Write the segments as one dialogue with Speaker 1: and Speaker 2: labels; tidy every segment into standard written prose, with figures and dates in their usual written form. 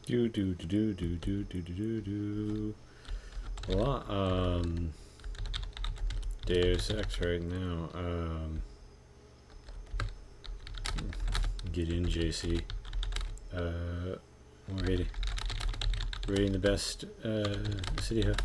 Speaker 1: Do do do do do do do do do. Well, Deus Ex right now. Get in, JC. We're rating the best city hub.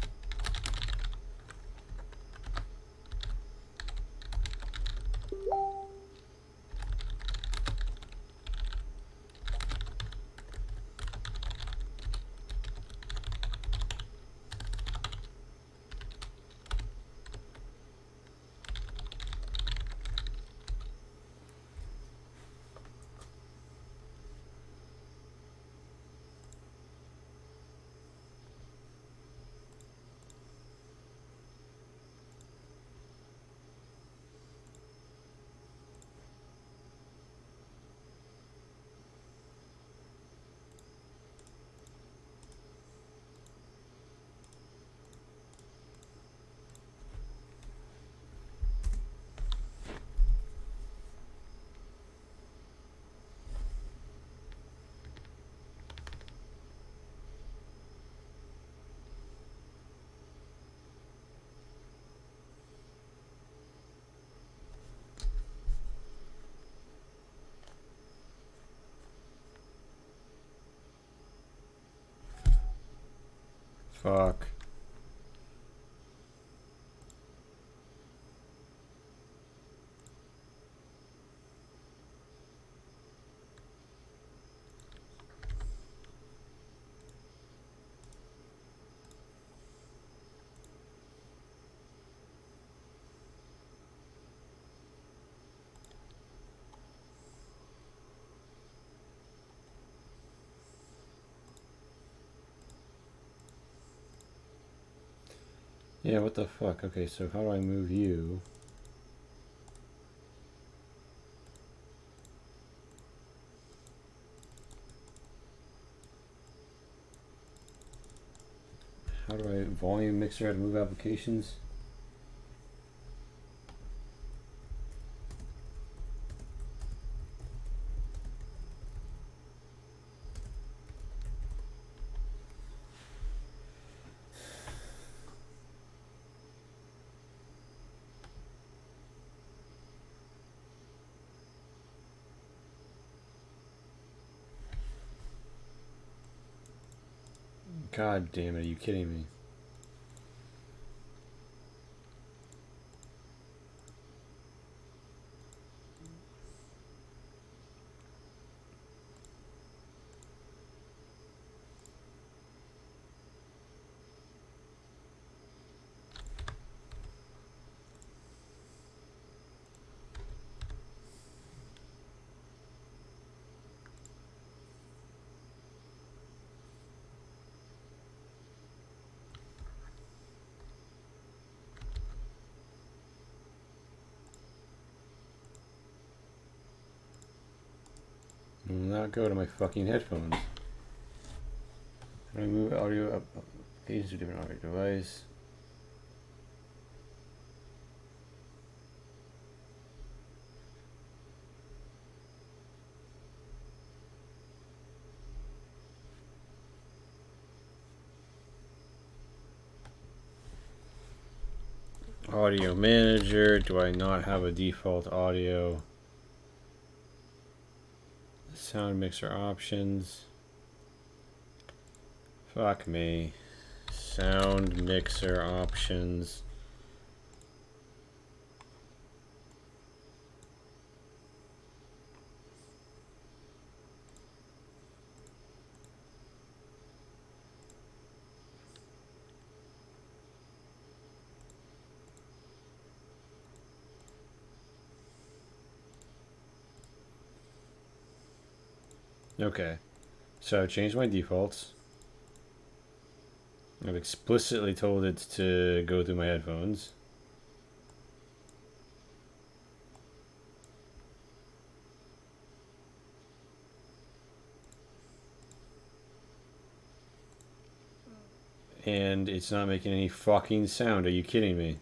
Speaker 1: Fuck. Yeah, what the fuck? Okay, so how do I move you? How do I volume mixer how to move applications? God damn it, are you kidding me? I will not go to my fucking headphones. How do I move audio applications to different audio device? Audio manager. Do I not have a default audio? Sound mixer options. Fuck me. Sound mixer options. Okay, so I changed my defaults. I've explicitly told it to go through my headphones. And it's not making any fucking sound. Are you kidding me?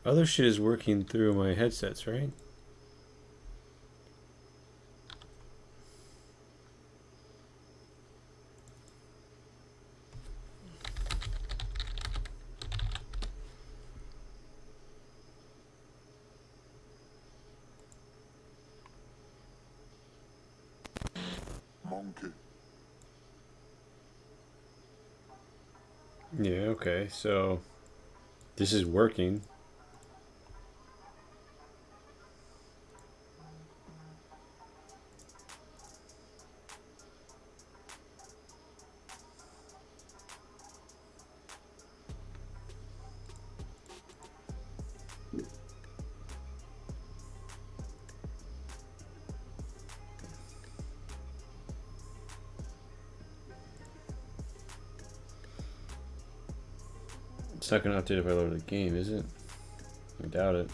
Speaker 1: Other shit is working through my headsets, right?
Speaker 2: Monkey.
Speaker 1: Yeah, okay, so this is working. It's not gonna update if I load the game, is it? I doubt it.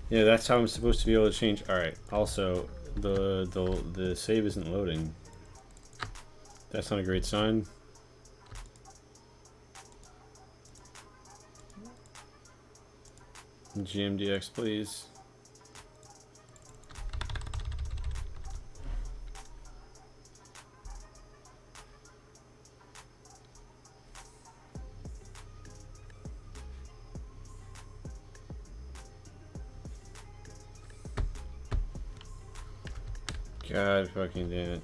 Speaker 1: Yeah, that's how I'm supposed to be able to change. All right. Also, the save isn't loading. That's not a great sign. GMDX, please. God fucking damn it.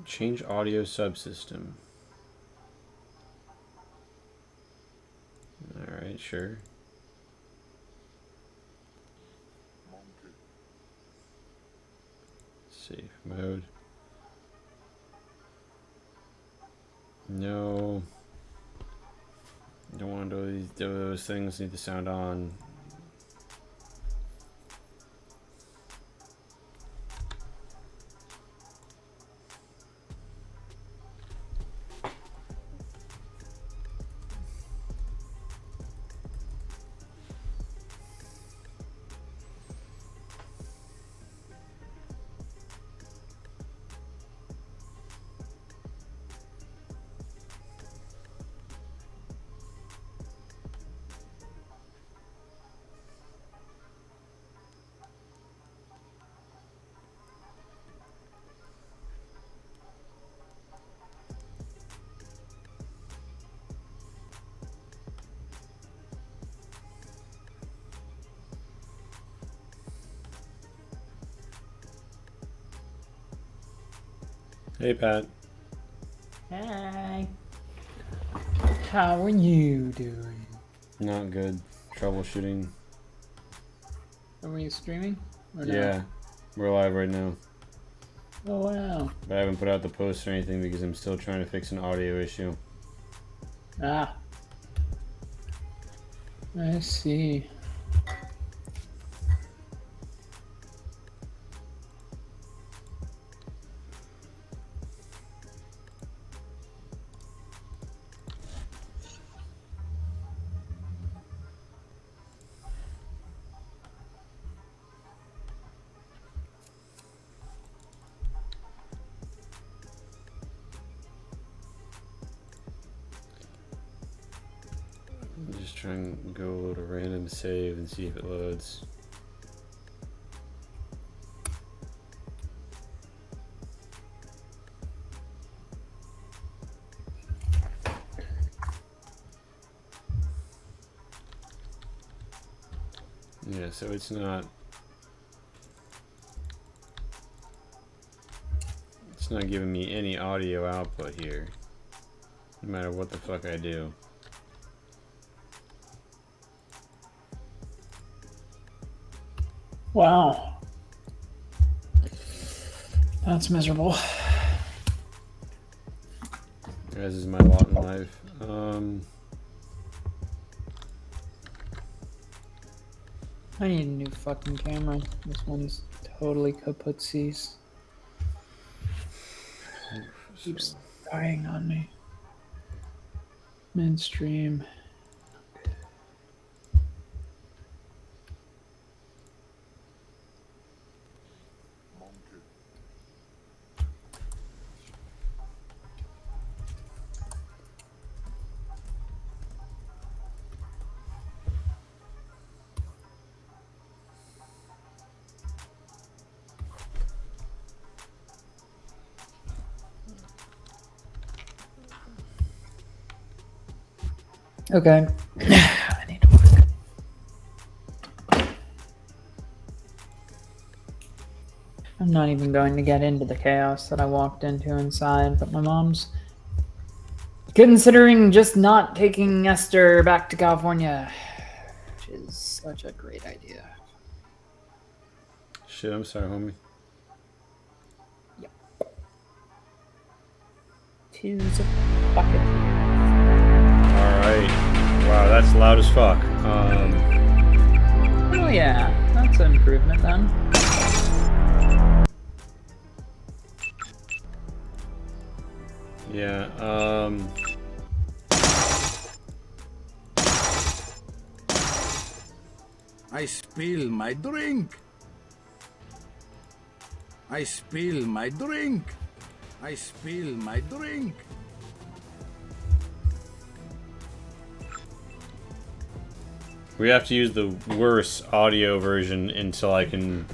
Speaker 1: Change audio subsystem. Alright, sure.
Speaker 2: Monkey.
Speaker 1: Safe mode. No. Don't want to do these. Those things need to sound on. Hey, Pat.
Speaker 3: Hi. How are you doing?
Speaker 1: Not good. Troubleshooting.
Speaker 3: Are we streaming? Or no?
Speaker 1: Yeah, we're live right now.
Speaker 3: Oh wow.
Speaker 1: But I haven't put out the post or anything because I'm still trying to fix an audio issue.
Speaker 3: Ah. I see.
Speaker 1: just try and go load a random save and see if it loads. Yeah, so it's not giving me any audio output here, no matter what the fuck I do.
Speaker 3: Wow. That's miserable.
Speaker 1: As is my lot in life.
Speaker 3: I need a new fucking camera. This one's totally kaputsis. Keeps dying on me. Midstream.
Speaker 2: Monkey.
Speaker 3: Okay. I need to work. I'm not even going to get into the chaos that I walked into inside, but my mom's considering just not taking Esther back to California, which is such a great idea.
Speaker 1: Shit, I'm sorry, homie.
Speaker 3: Tis a bucket.
Speaker 1: Alright. Wow, that's loud as fuck.
Speaker 3: Oh yeah, that's an improvement then.
Speaker 1: Yeah,
Speaker 4: I spill my drink. I spill my drink. I spill my drink.
Speaker 1: we have to use the worse audio version until I can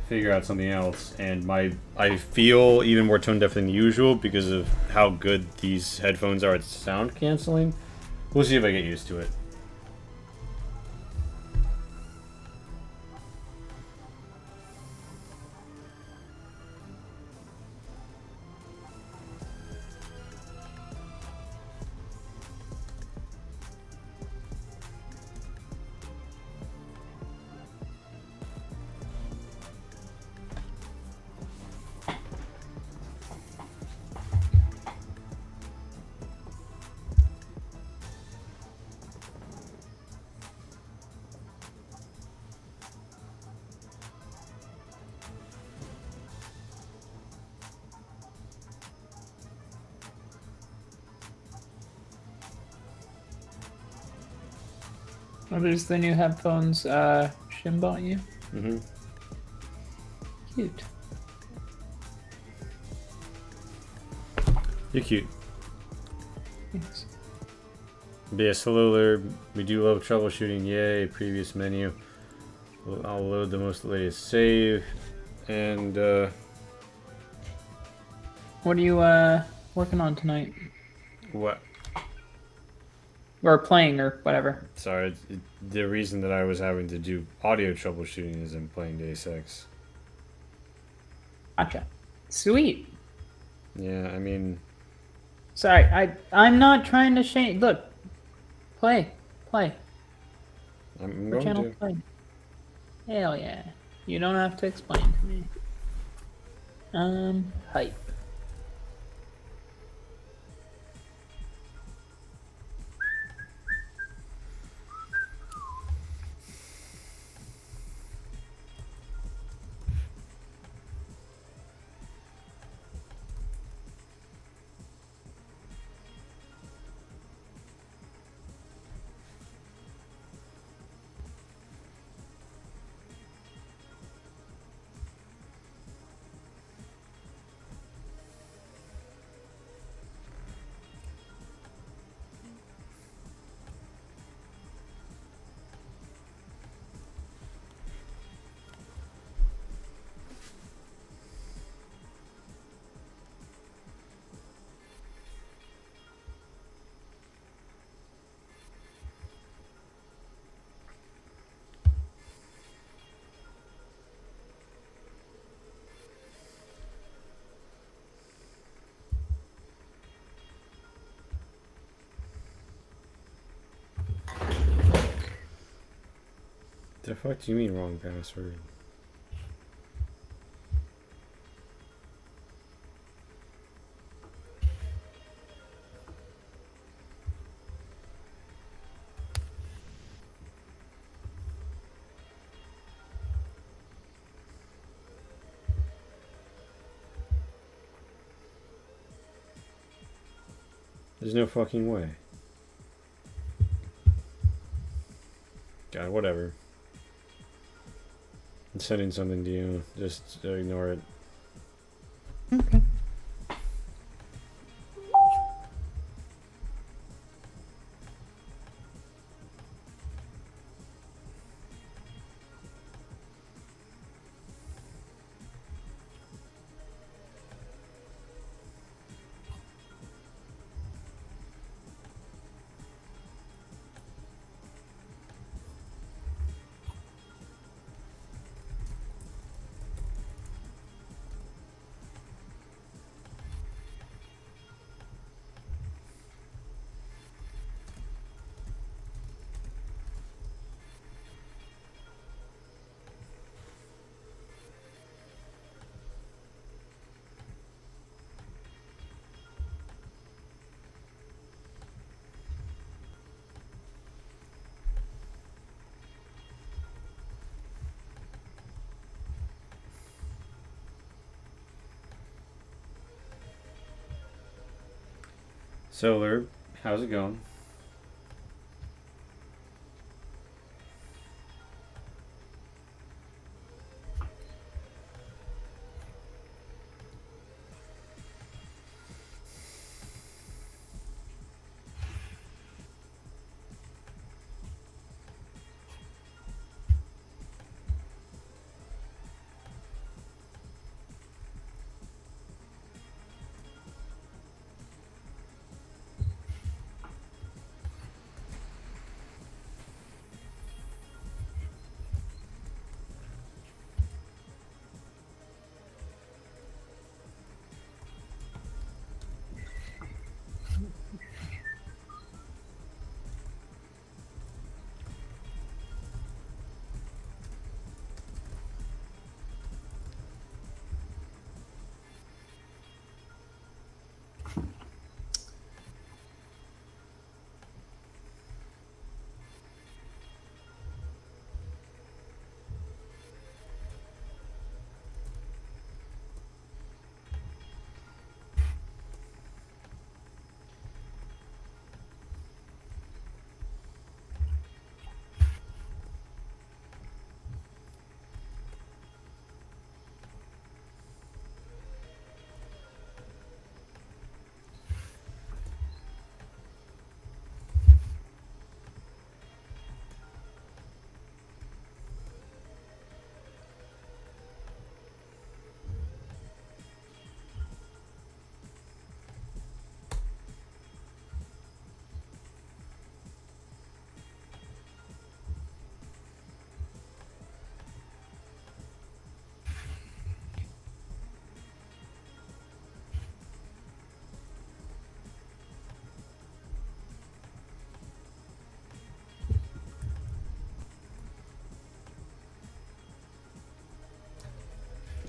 Speaker 1: figure out something else. And I feel even more tone deaf than usual because of how good these headphones are at sound canceling. We'll see if I get used to it.
Speaker 3: Are these the new headphones Shim bought you?
Speaker 1: Mm-hmm.
Speaker 3: Cute.
Speaker 1: You're cute.
Speaker 3: Thanks.
Speaker 1: BS Hello, we do love troubleshooting. Yay, previous menu. I'll load the most latest save. And,
Speaker 3: What are you working on tonight?
Speaker 1: what?
Speaker 3: Or playing or whatever.
Speaker 1: Sorry, the reason that I was having to do audio troubleshooting is I'm playing Deus Ex.
Speaker 3: Gotcha. Sweet.
Speaker 1: Yeah, I mean...
Speaker 3: Sorry, I'm not trying to shame. Look, play.
Speaker 1: I'm
Speaker 3: What
Speaker 1: going
Speaker 3: channel
Speaker 1: to.
Speaker 3: play? Hell yeah. You don't have to explain to me. Hype.
Speaker 1: The fuck do you mean wrong password? There's no fucking way. God, whatever. I'm sending something to you. Just ignore it.
Speaker 3: Okay.
Speaker 1: Solar, how's it going?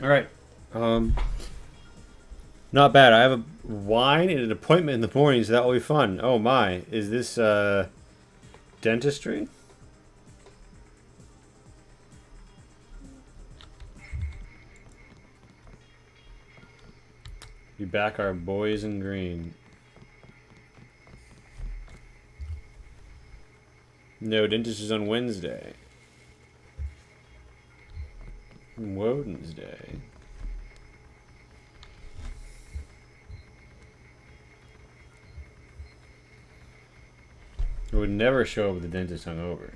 Speaker 1: All right. Not bad. I have a wine and an appointment in the morning, so that will be fun. Oh my. Is this dentistry? You back our boys in green. No, dentist is on Wednesday. Wednesday. I would never show up with the dentist hungover.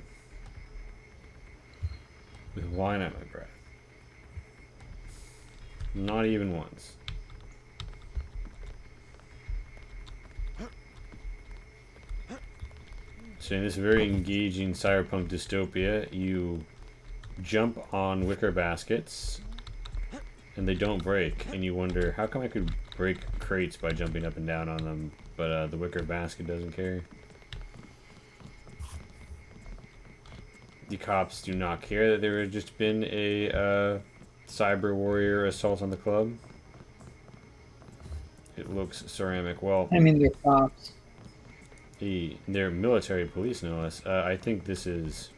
Speaker 1: With wine at my breath. Not even once. So in this very engaging cyberpunk dystopia, you jump on wicker baskets and they don't break, and you wonder, how come I could break crates by jumping up and down on them, but the wicker basket doesn't care? the cops do not care that there had just been a cyber warrior assault on the club. It looks ceramic. Well,
Speaker 3: I mean, they're cops.
Speaker 1: they're military police, no less. I think this is.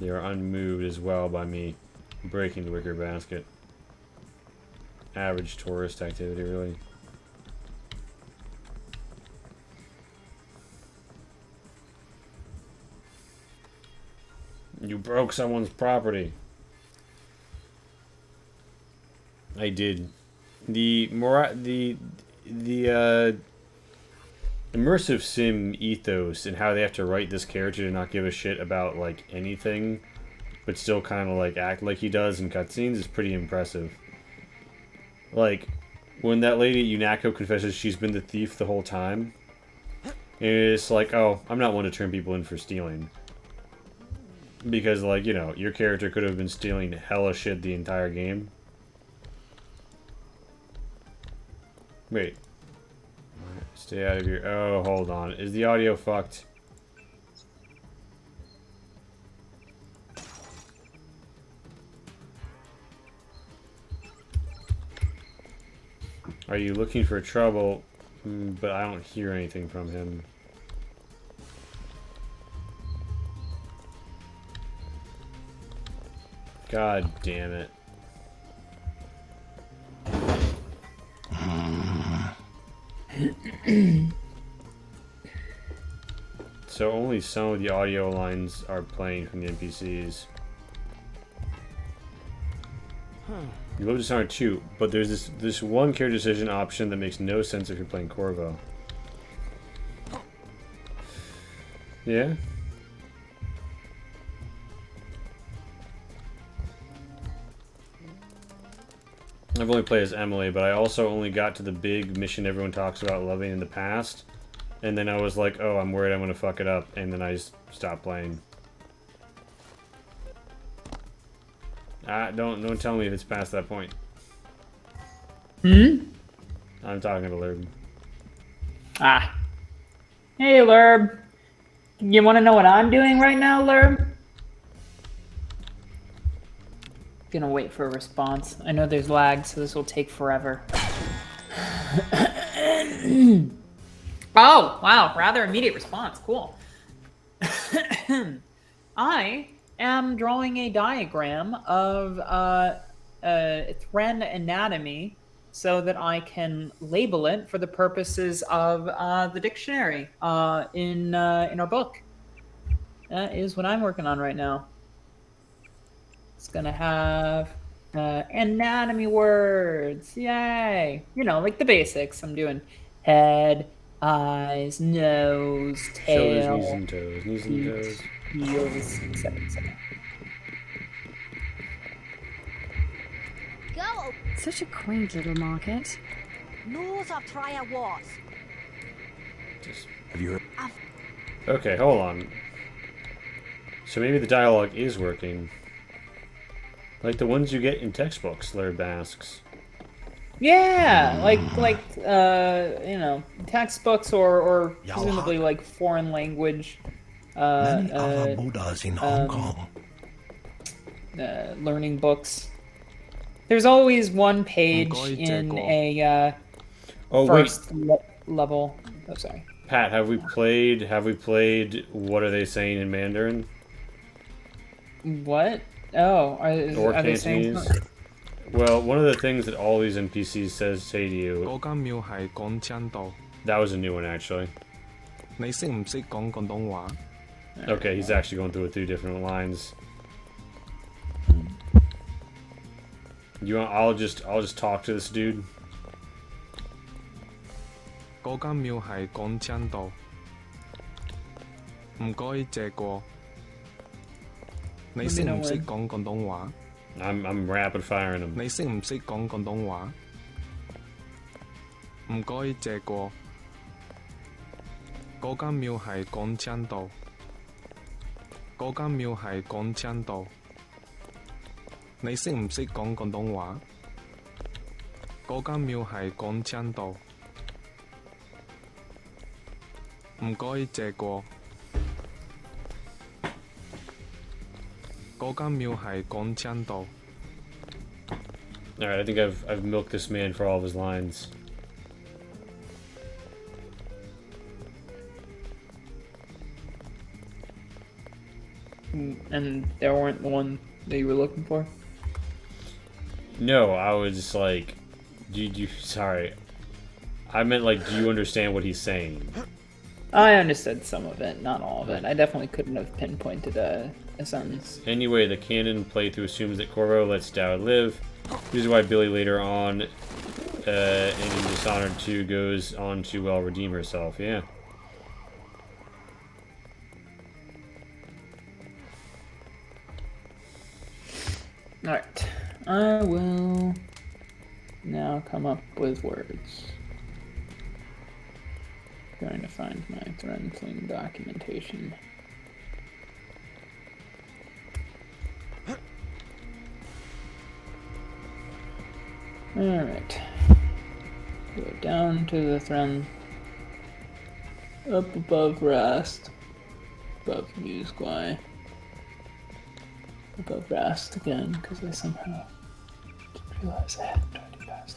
Speaker 1: They are unmoved as well by me breaking the wicker basket. Average tourist activity, really. You broke someone's property. I did. The immersive sim ethos and how they have to write this character to not give a shit about like anything, but still kind of like act like he does in cutscenes is pretty impressive. Like when that lady at UNACO confesses she's been the thief the whole time, and it's like, oh, I'm not one to turn people in for stealing. Because, like, you know, your character could have been stealing hella shit the entire game. Wait. Stay out of your... Oh, hold on. Is the audio fucked? Are you looking for trouble? But I don't hear anything from him. God damn it. So only some of the audio lines are playing from the NPCs. You love Dishonored 2, but there's this one character decision option that makes no sense if you're playing Corvo. Yeah? I've only played as Emily, but I also only got to the big mission everyone talks about loving in the past. And then I was like, oh, I'm worried I'm going to fuck it up. And then I just stopped playing. Don't tell me if it's past that point.
Speaker 3: Hmm?
Speaker 1: I'm talking to Lurb.
Speaker 3: Ah. Hey, Lurb. You want to know what I'm doing right now, Lurb? Gonna wait for a response. I know there's lag, so this will take forever. Oh, wow. Rather immediate response. Cool. I am drawing a diagram of Thren anatomy so that I can label it for the purposes of the dictionary in our book. That is what I'm working on right now. It's gonna have anatomy words. Yay! You know, like the basics. I'm doing head, eyes, nose,
Speaker 1: Shoulders,
Speaker 3: tail,
Speaker 1: knees, and toes. Knees and toes.
Speaker 3: heels, etc., etc.
Speaker 5: Go!
Speaker 6: Such a quaint little market.
Speaker 5: Nose of try a what?
Speaker 4: Have you heard?
Speaker 1: Okay, hold on. So maybe the dialogue is working. Like the ones you get in textbooks, Lurb asks.
Speaker 3: Yeah, like you know, textbooks or presumably like foreign language
Speaker 7: Many other Buddhas in Hong Kong.
Speaker 3: learning books. There's always one page in a first level. Oh, sorry.
Speaker 1: Pat, have we played What Are They Saying in Mandarin?
Speaker 3: What? Oh,
Speaker 1: Or
Speaker 3: are they saying
Speaker 1: Cantonese?
Speaker 3: something?
Speaker 1: Well, one of the things that all these NPCs say to you,
Speaker 8: 嗰間廟係講真道，
Speaker 1: that was a new one actually.
Speaker 8: 你識唔識講廣東話？
Speaker 1: Okay, he's actually going through it through different lines. You want? I'll just talk to this dude.
Speaker 8: 嗰間廟係講真道，唔該借過。你識唔識講廣東話？
Speaker 1: I'm rapid firing him.
Speaker 8: 你識唔識講廣東話？唔該借過。嗰間廟係講真道，嗰間廟係講真道。你識唔識講廣東話？嗰間廟係講真道。唔該借過。嗰間廟係廣江道。
Speaker 1: Alright, I think I've milked this man for all of his lines.
Speaker 3: And they weren't the one that you were looking for?
Speaker 1: No, I was just like, sorry. I meant like, do you understand what he's saying?
Speaker 3: I understood some of it, not all of it. I definitely couldn't have pinpointed a sentence.
Speaker 1: Anyway, the canon playthrough assumes that Corvo lets Dowd live. This is why Billy later on, in Dishonored 2, goes on to, well, redeem herself. Yeah.
Speaker 3: Alright. I will now come up with words. Going to find my Threnfling documentation. Alright. Go down to the Thren. Up above Rast. Above Musquai. Above Rast again, because I somehow didn't realize I hadn't already passed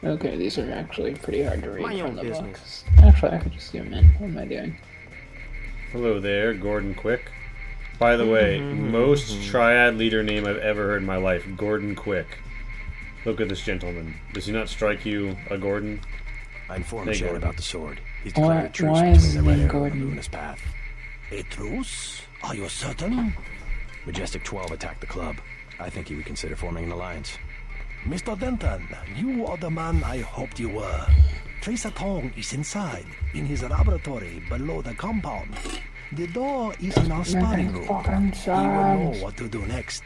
Speaker 3: it. Okay, these are actually pretty hard to read
Speaker 9: Mind your
Speaker 3: from the
Speaker 9: own
Speaker 3: books. Actually, I could just zoom in. What am I doing?
Speaker 1: Hello there, Gordon Quick. By the way, most triad leader name I've ever heard in my life, Gordon Quick. Look at this gentleman. Does he not strike you a Gordon?
Speaker 7: I informed
Speaker 1: Hey,
Speaker 7: Shen
Speaker 1: Gordon.
Speaker 7: about the sword. He's
Speaker 3: Why-
Speaker 7: declared a truce
Speaker 3: why is
Speaker 7: between the
Speaker 3: his
Speaker 7: Red
Speaker 3: name
Speaker 7: Arrow and
Speaker 3: Gordon?
Speaker 7: Luna's Path. A truce? Are you certain? Majestic 12 attacked the club. I think he would consider forming an alliance. Mr. Denton, you are the man I hoped you were. Tracer Tong is inside, in his laboratory below the compound. The door is in our sparring room. He will know what to do next.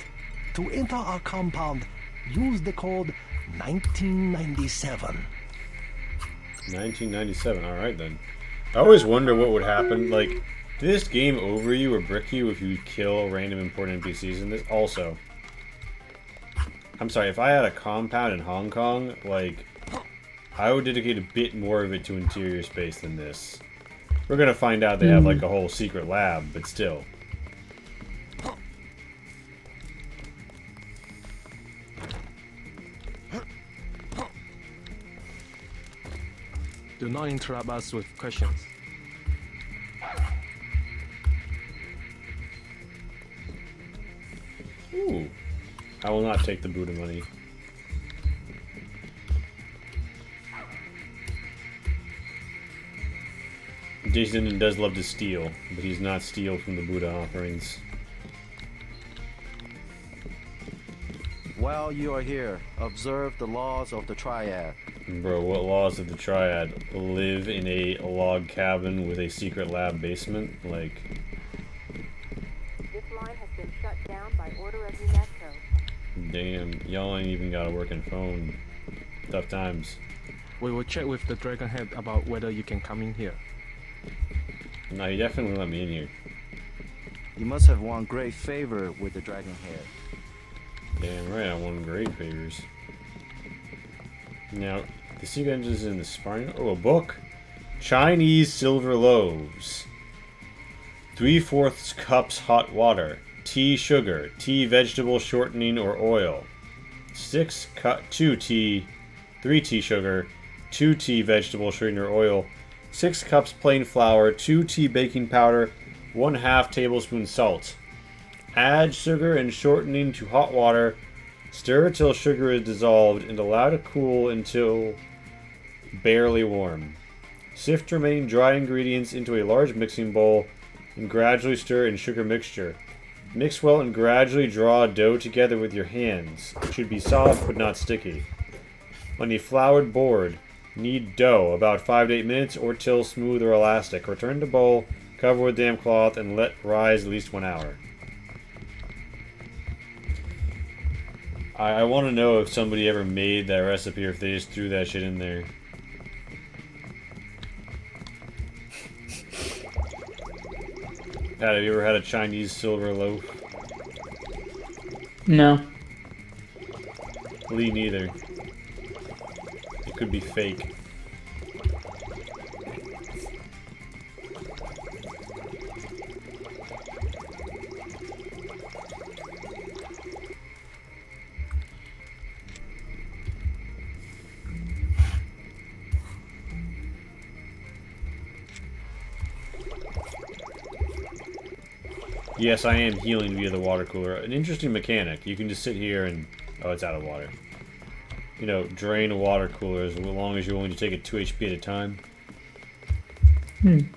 Speaker 7: To enter our compound, use the code 1997.
Speaker 1: 1997, alright then. I always wonder what would happen, like, did this game over you or brick you if you kill random important NPCs in this? Also, I'm sorry, if I had a compound in Hong Kong, like, I would dedicate a bit more of it to interior space than this. We're gonna find out they have, like, a whole secret lab, but still.
Speaker 8: Do not interrupt us with questions.
Speaker 1: Ooh. I will not take the Buddha money. Jason does love to steal, but he's not steal from the Buddha offerings.
Speaker 9: While you are here, observe the laws of the Triad.
Speaker 1: Bro, what laws of the Triad? Live in a log cabin with a secret lab basement? Like,
Speaker 5: This line has been shut down by order of UNESCO.
Speaker 1: damn, y'all ain't even got a working phone. Tough times.
Speaker 8: We will check with the Dragonhead about whether you can come in here.
Speaker 1: No, he definitely let me in here.
Speaker 9: You must have won great favor with the Dragonhead.
Speaker 1: Damn right, I won great favors. Now, the secret engine is in the sparring. Oh, a book. Chinese silver loaves. 3/4 cups hot water. Tea sugar. Tea vegetable shortening or oil. 2 tea. 3 tea sugar. 2 tea vegetable shortening or oil. 6 cups plain flour. 2 tea baking powder. 1/2 tablespoon salt. Add sugar and shortening to hot water. Stir till sugar is dissolved and allow to cool until barely warm. Sift remaining dry ingredients into a large mixing bowl and gradually stir in sugar mixture. Mix well and gradually draw dough together with your hands. It should be soft but not sticky. On a floured board, knead dough about 5 to 8 minutes or till smooth or elastic. Return to bowl, cover with damp cloth, and let rise at least 1 hour. I want to know if somebody ever made that recipe or if they just threw that shit in there. Pat, have you ever had a Chinese silver loaf?
Speaker 3: No.
Speaker 1: Lee, neither. It could be fake. Yes, I am healing via the water cooler. An interesting mechanic. You can just sit here and... Oh, it's out of water. You know, drain a water cooler as long as you're willing to take it 2 HP at a time. And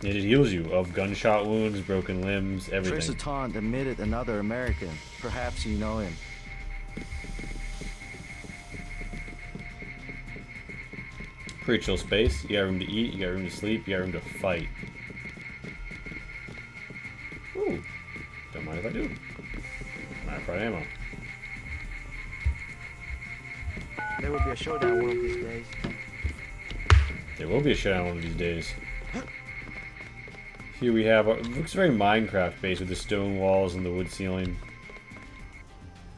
Speaker 1: it heals you of gunshot wounds, broken limbs, everything.
Speaker 9: Tristan admitted another American. Perhaps you know him.
Speaker 1: Pretty chill space. You got room to eat, you got room to sleep, you got room to fight. Ooh. Don't mind if I do. Not for ammo.
Speaker 9: There will be a showdown one of these days.
Speaker 1: There will be a showdown one of these days. Here we have, it looks very Minecraft based with the stone walls and the wood ceiling.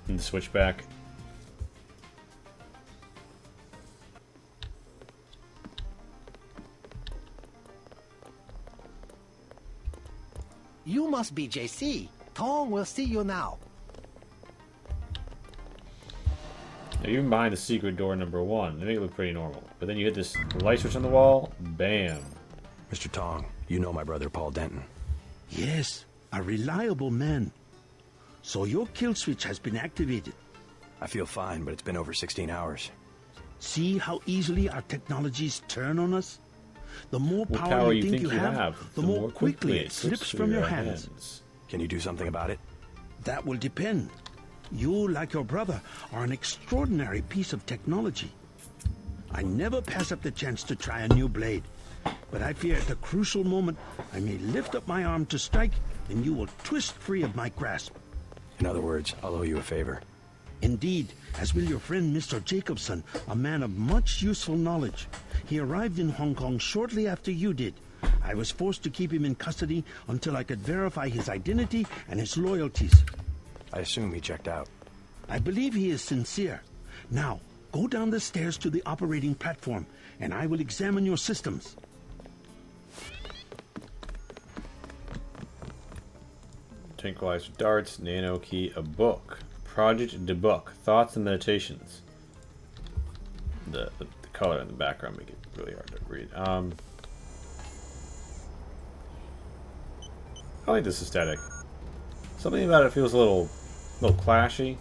Speaker 1: And the switchback.
Speaker 7: You must be JC. Tong will see you now.
Speaker 1: Now, even behind the secret door number 1, they make it look pretty normal. But then you hit this light switch on the wall, bam.
Speaker 7: Mr. Tong, you know my brother Paul Denton.
Speaker 10: Yes, a reliable man. So your kill switch has been activated.
Speaker 7: I feel fine, but it's been over 16 hours.
Speaker 10: See how easily our technologies turn on us? The more
Speaker 1: What
Speaker 10: power you think you have,
Speaker 1: have,
Speaker 10: the more quickly it slips from your hands.
Speaker 7: Can you do something about it?
Speaker 10: That will depend. You, like your brother, are an extraordinary piece of technology. I never pass up the chance to try a new blade. But I fear at the crucial moment, I may lift up my arm to strike, and you will twist free of my grasp.
Speaker 7: In other words, I'll owe you a favor.
Speaker 10: Indeed, as will your friend Mr. Jacobson, a man of much useful knowledge. He arrived in Hong Kong shortly after you did. I was forced to keep him in custody until I could verify his identity and his loyalties.
Speaker 7: I assume he checked out.
Speaker 10: I believe he is sincere. Now, go down the stairs to the operating platform, and I will examine your systems.
Speaker 1: Tranquilizer darts, nano key, a book. Project Debug, Thoughts and Meditations. The color in the background make it really hard to read. I like this aesthetic. Something about it feels a little clashy.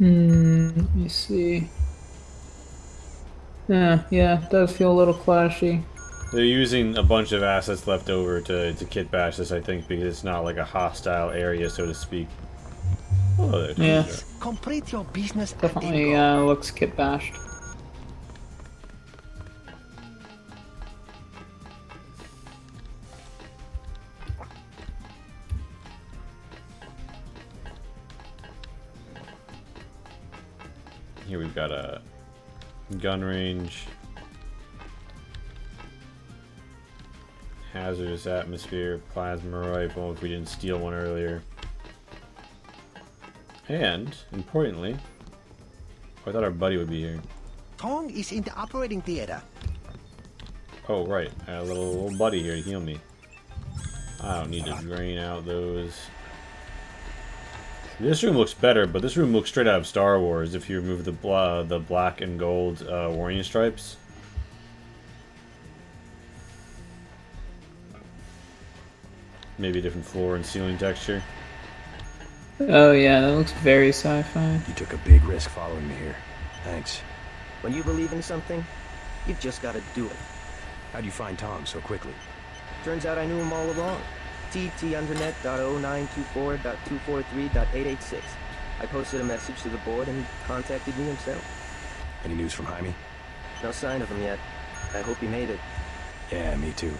Speaker 3: Let me see. Yeah, it does feel a little clashy.
Speaker 1: They're using a bunch of assets left over to kit bash this, I think, because it's not like a hostile area, so to speak. Oh, there's
Speaker 3: Yeah.
Speaker 7: Complete your business.
Speaker 3: Definitely looks kit bashed.
Speaker 1: Here we've got a gun range, hazardous atmosphere, plasma rifle if we didn't steal one earlier. And, importantly, I thought our buddy would be here.
Speaker 7: Tong is in the operating theater.
Speaker 1: Oh, right. I had a little buddy here to heal me. I don't need to drain out those. This room looks better, but this room looks straight out of Star Wars if you remove the black and gold warning stripes. Maybe a different floor and ceiling texture.
Speaker 3: Oh yeah, that looks very sci-fi.
Speaker 7: You took a big risk following me here. Thanks.
Speaker 11: When you believe in something, you've just got to do it.
Speaker 7: How'd you find Tom so quickly?
Speaker 11: Turns out I knew him all along. TTUndernet.0924.243.886. I posted a message to the board and he contacted me himself.
Speaker 7: Any news from Jaime?
Speaker 11: No sign of him yet. I hope he made it.
Speaker 7: Yeah, me too.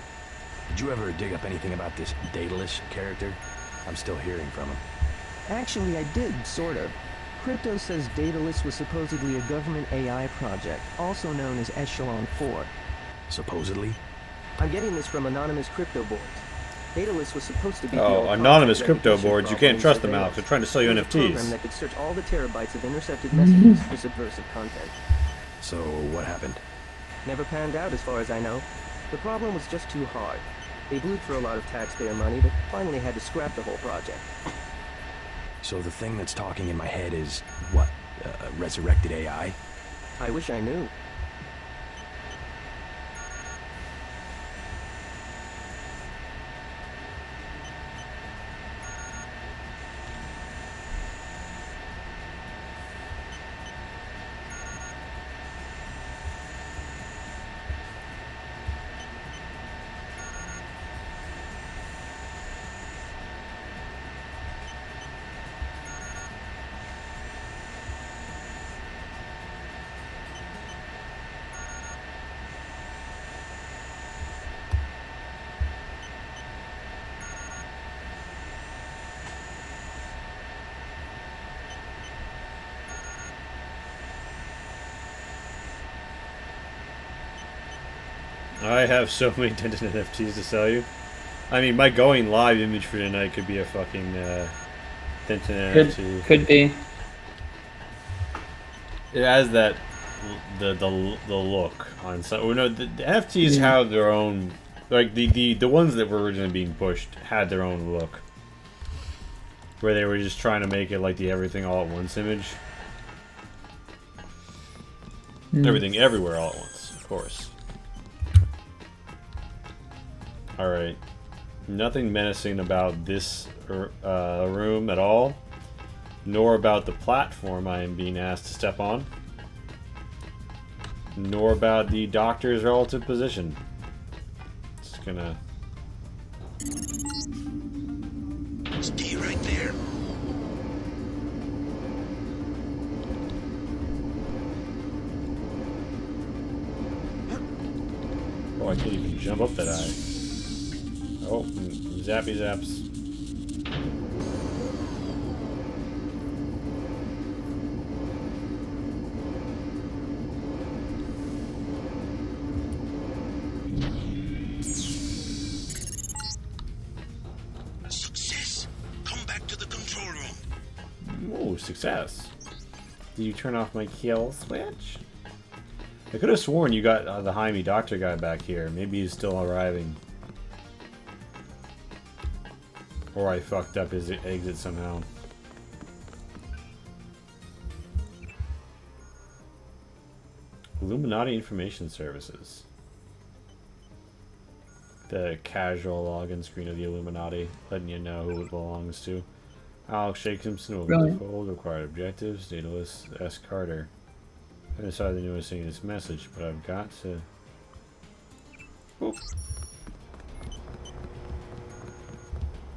Speaker 7: Did you ever dig up anything about this Daedalus character? I'm still hearing from him.
Speaker 11: Actually, I did, sort of. Crypto says Daedalus was supposedly a government AI project, also known as Echelon 4.
Speaker 7: Supposedly?
Speaker 11: I'm getting this from anonymous crypto boards. Daedalus was supposed to be...
Speaker 1: Oh, anonymous crypto boards. You can't trust them, Alex. They're trying to sell you
Speaker 11: It was a program
Speaker 1: NFTs.
Speaker 11: that could search all the terabytes of intercepted messages for subversive content.
Speaker 7: So, what happened?
Speaker 11: Never panned out as far as I know. The problem was just too hard. They blew for a lot of taxpayer money, but finally had to scrap the whole project.
Speaker 7: So the thing that's talking in my head is, what, resurrected AI?
Speaker 11: I wish I knew.
Speaker 1: I have so many Denton NFTs to sell you. I mean, my going live image for tonight could be a fucking Denton NFT.
Speaker 3: Could be.
Speaker 1: It has that the look on some. Oh, no, the NFTs have their own. Like the ones that were originally being pushed had their own look, where they were just trying to make it like the everything all at once image. Everything everywhere all at once, of course. All right. Nothing menacing about this room at all, nor about the platform I am being asked to step on, nor about the doctor's relative position. Just gonna
Speaker 10: Stay right there.
Speaker 1: Oh, I can't even jump up that high. Oh, zappy zaps.
Speaker 10: Success. Come back to the control room.
Speaker 1: Oh, success. Did you turn off my kill switch? I could have sworn you got the Jaime doctor guy back here. Maybe he's still arriving. Or I fucked up his exit somehow. Illuminati Information Services. The casual login screen of the Illuminati, letting you know who it belongs to. Alex Jacobson will
Speaker 3: Really?
Speaker 1: fold required objectives. Daedalus S. Carter. I decided to notice this message, but I've got to. Oop.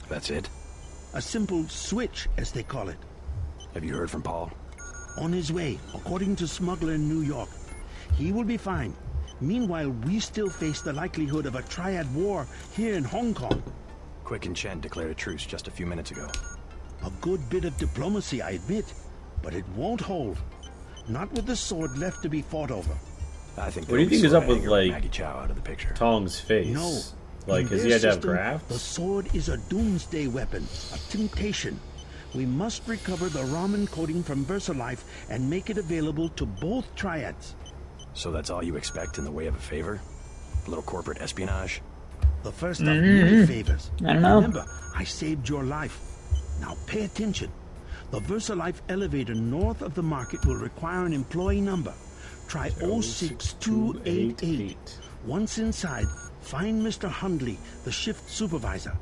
Speaker 7: That's it?
Speaker 10: A simple switch, as they call it.
Speaker 7: Have you heard from Paul?
Speaker 10: On his way, according to smuggler in New York. He will be fine. Meanwhile, we still face the likelihood of a triad war here in Hong Kong.
Speaker 7: Quick and Chen declared a truce just a few minutes ago.
Speaker 10: A good bit of diplomacy, I admit, but it won't hold. Not with the sword left to be fought over.
Speaker 7: I think.
Speaker 1: What do you think is up with
Speaker 7: Maggie
Speaker 1: like
Speaker 7: Chow out of the picture?
Speaker 1: Tong's face?
Speaker 10: No.
Speaker 1: Like,
Speaker 10: In
Speaker 1: has he
Speaker 10: their
Speaker 1: had to have
Speaker 10: system,
Speaker 1: grafts?
Speaker 10: The sword is a doomsday weapon, a temptation. We must recover the Raman coding from VersaLife and make it available to both triads.
Speaker 7: So that's all you expect in the way of a favor? A little corporate espionage?
Speaker 10: The first of many favors.
Speaker 3: I don't know.
Speaker 10: Remember, I saved your life. Now pay attention. The VersaLife elevator north of the market will require an employee number. Try 06288. Once inside, find Mr. Hundley, the shift supervisor.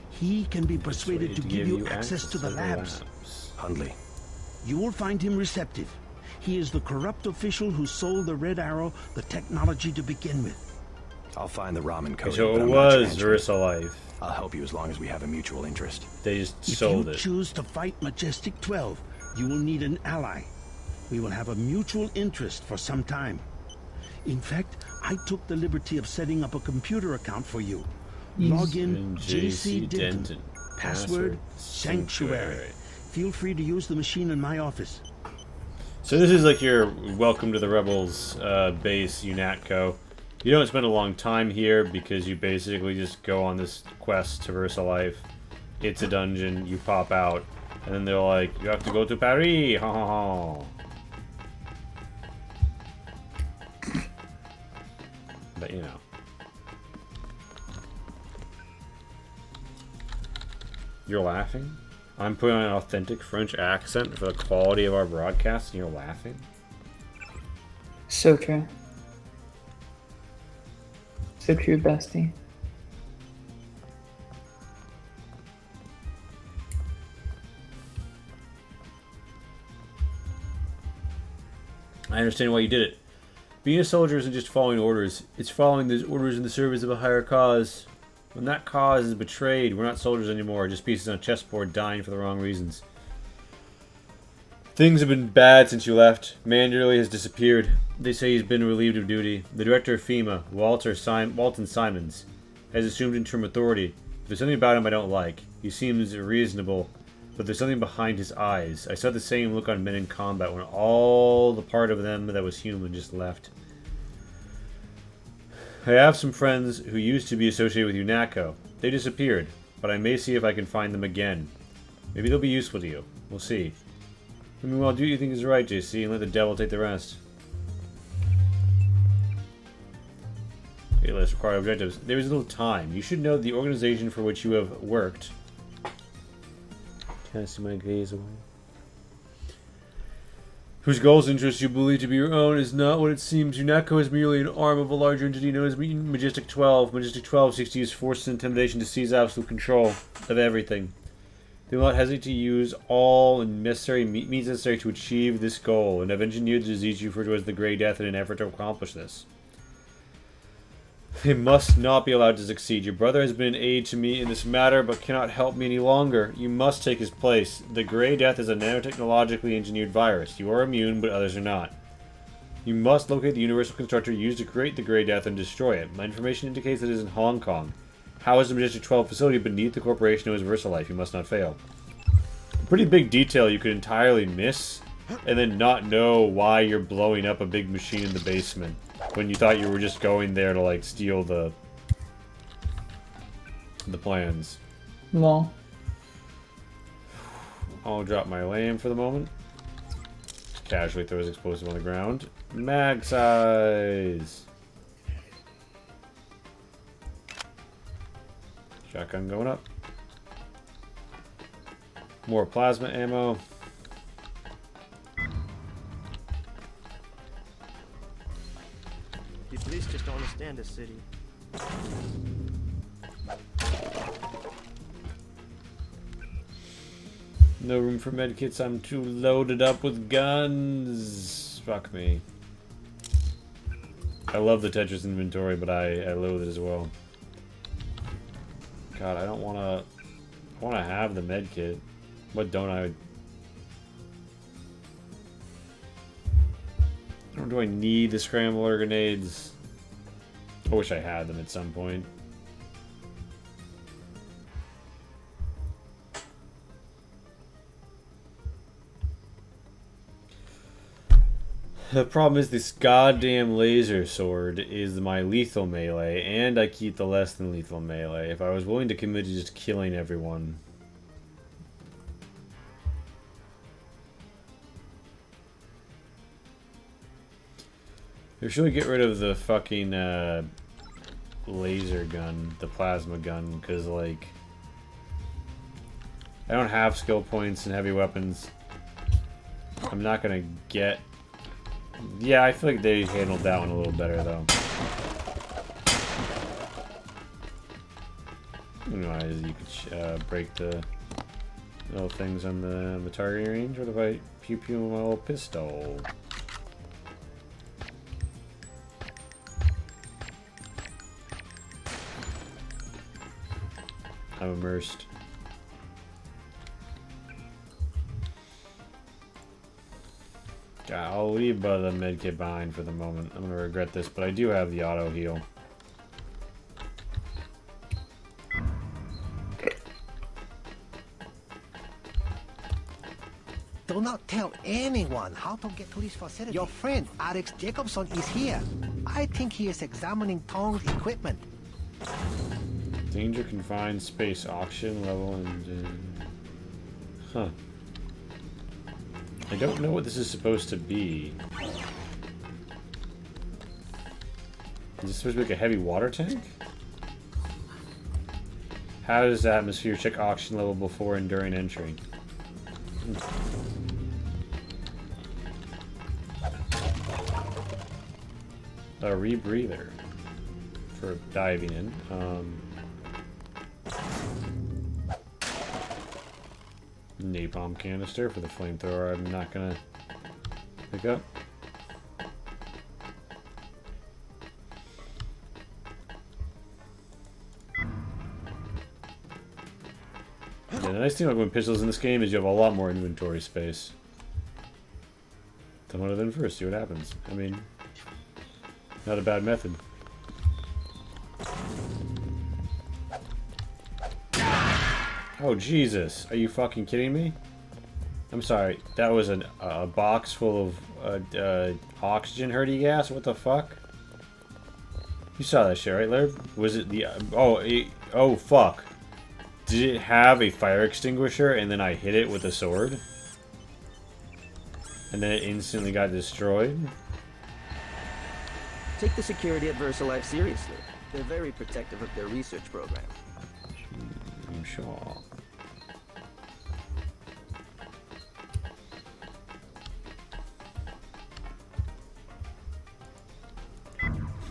Speaker 10: He can be persuaded to give you access to the labs.
Speaker 7: Hundley.
Speaker 10: You will find him receptive. He is the corrupt official who sold the Red Arrow the technology to begin with.
Speaker 7: I'll find the ramen code.
Speaker 1: So
Speaker 7: but
Speaker 1: it
Speaker 7: I'm not
Speaker 1: was
Speaker 7: transferring.
Speaker 1: VersaLife.
Speaker 7: I'll help you as long as we have a mutual interest.
Speaker 1: They just
Speaker 10: If
Speaker 1: sold
Speaker 10: you
Speaker 1: it.
Speaker 10: choose to fight Majestic 12, you will need an ally. We will have a mutual interest for some time. In fact, I took the liberty of setting up a computer account for you. Log in JC Denton. Password Sanctuary. Feel free to use the machine in my office.
Speaker 1: So this is like your welcome to the Rebels base, UNATCO. You don't spend a long time here because you basically just go on this quest to VersaLife. It's a dungeon, you pop out, and then they're like, you have to go to Paris! Ha ha ha. But you know. You're laughing? I'm putting on an authentic French accent for the quality of our broadcast, and you're laughing?
Speaker 3: So true. So true, bestie.
Speaker 1: I understand why you did it. Being a soldier isn't just following orders. It's following those orders in the service of a higher cause. When that cause is betrayed, we're not soldiers anymore, just pieces on a chessboard dying for the wrong reasons. Things have been bad since you left. Manderley has disappeared. They say he's been relieved of duty. The director of FEMA, Walton Simons, has assumed interim authority. There's something about him I don't like. He seems reasonable, but there's something behind his eyes. I saw the same look on men in combat when all the part of them that was human just left. I have some friends who used to be associated with UNATCO. They disappeared, but I may see if I can find them again. Maybe they'll be useful to you. We'll see. Meanwhile, do what you think is right, JC, and let the devil take the rest. Okay, let's require objectives. There is little time. You should know the organization for which you have worked. Casting my gaze away. Whose goals and interests you believe to be your own is not what it seems. UNATCO is merely an arm of a larger entity known as Majestic 12. Majestic 12 seeks to use force and intimidation to seize absolute control of everything. They will not hesitate to use all necessary means necessary to achieve this goal, and have engineered the disease you refer to as the Grey Death in an effort to accomplish this. They must not be allowed to succeed. Your brother has been an aid to me in this matter, but cannot help me any longer. You must take his place. The Grey Death is a nanotechnologically engineered virus. You are immune, but others are not. You must locate the universal constructor used to create the Grey Death and destroy it. My information indicates that it is in Hong Kong. How is the Majestic 12 facility beneath the corporation known as VersaLife? You must not fail. A pretty big detail you could entirely miss, and then not know why you're blowing up a big machine in the basement. When you thought you were just going there to, like, steal the plans.
Speaker 3: Well.
Speaker 1: I'll drop my lamb for the moment. Casually throws explosive on the ground. Mag size! Shotgun going up. More plasma ammo.
Speaker 9: The police just don't understand this city.
Speaker 1: No room for medkits. I'm too loaded up with guns. Fuck me. I love the Tetris inventory, but I loathe it as well. God, I don't want to... I want to have the medkit. What don't I... Or do I need the scrambler grenades? I wish I had them at some point. The problem is this goddamn laser sword is my lethal melee, and I keep the less than lethal melee. If I was willing to commit to just killing everyone... They should really get rid of the fucking laser gun, the plasma gun, because, like, I don't have skill points in heavy weapons. I'm not gonna get... Yeah, I feel like they handled that one a little better, though. You could break the little things on the targeting range. What if I pew-pew with my little pistol? I'm immersed. God, I'll leave the medkit behind for the moment. I'm gonna regret this, but I do have the auto heal.
Speaker 12: Do not tell anyone how to get to this facility. Your friend, Alex Jacobson, is here. I think he is examining Tong's equipment.
Speaker 1: Danger confined space auction level and huh. I don't know what this is supposed to be. Is this supposed to be like a heavy water tank? How does the atmosphere check auction level before and during entry? A rebreather for diving in. Napalm canister for the flamethrower. I'm not gonna pick up. Yeah, the nice thing about when pistols in this game is you have a lot more inventory space. Come on in first, see what happens. I mean, not a bad method. Oh, Jesus. Are you fucking kidding me? I'm sorry. That was a box full of oxygen hurdy gas? What the fuck? You saw that shit, right, Laird? Was it the... oh, fuck. Did it have a fire extinguisher and then I hit it with a sword? And then it instantly got destroyed?
Speaker 11: Take the security at VersaLife seriously. They're very protective of their research program.
Speaker 1: I'm sure.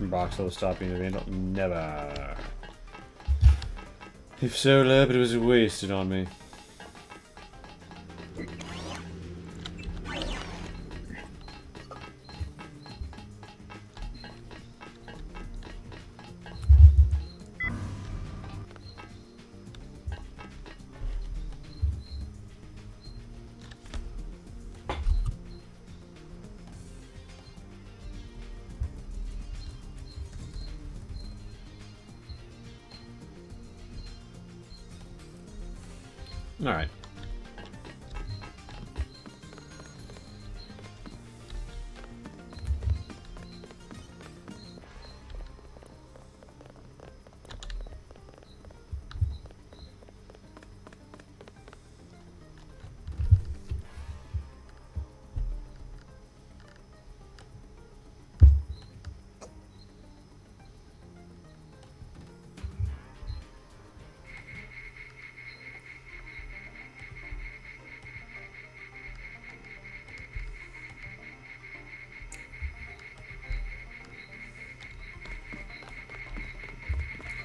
Speaker 1: Box will stop being a vandal? Never. If so, Laird, it was wasted on me. Alright.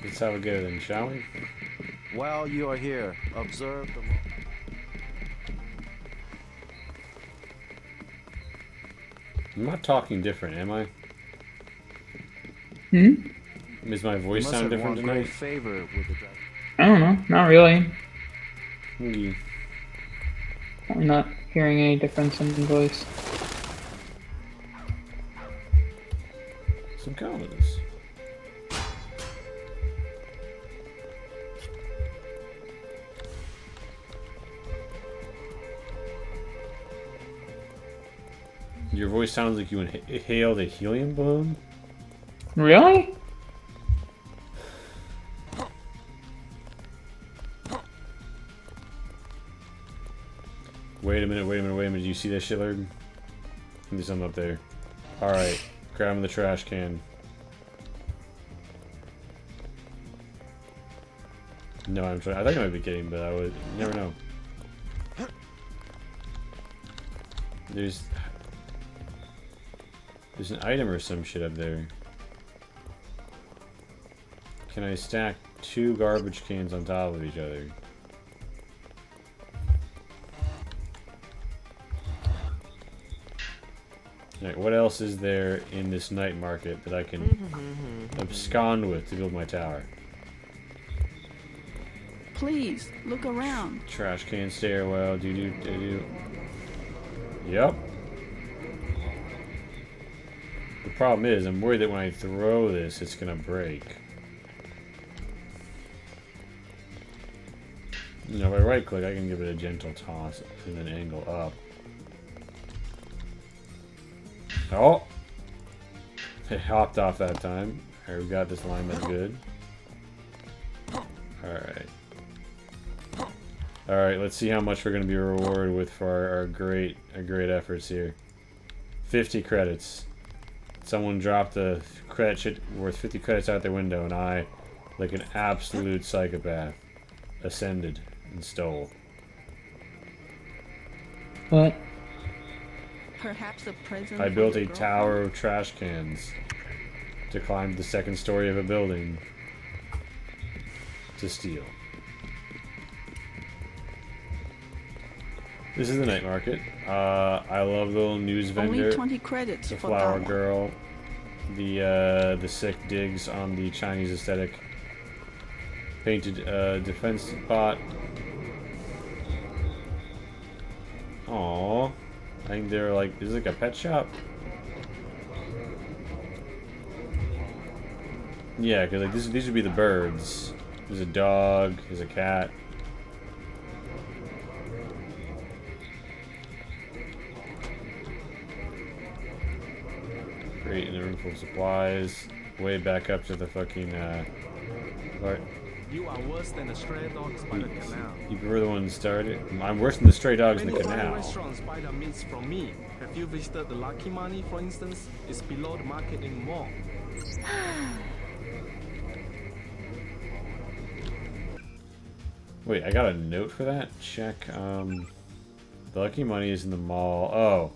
Speaker 1: Let's have a go then, shall we?
Speaker 9: While you are here, observe the...
Speaker 1: I'm not talking different, am I?
Speaker 3: Hmm?
Speaker 1: Is my voice sound different tonight?
Speaker 9: Great favor with the
Speaker 3: I don't know. Not really.
Speaker 1: Mm.
Speaker 3: I'm not hearing any difference in the voice.
Speaker 1: Some comments. Your voice sounds like you inhaled a helium balloon?
Speaker 3: Really?
Speaker 1: Wait a minute, wait a minute, wait a minute. Do you see that shit, Laird? There's something up there. Alright, grab him the trash can. No, I'm trying. I think I might be kidding, but I would never know. There's an item or some shit up there. Can I stack 2 garbage cans on top of each other? Alright, what else is there in this night market that I can abscond with to build my tower?
Speaker 13: Please, look around.
Speaker 1: Trash can stairwell, do. Yep. The problem is, I'm worried that when I throw this, it's gonna break. You know, if I right click, I can give it a gentle toss and then angle up. Oh! It hopped off that time. Alright, we got this line, that's good. Alright. Alright, let's see how much we're going to be rewarded with for our great efforts here. 50 credits. Someone dropped a credit shit worth 50 credits out their window, and I, like an absolute psychopath, ascended and stole.
Speaker 3: What?
Speaker 13: Perhaps a present.
Speaker 1: I built a tower of trash cans to climb the 2nd story of a building to steal. This is the night market. I love the little news vendor.
Speaker 13: Only 20 credits
Speaker 1: the
Speaker 13: for
Speaker 1: flower
Speaker 13: that
Speaker 1: girl. The sick digs on the Chinese aesthetic. Painted defense bot. Aww. I think they're like, is it like a pet shop? Yeah, because like these would be the birds. There's a dog, there's a cat. Great, in a room full of supplies. way back up to the fucking, part.
Speaker 8: You are worse than the stray dogs by the canal.
Speaker 1: You were the one who started. I'm worse than the stray dogs in the
Speaker 8: Many fine
Speaker 1: canal.
Speaker 8: restaurants buy their meats from me. Have you visited the Lucky Money, for instance? It's below the market in mall.
Speaker 1: Wait, I got a note for that? Check, the Lucky Money is in the mall. Oh.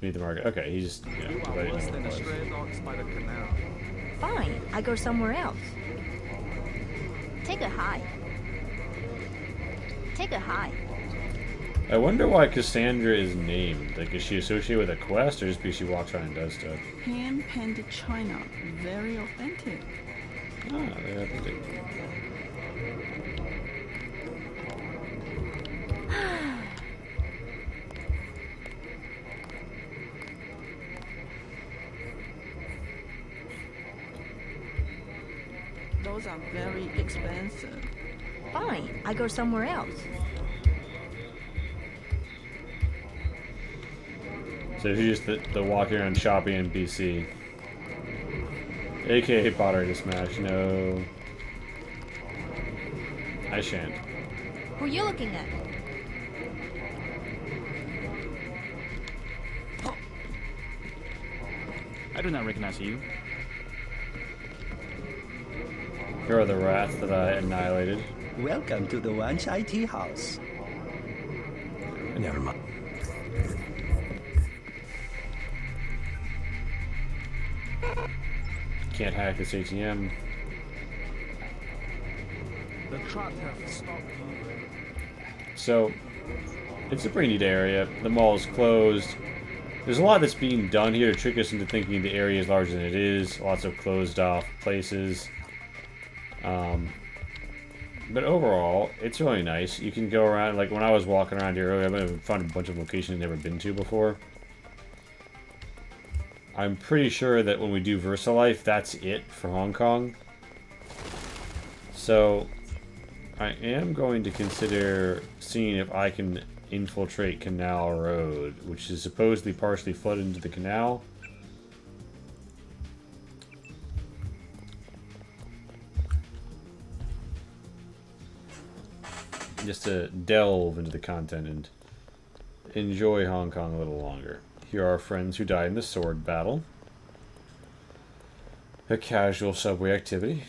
Speaker 1: Beneath the market. Okay, he just, yeah.
Speaker 8: You are worse than the stray dogs by the canal.
Speaker 14: Fine, I go somewhere else. Take a hike. Take a hike.
Speaker 1: I wonder why Cassandra is named. Like, is she associated with a quest, or just because she walks around and does stuff?
Speaker 13: Hand-painted china, very authentic.
Speaker 1: Ah, very authentic.
Speaker 13: Those are very expensive.
Speaker 14: Fine, I go somewhere else.
Speaker 1: So she's just the walking around shopping NPC. AKA pottery to smash. No. I shan't.
Speaker 14: Who are you looking at?
Speaker 15: I do not recognize you.
Speaker 1: Here are the rats that I annihilated.
Speaker 16: Welcome to the Wanch IT house.
Speaker 7: Never mind.
Speaker 1: Can't hack this ATM.
Speaker 8: The truck have stopped.
Speaker 1: So, it's a pretty neat area. The mall is closed. There's a lot that's being done here to trick us into thinking the area is larger than it is. Lots of closed off places. But overall, it's really nice. You can go around, like when I was walking around here earlier, I found a bunch of locations I've never been to before. I'm pretty sure that when we do VersaLife, that's it for Hong Kong. So, I am going to consider seeing if I can infiltrate Canal Road, which is supposedly partially flooded into the canal. Just to delve into the content and enjoy Hong Kong a little longer. Here are our friends who died in the sword battle. A casual subway activity.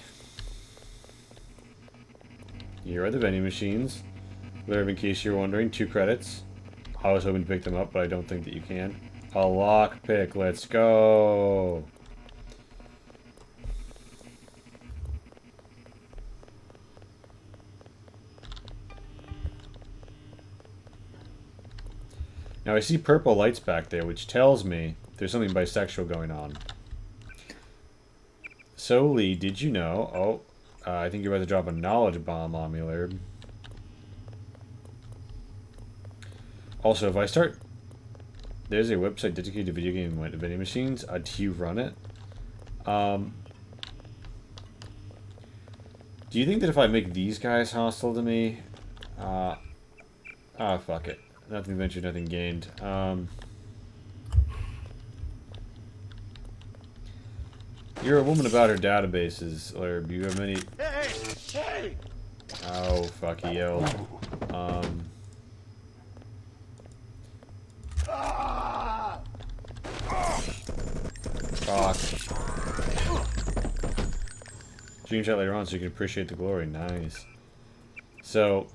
Speaker 1: Here are the vending machines. There, in case you're wondering, 2 credits. I was hoping to pick them up, but I don't think that you can. A lockpick, let's go! Now I see purple lights back there, which tells me there's something bisexual going on. So Lee, did you know? Oh, I think you're about to drop a knowledge bomb on me, Laird. Also, if I start... There's a website dedicated to video game vending machines. Do you run it? Do you think that if I make these guys hostile to me... fuck it. Nothing ventured, nothing gained. You're a woman about her databases, or you have many...
Speaker 10: Hey!
Speaker 1: Oh, fuck, he yelled. Fuck. Screenshot later on so you can appreciate the glory. Nice. So...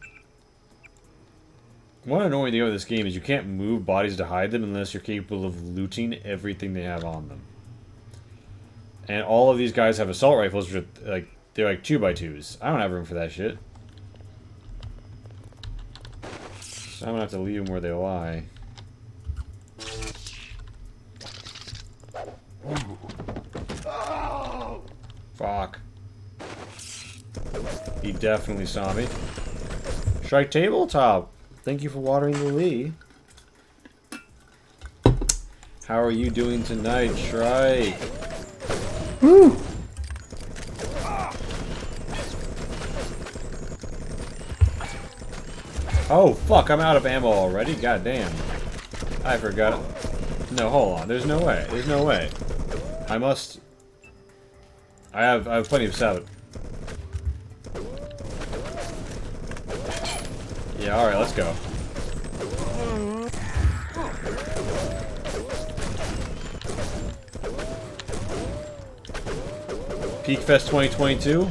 Speaker 1: One annoying thing about this game is you can't move bodies to hide them unless you're capable of looting everything they have on them. And all of these guys have assault rifles, which are like, they're like 2x2s. I don't have room for that shit. So I'm gonna have to leave them where they lie. Fuck. He definitely saw me. Strike tabletop. Thank you for watering the Lee. How are you doing tonight, Shrike? Woo! Oh, fuck, I'm out of ammo already? God damn. I forgot. No, hold on. There's no way. There's no way. I must... I have plenty of salad. Yeah, alright, let's go. Peak Fest 2022.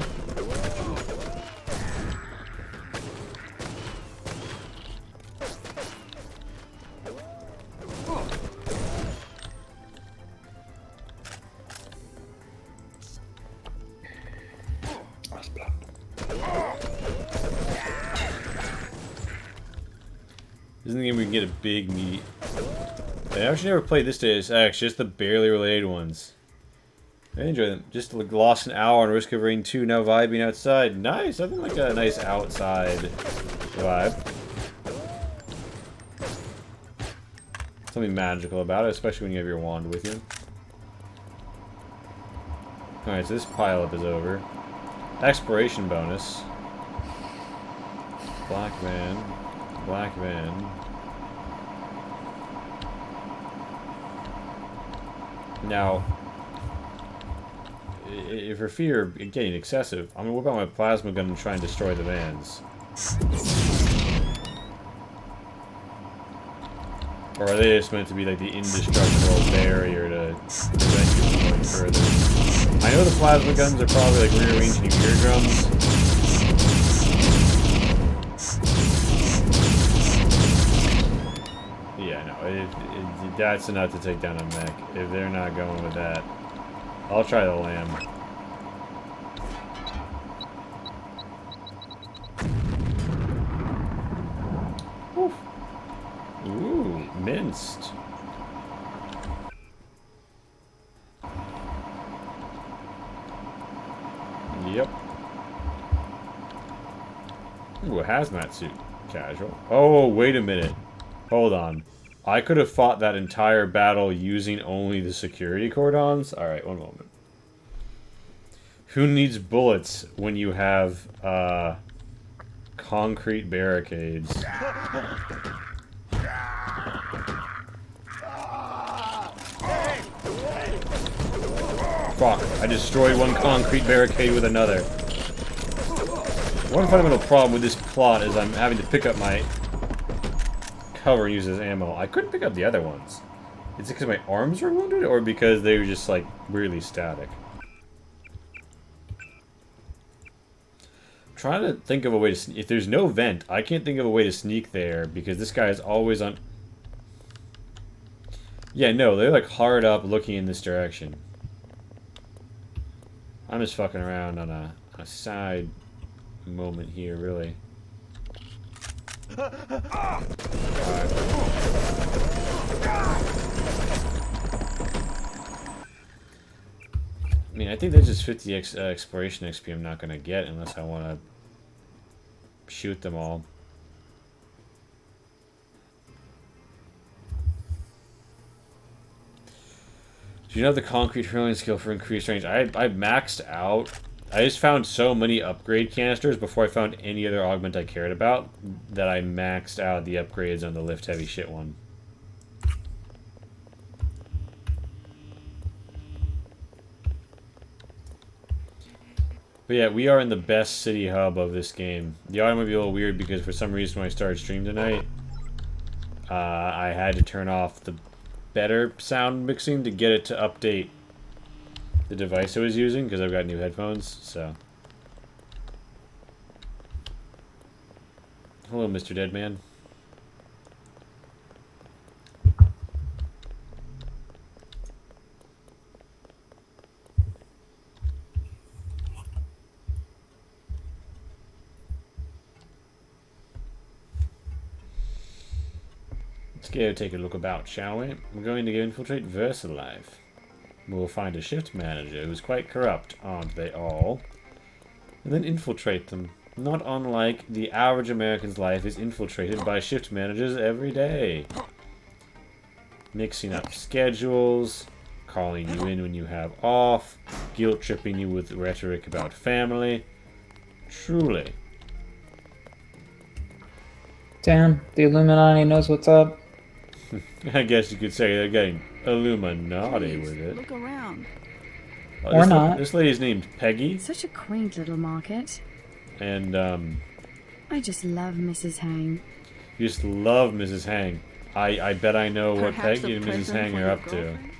Speaker 1: Isn't the game we can get a big meat? I actually never played this Deus Ex, just the barely related ones. I enjoy them. Just lost an hour on Risk of Rain 2, now vibing outside. Nice! I think like a nice outside vibe. Something magical about it, especially when you have your wand with you. Alright, so this pile-up is over. Exploration bonus. Black van. Black van. Now, if for fear of getting excessive, I'm gonna whip out my plasma gun and try and destroy the vans. Or are they just meant to be like the indestructible barrier to prevent you from going further? I know the plasma guns are probably like rearranging your eardrums. Yeah, no, that's enough to take down a mech. If they're not going with that, I'll try the lamb. Oof. Ooh, minced. Yep. Ooh, a hazmat suit. Casual. Oh, wait a minute. Hold on. I could have fought that entire battle using only the security cordons? Alright, one moment. Who needs bullets when you have, concrete barricades? Fuck, I destroyed one concrete barricade with another. One fundamental problem with this plot is I'm having to pick up my cover and use as ammo. I couldn't pick up the other ones. Is it because my arms were wounded, or because they were just, like, really static? I'm trying to think of a way to... If there's no vent, I can't think of a way to sneak there, because this guy is always on... Yeah, no, they're, like, hard up looking in this direction. I'm just fucking around on a side moment here, really. I mean, I think there's just 50 exploration XP I'm not going to get unless I want to shoot them all. Do you know the concrete hurling skill for increased range? I maxed out. I just found so many upgrade canisters before I found any other augment I cared about that I maxed out the upgrades on the lift heavy shit one. But yeah, we are in the best city hub of this game. The audio might be a little weird because for some reason when I started stream tonight, I had to turn off the better sound mixing to get it to update the device I was using because I've got new headphones, so. Hello, Mr. Deadman. Let's go take a look about, shall we? We're going to go infiltrate VersaLife. We'll find a shift manager who's quite corrupt, aren't they all? And then infiltrate them. Not unlike the average American's life is infiltrated by shift managers every day. Mixing up schedules, calling you in when you have off, guilt-tripping you with rhetoric about family. Truly.
Speaker 3: Damn, the Illuminati knows what's up.
Speaker 1: I guess you could say they're getting Illuminati with it.
Speaker 13: Look around.
Speaker 3: Or not.
Speaker 1: This lady's named Peggy.
Speaker 6: Such a quaint little market.
Speaker 1: And,
Speaker 6: I just love Mrs. Hang.
Speaker 1: you just love Mrs. Hang. I bet I know what
Speaker 13: Perhaps
Speaker 1: Peggy
Speaker 13: a
Speaker 1: and Mrs.
Speaker 13: present
Speaker 1: Hang
Speaker 13: for
Speaker 1: are
Speaker 13: your
Speaker 1: up to.
Speaker 13: girlfriend?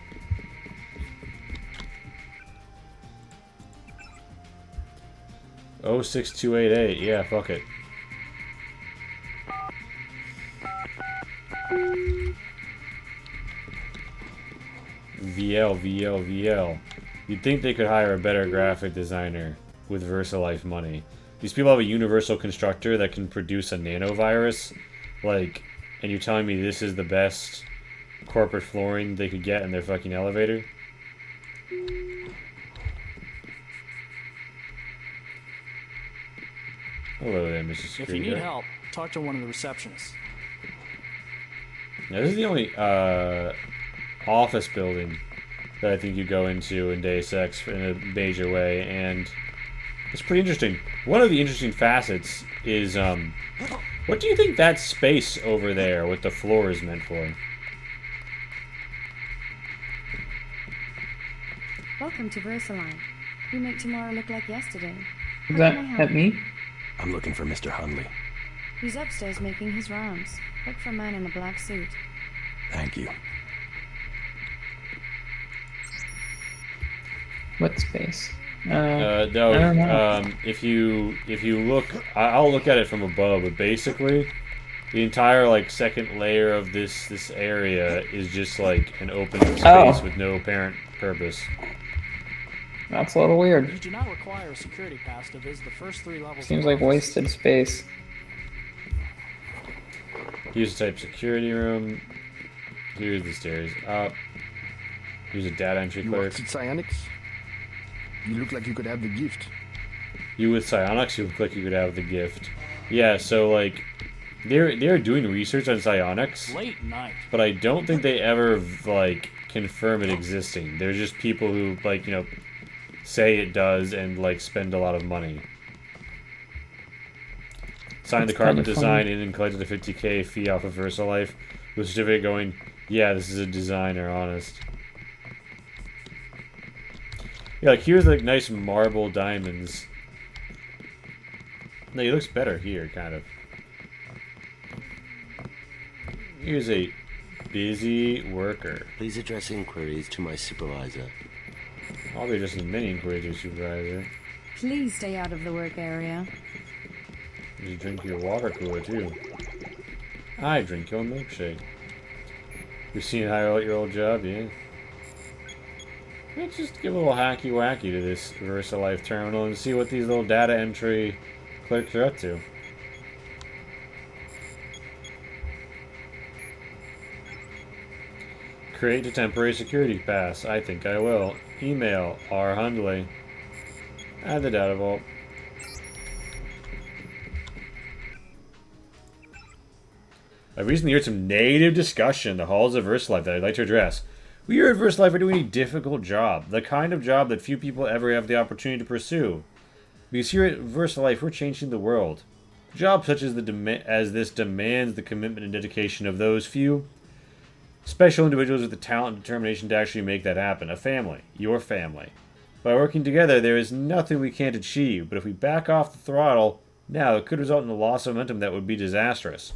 Speaker 1: Oh, 6288. Yeah, fuck it. VL. You'd think they could hire a better graphic designer with VersaLife money. These people have a universal constructor that can produce a nanovirus, like, and you're telling me this is the best corporate flooring they could get in their fucking elevator? Hello there, Mrs.
Speaker 17: If
Speaker 1: Security
Speaker 17: you need
Speaker 1: Guard.
Speaker 17: help, talk to one of the receptionists.
Speaker 1: Now, this is the only office building that I think you go into in Deus Ex in a major way, and it's pretty interesting. One of the interesting facets is, what do you think that space over there with the floor is meant for?
Speaker 6: Welcome to VersaLife. We make tomorrow look like yesterday.
Speaker 3: Is
Speaker 6: How can I help
Speaker 3: that me?
Speaker 7: I'm looking for Mr. Hundley.
Speaker 6: He's upstairs making his rounds. Look for a man in a black suit.
Speaker 7: Thank you.
Speaker 3: What space?
Speaker 1: No,
Speaker 3: I don't know.
Speaker 1: if you look, I'll look at it from above, but basically, the entire, like, second layer of this area is just, like, an open space with no apparent purpose.
Speaker 3: That's a little weird.
Speaker 17: You do not require a security pass to visit the first 3 levels.
Speaker 3: Seems
Speaker 17: of
Speaker 3: like
Speaker 17: office.
Speaker 3: wasted space.
Speaker 1: Here's the type security room. Here's the stairs up. Here's a data entry
Speaker 18: You
Speaker 1: clerk.
Speaker 18: worked at Psionics? You look like you could have the gift.
Speaker 1: You with psionics, you look like you could have the gift. Yeah, so like they're doing research on psionics,
Speaker 17: Late night.
Speaker 1: but I don't think they ever like confirm it existing. They're just people who like, you know, say it does and like spend a lot of money. Signed the
Speaker 3: That's
Speaker 1: carbon
Speaker 3: kinda
Speaker 1: design
Speaker 3: funny.
Speaker 1: in and collected a 50K fee off of VersaLife with a certificate going, yeah, this is a designer, honest. Yeah, like here's like nice marble diamonds. No, he looks better here, kind of. Here's a busy worker.
Speaker 19: Please address inquiries to my supervisor.
Speaker 1: I'll be addressing many inquiries to your supervisor.
Speaker 6: Please stay out of the work area.
Speaker 1: You drink your water cooler, too. I drink your milkshake. You've seen how your old job, yeah? Let's just give a little hacky-wacky to this VersaLife terminal and see what these little data entry clerks are up to. Create a temporary security pass. I think I will. Email R. Hundley. Add the data vault. I recently heard some negative discussion in the halls of VersaLife that I'd like to address. We here at VersaLife are doing a difficult job, the kind of job that few people ever have the opportunity to pursue. Because here at VersaLife, we're changing the world. A job such as this demands the commitment and dedication of those few special individuals with the talent and determination to actually make that happen. A family. Your family. By working together, there is nothing we can't achieve, but if we back off the throttle now, it could result in a loss of momentum that would be disastrous.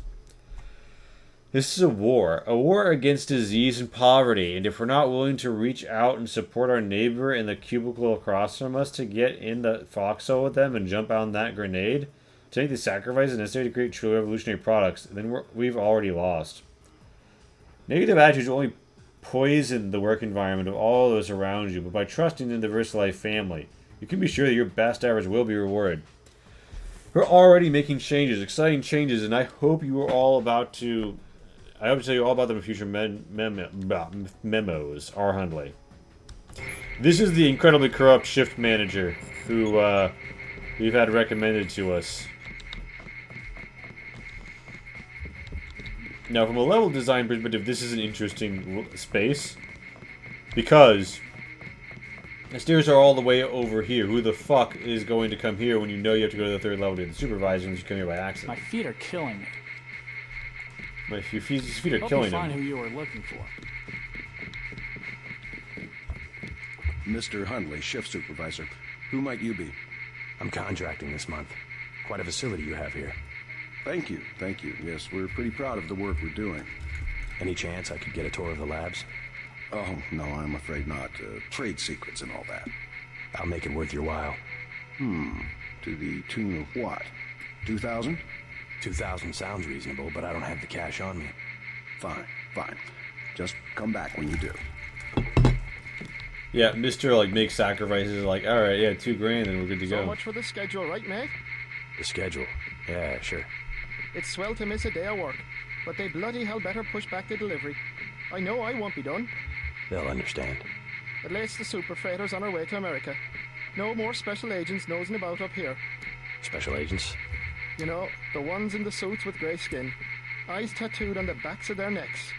Speaker 1: This is a war against disease and poverty, and if we're not willing to reach out and support our neighbor in the cubicle across from us to get in the foxhole with them and jump on that grenade, to make the sacrifices necessary to create truly revolutionary products, then we've already lost. Negative attitudes only poison the work environment of all those around you, but by trusting in the VersaLife family, you can be sure that your best efforts will be rewarded. We're already making changes, exciting changes, and I hope you are all about to... I hope to tell you all about them in future memos. R. Hundley. This is the incredibly corrupt shift manager who we've had recommended to us. Now, from a level design perspective, this is an interesting space because the stairs are all the way over here. Who the fuck is going to come here when you know you have to go to the third level to get the supervisor and you come here by accident?
Speaker 17: My feet are killing me.
Speaker 1: Your feet are
Speaker 17: Hope
Speaker 1: killing
Speaker 17: you find
Speaker 1: him.
Speaker 17: who you were looking for.
Speaker 18: Mr. Hundley, shift supervisor. Who might you be?
Speaker 7: I'm contracting this month. Quite a facility you have here.
Speaker 18: Thank you, thank you. Yes, we're pretty proud of the work we're doing.
Speaker 7: Any chance I could get a tour of the labs?
Speaker 18: Oh, no, I'm afraid not. Trade secrets and all that.
Speaker 7: I'll make it worth your while.
Speaker 18: To the tune of what? 2,000?
Speaker 7: 2,000 sounds reasonable, but I don't have the cash on me.
Speaker 18: Fine, fine. Just come back when you do.
Speaker 1: Yeah, Mr. like makes sacrifices like, alright, yeah, $2,000 and we're good to go.
Speaker 20: So much for the schedule, right, mate?
Speaker 7: The schedule? Yeah, sure.
Speaker 20: It's swell to miss a day of work, but they bloody hell better push back the delivery. I know I won't be done.
Speaker 7: They'll understand.
Speaker 20: At least the super freighter's on our way to America. No more special agents nosing about up here.
Speaker 7: Special agents?
Speaker 20: You know, the ones in the suits with grey skin. Eyes tattooed on the backs of their necks.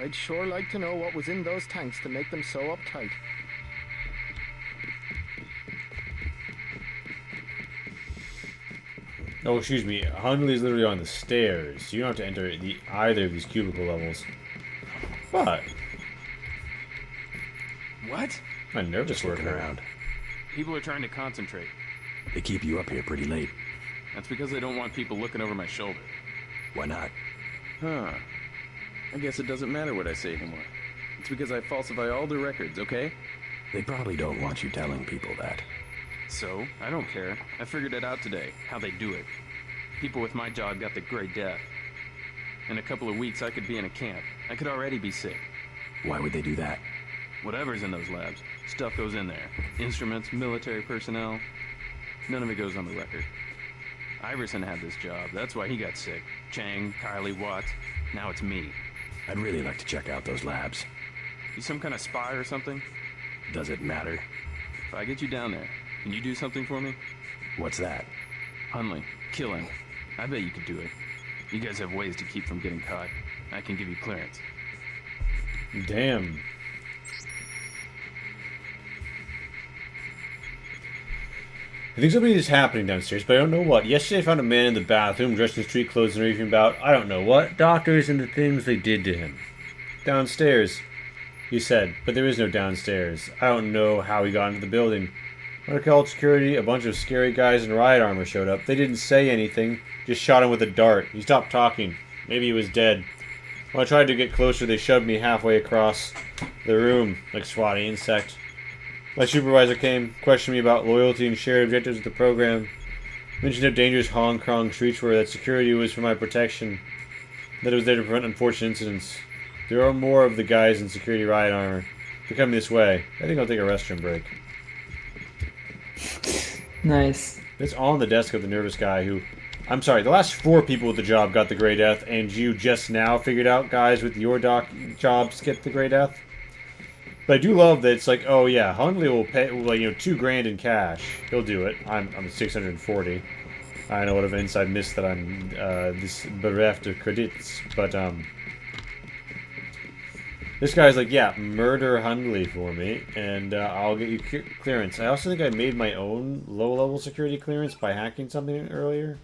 Speaker 20: I'd sure like to know what was in those tanks to make them so uptight.
Speaker 1: Oh, excuse me. Hundley's literally on the stairs. You don't have to enter either of these cubicle levels. But
Speaker 15: What?
Speaker 1: my nervous
Speaker 7: Just looking
Speaker 1: worker.
Speaker 7: around.
Speaker 15: People are trying to concentrate.
Speaker 7: They keep you up here pretty late.
Speaker 15: That's because they don't want people looking over my shoulder.
Speaker 7: Why not?
Speaker 21: Huh. I guess it doesn't matter what I say anymore. It's because I falsify all the records, okay?
Speaker 7: They probably don't want you telling people that.
Speaker 15: So, I don't care. I figured it out today, how they do it. People with my job got the Grey Death. In a couple of weeks, I could be in a camp. I could already be sick.
Speaker 7: Why would they do that?
Speaker 15: Whatever's in those labs, stuff goes in there. Instruments, military personnel. None of it goes on the record. Iverson had this job. That's why he got sick. Chang, Kylie, Watts. Now it's me.
Speaker 7: I'd really like to check out those labs.
Speaker 15: You some kind of spy or something?
Speaker 7: Does it matter?
Speaker 15: If I get you down there, can you do something for me?
Speaker 7: What's that?
Speaker 15: Hundley, kill him. I bet you could do it. You guys have ways to keep from getting caught. I can give you clearance.
Speaker 1: Damn. I think something is happening downstairs, but I don't know what. Yesterday I found a man in the bathroom dressed in street clothes and raving about, I don't know what, doctors and the things they did to him. Downstairs, he said, but there is no downstairs. I don't know how he got into the building. When I called security, a bunch of scary guys in riot armor showed up. They didn't say anything, just shot him with a dart. He stopped talking. Maybe he was dead. When I tried to get closer, they shoved me halfway across the room, like swatting insect. My supervisor came, questioned me about loyalty and shared objectives with the program. Mentioned how dangerous Hong Kong streets were, that security was for my protection, that it was there to prevent unfortunate incidents. There are more of the guys in security riot armor. They're coming this way. I think I'll take a restroom break.
Speaker 3: Nice.
Speaker 1: It's on the desk of the nervous guy who... I'm sorry, the last 4 people with the job got the Grey Death, and you just now figured out guys with your jobs get the Grey Death? But I do love that it's like, oh yeah, Hundley will pay, like, you know, $2,000 in cash. He'll do it. I'm at 640. I know what of inside miss that I'm this bereft of credits, but this guy's like, yeah, murder Hundley for me, and I'll get you clearance. I also think I made my own low-level security clearance by hacking something earlier.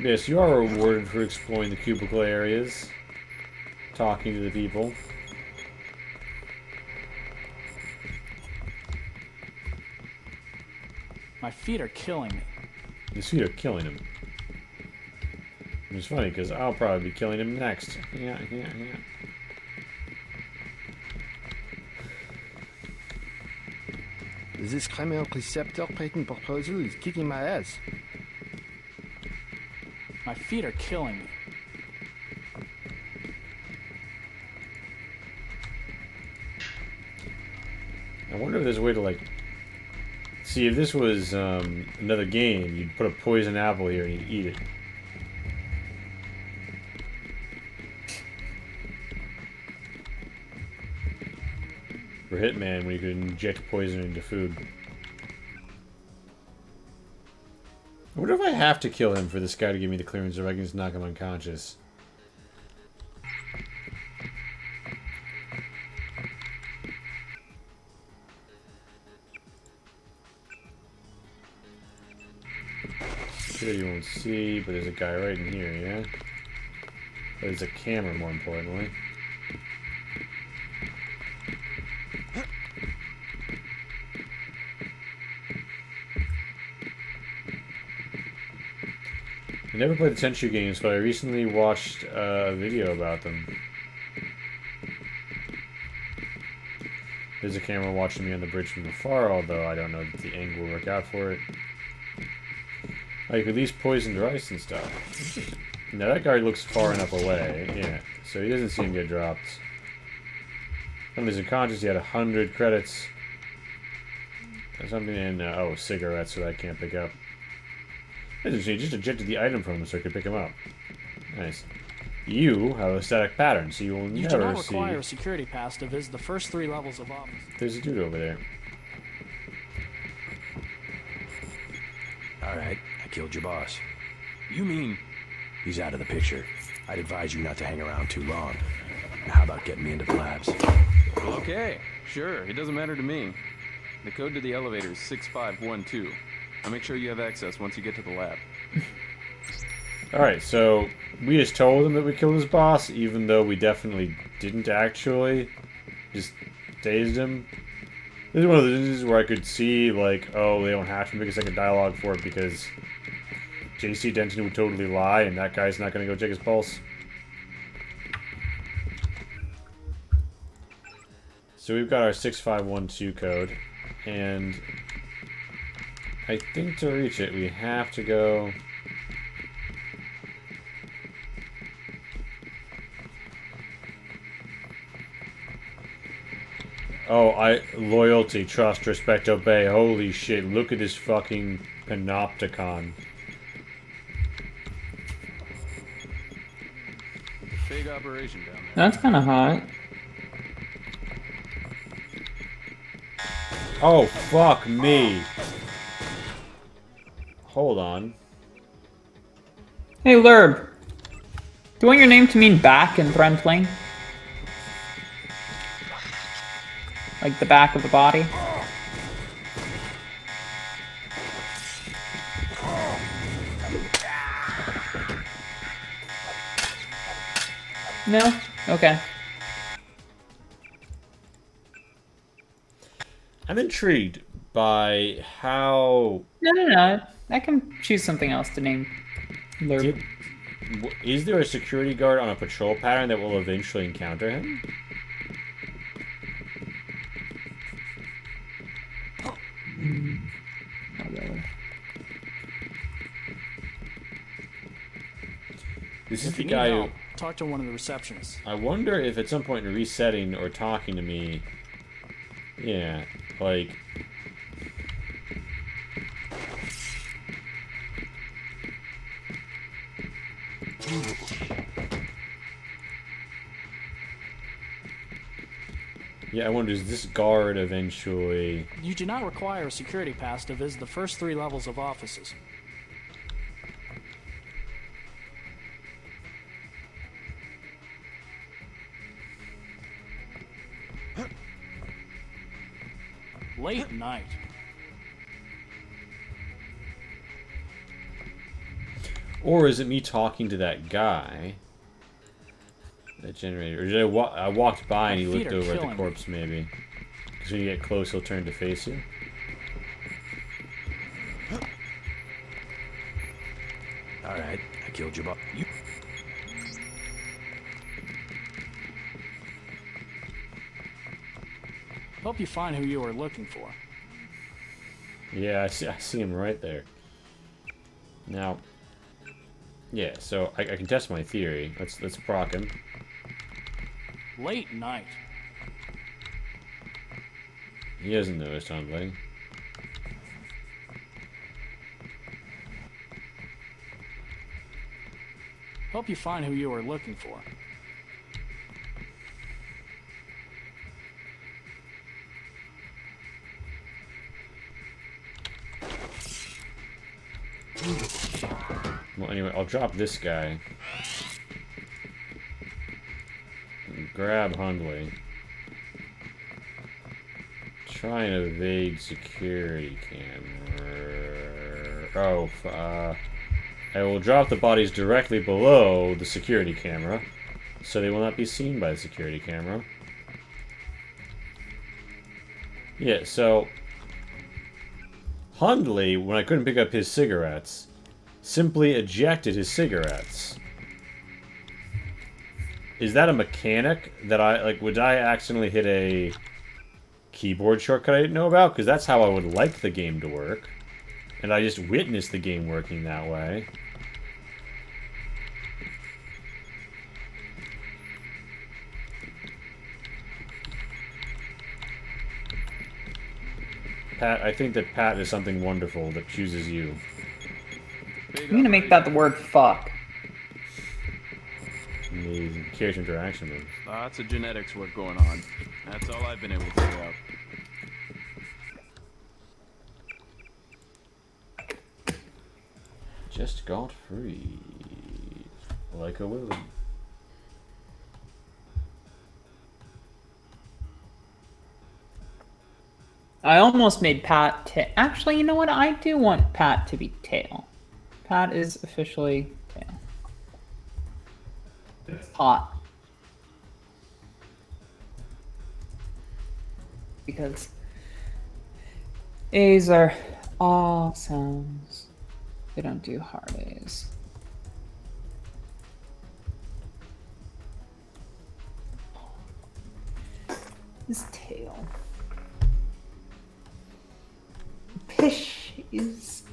Speaker 1: Yes, you are rewarded for exploring the cubicle areas, talking to the people.
Speaker 17: My feet are killing me.
Speaker 1: His feet are killing him. It's funny, because I'll probably be killing him next. Yeah.
Speaker 18: This criminal receptor patent proposal is kicking my ass.
Speaker 17: My feet are killing me.
Speaker 1: I wonder if there's a way to, like... See, if this was another game, you'd put a poison apple here and you'd eat it. For Hitman, when you could inject poison into food. I wonder if I have to kill him for this guy to give me the clearance, or if I can just knock him unconscious. Sure you won't see, but there's a guy right in here, yeah? There's a camera, more importantly. I never played the Tenchu games, but I recently watched a video about them. There's a camera watching me on the bridge from afar, although I don't know if the angle will work out for it. Oh, you could at least poison their ice and stuff. Now that guy looks far enough away, yeah, so he doesn't seem to get dropped. When he's unconscious, he had 100 credits. There's something in, oh, cigarettes, so I can't pick up. Interesting, he just ejected the item from him so I could pick him up. Nice. You have a static pattern, so you will
Speaker 17: You
Speaker 1: never
Speaker 17: do not
Speaker 1: see...
Speaker 17: require a security pass to visit the first 3 levels of office.
Speaker 1: There's a dude over there.
Speaker 7: Alright, I killed your boss.
Speaker 15: You mean...
Speaker 7: He's out of the picture. I'd advise you not to hang around too long. Now, how about getting me into the labs?
Speaker 15: Okay, sure, it doesn't matter to me. The code to the elevator is 6512. I'll make sure you have access once you get to the lab.
Speaker 1: Alright, so we just told him that we killed his boss, even though we definitely didn't actually. Just dazed him. This is one of those instances where I could see, like, oh, they don't have to make a second dialogue for it because JC Denton would totally lie and that guy's not going to go check his pulse. So we've got our 6512 code, and I think to reach it we have to go... Oh, loyalty, trust, respect, obey. Holy shit, look at this fucking panopticon.
Speaker 15: Big operation down there.
Speaker 3: That's kind of hot.
Speaker 1: Oh, fuck me. Hold on.
Speaker 3: Hey, Lurb. Do you want your name to mean back in Friendly? Like the back of the body? No? Okay.
Speaker 1: I'm intrigued by how...
Speaker 3: No. I can choose something else to name Lurb.
Speaker 1: Is there a security guard on a patrol pattern that will eventually encounter him?
Speaker 3: Not really.
Speaker 1: This is
Speaker 17: If
Speaker 1: the
Speaker 17: you need
Speaker 1: guy who...
Speaker 17: help, talk to one of the receptionists.
Speaker 1: I wonder if at some point in resetting or talking to me... Yeah, like... Yeah, I wonder, does this guard eventually...
Speaker 17: You do not require a security pass to visit the first 3 levels of offices. Late night.
Speaker 1: Or is it me talking to that guy? That generator. Or did I walked by and he looked over at the corpse, maybe. Because when you get close, he'll turn to face you.
Speaker 7: Alright, I killed your boss.
Speaker 17: Hope you find who you are looking for.
Speaker 1: Yeah, I see him right there. Now, yeah, so I can test my theory. Let's proc him.
Speaker 17: Late night.
Speaker 1: He hasn't noticed something.
Speaker 17: Hope you find who you are looking for.
Speaker 1: Well, anyway, I'll drop this guy. Grab Hundley. Try and evade security camera. Oh, I will drop the bodies directly below the security camera, so they will not be seen by the security camera. Yeah, so Hundley, when I couldn't pick up his cigarettes, simply ejected his cigarettes. Is that a mechanic that would I accidentally hit a keyboard shortcut I didn't know about? Because that's how I would like the game to work. And I just witnessed the game working that way. Pat, I think that Pat is something wonderful that chooses you.
Speaker 3: I'm gonna make that the word fuck.
Speaker 1: Amazing. Character interaction moves.
Speaker 15: Lots of genetics work going on. That's all I've been able to figure out.
Speaker 1: Just got free. Like a willy.
Speaker 3: I almost made Pat actually, you know what? I do want Pat to be tail. Pat is officially tail. It's hot. Because A's are all sounds. They don't do hard A's. His tail. Pish is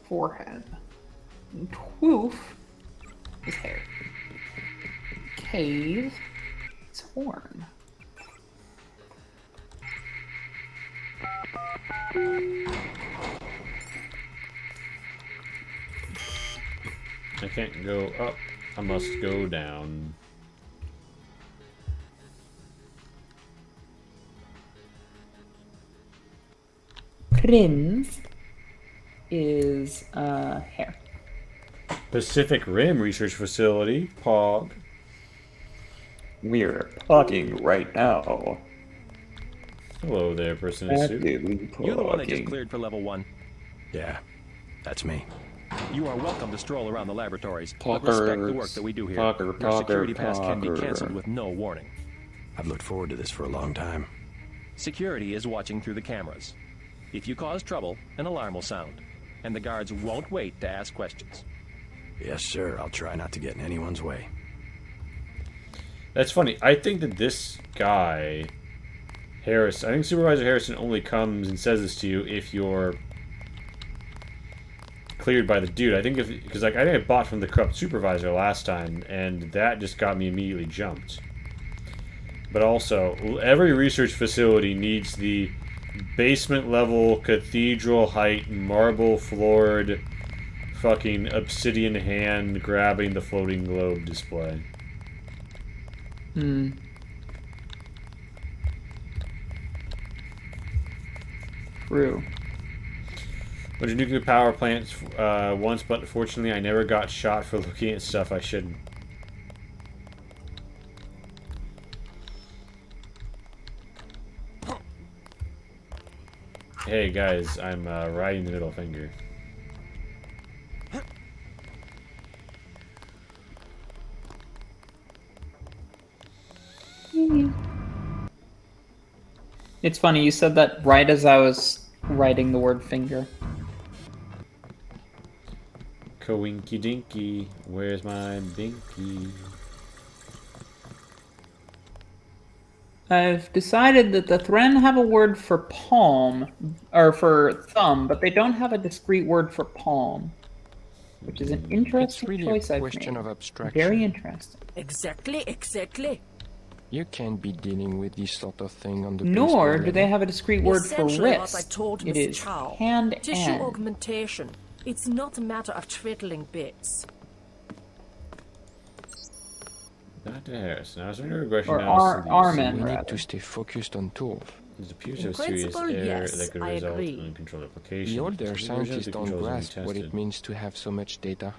Speaker 3: forehead. And twoof is hair. Cave is horn.
Speaker 1: I can't go up. I must go down.
Speaker 3: Prince is hair.
Speaker 1: Pacific Rim Research Facility, POG.
Speaker 2: We're pogging right now.
Speaker 1: Hello there, person in suit.
Speaker 7: You're the one that just cleared for level 1. Yeah, that's me. You are welcome to stroll around the laboratories, but respect the work that we do here. Your security pass can be cancelled with no warning. I've looked forward to this for a long time. Security is watching through the cameras. If you cause trouble, an alarm will sound, and the guards won't wait to ask questions. Yes, sir. I'll try not to get in anyone's way.
Speaker 1: That's funny. I think that this guy, Harris, I think Supervisor Harrison only comes and says this to you if you're cleared by the dude. I think because I think I bought from the corrupt supervisor last time, and that just got me immediately jumped. But also, every research facility needs the basement level, cathedral height, marble floored, fucking obsidian hand grabbing the floating globe display.
Speaker 3: True.
Speaker 1: Went to nuclear power plants once, but fortunately I never got shot for looking at stuff I shouldn't. Hey guys, I'm riding the middle finger.
Speaker 3: It's funny, you said that right as I was writing the word finger.
Speaker 1: Coinky dinky, where's my binky?
Speaker 3: I've decided that the Thren have a word for palm, or for thumb, but they don't have a discrete word for palm. Which is an interesting
Speaker 8: really
Speaker 3: choice I've
Speaker 8: question
Speaker 3: made.
Speaker 8: of abstraction.
Speaker 3: Very interesting.
Speaker 22: Exactly.
Speaker 8: You can't be dealing with this sort of thing on the
Speaker 3: Nor
Speaker 8: base
Speaker 3: do they have a discrete word for
Speaker 22: Essentially
Speaker 3: wrist.
Speaker 22: what I told
Speaker 3: It
Speaker 22: Mr.
Speaker 3: is
Speaker 22: Chow.
Speaker 3: hand
Speaker 22: Tissue
Speaker 3: and.
Speaker 22: augmentation. It's not a matter of twiddling bits.
Speaker 1: Dr. Harris. Now, is there any regression
Speaker 3: Or
Speaker 1: analysis?
Speaker 3: arm end,
Speaker 8: We need
Speaker 3: rather.
Speaker 8: to stay focused on tools.
Speaker 1: There's appears
Speaker 22: In
Speaker 1: a serious
Speaker 22: principle,
Speaker 1: error
Speaker 22: yes,
Speaker 1: that could
Speaker 22: I
Speaker 1: result
Speaker 22: agree.
Speaker 1: in uncontrolled application.
Speaker 8: The older
Speaker 1: The version of
Speaker 8: scientists
Speaker 1: the
Speaker 8: don't
Speaker 1: controls will be
Speaker 8: grasp what
Speaker 1: tested.
Speaker 8: it means to have so much data.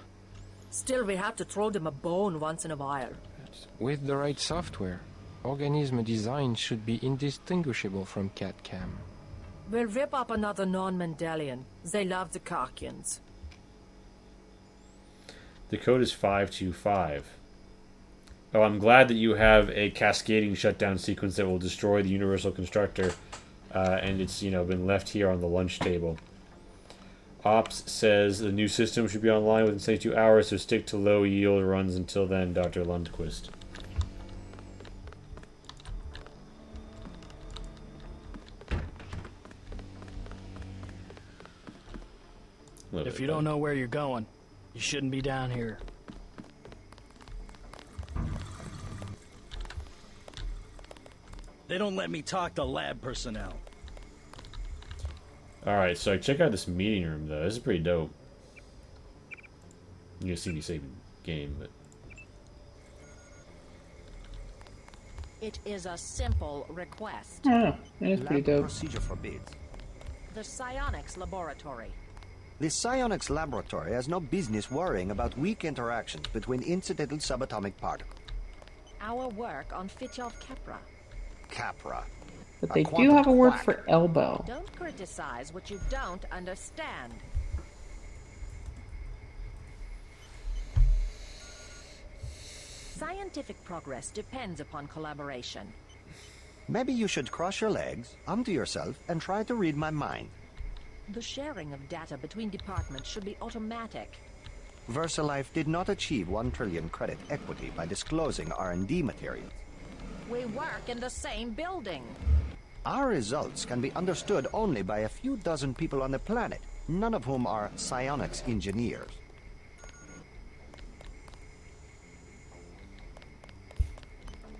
Speaker 22: Still, we have to throw them a bone once in a while.
Speaker 8: With the right software, organism design should be indistinguishable from CAD-CAM.
Speaker 22: We'll rip up another non-Mendelian. They love the Karkians.
Speaker 1: The code is 525. Oh, I'm glad that you have a cascading shutdown sequence that will destroy the Universal Constructor, and it's, you know, been left here on the lunch table. Ops says the new system should be online within 72 hours, so stick to low yield runs until then, Dr. Lundquist.
Speaker 17: If you don't know where you're going, you shouldn't be down here.
Speaker 4: They don't let me talk to lab personnel.
Speaker 1: Alright, so check out this meeting room, though. This is pretty dope. You can see me saving game, but...
Speaker 22: It is a simple request.
Speaker 3: Oh, that's pretty dope.
Speaker 16: Procedure forbids.
Speaker 22: The psionics laboratory.
Speaker 16: The psionics laboratory has no business worrying about weak interactions between incidental subatomic particles.
Speaker 22: Our work on Fitjof Capra.
Speaker 16: Capra.
Speaker 3: But they do have a word for elbow.
Speaker 22: Don't criticize what you don't understand. Scientific progress depends upon collaboration.
Speaker 16: Maybe you should cross your legs, onto yourself, and try to read my mind.
Speaker 22: The sharing of data between departments should be automatic.
Speaker 16: VersaLife did not achieve 1 trillion credit equity by disclosing R&D materials.
Speaker 22: We work in the same building.
Speaker 16: Our results can be understood only by a few dozen people on the planet, none of whom are psionics engineers.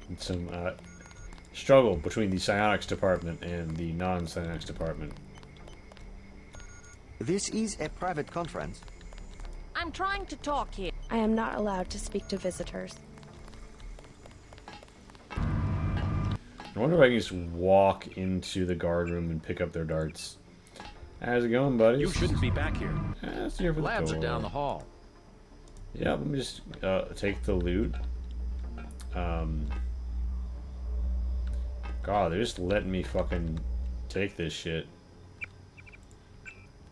Speaker 1: And some struggle between the psionics department and the non-psionics department.
Speaker 16: This is a private conference.
Speaker 22: I'm trying to talk here.
Speaker 5: I am not allowed to speak to visitors.
Speaker 1: I wonder if I can just walk into the guard room and pick up their darts. How's it going, buddy?
Speaker 23: You shouldn't be back here.
Speaker 1: That's here for
Speaker 23: Labs
Speaker 1: the
Speaker 23: are down the hall.
Speaker 1: Yeah, let me just take the loot. God, they're just letting me fucking take this shit.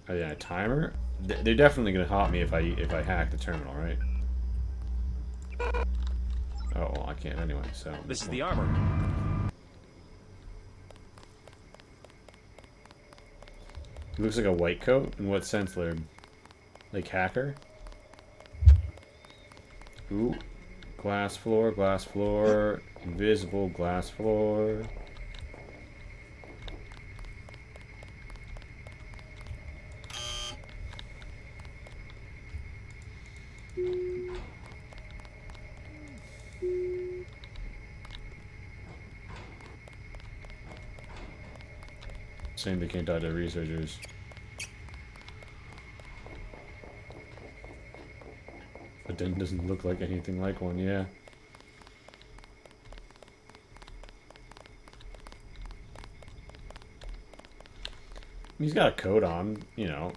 Speaker 1: Oh yeah, a timer? They're definitely gonna hop me if I hack the terminal, right? Oh well, I can't anyway. So
Speaker 23: This is the armor.
Speaker 1: He looks like a white coat. In what sense, Laird? Like hacker? Ooh, glass floor, invisible glass floor. Saying they can't die to researchers. But then doesn't look like anything like one, yeah. He's got a coat on, you know.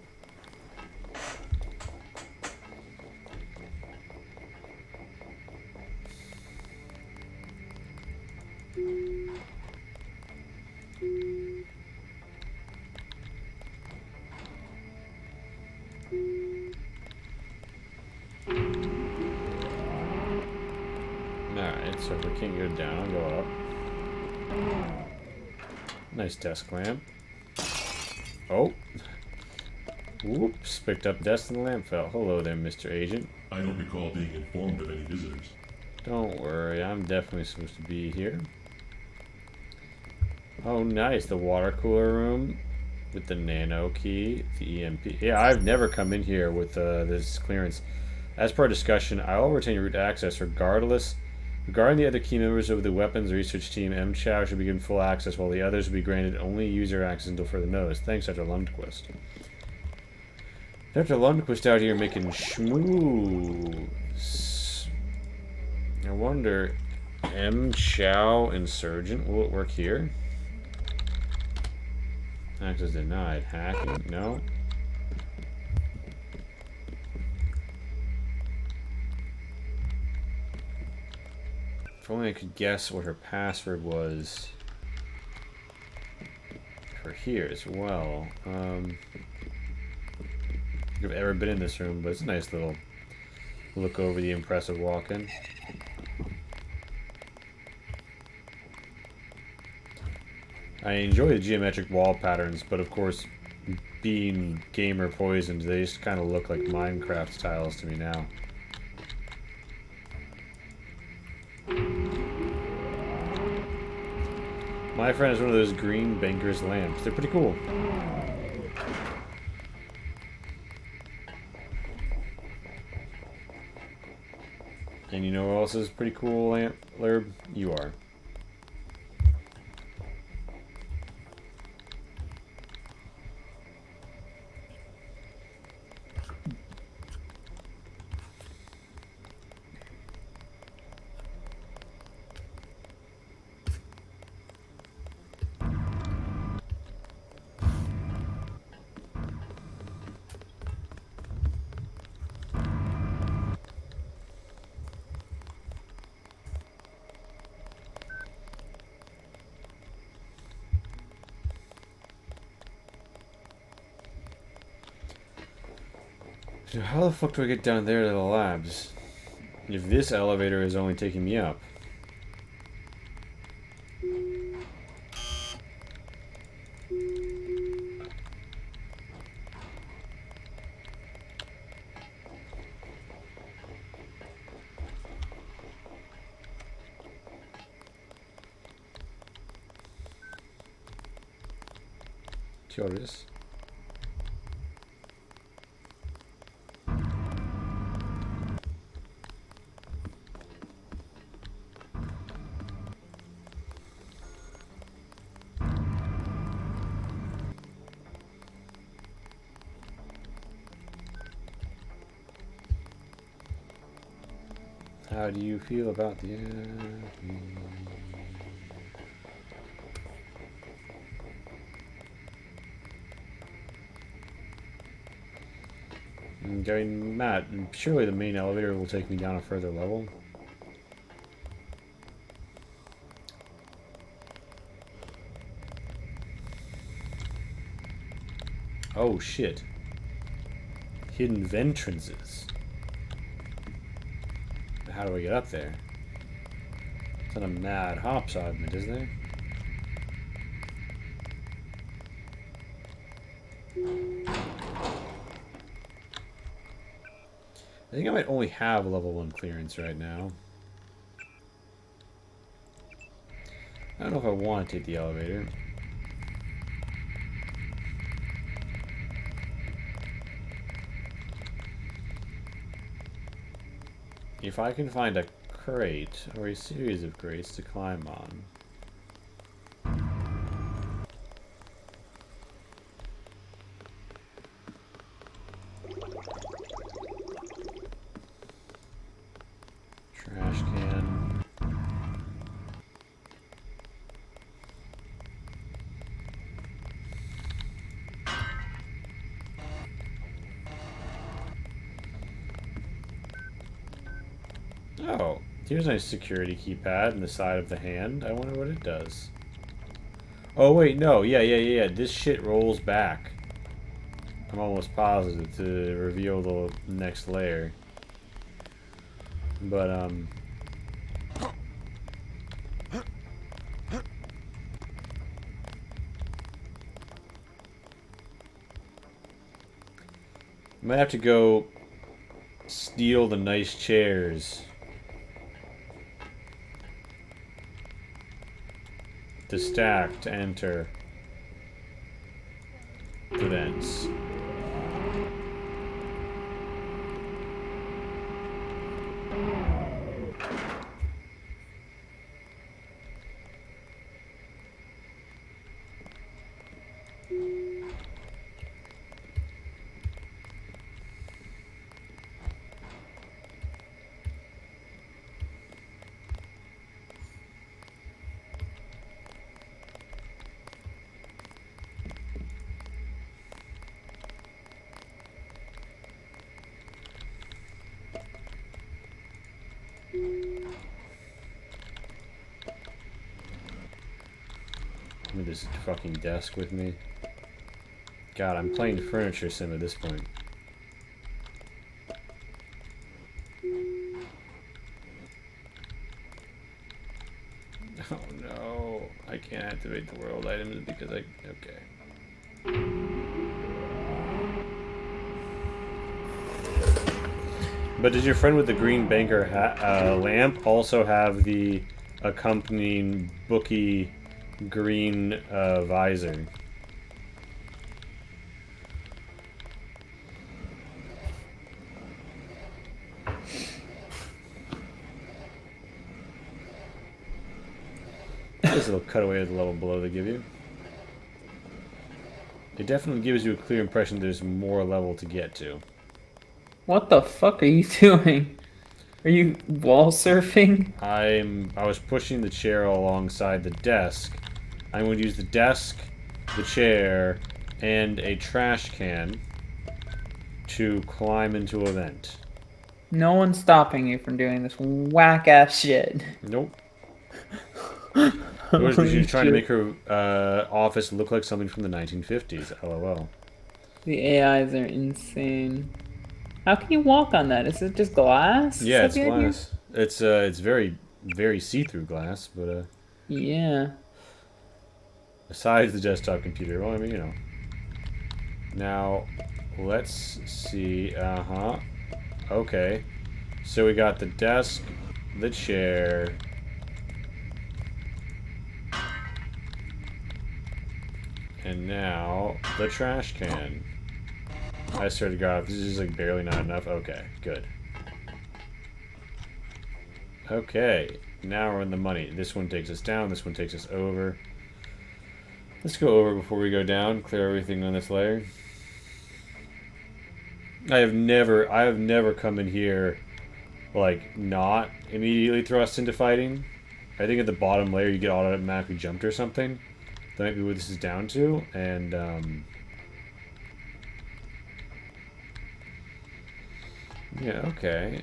Speaker 1: Alright, so if we can't go down, go up. Nice desk lamp. Oh. Whoops, picked up desk and the lamp fell. Hello there, Mr. Agent.
Speaker 24: I don't recall being informed of any visitors.
Speaker 1: Don't worry, I'm definitely supposed to be here. Oh, nice, the water cooler room with the nano key, the EMP. Yeah, I've never come in here with this clearance. As per our discussion, I will retain root access regardless. Regarding the other key members of the weapons research team, M. Chow should begin full access, while the others will be granted only user access until further notice. Thanks, Dr. Lundquist. Dr. Lundquist out here making schmooze. I wonder, M. Chow Insurgent, will it work here? Access denied. Hacking? No. If only I could guess what her password was for here as well. I've ever been in this room, but it's a nice little look over the impressive walk-in. I enjoy the geometric wall patterns, but of course, being gamer poisoned, they just kind of look like Minecraft tiles to me now. My friend has one of those green banker's lamps. They're pretty cool. And you know who else is pretty cool, Lerb? You are. So how the fuck do I get down there to the labs? If this elevator is only taking me up. Curious. How do you feel about the I'm going mad. Surely the main elevator will take me down a further level. Oh shit. Hidden ventrances. How do I get up there? It's not a mad hop segment, is there? I think I might only have level 1 clearance right now. I don't know if I want to take the elevator. If I can find a crate, or a series of crates to climb on. Trash can. Oh, here's a nice security keypad in the side of the hand. I wonder what it does. Oh wait, no, yeah. This shit rolls back. I'm almost positive to reveal the next layer. But, I might have to go steal the nice chairs to stack to enter the vents. this fucking desk with me. God, I'm playing furniture sim at this point. Oh no, I can't activate the world items because okay. But does your friend with the green banker lamp also have the accompanying booky green visor? This little cutaway of the level below they give you. It definitely gives you a clear impression there's more level to get to.
Speaker 3: What the fuck are you doing? Are you wall surfing?
Speaker 1: I was pushing the chair alongside the desk. I'm going to use the desk, the chair, and a trash can to climb into a vent.
Speaker 3: No one's stopping you from doing this whack ass shit.
Speaker 1: Nope. Yours was you trying to make her office look like something from the 1950s. LOL.
Speaker 3: The AIs are insane. How can you walk on that? Is it just glass?
Speaker 1: Yeah, it's glass. It's very, very see-through glass, but
Speaker 3: yeah.
Speaker 1: Besides the desktop computer, well, I mean, you know. Now, let's see. Okay. So we got the desk, the chair. And now, the trash can. I swear to God, this is just like barely not enough. Okay, good. Okay, now we're in the money. This one takes us down, this one takes us over. Let's go over before we go down, clear everything on this layer. I have never come in here, like, not immediately thrust into fighting. I think at the bottom layer you get automatically jumped or something. That might be what this is down to, and, yeah, okay,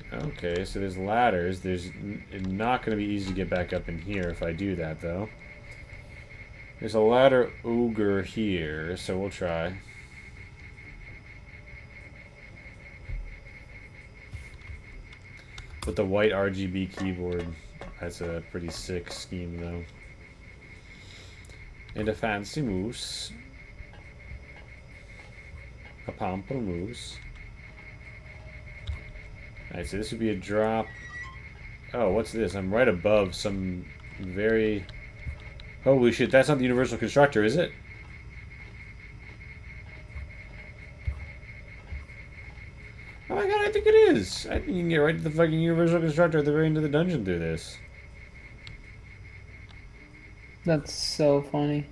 Speaker 1: so there's ladders. There's not going to be easy to get back up in here if I do that, though. There's a ladder ogre here, so we'll try. With the white RGB keyboard. That's a pretty sick scheme, though. And a fancy moose. A pamplemousse. Alright, so this would be a drop. Oh, what's this? I'm right above some very... Holy shit, that's not the Universal Constructor, is it? Oh my god, I think it is! I think you can get right to the fucking Universal Constructor at the very end of the dungeon through this.
Speaker 3: That's so funny.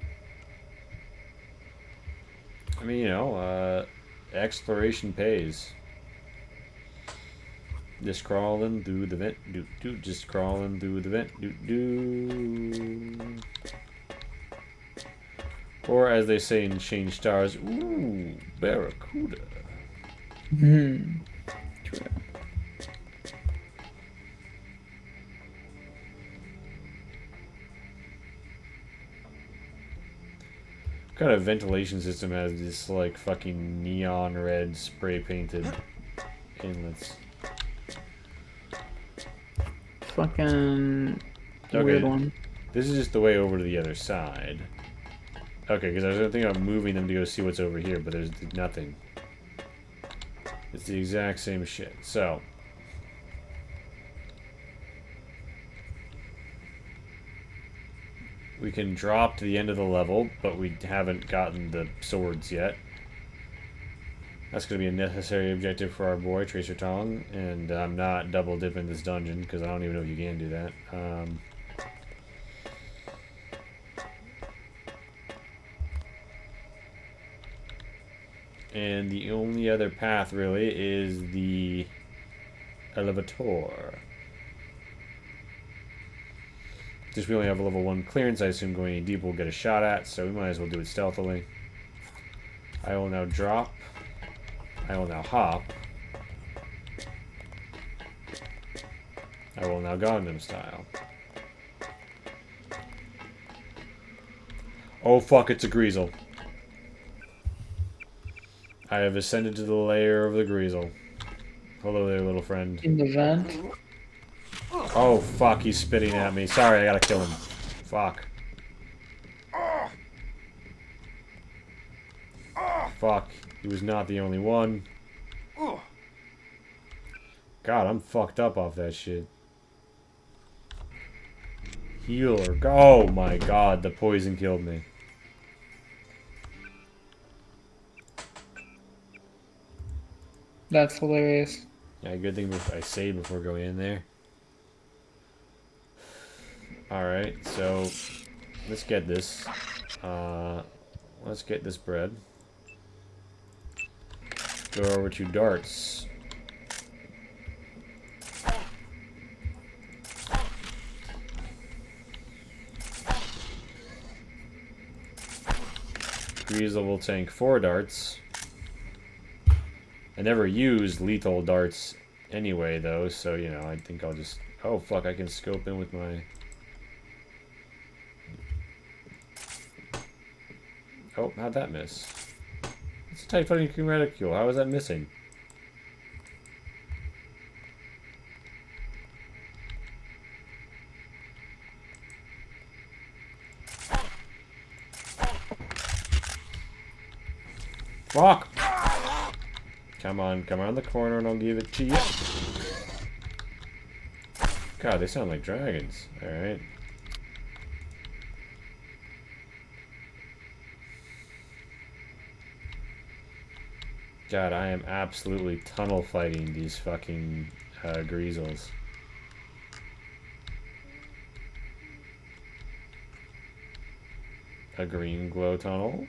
Speaker 1: I mean, you know, exploration pays. Just crawling through the vent, just crawling through the vent, Or as they say in Change Stars, ooh, barracuda.
Speaker 3: True.
Speaker 1: What kind of ventilation system has this, like, fucking neon red spray painted inlets?
Speaker 3: Fucking
Speaker 1: okay,
Speaker 3: weird one.
Speaker 1: This is just the way over to the other side. Okay, because I was thinking of moving them to go see what's over here, but there's nothing. It's the exact same shit. So, we can drop to the end of the level, but we haven't gotten the swords yet. That's going to be a necessary objective for our boy, Tracer Tong, and I'm not double dipping this dungeon, because I don't even know if you can do that. And the only other path, really, is the elevator. Since we only have a level 1 clearance, I assume going any deeper we'll get a shot at, so we might as well do it stealthily. I will now drop. I will now hop. I will now Gangnam style. Oh fuck, it's a Greasel. I have ascended to the lair of the Greasel. Hello there, little friend.
Speaker 3: In the vent.
Speaker 1: Oh fuck, he's spitting at me. Sorry, I gotta kill him. Fuck. Fuck. He was not the only one. God, I'm fucked up off that shit. Healer. Oh my god, the poison killed me.
Speaker 3: That's hilarious.
Speaker 1: Yeah, good thing I saved before going in there. Alright, so let's get this. Let's get this bread. Go over to darts. Greasel will tank 4 darts. I never use lethal darts anyway, though, so, you know, I think I'll just... Oh, fuck, I can scope in with my... Oh, how'd that miss? It's a tight fucking reticule. How was that missing? Fuck! Come on, come around the corner and I'll give it to you. God, they sound like dragons. Alright. God, I am absolutely tunnel fighting these fucking Greasels. A green glow tunnel?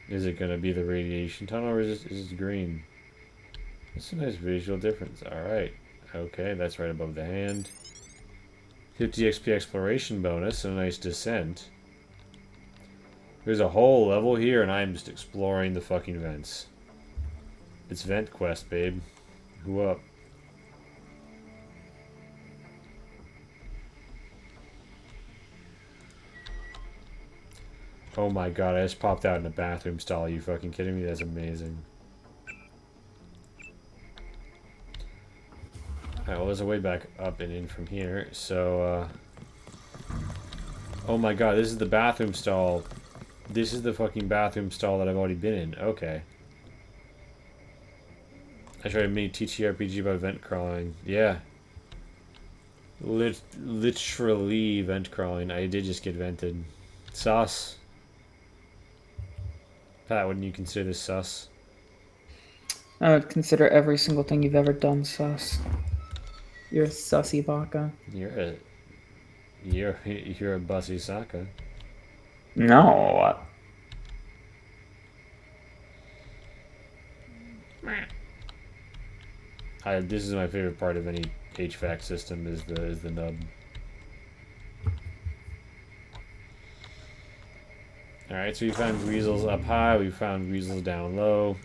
Speaker 1: Is it gonna be the radiation tunnel or is it green? That's a nice visual difference. Alright. Okay, that's right above the hand. 50 XP exploration bonus and a nice descent. There's a whole level here and I'm just exploring the fucking vents. It's vent quest, babe. Who up? Oh my god, I just popped out in a bathroom stall. Are you fucking kidding me? That's amazing. Alright, well, there's a way back up and in from here. So, oh my god, this is the bathroom stall. This is the fucking bathroom stall that I've already been in. Okay. I tried a mini TTRPG about vent crawling. Yeah. Literally vent crawling. I did just get vented. Sus. Pat, wouldn't you consider this sus?
Speaker 3: I would consider every single thing you've ever done sus. You're a sussy baka.
Speaker 1: You're a bussy Saka.
Speaker 3: No.
Speaker 1: This is my favorite part of any HVAC system is the nub. Alright, so we found Greasels up high, we found Greasels down low.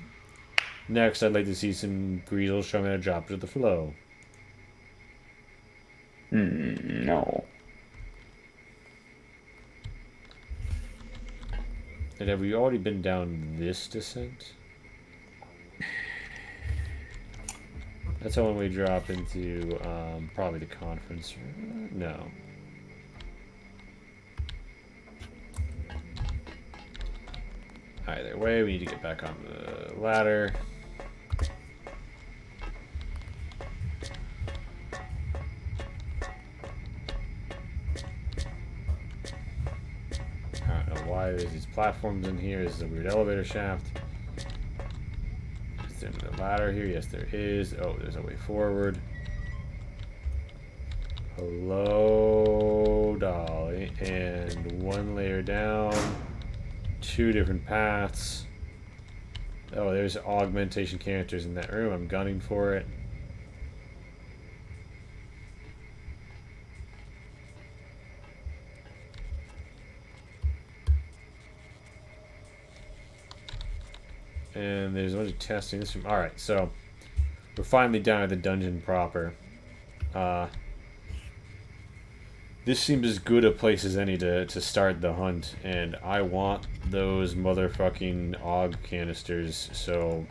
Speaker 1: Next, I'd like to see some Greasels show me how to drop to the flow.
Speaker 3: No.
Speaker 1: And have we already been down this descent? That's when we drop into probably the conference room. No. Either way, we need to get back on the ladder. I don't know why there's these platforms in here. This is a weird elevator shaft. Is there a ladder here? Yes, there is. Oh, there's a way forward. Hello, Dolly. And one layer down. 2 different paths. Oh, there's augmentation canisters in that room. I'm gunning for it. And there's a bunch of testing this room. Alright, so we're finally down at the dungeon proper. This seems as good a place as any to start the hunt, and I want those motherfucking AUG canisters, so...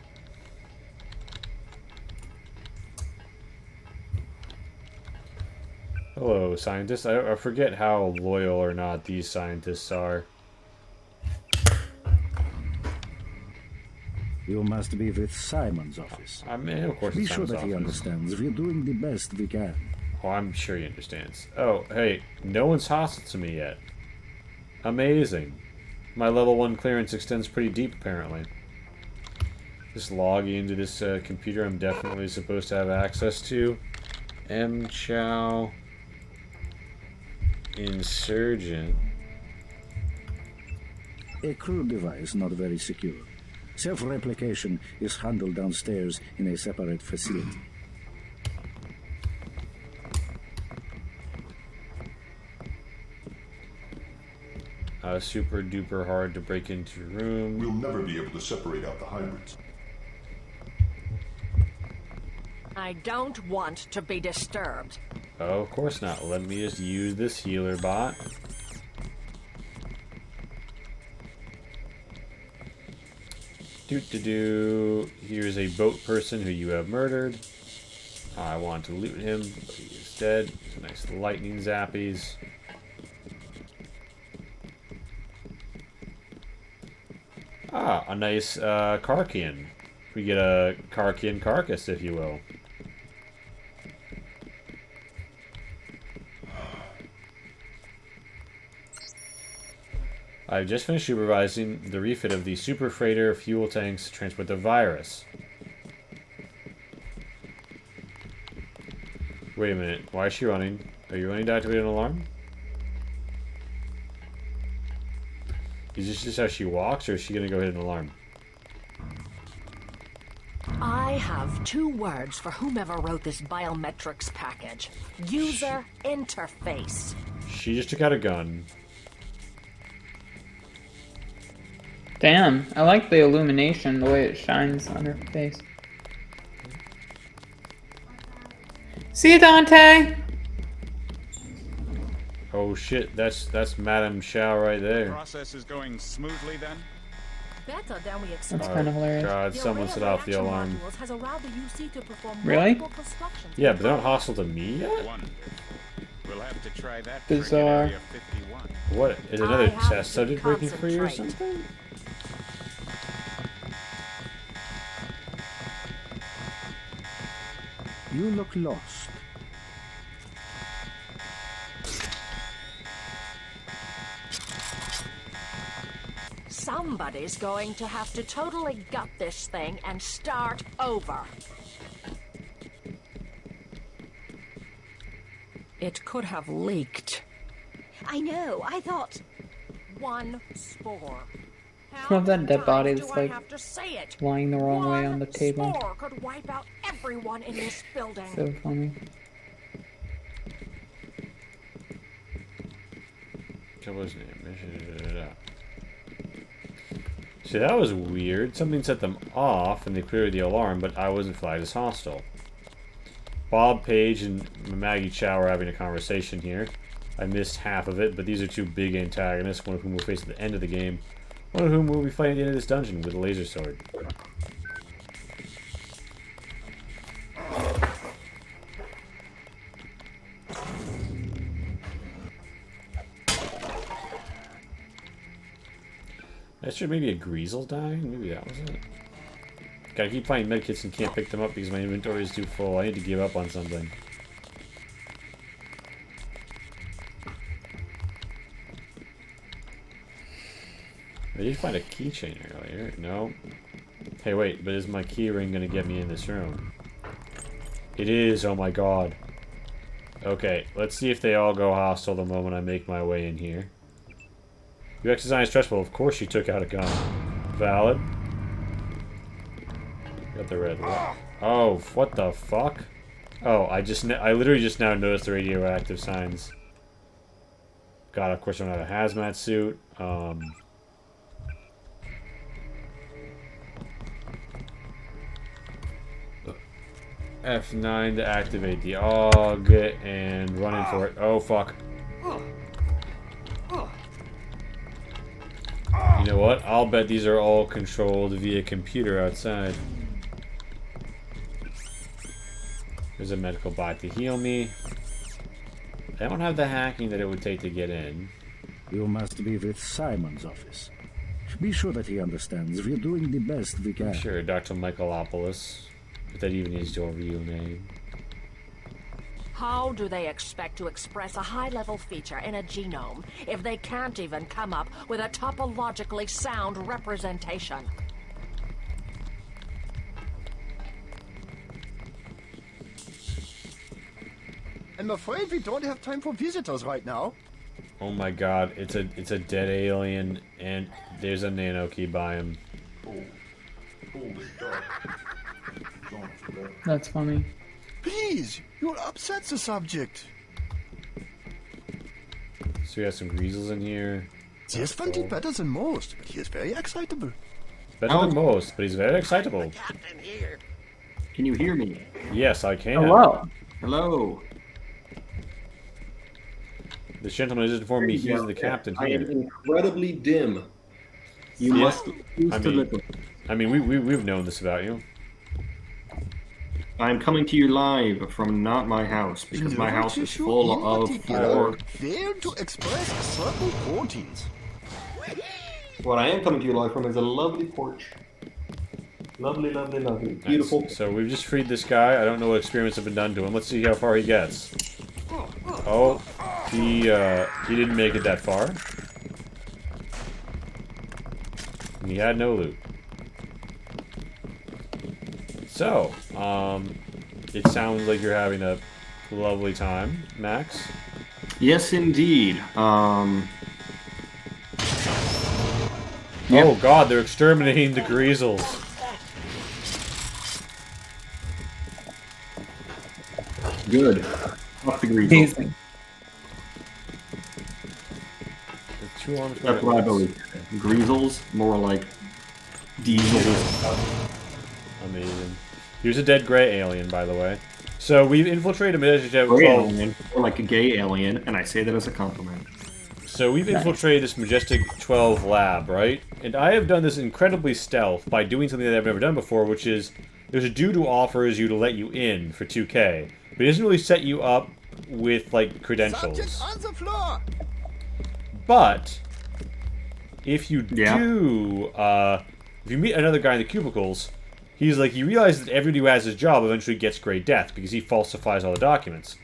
Speaker 1: Hello, scientists. I forget how loyal or not these scientists are.
Speaker 10: You must be with Simon's office.
Speaker 1: I mean, of course
Speaker 10: Be
Speaker 1: it's
Speaker 10: sure
Speaker 1: Simon's
Speaker 10: that he
Speaker 1: office.
Speaker 10: understands we're doing the best we can.
Speaker 1: Oh, I'm sure he understands. Oh, hey, no one's hostile to me yet. Amazing. My level 1 clearance extends pretty deep, apparently. Just logging into this computer I'm definitely supposed to have access to. M. Chow... Insurgent.
Speaker 10: A crude device, not very secure. Self-replication is handled downstairs in a separate facility.
Speaker 1: Super duper hard to break into your room.
Speaker 24: We'll never be able to separate out the hybrids.
Speaker 22: I don't want to be disturbed.
Speaker 1: Oh, of course not. Let me just use this healer bot. Doo-doo-doo. Here's a boat person who you have murdered. I want to loot him, but he is dead. Some nice lightning zappies. Ah, a nice Karkian. We get a Karkian carcass, if you will. I've just finished supervising the refit of the super freighter fuel tanks to transport the virus. Wait a minute, why is she running? Are you running to activate an alarm? Is this just how she walks, or is she gonna go hit an alarm?
Speaker 22: I have 2 words for whomever wrote this biometrics package. User interface.
Speaker 1: She just took out a gun.
Speaker 3: Damn, I like the illumination, the way it shines on her face. See you, Dante!
Speaker 1: Oh shit, that's Madame Chow right there.
Speaker 9: Process is going smoothly then?
Speaker 22: Better than we expected.
Speaker 3: That's kind of hilarious.
Speaker 1: God, someone set off the alarm.
Speaker 22: Has allowed the UC to perform
Speaker 3: Really?
Speaker 22: multiple constructions.
Speaker 1: Yeah, but they're not hostile to me yet?
Speaker 9: We'll have to try that
Speaker 3: Bizarre.
Speaker 9: Area 51.
Speaker 1: What? Is another
Speaker 22: I have
Speaker 1: test
Speaker 22: to
Speaker 1: subject breaking free or
Speaker 22: concentrate.
Speaker 1: something?
Speaker 10: You look lost.
Speaker 22: Somebody's going to have to totally gut this thing and start over. It could have leaked.
Speaker 14: I know. I thought...
Speaker 22: 1 spore.
Speaker 3: I love that dead body
Speaker 22: Do
Speaker 3: that's
Speaker 22: I
Speaker 3: like
Speaker 22: have to say it?
Speaker 3: lying the wrong way on the table.
Speaker 22: Spore could wipe out everyone in this building.
Speaker 3: So funny.
Speaker 1: What was his name? See, that was weird. Something set them off and they cleared the alarm, but I wasn't flagged as hostile. Bob Page and Maggie Chow are having a conversation here. I missed half of it, but these are 2 big antagonists, one of whom we'll face at the end of the game, one of whom we'll be fighting at the end of this dungeon with a laser sword. That should maybe a Greasel dying? Maybe that was it. Gotta keep finding medkits and can't pick them up because my inventory is too full. I need to give up on something. I did find a keychain earlier. No. Hey, wait, but is my key ring gonna get me in this room? It is, oh my god. Okay, let's see if they all go hostile the moment I make my way in here. You exercise stressful. Of course she took out a gun. Valid. Got the red one. Oh, what the fuck? Oh, I literally just now noticed the radioactive signs. God, of course I'm not a hazmat suit. F9 to activate the AUG and running for it. Oh fuck. You know what? I'll bet these are all controlled via computer outside. There's a medical bot to heal me. I don't have the hacking that it would take to get in.
Speaker 11: You must be with Simon's office. Be sure that he understands we're doing the best we can.
Speaker 1: Sure, Dr. Michaelopoulos. If that even is your real name.
Speaker 22: How do they expect to express a high-level feature in a genome if they can't even come up with a topologically sound representation?
Speaker 16: I'm afraid we don't have time for visitors right now.
Speaker 1: Oh my god, it's a dead alien and there's a nano key by him.
Speaker 3: That's funny.
Speaker 16: Please, you'll upset the subject.
Speaker 1: So we have some greasels in here.
Speaker 16: This one did better than most, but he is very excitable.
Speaker 1: Better than most, but he's very excitable.
Speaker 12: Can you hear me?
Speaker 1: Yes, I can.
Speaker 3: Hello.
Speaker 12: Hello.
Speaker 1: This gentleman has informed me he's the captain
Speaker 12: I
Speaker 1: here.
Speaker 12: am incredibly dim. You must choose to listen.
Speaker 1: I mean, we've known this about you.
Speaker 12: I'm coming to you live from not my house because my house is full of four.
Speaker 16: Fail to express certain proteins.
Speaker 12: What I am coming to you live from is a lovely porch. Lovely, lovely, lovely. Beautiful.
Speaker 1: Nice. So we've just freed this guy. I don't know what experiments have been done to him. Let's see how far he gets. Oh, he didn't make it that far. And he had no loot. So, it sounds like you're having a lovely time, Max.
Speaker 12: Yes, indeed.
Speaker 1: Oh god, they're exterminating the greasels.
Speaker 12: Good. Fuck the greasels.
Speaker 3: Amazing.
Speaker 1: Two arms.
Speaker 12: That's what I believe. Greasels, more like diesels.
Speaker 1: Amazing. Here's a dead gray alien, by the way. So we've infiltrated Majestic
Speaker 12: Gray
Speaker 1: 12.
Speaker 12: alien, or like a gay alien, and I say that as a compliment.
Speaker 1: So we've infiltrated this Majestic 12 lab, right? And I have done this incredibly stealth by doing something that I've never done before, which is there's a dude who offers you to let you in for 2K, but he doesn't really set you up with like credentials.
Speaker 16: Subject on the floor.
Speaker 1: But if you do, if you meet another guy in the cubicles, he's like, he realizes that everybody who has his job eventually gets Great Death because he falsifies all the documents.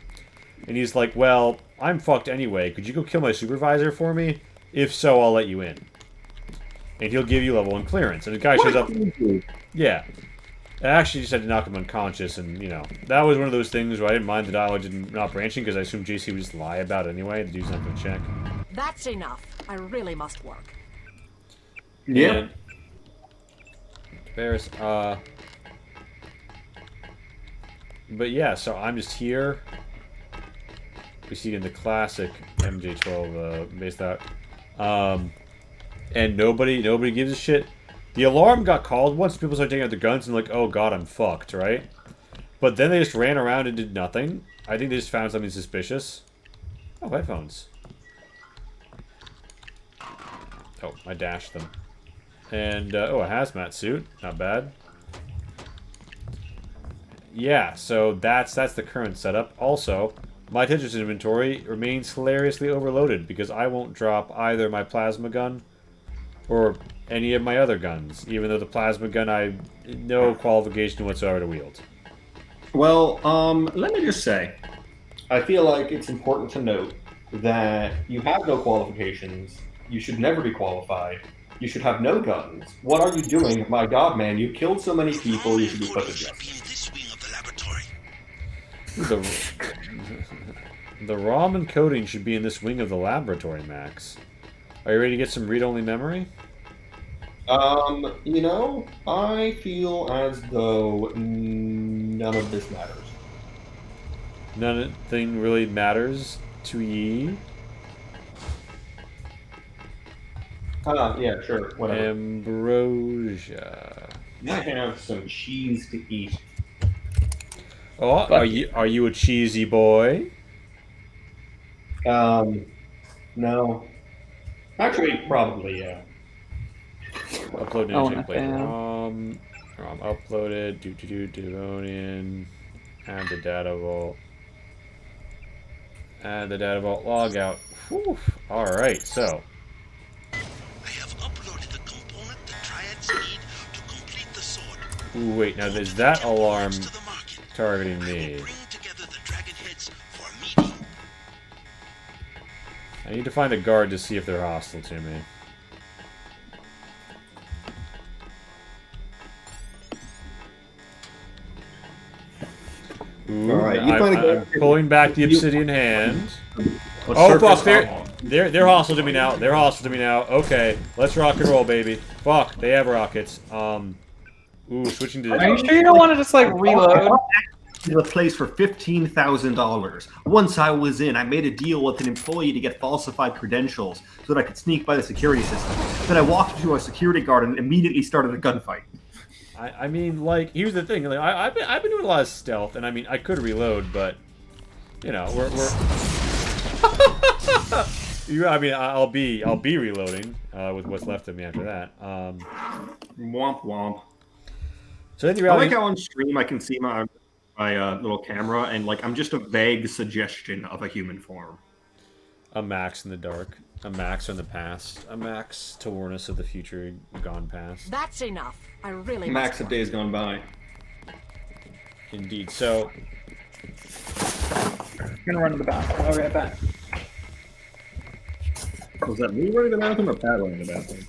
Speaker 1: And he's like, well, I'm fucked anyway. Could you go kill my supervisor for me? If so, I'll let you in. And he'll give you level 1 clearance. And the guy shows up. Yeah. I actually just had to knock him unconscious, and, you know, that was one of those things where I didn't mind the dialogue not branching because I assumed JC would just lie about it anyway. The dude's not going to check.
Speaker 22: That's enough. I really must work.
Speaker 12: Yeah.
Speaker 1: Paris, but yeah, so I'm just here. We see in the classic MJ12 based out. And nobody gives a shit. The alarm got called once. People started taking out their guns and like, oh god, I'm fucked, right? But then they just ran around and did nothing. I think they just found something suspicious. Oh, headphones. Oh, I dashed them. And, oh, a hazmat suit. Not bad. Yeah, so that's the current setup. Also, my Tetris inventory remains hilariously overloaded because I won't drop either my plasma gun or any of my other guns, even though the plasma gun I no qualification whatsoever to wield.
Speaker 12: Well, let me just say, I feel like it's important to note that you have no qualifications. You should never be qualified. You should have no guns. What are you doing? My god, man, you killed so many people, you should be put to justice.
Speaker 1: The ramen coating should be in this wing of the laboratory, Max. Are you ready to get some read-only memory?
Speaker 12: You know, I feel as though none of this matters.
Speaker 1: Nothing really matters to ye?
Speaker 12: Yeah, sure, whatever.
Speaker 1: Ambrosia.
Speaker 12: I have some cheese to eat.
Speaker 1: Oh, are you a cheesy boy?
Speaker 12: No. Actually, probably, yeah.
Speaker 1: Upload
Speaker 3: Oh,
Speaker 1: new template.
Speaker 3: FM.
Speaker 1: ROM uploaded. Devonian. Add the data vault. Add the data vault logout. Whew. Alright, so.
Speaker 10: I have uploaded the component the Triads need to complete the sword.
Speaker 1: Ooh, wait, now is that alarm targeting me? I need to find a guard to see if they're hostile to me. Ooh,
Speaker 12: Alright,
Speaker 1: I'm pulling back the obsidian hand. Oh fuck, they're hostile to me now. They're hostile to me now. Okay, let's rock and roll, baby. Fuck, they have rockets. Ooh, switching to.
Speaker 3: Are you sure you don't want to just like reload?
Speaker 12: The place for $15,000. Once I was in, I made a deal with an employee to get falsified credentials so that I could sneak by the security system. Then I walked into a security guard and immediately started a gunfight.
Speaker 1: I mean, like, here's the thing. Like, I've been doing a lot of stealth, and I mean, I could reload, but you know, I mean, I'll be reloading with what's left of me after that.
Speaker 12: Womp womp.
Speaker 1: So then
Speaker 12: I like how on stream I can see my little camera, and like I'm just a vague suggestion of a human form.
Speaker 1: A Max in the dark. A Max in the past. A Max to warn us of the future gone past.
Speaker 22: That's enough. I really
Speaker 12: Max of days gone by.
Speaker 1: Indeed. So.
Speaker 3: I'm gonna run to the bathroom. I'll be right back.
Speaker 12: Was that me running to the bathroom or Pat running to the bathroom?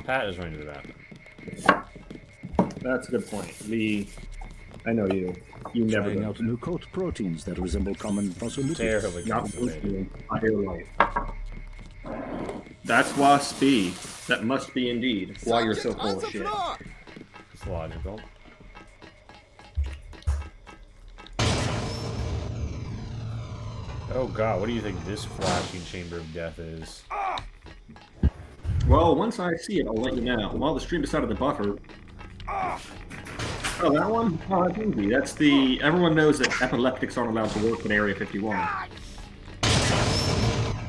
Speaker 1: Pat is running to the bathroom.
Speaker 12: That's a good point. I know you. You never
Speaker 11: Trying
Speaker 12: go.
Speaker 11: out new coat proteins that resemble common phospholipids.
Speaker 1: Terribly
Speaker 12: complicated. That's WASP. That must be indeed why you're so full of shit.
Speaker 1: It's logical. Oh god, what do you think this flashing chamber of death is?
Speaker 12: Well, once I see it, I'll let you know. While the stream decided to buffer. Oh, that one? Oh, that's easy. That's the... Everyone knows that epileptics aren't allowed to work in Area 51.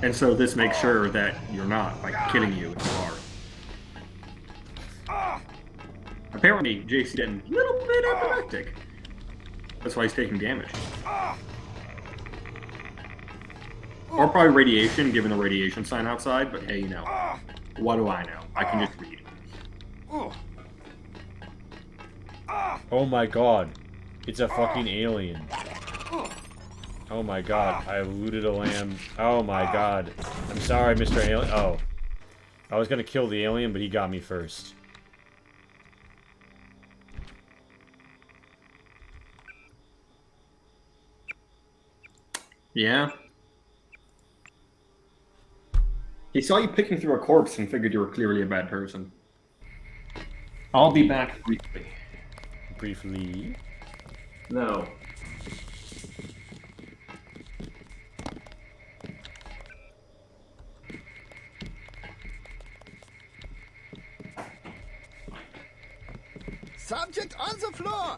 Speaker 12: And so this makes sure that you're not, by killing you if you are. Apparently, JC getting a little bit epileptic. That's why he's taking damage. Or probably radiation, given the radiation sign outside, but hey, you know. What do I know? I can just read.
Speaker 1: Oh my god. It's a fucking alien. Oh my god. I looted a lamb. Oh my god. I'm sorry, Mr. Alien. Oh. I was gonna kill the alien, but he got me first.
Speaker 12: Yeah? He saw you picking through a corpse and figured you were clearly a bad person. I'll be back briefly.
Speaker 1: Briefly?
Speaker 12: No.
Speaker 20: Subject on the floor!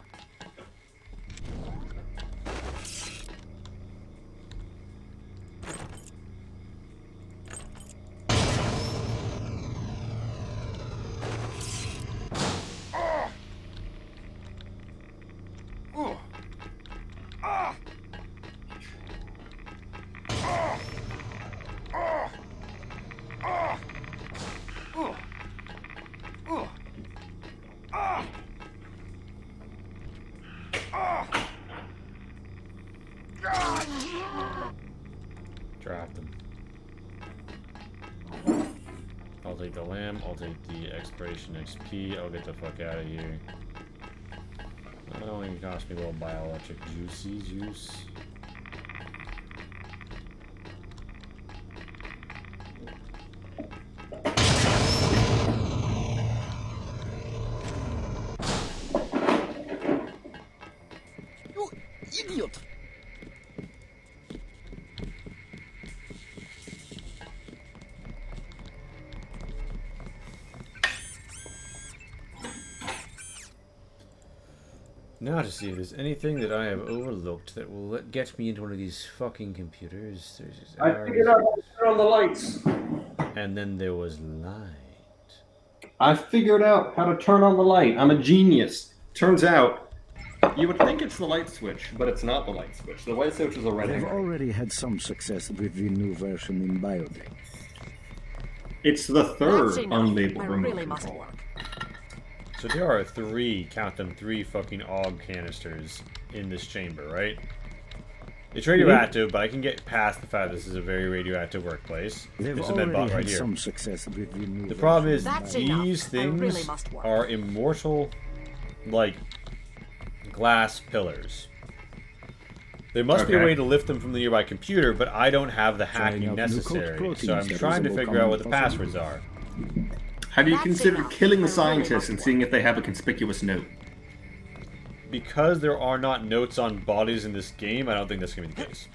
Speaker 1: Dropped him. I'll take the lamb, I'll take the exploration XP, I'll get the fuck out of here. Not only it cost me a little bioelectric juicy juice.
Speaker 20: You idiot!
Speaker 1: Now to see if there's anything that I have overlooked that will get me into one of these fucking computers.
Speaker 12: I figured out how to turn on the lights.
Speaker 1: And then there was light.
Speaker 12: I figured out how to turn on the light. I'm a genius. Turns out, you would think it's the light switch, but it's not the light switch. The light switch is a red
Speaker 11: They've
Speaker 12: herring.
Speaker 11: already had some success with the new version in biotech.
Speaker 12: It's the third
Speaker 22: That's enough.
Speaker 12: unlabeled
Speaker 22: I
Speaker 12: remote
Speaker 22: really must
Speaker 12: control.
Speaker 22: work.
Speaker 1: So there are count them, three fucking AUG canisters in this chamber, right? It's radioactive, but I can get past the fact this is a very radioactive workplace.
Speaker 11: They've
Speaker 1: There's a med bot
Speaker 11: already
Speaker 1: right
Speaker 11: had
Speaker 1: here.
Speaker 11: some success with the new
Speaker 1: The problem is
Speaker 22: That's
Speaker 1: these
Speaker 22: enough. I really
Speaker 1: things
Speaker 22: must work.
Speaker 1: are immortal, like glass pillars. There must be a
Speaker 12: Okay.
Speaker 1: way to lift them from the nearby computer, but I don't have the
Speaker 11: Trying
Speaker 1: hacking
Speaker 11: out new
Speaker 1: necessary.
Speaker 11: proteins
Speaker 1: So I'm
Speaker 11: that
Speaker 1: trying to
Speaker 11: resemble
Speaker 1: figure out what the
Speaker 11: common
Speaker 1: passwords are.
Speaker 12: Have you
Speaker 22: That's
Speaker 12: considered
Speaker 22: enough.
Speaker 12: killing the
Speaker 22: I really
Speaker 12: scientists
Speaker 22: must
Speaker 12: and
Speaker 22: work.
Speaker 12: seeing if they have a conspicuous note?
Speaker 1: Because there are not notes on bodies in this game, I don't think that's going to be the case.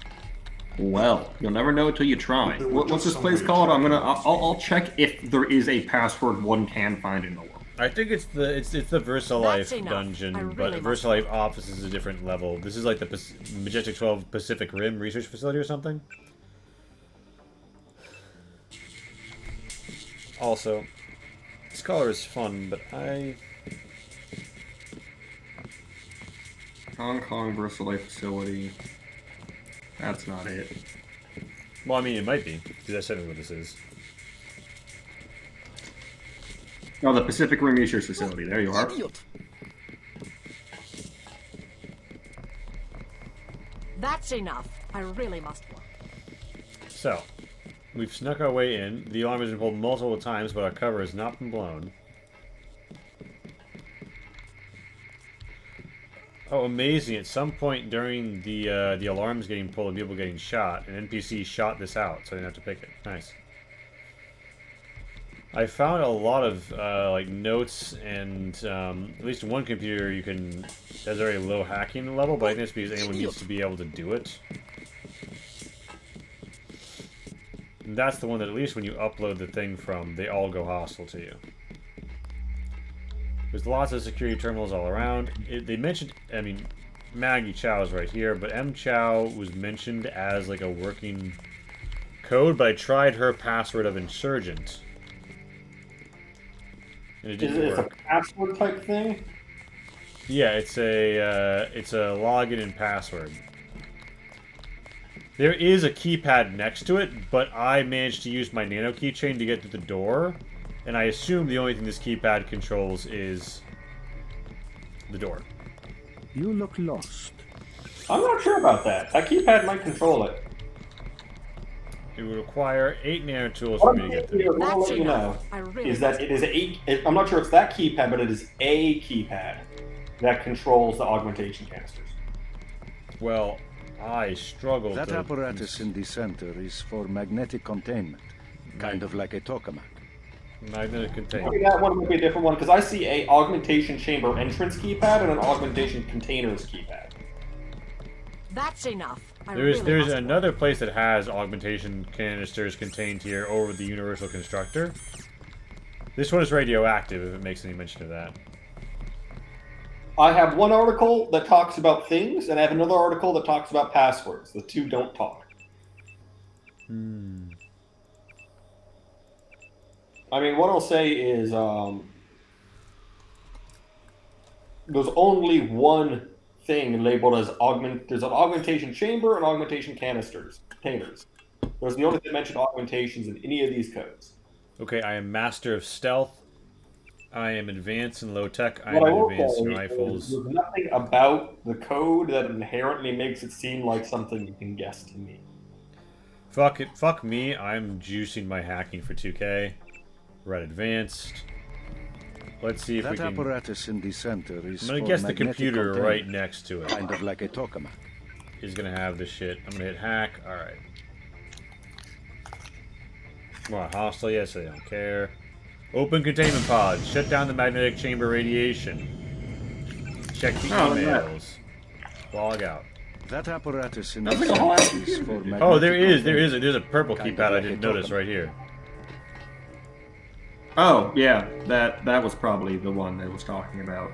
Speaker 12: Well, you'll never know until you try. What's this place called? I'll check if there is a password one can find in the world.
Speaker 1: I think it's the VersaLife
Speaker 22: That's enough.
Speaker 1: dungeon,
Speaker 22: I really
Speaker 1: but
Speaker 22: must
Speaker 1: VersaLife office is a different level. This is like the Majestic 12 Pacific Rim research facility or something. Also, Scholar is fun, but
Speaker 12: Hong Kong VersaLife facility. That's not it.
Speaker 1: Well, I mean, it might be, because that's certainly what this is.
Speaker 12: Oh, the Pacific Rim Research Facility. There you are.
Speaker 22: That's enough. I really must work.
Speaker 1: So, we've snuck our way in. The alarm has been pulled multiple times, but our cover has not been blown. Oh, amazing. At some point during the alarms getting pulled and people getting shot, an NPC shot this out, so I didn't have to pick it. Nice. I found a lot of like notes and at least one computer you can has a very low hacking level, but I think it's because anyone needs to be able to do it. And that's the one that at least when you upload the thing from, they all go hostile to you. There's lots of security terminals all around. They mentioned, I mean, Maggie Chow is right here, but M Chow was mentioned as like a working code, but I tried her password of Insurgent. And it didn't
Speaker 12: Is it a
Speaker 1: work.
Speaker 12: password type thing?
Speaker 1: Yeah, it's a login and password. There is a keypad next to it, but I managed to use my nano keychain to get to the door, and I assume the only thing this keypad controls is the door.
Speaker 11: You look lost.
Speaker 12: I'm not sure about that. That keypad might control it.
Speaker 1: It would require 8 nano tools
Speaker 12: What
Speaker 1: for
Speaker 12: I'm
Speaker 1: me to get
Speaker 12: thinking
Speaker 1: there.
Speaker 12: here, what I'll let you know, is that it is I'm not sure it's that keypad, but it is a keypad that controls the augmentation canisters.
Speaker 1: Well, I struggled
Speaker 11: That
Speaker 1: to...
Speaker 11: apparatus in the center is for magnetic containment, kind of like a tokamak.
Speaker 1: Magnetic containment.
Speaker 12: Maybe that one might be a different one, because I see a augmentation chamber entrance keypad and an augmentation containers keypad.
Speaker 22: That's enough. I
Speaker 1: There's
Speaker 22: really must
Speaker 1: another place that has augmentation canisters contained here over the Universal Constructor. This one is radioactive, if it makes any mention of that.
Speaker 12: I have one article that talks about things, and I have another article that talks about passwords. The two don't talk. I mean, what I'll say is, there's only one thing labeled as there's an augmentation chamber and augmentation containers. There's the only thing that mentioned augmentations in any of these codes.
Speaker 1: Okay, I am master of stealth. I am advanced in low tech. I
Speaker 12: What I
Speaker 1: am
Speaker 12: will
Speaker 1: advanced in
Speaker 12: say is
Speaker 1: rifles.
Speaker 12: there's nothing about the code that inherently makes it seem like something you can guess to me.
Speaker 1: Fuck it. Fuck me. I'm juicing my hacking for 2K. We're at advanced. Let's see if we
Speaker 11: That
Speaker 1: can...
Speaker 11: apparatus in the center is
Speaker 1: I'm gonna
Speaker 11: for
Speaker 1: guess the
Speaker 11: magnetic
Speaker 1: computer
Speaker 11: containment,
Speaker 1: right next to it.
Speaker 11: kind of like a tokamak.
Speaker 1: Is gonna have this shit. I'm gonna hit hack. Alright. What, hostile? Yes, I don't care. Open containment pods. Shut down the magnetic chamber radiation. Check the emails. Log out.
Speaker 11: That apparatus in the
Speaker 12: That's like a whole ass
Speaker 11: center is for
Speaker 12: computer.
Speaker 1: Oh,
Speaker 11: magnetic
Speaker 1: there's a purple
Speaker 11: Kind of
Speaker 1: keypad I
Speaker 11: like
Speaker 1: didn't
Speaker 11: a
Speaker 1: notice
Speaker 11: token.
Speaker 1: right here.
Speaker 12: Oh, yeah, that was probably the one that I was talking about.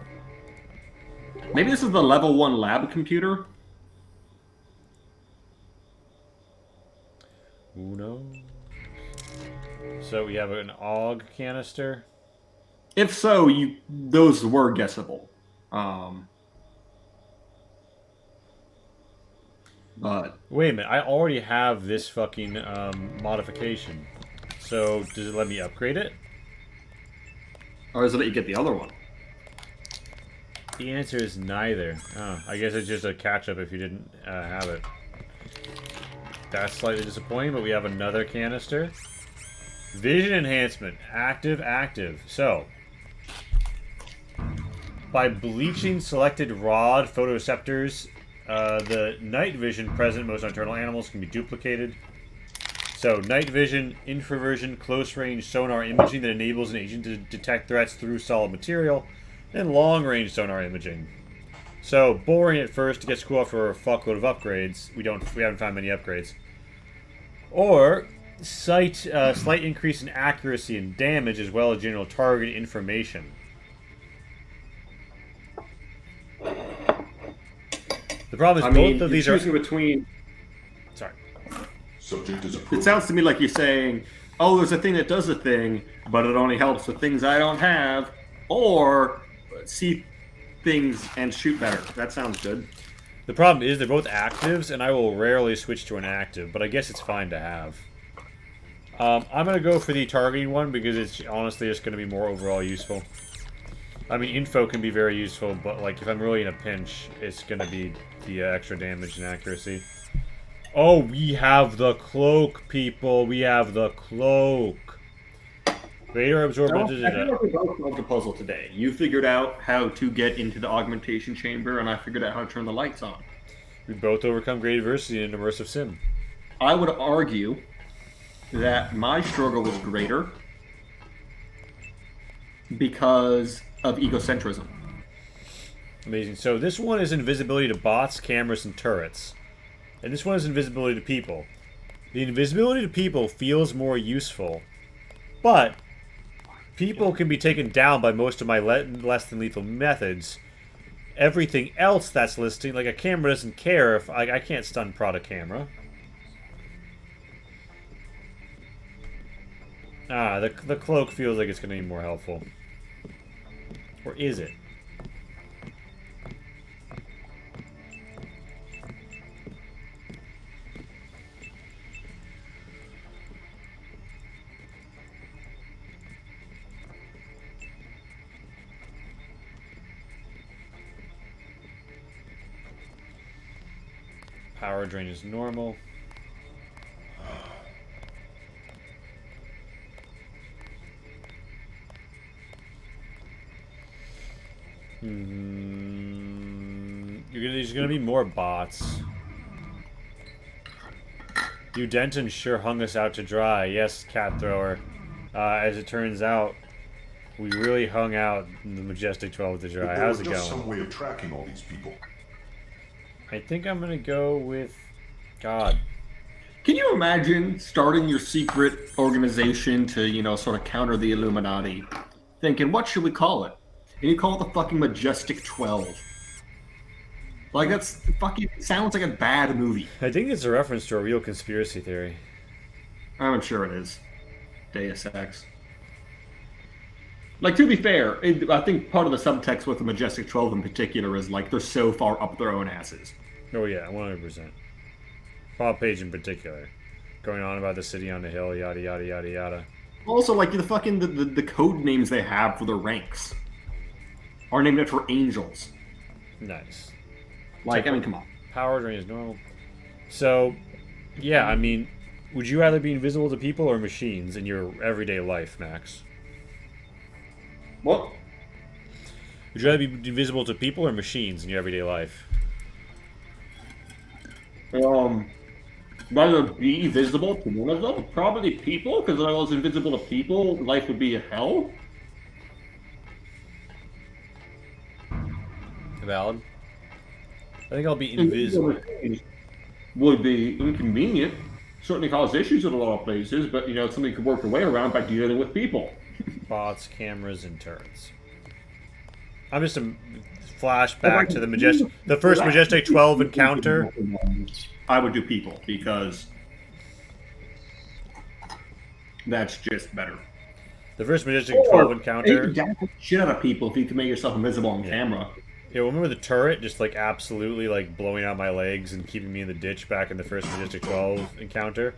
Speaker 12: Maybe this is the level 1 lab computer?
Speaker 1: Who knows? So we have an AUG canister.
Speaker 12: If so, those were guessable. But
Speaker 1: wait a minute, I already have this fucking modification. So does it let me upgrade it?
Speaker 12: Or does it let you get the other one?
Speaker 1: The answer is neither. Oh, I guess it's just a catch-up if you didn't have it. That's slightly disappointing, but we have another canister. Vision enhancement. Active, active. So, by bleaching selected rod photoreceptors, the night vision present in most nocturnal animals can be duplicated. So, night vision, infraversion, close-range sonar imaging that enables an agent to detect threats through solid material, and long-range sonar imaging. So, boring at first to get cool after a fuckload of upgrades. We haven't found many upgrades. Or slight increase in accuracy and damage, as well as general target information. The problem is both of these are
Speaker 12: choosing between.
Speaker 1: Sorry.
Speaker 24: Subject is
Speaker 12: It sounds to me like you're saying, "Oh, there's a thing that does a thing, but it only helps with things I don't have," or see things and shoot better. That sounds good.
Speaker 1: The problem is they're both actives, and I will rarely switch to an active, but I guess it's fine to have. I'm going to go for the targeting one because it's honestly just going to be more overall useful. I mean, info can be very useful, but like if I'm really in a pinch, it's going to be the extra damage and accuracy. Oh, we have the cloak, people. We have the cloak. Radar absorber.
Speaker 12: I feel like we both solved the puzzle today. You figured out how to get into the augmentation chamber, and I figured out how to turn the lights on.
Speaker 1: We both overcome great adversity in an immersive sim.
Speaker 12: I would argue that my struggle was greater because of egocentrism.
Speaker 1: Amazing. So this one is invisibility to bots, cameras, and turrets. And this one is invisibility to people. The invisibility to people feels more useful, but people can be taken down by most of my less than lethal methods. Everything else that's listing, like a camera doesn't care if I can't stun prod a camera. Ah, the cloak feels like it's going to be more helpful. Or is it? Power drain is normal. There's gonna be more bots. You Denton sure hung us out to dry. Yes, cat thrower. As it turns out, we really hung out in the Majestic 12 to dry. How's it going?
Speaker 24: There's some way of tracking all these people.
Speaker 1: I think I'm gonna go with God.
Speaker 12: Can you imagine starting your secret organization to, sort of counter the Illuminati? Thinking, what should we call it? And you call it the fucking Majestic 12. Like, that's fucking sounds like a bad movie.
Speaker 1: I think it's a reference to a real conspiracy theory.
Speaker 12: I'm sure it is. Deus Ex. Like, to be fair, I think part of the subtext with the Majestic 12 in particular is, like, they're so far up their own asses.
Speaker 1: Oh yeah, 100%. Bob Page in particular. Going on about the city on the hill, yada yada yada yada.
Speaker 12: Also, like, the fucking, the code names they have for their ranks are named after angels.
Speaker 1: Nice.
Speaker 12: Like, I mean, come on.
Speaker 1: Power drain is normal. So, yeah, I mean, would you rather be invisible to people or machines in your everyday life, Max?
Speaker 12: What?
Speaker 1: Would you rather be invisible to people or machines in your everyday life?
Speaker 12: Rather be visible to one of them? Probably people, because if I was invisible to people, life would be a hell.
Speaker 1: Valid. I think I'll be invisible.
Speaker 12: Would be inconvenient. Certainly cause issues in a lot of places, but something could work their way around by dealing with people.
Speaker 1: Bots, cameras, and turrets. I'm just a flashback to the first Majestic 12 encounter.
Speaker 12: I would do people because that's just better.
Speaker 1: The first Majestic 12 encounter.
Speaker 12: You can dash the shit out of people if you can make yourself invisible on camera.
Speaker 1: Yeah, remember the turret just like absolutely like blowing out my legs and keeping me in the ditch back in the first Majestic 12 encounter?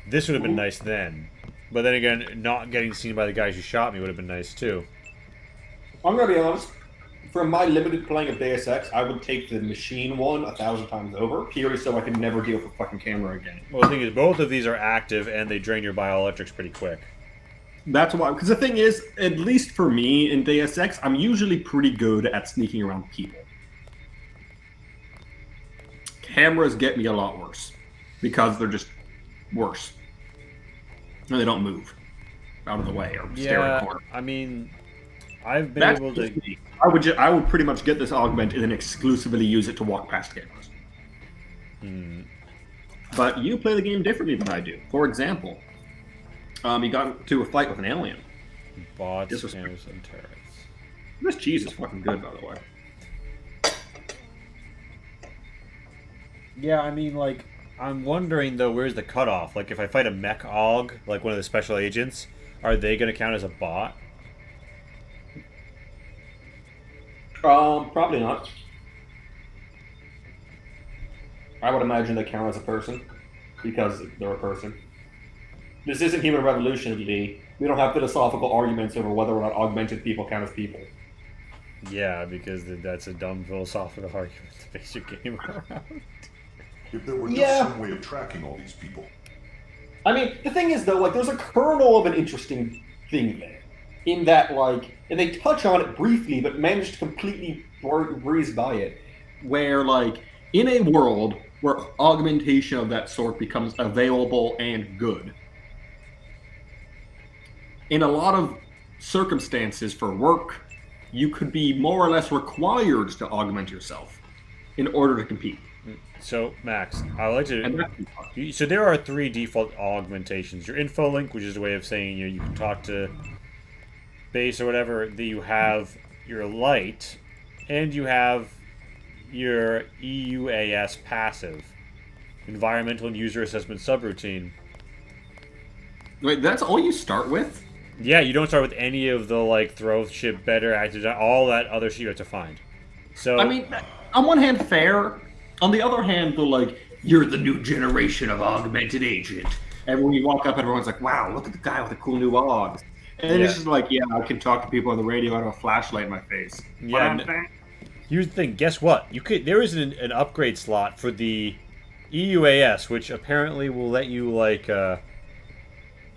Speaker 1: This would have been nice then. But then again, not getting seen by the guys who shot me would have been nice too.
Speaker 12: I'm gonna be honest. From my limited playing of Deus Ex, I would take the machine one 1,000 times over, purely so I could never deal with a fucking camera again.
Speaker 1: Well, the thing is, both of these are active and they drain your bioelectrics pretty quick.
Speaker 12: That's why, because the thing is, at least for me in Deus Ex, I'm usually pretty good at sneaking around people. Cameras get me a lot worse, because they're just worse. And they don't move out of the way or stare at a corner.
Speaker 1: I mean, I've been able to...
Speaker 12: I would pretty much get this augment and then exclusively use it to walk past cameras. But you play the game differently than I do. For example, you got into a fight with an alien.
Speaker 1: Bots, cameras, and turrets.
Speaker 12: This cheese is fucking good, by the way.
Speaker 1: Yeah, I mean, like, I'm wondering, though, where's the cutoff? Like, if I fight a mech aug, like one of the special agents, are they going to count as a bot?
Speaker 12: Probably not. I would imagine they count as a person, because they're a person. This isn't Human Revolution, Lee. We don't have philosophical arguments over whether or not augmented people count as people.
Speaker 1: Yeah, because that's a dumb philosophical argument to base your game around.
Speaker 24: If there were just some way of tracking all these people.
Speaker 12: I mean, the thing is, though, like, there's a kernel of an interesting thing there. In that, like, and they touch on it briefly, but manage to completely breeze by it. Where, like, in a world where augmentation of that sort becomes available and good, in a lot of circumstances for work, you could be more or less required to augment yourself in order to compete.
Speaker 1: So, Max, I would like to... So there are 3 default augmentations. Your info link, which is a way of saying you can talk to base or whatever. Then you have your light, and you have your EUAS passive, environmental and user assessment subroutine.
Speaker 12: Wait, that's all you start with?
Speaker 1: Yeah, you don't start with any of the like throw shit better, active, all that other shit you have to find. So
Speaker 12: I mean, on one hand, fair. On the other hand, they're like, you're the new generation of augmented agent. And when you walk up, everyone's like, wow, look at the guy with the cool new augs. And it's just like, yeah, I can talk to people on the radio. I have a flashlight in my face.
Speaker 1: Yeah. Here's the thing. Guess what? There is an upgrade slot for the EUAS, which apparently will let you like the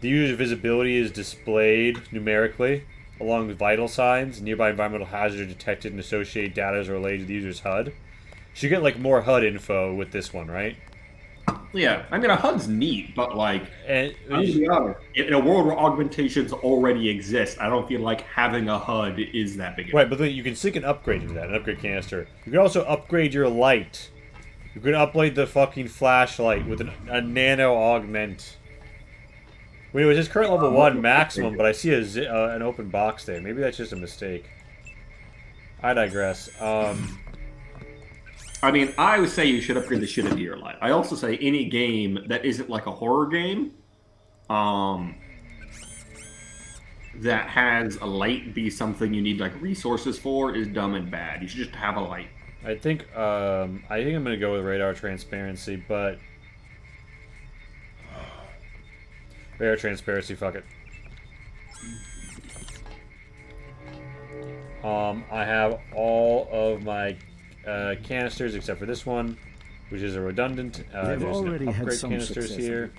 Speaker 1: user's visibility is displayed numerically along with vital signs. Nearby environmental hazards are detected and associated data is related to the user's HUD. So you get like more HUD info with this one, right?
Speaker 12: Yeah, I mean, a HUD's neat, but like,
Speaker 1: and
Speaker 12: I'm gonna be honest, in a world where augmentations already exist, I don't feel like having a HUD is that big.
Speaker 1: Right, but then you can stick an upgrade into that, an upgrade canister. You can also upgrade your light. You can upgrade the fucking flashlight with a nano augment. Wait, it was his current level 1 maximum, but I see an open box there. Maybe that's just a mistake. I digress.
Speaker 12: I mean, I would say you should upgrade the shit into your light. I also say any game that isn't like a horror game, that has a light be something you need like resources for is dumb and bad. You should just have a light.
Speaker 1: I think I'm gonna go with radar transparency, but radar transparency, fuck it. I have all of my canisters except for this one, which is a redundant. There's no upgrade canisters here.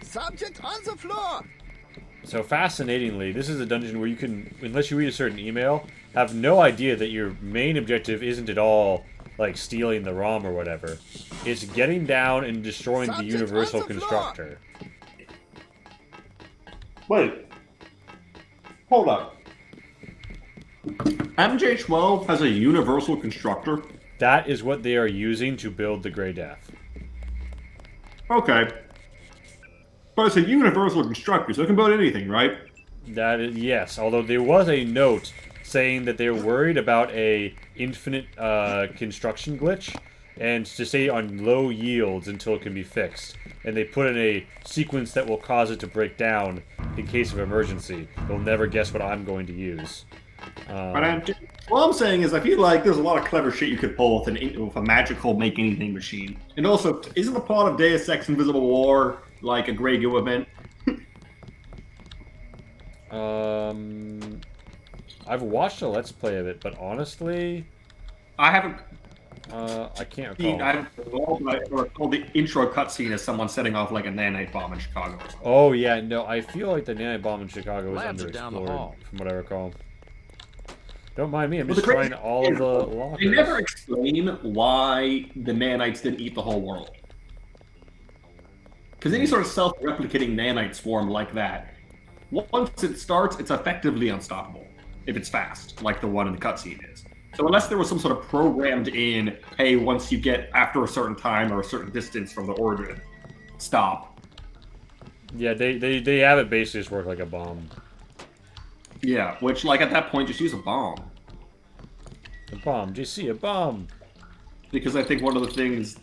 Speaker 20: Subject on the floor!
Speaker 1: So fascinatingly, this is a dungeon where you can, unless you read a certain email, have no idea that your main objective isn't at all like stealing the ROM or whatever. It's getting down and destroying the universal constructor.
Speaker 12: Wait. Hold up. MJ12 has a universal constructor?
Speaker 1: That is what they are using to build the Grey Death.
Speaker 12: Okay. But it's a universal constructor, so it can build anything, right?
Speaker 1: That is, yes. Although there was a note saying that they're worried about a infinite construction glitch, and to stay on low yields until it can be fixed. And they put in a sequence that will cause it to break down in case of emergency. They'll never guess what I'm going to use.
Speaker 12: All I'm saying is I feel like there's a lot of clever shit you could pull with a magical make anything machine. And also, isn't the plot of Deus Ex Invisible War like a Grey Goo event?
Speaker 1: I've watched a Let's Play of it, but honestly,
Speaker 12: I haven't.
Speaker 1: I can't recall.
Speaker 12: I haven't recall the intro cutscene as someone setting off like a nanite bomb in Chicago. Or something.
Speaker 1: Oh yeah, no, I feel like the nanite bomb in Chicago was
Speaker 15: Labs are down the
Speaker 1: underexplored,
Speaker 15: hall.
Speaker 1: from what I recall. Don't mind me, I'm
Speaker 12: Well,
Speaker 1: just trying all of the lockers.
Speaker 12: They never explain why the nanites didn't eat the whole world. Because any sort of self-replicating nanite swarm like that, once it starts, it's effectively unstoppable. If it's fast, like the one in the cutscene is. So unless there was some sort of programmed in, hey, once you get after a certain time or a certain distance from the orbit, stop.
Speaker 1: Yeah, they have it basically just work like a bomb.
Speaker 12: Yeah, which, like, at that point, just use a bomb.
Speaker 1: A bomb, JC, a bomb!
Speaker 12: Because I think one of the things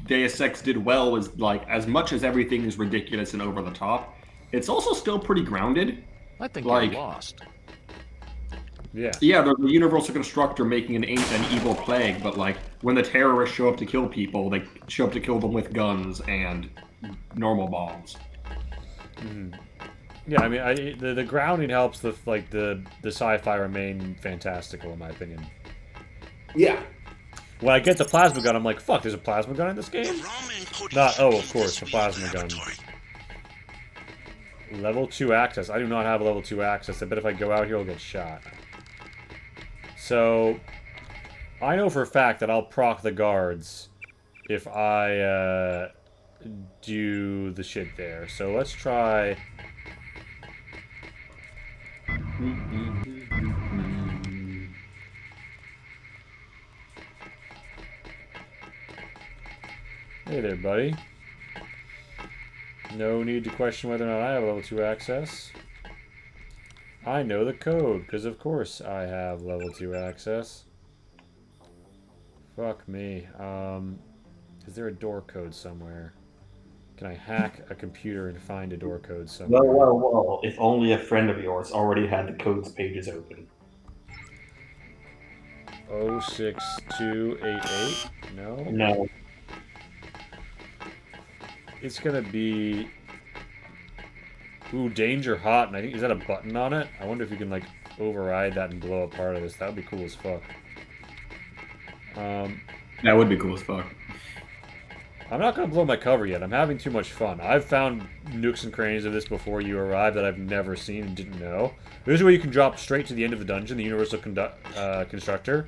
Speaker 12: Deus Ex did well was, like, as much as everything is ridiculous and over the top, it's also still pretty grounded.
Speaker 15: I think
Speaker 12: like,
Speaker 15: you're lost.
Speaker 1: Yeah.
Speaker 12: Yeah, there's the Universal Constructor making an evil plague, but, like, when the terrorists show up to kill people, they show up to kill them with guns and normal bombs.
Speaker 1: Mm-hmm. Yeah, I mean, the grounding helps the sci-fi remain fantastical, in my opinion.
Speaker 12: Yeah.
Speaker 1: When I get the plasma gun, I'm like, fuck, there's a plasma gun in this game? Not, oh, of course, a plasma gun. Level 2 access. I do not have level 2 access. I bet if I go out here, I'll get shot. So, I know for a fact that I'll proc the guards if I do the shit there. So let's try... Hey there, buddy. No need to question whether or not I have level 2 access. I know the code, because of course I have level 2 access. Fuck me. Is there a door code somewhere? Can I hack a computer and find a door code somewhere?
Speaker 12: Well, if only a friend of yours already had the codes pages open.
Speaker 1: 06288? No?
Speaker 12: No.
Speaker 1: It's gonna be... Ooh, danger hot, and I think, is that a button on it? I wonder if you can, like, override that and blow a part of this. That would be cool as fuck.
Speaker 12: That would be cool as fuck.
Speaker 1: I'm not gonna blow my cover yet. I'm having too much fun. I've found nooks and crannies of this before you arrived that I've never seen and didn't know. There's a way you can drop straight to the end of the dungeon, the Universal Constructor,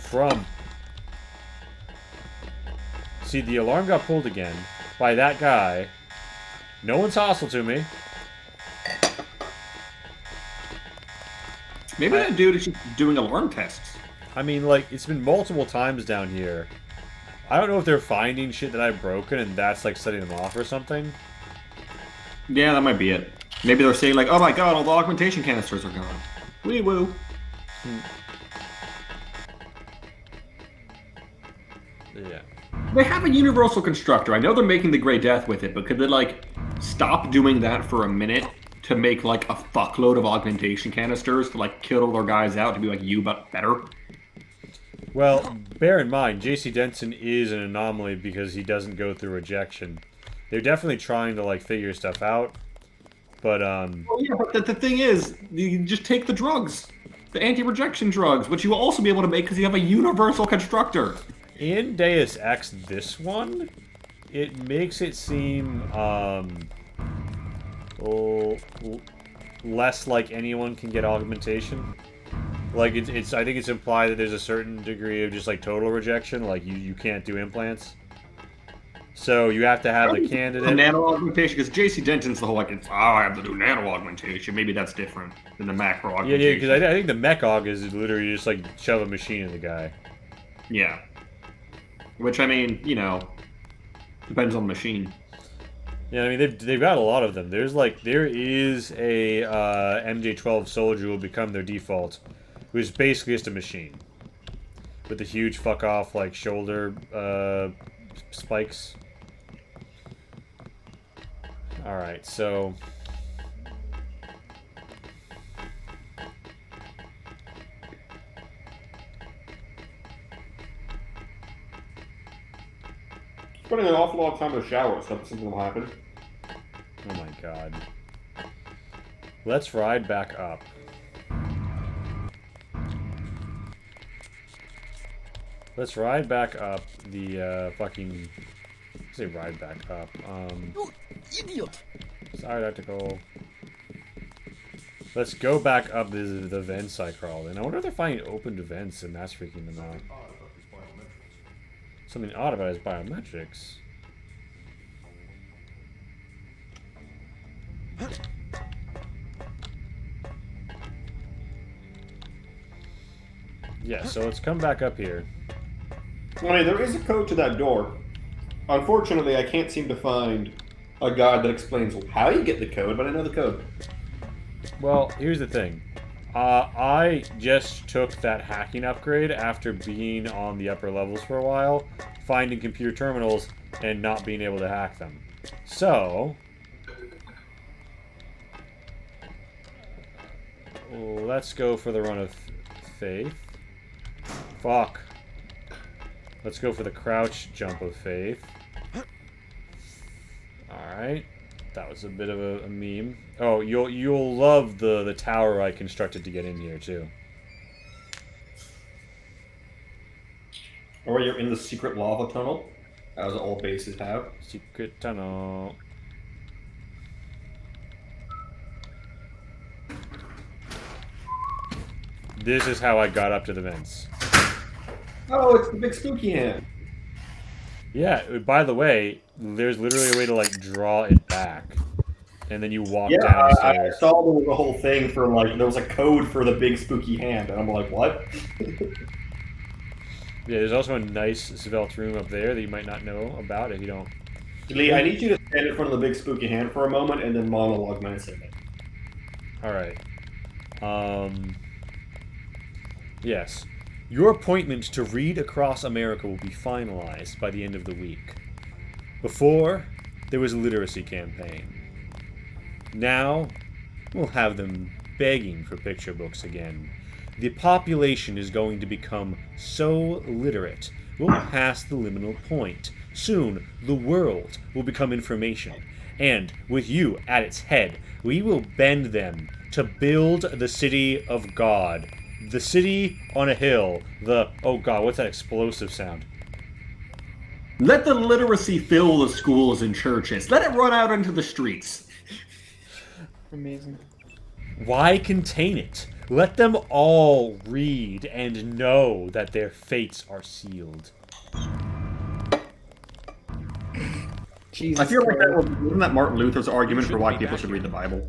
Speaker 1: from... See, the alarm got pulled again by that guy. No one's hostile to me.
Speaker 12: Maybe that dude is just doing alarm tests.
Speaker 1: I mean, like, it's been multiple times down here. I don't know if they're finding shit that I've broken and that's, like, setting them off or something.
Speaker 12: Yeah, that might be it. Maybe they're saying, like, oh my god, all the augmentation canisters are gone. Wee woo.
Speaker 1: Yeah.
Speaker 12: They have a Universal Constructor. I know they're making the Grey Death with it, but could they, like, stop doing that for a minute to make, like, a fuckload of augmentation canisters to, like, kill all their guys out to be like you, but better?
Speaker 1: Well, bear in mind, JC Denson is an anomaly because he doesn't go through rejection. They're definitely trying to, like, figure stuff out, but,
Speaker 12: Well, yeah, but the thing is, you just take the drugs. The anti-rejection drugs, which you will also be able to make because you have a Universal Constructor.
Speaker 1: in Deus Ex, this one, it makes it seem, less like anyone can get augmentation. Like, it's I think it's implied that there's a certain degree of just, like, total rejection, like, you can't do implants. So you have to have the candidate.
Speaker 12: The nano augmentation, because JC Denton's the whole, like, it's, I have to do nano augmentation. Maybe that's different than the macro augmentation.
Speaker 1: Yeah, because I think the mech aug is literally just, like, shove a machine in the guy.
Speaker 12: Yeah. Which, I mean, you know, depends on the machine.
Speaker 1: Yeah, I mean, they've got a lot of them. There is a MJ-12 soldier who will become their default, who's basically just a machine. with the huge fuck off like shoulder spikes. All right, so
Speaker 12: spending an awful lot of time in the shower, so something will happen.
Speaker 1: oh my god. Let's ride back up. Let's ride back up the fucking. Say ride back up.
Speaker 4: You idiot!
Speaker 1: Sorry, tactical. Let's go back up the vents I crawled in. I wonder if they're finding open vents and that's freaking them out. Something odd about his biometrics. Yeah, so let's come back up here.
Speaker 12: I mean, there is a code to that door. Unfortunately, I can't seem to find a guide that explains how you get the code, but I know the code.
Speaker 1: Well, here's the thing. I just took that hacking upgrade after being on the upper levels for a while, finding computer terminals, and not being able to hack them. So, let's go for the run of faith. Fuck. Let's go for the crouch jump of faith. Alright. That was a bit of a meme. Oh, you'll love the tower I constructed to get in here too.
Speaker 12: Or you're in the secret lava tunnel, as all bases have.
Speaker 1: Secret tunnel. This is how I got up to the vents.
Speaker 12: Oh, it's the big spooky hand.
Speaker 1: Yeah, by the way, there's literally a way to like draw it back. And then you walk down the stairs.
Speaker 12: I saw there was a whole thing for like, there was a code for the big spooky hand, and I'm like, what?
Speaker 1: Yeah, there's also a nice svelte room up there that you might not know about if you don't.
Speaker 12: Lee, I need you to stand in front of the big spooky hand for a moment and then monologue menacingly.
Speaker 1: Alright. Yes. Your appointment to read across America will be finalized by the end of the week. Before, there was a literacy campaign. Now, we'll have them begging for picture books again. The population is going to become so literate, we'll pass the liminal point. Soon, the world will become information. And, with you at its head, we will bend them to build the city of God. The city on a hill. Oh god, what's that explosive sound?
Speaker 12: Let the literacy fill the schools and churches. Let it run out into the streets.
Speaker 3: Amazing.
Speaker 1: Why contain it? Let them all read and know that their fates are sealed.
Speaker 12: Jesus I feel like wasn't that Martin Luther's argument for why people should read the Bible?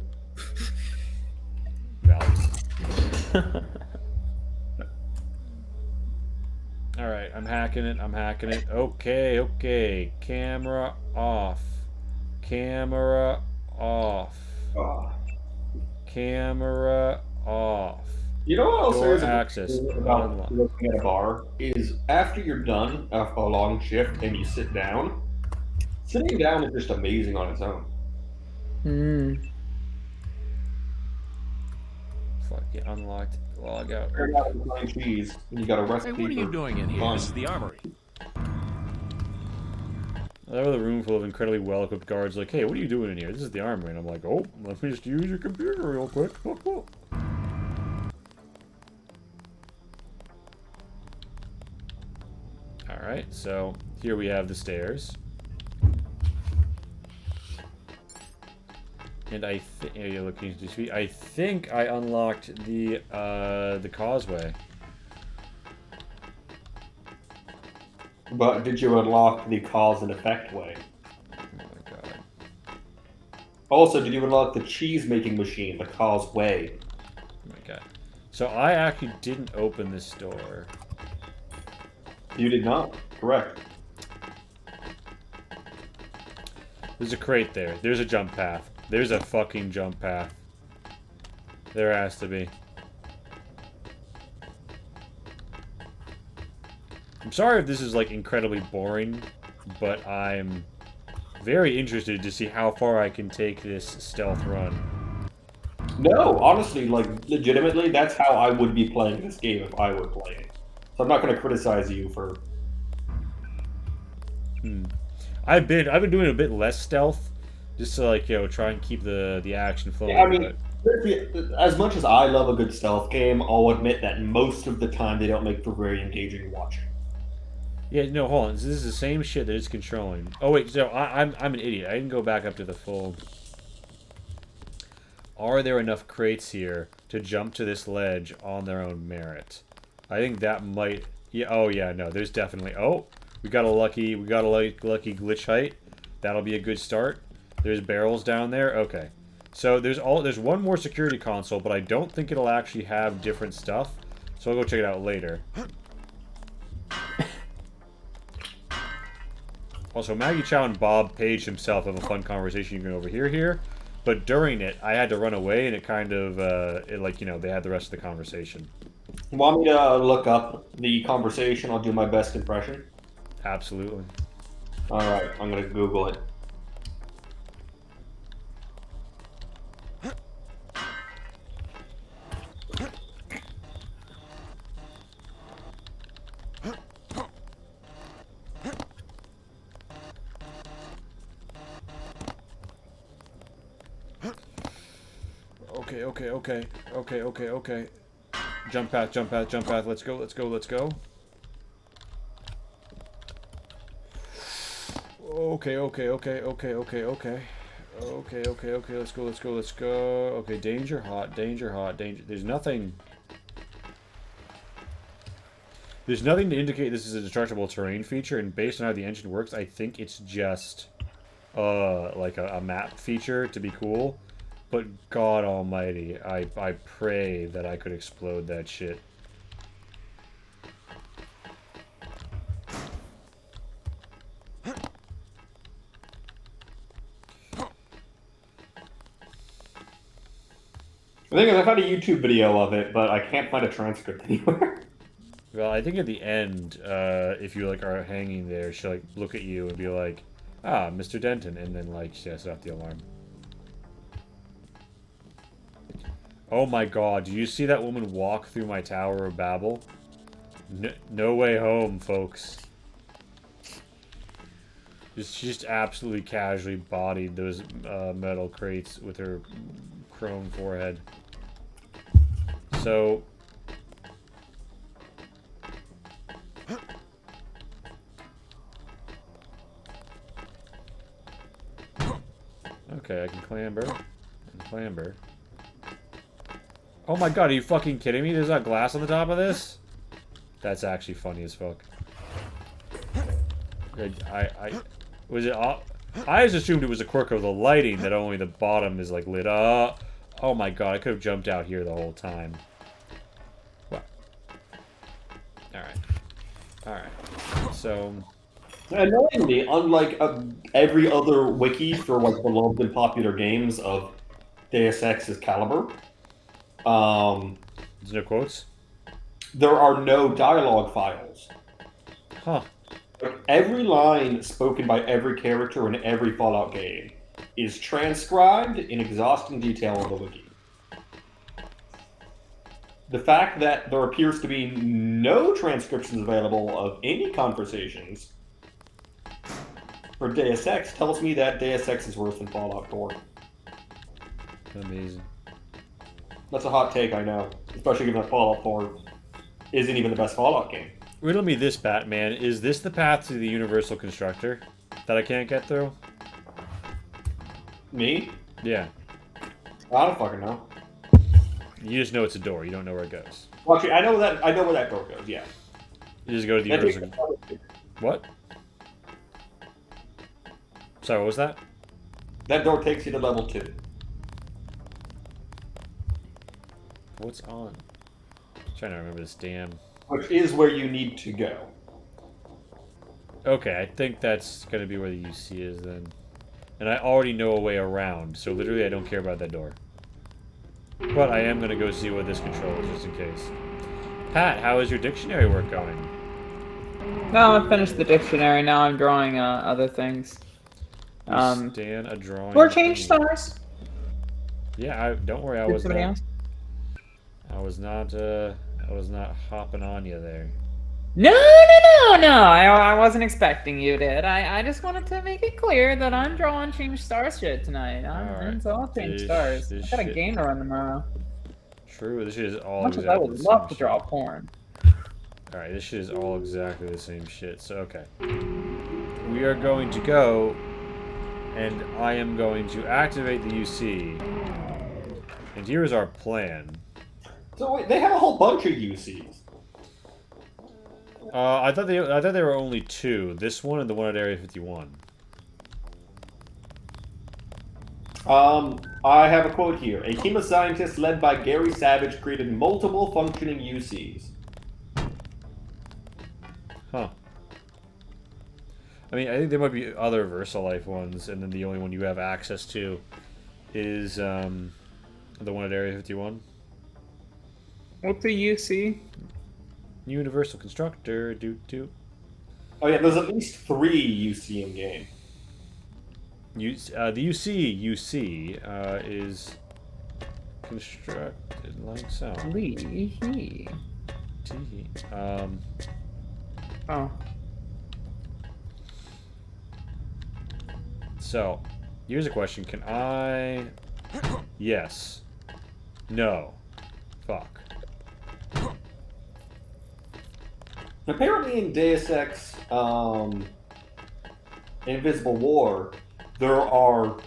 Speaker 1: Alright, I'm hacking it. Okay. Camera off. Camera off. Camera off.
Speaker 12: You know what else
Speaker 1: Door
Speaker 12: there is
Speaker 1: access
Speaker 12: about looking at a bar is after you're done a long shift and you sit down, sitting down is just amazing on its own.
Speaker 1: Fuck, get unlocked. Log out.
Speaker 12: Cheese, and you got a recipe.
Speaker 4: Hey, what are you doing in here? This is the armory.
Speaker 1: There was a room full of incredibly well-equipped guards like, hey, what are you doing in here? This is the armory. And I'm like, oh, let me just use your computer real quick. Alright, so here we have the stairs. And I think I unlocked the causeway.
Speaker 12: But did you unlock the cause and effect way?
Speaker 1: Oh my god.
Speaker 12: Also, did you unlock the cheese making machine, the causeway?
Speaker 1: Oh my god. So I actually didn't open this door.
Speaker 12: You did not? Correct.
Speaker 1: There's a crate there. There's a jump path. There's a fucking jump path. There has to be. I'm sorry if this is like incredibly boring, but I'm very interested to see how far I can take this stealth run.
Speaker 12: No, honestly, like, legitimately, that's how I would be playing this game if I were playing it. So I'm not going to criticize you for...
Speaker 1: I've been doing a bit less stealth, just to, like, you know, try and keep the action flowing.
Speaker 12: Yeah, I mean, as much as I love a good stealth game, I'll admit that most of the time they don't make for very engaging watching.
Speaker 1: Yeah, no, hold on. This is the same shit that it's controlling. Oh wait, so I'm an idiot. I didn't go back up to the full. Are there enough crates here to jump to this ledge on their own merit? I think that might. Yeah. Oh yeah. No, there's definitely. Oh, we got a lucky glitch height. That'll be a good start. There's barrels down there. Okay. So there's one more security console, but I don't think it'll actually have different stuff. So I'll go check it out later. Also, Maggie Chow and Bob Page himself have a fun conversation you can overhear here. But during it, I had to run away, and it kind of, they had the rest of the conversation.
Speaker 12: Want me to look up the conversation? I'll do my best impression.
Speaker 1: Absolutely.
Speaker 12: Alright, I'm going to Google it.
Speaker 1: Okay. Jump path. Let's go. Okay. Let's go. Okay, danger, hot. There's nothing to indicate this is a destructible terrain feature, and based on how the engine works, I think it's just like a map feature to be cool. But God almighty, I pray that I could explode that shit.
Speaker 12: The thing is, I found a YouTube video of it, but I can't find a transcript anywhere.
Speaker 1: Well, I think at the end, if you like are hanging there, she'll like look at you and be like, "Ah, Mr. Denton," and then like she sets off the alarm. Oh my God! Do you see that woman walk through my Tower of Babel? No way home, folks. She just absolutely casually bodied those metal crates with her chrome forehead. So. Okay, I can clamber. Oh my God, are you fucking kidding me? There's not glass on the top of this? That's actually funny as fuck. I just assumed it was a quirk of the lighting that only the bottom is like lit up. Oh my God, I could have jumped out here the whole time. Well. Alright. So.
Speaker 12: Annoyingly, unlike every other wiki for like beloved and popular games of Deus Ex's caliber,
Speaker 1: there's no quotes?
Speaker 12: There are no dialogue files.
Speaker 1: Huh.
Speaker 12: Every line spoken by every character in every Fallout game is transcribed in exhausting detail on the wiki. The fact that there appears to be no transcriptions available of any conversations for Deus Ex tells me that Deus Ex is worse than Fallout 4.
Speaker 1: Amazing.
Speaker 12: That's a hot take, I know. Especially given that Fallout 4 isn't even the best Fallout game.
Speaker 1: Riddle me this, Batman. Is this the path to the Universal Constructor that I can't get through?
Speaker 12: Me?
Speaker 1: Yeah.
Speaker 12: I don't fucking know.
Speaker 1: You just know it's a door. You don't know where it goes.
Speaker 12: Well, actually, I know where that door goes, yeah.
Speaker 1: You just go to the Universal... What? Sorry, what was that?
Speaker 12: That door takes you to level 2.
Speaker 1: What's on? I'm trying to remember this damn...
Speaker 12: Which is where you need to go.
Speaker 1: Okay, I think that's going to be where the UC is then. And I already know a way around, so literally I don't care about that door. But I am going to go see what this control is, just in case. Pat, how is your dictionary work going?
Speaker 3: No, I finished the dictionary. Now I'm drawing other things.
Speaker 1: Stan a drawing.
Speaker 3: Or change stars.
Speaker 1: Yeah, don't worry. I
Speaker 3: Did
Speaker 1: was
Speaker 3: somebody
Speaker 1: not.
Speaker 3: else?
Speaker 1: I was not hopping on you there.
Speaker 3: No. I wasn't expecting you did. I just wanted to make it clear that I'm drawing change stars shit tonight.
Speaker 1: Alright.
Speaker 3: So I'll change stars. I got a game to run tomorrow.
Speaker 1: True. This shit is all
Speaker 3: Much as
Speaker 1: exactly
Speaker 3: I would
Speaker 1: the
Speaker 3: love
Speaker 1: same
Speaker 3: to draw
Speaker 1: shit.
Speaker 3: porn.
Speaker 1: Alright, this shit is all exactly the same shit. So okay, we are going to go, and I am going to activate the UC. And here's our plan.
Speaker 12: So wait, they have a whole bunch of UCs.
Speaker 1: I thought there were only two. This one and the one at Area 51.
Speaker 12: I have a quote here. A team of scientists led by Gary Savage created multiple functioning UCs.
Speaker 1: Huh. I mean, I think there might be other VersaLife ones, and then the only one you have access to is the one at Area 51.
Speaker 3: What's the UC?
Speaker 1: Universal Constructor,
Speaker 12: Oh yeah, there's at least 3 UC in game.
Speaker 1: The UC is constructed like so.
Speaker 3: Oh.
Speaker 1: So, here's a question. Can I... Yes. No. Fuck.
Speaker 12: Apparently in Deus Ex, Invisible War, there are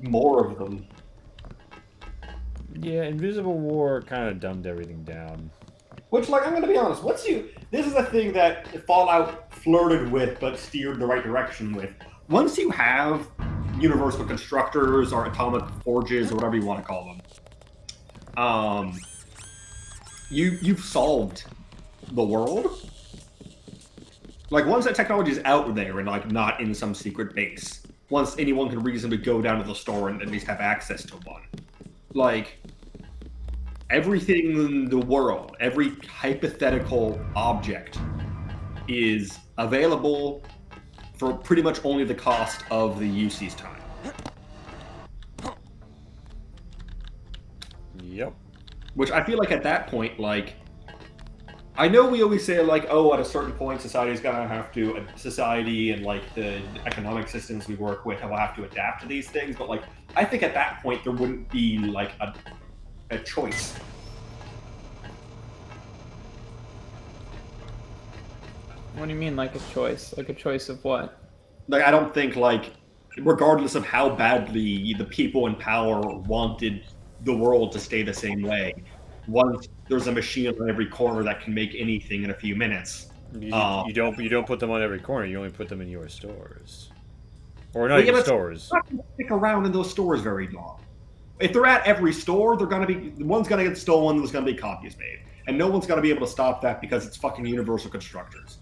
Speaker 12: more of them.
Speaker 1: Yeah, Invisible War kind of dumbed everything down.
Speaker 12: Which, like, I'm gonna be honest, this is a thing that Fallout flirted with, but steered the right direction with. Once you have universal constructors, or atomic forges, or whatever you want to call them, you've solved the world. Like, once that technology is out there and, like, not in some secret base, once anyone can reasonably go down to the store and at least have access to one, like, everything in the world, every hypothetical object is available for pretty much only the cost of the UC's time.
Speaker 1: Yep.
Speaker 12: Which I feel like at that point, like, I know we always say, like, oh, at a certain point, society and, like, the economic systems we work with will have to adapt to these things, but, like, I think at that point there wouldn't be, like, a choice.
Speaker 3: What do you mean, like a choice? Like a choice of what?
Speaker 12: Like, I don't think, like, regardless of how badly the people in power wanted the world to stay the same way, once there's a machine on every corner that can make anything in a few minutes.
Speaker 1: You don't put them on every corner. You only put them in your stores, or not even stores.
Speaker 12: They're not going to stick around in those stores very long. If they're at every store, one's going to get stolen. There's going to be copies made, and no one's going to be able to stop that because it's fucking universal constructors.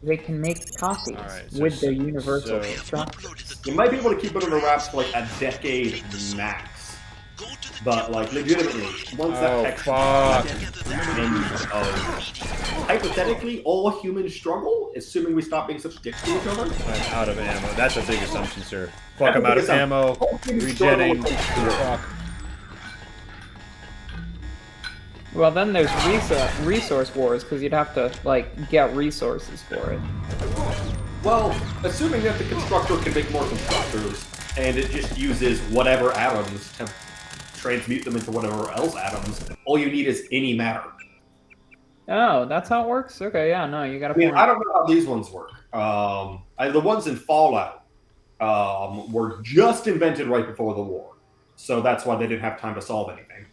Speaker 3: They can make copies with their universal constructors.
Speaker 12: You might be able to keep it under wraps for like a decade max. But, like, legitimately, once that tech hypothetically, all humans struggle, assuming we stop being such dicks to each other.
Speaker 1: I'm out of ammo. That's a big assumption, sir. Fuck, I'm out of ammo. Regenning. Fuck.
Speaker 3: Well, then there's resource wars, because you'd have to, like, get resources for it.
Speaker 12: Well, assuming that the constructor can make more constructors, and it just uses whatever atoms to transmute them into whatever else atoms, all you need is any matter.
Speaker 3: Oh, that's how it works? Okay, yeah, no, you gotta...
Speaker 12: I mean, I don't know how these ones work. The ones in Fallout were just invented right before the war, so that's why they didn't have time to solve anything.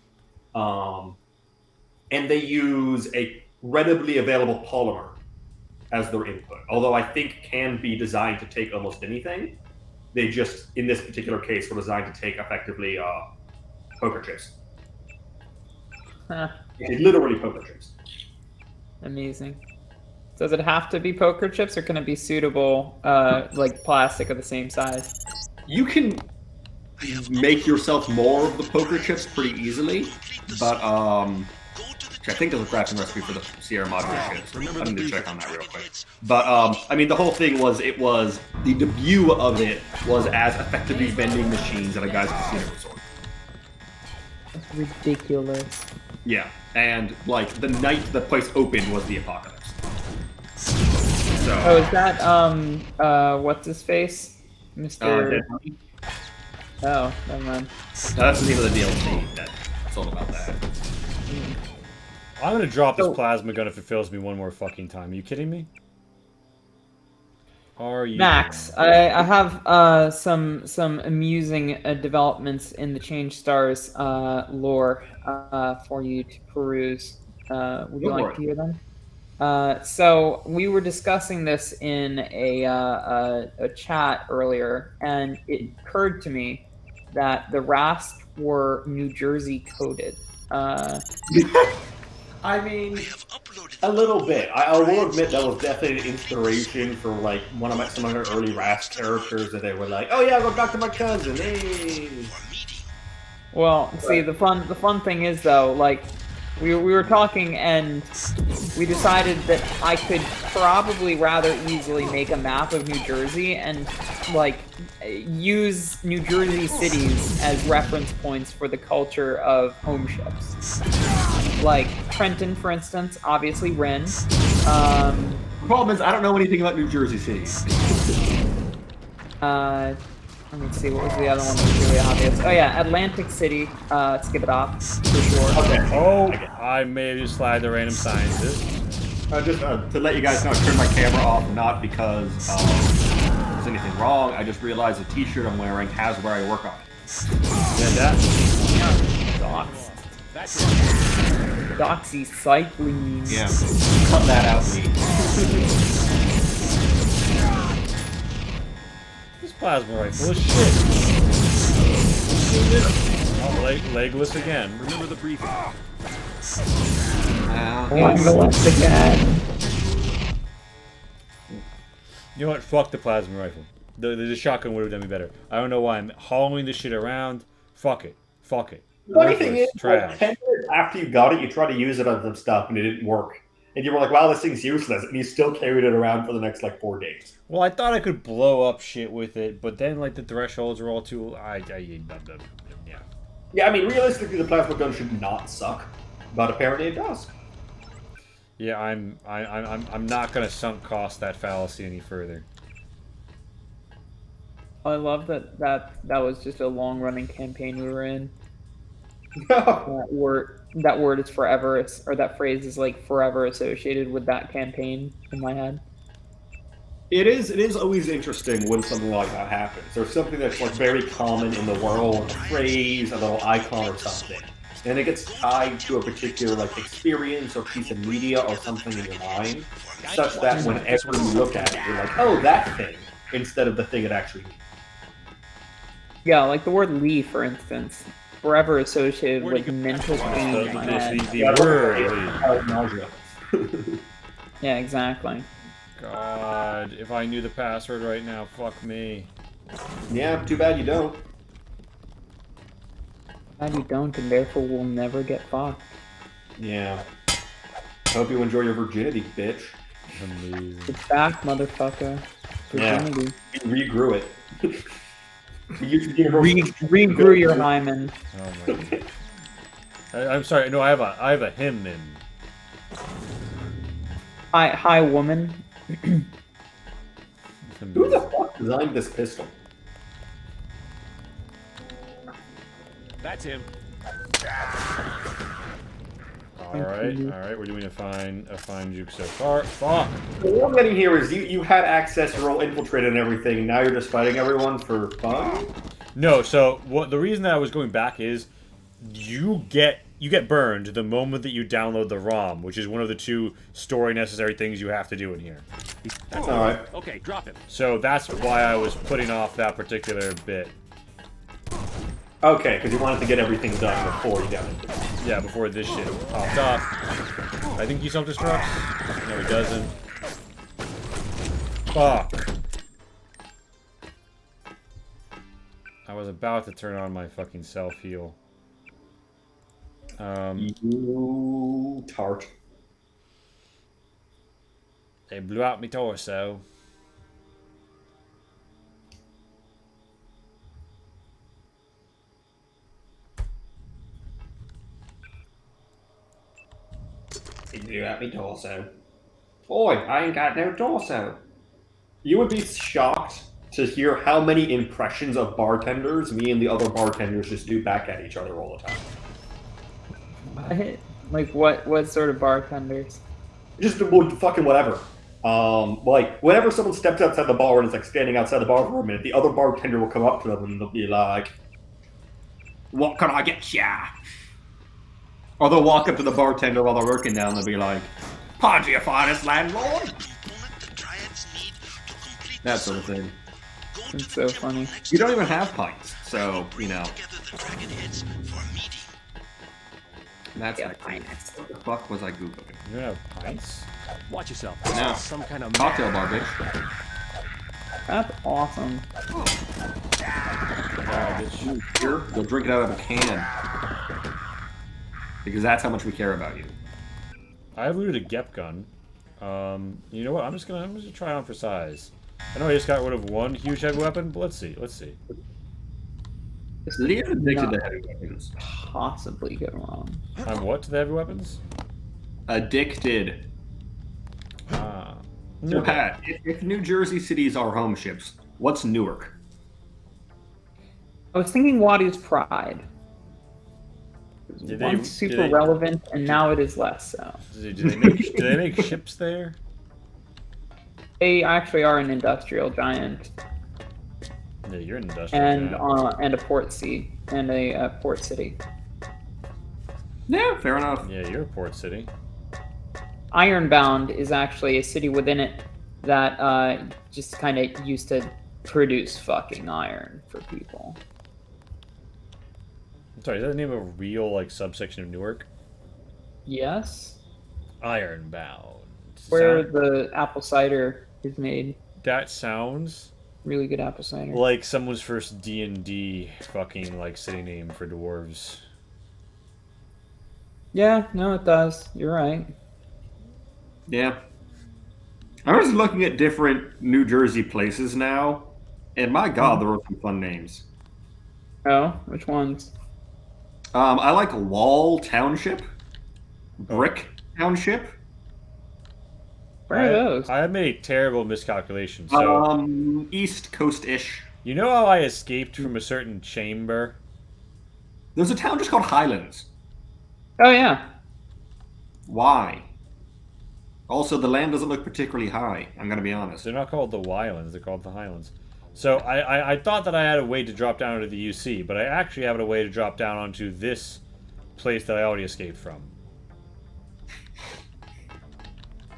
Speaker 12: And they use a readily available polymer as their input, although I think can be designed to take almost anything. They just, in this particular case, were designed to take effectively poker chips.
Speaker 3: Huh.
Speaker 12: Literally poker chips.
Speaker 3: Amazing. Does it have to be poker chips, or can it be suitable, like plastic of the same size?
Speaker 12: You can make yourself more of the poker chips pretty easily, but which I think is a crafting recipe for the Sierra Madre ships. I need to check on that real quick. But I mean, the whole thing was the debut of it was as effectively vending machines at a guy's casino resort.
Speaker 3: That's ridiculous.
Speaker 12: Yeah, and like the night the place opened was the apocalypse. So.
Speaker 3: Oh, is that what's his face, Mr. Oh, never mind.
Speaker 12: That's the name of the DLC. That's all about that.
Speaker 1: I'm gonna drop this plasma gun if it fails me one more fucking time. Are you kidding me? Are you?
Speaker 3: Max, I have some amusing developments in the Change Stars lore for you to peruse. Would you like to hear them? So we were discussing this in a chat earlier, and it occurred to me that the Rasp were New Jersey coded.
Speaker 12: I mean, a little bit. I will admit that was definitely an inspiration for like some of the early Rasp characters that they were like, "Oh yeah, go back to my cousin." Hey.
Speaker 3: Well, see, the fun thing is though, like we were talking and we decided that I could probably rather easily make a map of New Jersey and like use New Jersey cities as reference points for the culture of home ships. Like Trenton, for instance, obviously Ren.
Speaker 12: The problem is I don't know anything about New Jersey cities.
Speaker 3: Let me see, what was the other one that was really obvious? Oh yeah, Atlantic City, skip it off, for sure.
Speaker 12: Okay.
Speaker 1: Oh, I may have just slide the random scientist.
Speaker 12: Just to let you guys know, I turned my camera off, not because there's anything wrong. I just realized the t-shirt I'm wearing has where I work on it.
Speaker 1: Yeah, that.
Speaker 3: Docs. Doxy cycling.
Speaker 12: Yeah. Cut that out, Lee.
Speaker 1: This plasma rifle is shit. Oh, legless again.
Speaker 21: Remember the briefing.
Speaker 3: Legless again.
Speaker 1: You know what? Fuck the plasma rifle. The shotgun would have done me better. I don't know why I'm hauling this shit around. Fuck it. Fuck it.
Speaker 12: The funny thing is,
Speaker 1: trash.
Speaker 12: like 10 minutes after you got it, you tried to use it on some stuff and it didn't work. And you were like, wow, this thing's useless. And you still carried it around for the next, like, 4 days.
Speaker 1: Well, I thought I could blow up shit with it, but then, like, the thresholds are all too... yeah.
Speaker 12: Yeah, I mean, realistically, the plasma gun should not suck. But apparently it does.
Speaker 1: Yeah, I'm not gonna sunk cost that fallacy any further.
Speaker 3: I love that was just a long-running campaign we were in. That word is forever, or that phrase is like forever associated with that campaign in my head.
Speaker 12: It is always interesting when something like that happens. There's something that's like very common in the world, a phrase, a little icon or something. And it gets tied to a particular like experience or piece of media or something in your mind, such that whenever you look at it, you're like, oh, that thing, instead of the thing it actually means.
Speaker 3: Yeah, like the word Lee, for instance. Forever associated with mental pain in my head.
Speaker 1: The word.
Speaker 3: Yeah, exactly.
Speaker 1: God, if I knew the password right now, fuck me.
Speaker 12: Yeah, too bad you don't.
Speaker 3: Glad you don't, and therefore will never get fucked.
Speaker 12: Yeah. Hope you enjoy your virginity, bitch.
Speaker 1: Amazing.
Speaker 3: It's back, motherfucker. Virginity.
Speaker 12: Yeah. You regrew it.
Speaker 3: Regrew your hymen.
Speaker 1: Oh my God. I'm sorry. No, I have a him in.
Speaker 3: Hi, woman.
Speaker 12: Who the fuck designed this pistol?
Speaker 21: That's him.
Speaker 1: All right. We're doing a fine juke so far. Fuck.
Speaker 12: What I'm getting here is you had access, you're all infiltrated and everything, and now you're just fighting everyone for fun?
Speaker 1: No. So the reason that I was going back is you get burned the moment that you download the ROM, which is one of the 2 story necessary things you have to do in here.
Speaker 12: That's all right.
Speaker 21: Okay, drop him.
Speaker 1: So that's why I was putting off that particular bit.
Speaker 12: Okay, because you wanted to get everything done before you got it.
Speaker 1: Yeah, before this shit popped off. I think he self-destructs. No, he doesn't. Fuck. I was about to turn on my fucking self-heal.
Speaker 12: You tart.
Speaker 1: They blew out my torso.
Speaker 12: They blew out my torso. Boy, I ain't got no torso. You would be shocked to hear how many impressions of bartenders me and the other bartenders just do back at each other all the time.
Speaker 3: Like what sort of bartenders?
Speaker 12: Just fucking whatever. Like whenever someone steps outside the bar and is like standing outside the bar for a minute, the other bartender will come up to them and they'll be like, "What can I get ya?" Or they'll walk up to the bartender while they're working now and they'll be like, "Pardon your finest, landlord." That sort of thing.
Speaker 3: It's so funny.
Speaker 12: You don't even have pints, so you know. That's like pints. What the fuck was I googling?
Speaker 1: You have pints?
Speaker 15: Watch yourself.
Speaker 12: No.
Speaker 15: Some kind of
Speaker 12: cocktail bar, bitch.
Speaker 3: That's awesome.
Speaker 12: You'll drink it out of a can. Because that's how much we care about you.
Speaker 1: I have looted a Gep gun. You know what? I'm just gonna try on for size. I know I just got rid of one huge heavy weapon, but let's see.
Speaker 12: Leah's addicted to heavy weapons.
Speaker 3: Possibly go wrong.
Speaker 1: I'm what to the heavy weapons?
Speaker 12: Addicted. So Pat, if New Jersey cities are home ships, what's Newark?
Speaker 3: I was thinking Wadi's Pride. Once super relevant, and now it is less so.
Speaker 1: Do they make ships there?
Speaker 3: They actually are an industrial giant.
Speaker 1: Yeah, you're an industrial giant.
Speaker 3: And a port port city.
Speaker 12: Yeah, fair enough.
Speaker 1: Yeah, you're a port city.
Speaker 3: Ironbound is actually a city within it that just kind of used to produce fucking iron for people.
Speaker 1: I'm sorry, is that the name of a real like subsection of Newark?
Speaker 3: Yes.
Speaker 1: Ironbound.
Speaker 3: Where the apple cider is made.
Speaker 1: That sounds
Speaker 3: really good apple cider.
Speaker 1: Like someone's first D&D fucking like city name for dwarves.
Speaker 3: Yeah, no, it does. You're right.
Speaker 12: Yeah. I was looking at different New Jersey places now, and my god, there were some fun names.
Speaker 3: Oh, which ones?
Speaker 12: I like Wall Township, Brick Township.
Speaker 3: Where are those?
Speaker 1: I made terrible miscalculations. So,
Speaker 12: East Coast-ish.
Speaker 1: You know how I escaped from a certain chamber?
Speaker 12: There's a town just called Highlands.
Speaker 3: Oh, yeah.
Speaker 12: Why? Also, the land doesn't look particularly high, I'm going to be honest.
Speaker 1: They're not called the Wylands, they're called the Highlands. So I thought that I had a way to drop down to the UC, but I actually have a way to drop down onto this place that I already escaped from.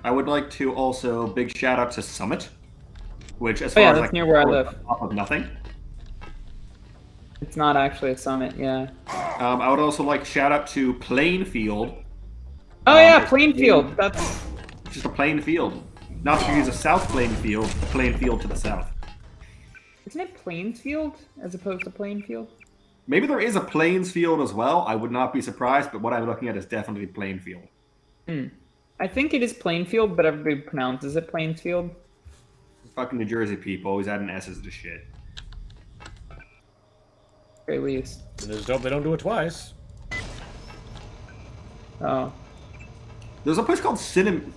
Speaker 12: I would like to also big shout out to Summit, which as far as
Speaker 3: that's near where I live.
Speaker 12: Off of nothing.
Speaker 3: It's not actually a summit, yeah.
Speaker 12: I would also like to shout out to Plainfield.
Speaker 3: Oh yeah, Plainfield. That's
Speaker 12: just a plain field. Not to use a South Plainfield, Plainfield to the south.
Speaker 3: Isn't it Plainsfield as opposed to Plainfield?
Speaker 12: Maybe there is a Plainsfield as well. I would not be surprised, but what I'm looking at is definitely Plainfield.
Speaker 3: I think it is Plainfield, but everybody pronounces it Plainsfield.
Speaker 12: Fucking New Jersey people always adding S's to shit.
Speaker 3: At least.
Speaker 1: And there's dope they don't do it twice.
Speaker 3: Oh.
Speaker 12: There's a place called Cinnamon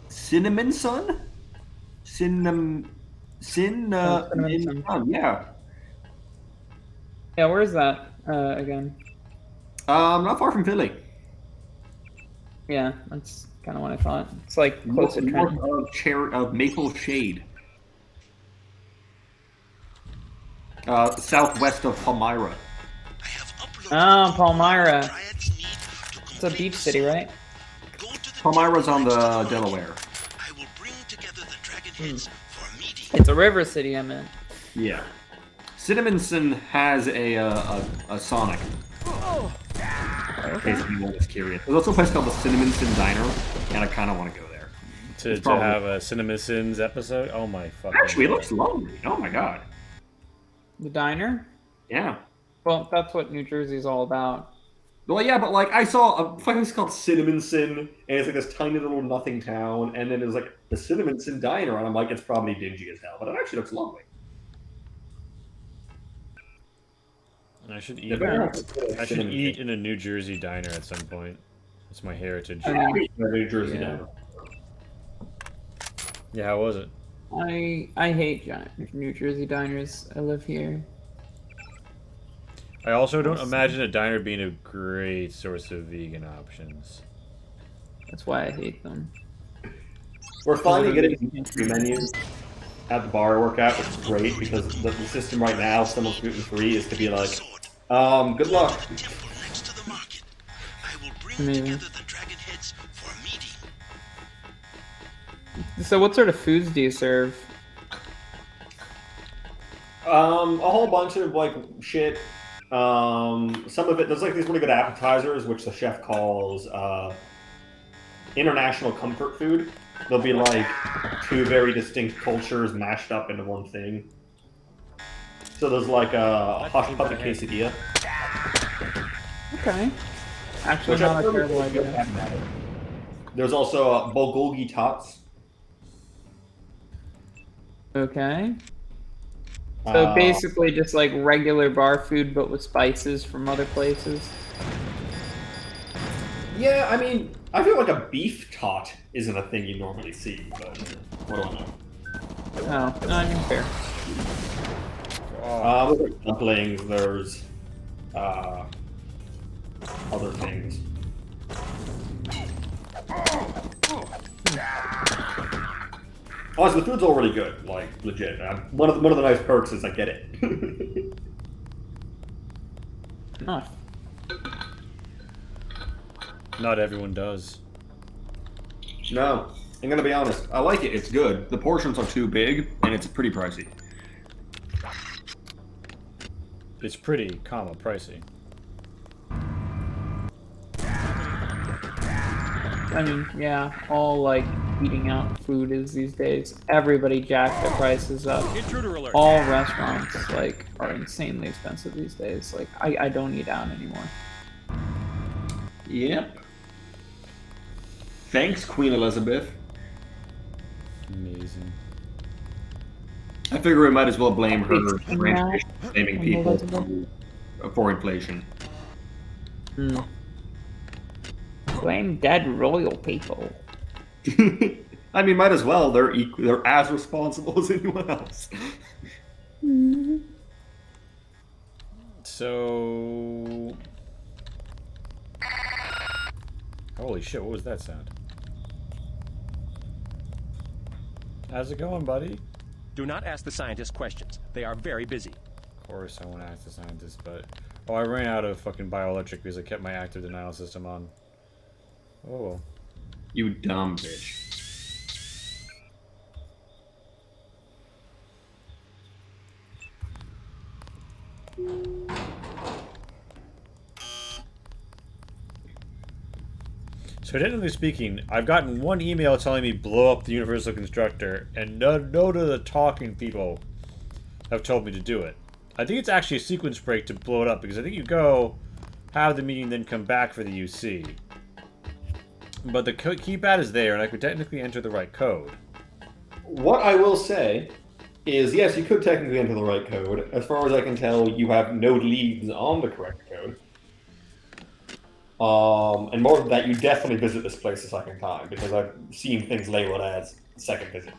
Speaker 12: Sun? Cinnamon Sun, yeah.
Speaker 3: Yeah, where is that again?
Speaker 12: Not far from Philly.
Speaker 3: Yeah, that's kind of what I thought. It's like close to Trent.
Speaker 12: Of Maple Shade. Southwest of Palmyra.
Speaker 3: Oh, Palmyra. It's a beach city, right?
Speaker 12: Palmyra's on the Delaware.
Speaker 3: It's a river city, I meant.
Speaker 12: Yeah. Cinnamonson has a Sonic. In case anyone was curious. There's also a place called the Cinnamonson Diner, and I kind of want to go there.
Speaker 1: To have a CinemaSins episode? Oh my fucking
Speaker 12: Actually, it looks lovely. Oh my god.
Speaker 3: The diner?
Speaker 12: Yeah.
Speaker 3: Well, that's what New Jersey's all about.
Speaker 12: Well, yeah, but like I saw a fucking place called Cinnamon Sin, and it's like this tiny little nothing town, and then there's like the Cinnamon Sin Diner, and I'm like, it's probably dingy as hell, but it actually looks lovely.
Speaker 1: I should
Speaker 12: Yeah,
Speaker 1: eat.
Speaker 12: better not
Speaker 1: I should
Speaker 12: cinnamon
Speaker 1: eat
Speaker 12: cake.
Speaker 1: in a New Jersey diner at some point. It's my heritage.
Speaker 12: New Jersey
Speaker 3: Yeah.
Speaker 12: diner.
Speaker 1: Yeah, how was it?
Speaker 3: I hate New Jersey diners. I live here.
Speaker 1: I also don't imagine a diner being a great source of vegan options.
Speaker 3: That's why I hate them.
Speaker 12: We're finally getting free menus at the bar I work at, which is great because the system right now, if someone's gluten free, is to be like, good luck.
Speaker 3: Amazing. So what sort of foods do you serve?
Speaker 12: A whole bunch of like shit. Some of it, there's like these really good appetizers, which the chef calls international comfort food. They'll be like two very distinct cultures mashed up into one thing. So there's like a hush puppy quesadilla.
Speaker 3: Okay. Actually,
Speaker 12: Which
Speaker 3: not
Speaker 12: I've
Speaker 3: a terrible idea.
Speaker 12: There's also bulgogi tots.
Speaker 3: Okay. So basically just like regular bar food, but with spices from other places.
Speaker 12: Yeah, I mean, I feel like a beef tot isn't a thing you normally see, but what do I know?
Speaker 3: Oh, no, I mean, fair.
Speaker 12: There's dumplings, there's other things. Honestly, the food's all really good, like legit. One of the nice perks is I get it.
Speaker 3: Nice.
Speaker 1: Not everyone does.
Speaker 12: No, I'm gonna be honest. I like it. It's good. The portions are too big, and it's pretty pricey.
Speaker 1: It's pretty, pricey.
Speaker 3: I mean, yeah, all like eating out food is these days. Everybody jacked their prices up.
Speaker 4: Intruder alert.
Speaker 3: All restaurants like are insanely expensive these days. Like I don't eat out anymore.
Speaker 12: Yep. Thanks, Queen Elizabeth.
Speaker 1: Amazing.
Speaker 12: I figure we might as well blame her
Speaker 3: Thanks,
Speaker 12: for
Speaker 3: Queen
Speaker 12: blaming people
Speaker 3: Elizabeth.
Speaker 12: for inflation.
Speaker 3: Blame dead royal people.
Speaker 12: I mean, might as well. They're as responsible as anyone else.
Speaker 1: So... Holy shit, what was that sound? How's it going, buddy?
Speaker 6: Do not ask the scientists questions. They are very busy.
Speaker 1: Of course I want to ask the scientist, but... Oh, I ran out of fucking bioelectric because I kept my active denial system on. Oh.
Speaker 12: You dumb bitch.
Speaker 1: So technically speaking, I've gotten one email telling me blow up the Universal Constructor, and none of the talking people have told me to do it. I think it's actually a sequence break to blow it up, because I think you go, have the meeting, then come back for the UC. But the keypad is there, and I could technically enter the right code.
Speaker 12: What I will say is, yes, you could technically enter the right code. As far as I can tell, you have no leads on the correct code. And more than that, you definitely visit this place a second time, because I've seen things labeled as second visit.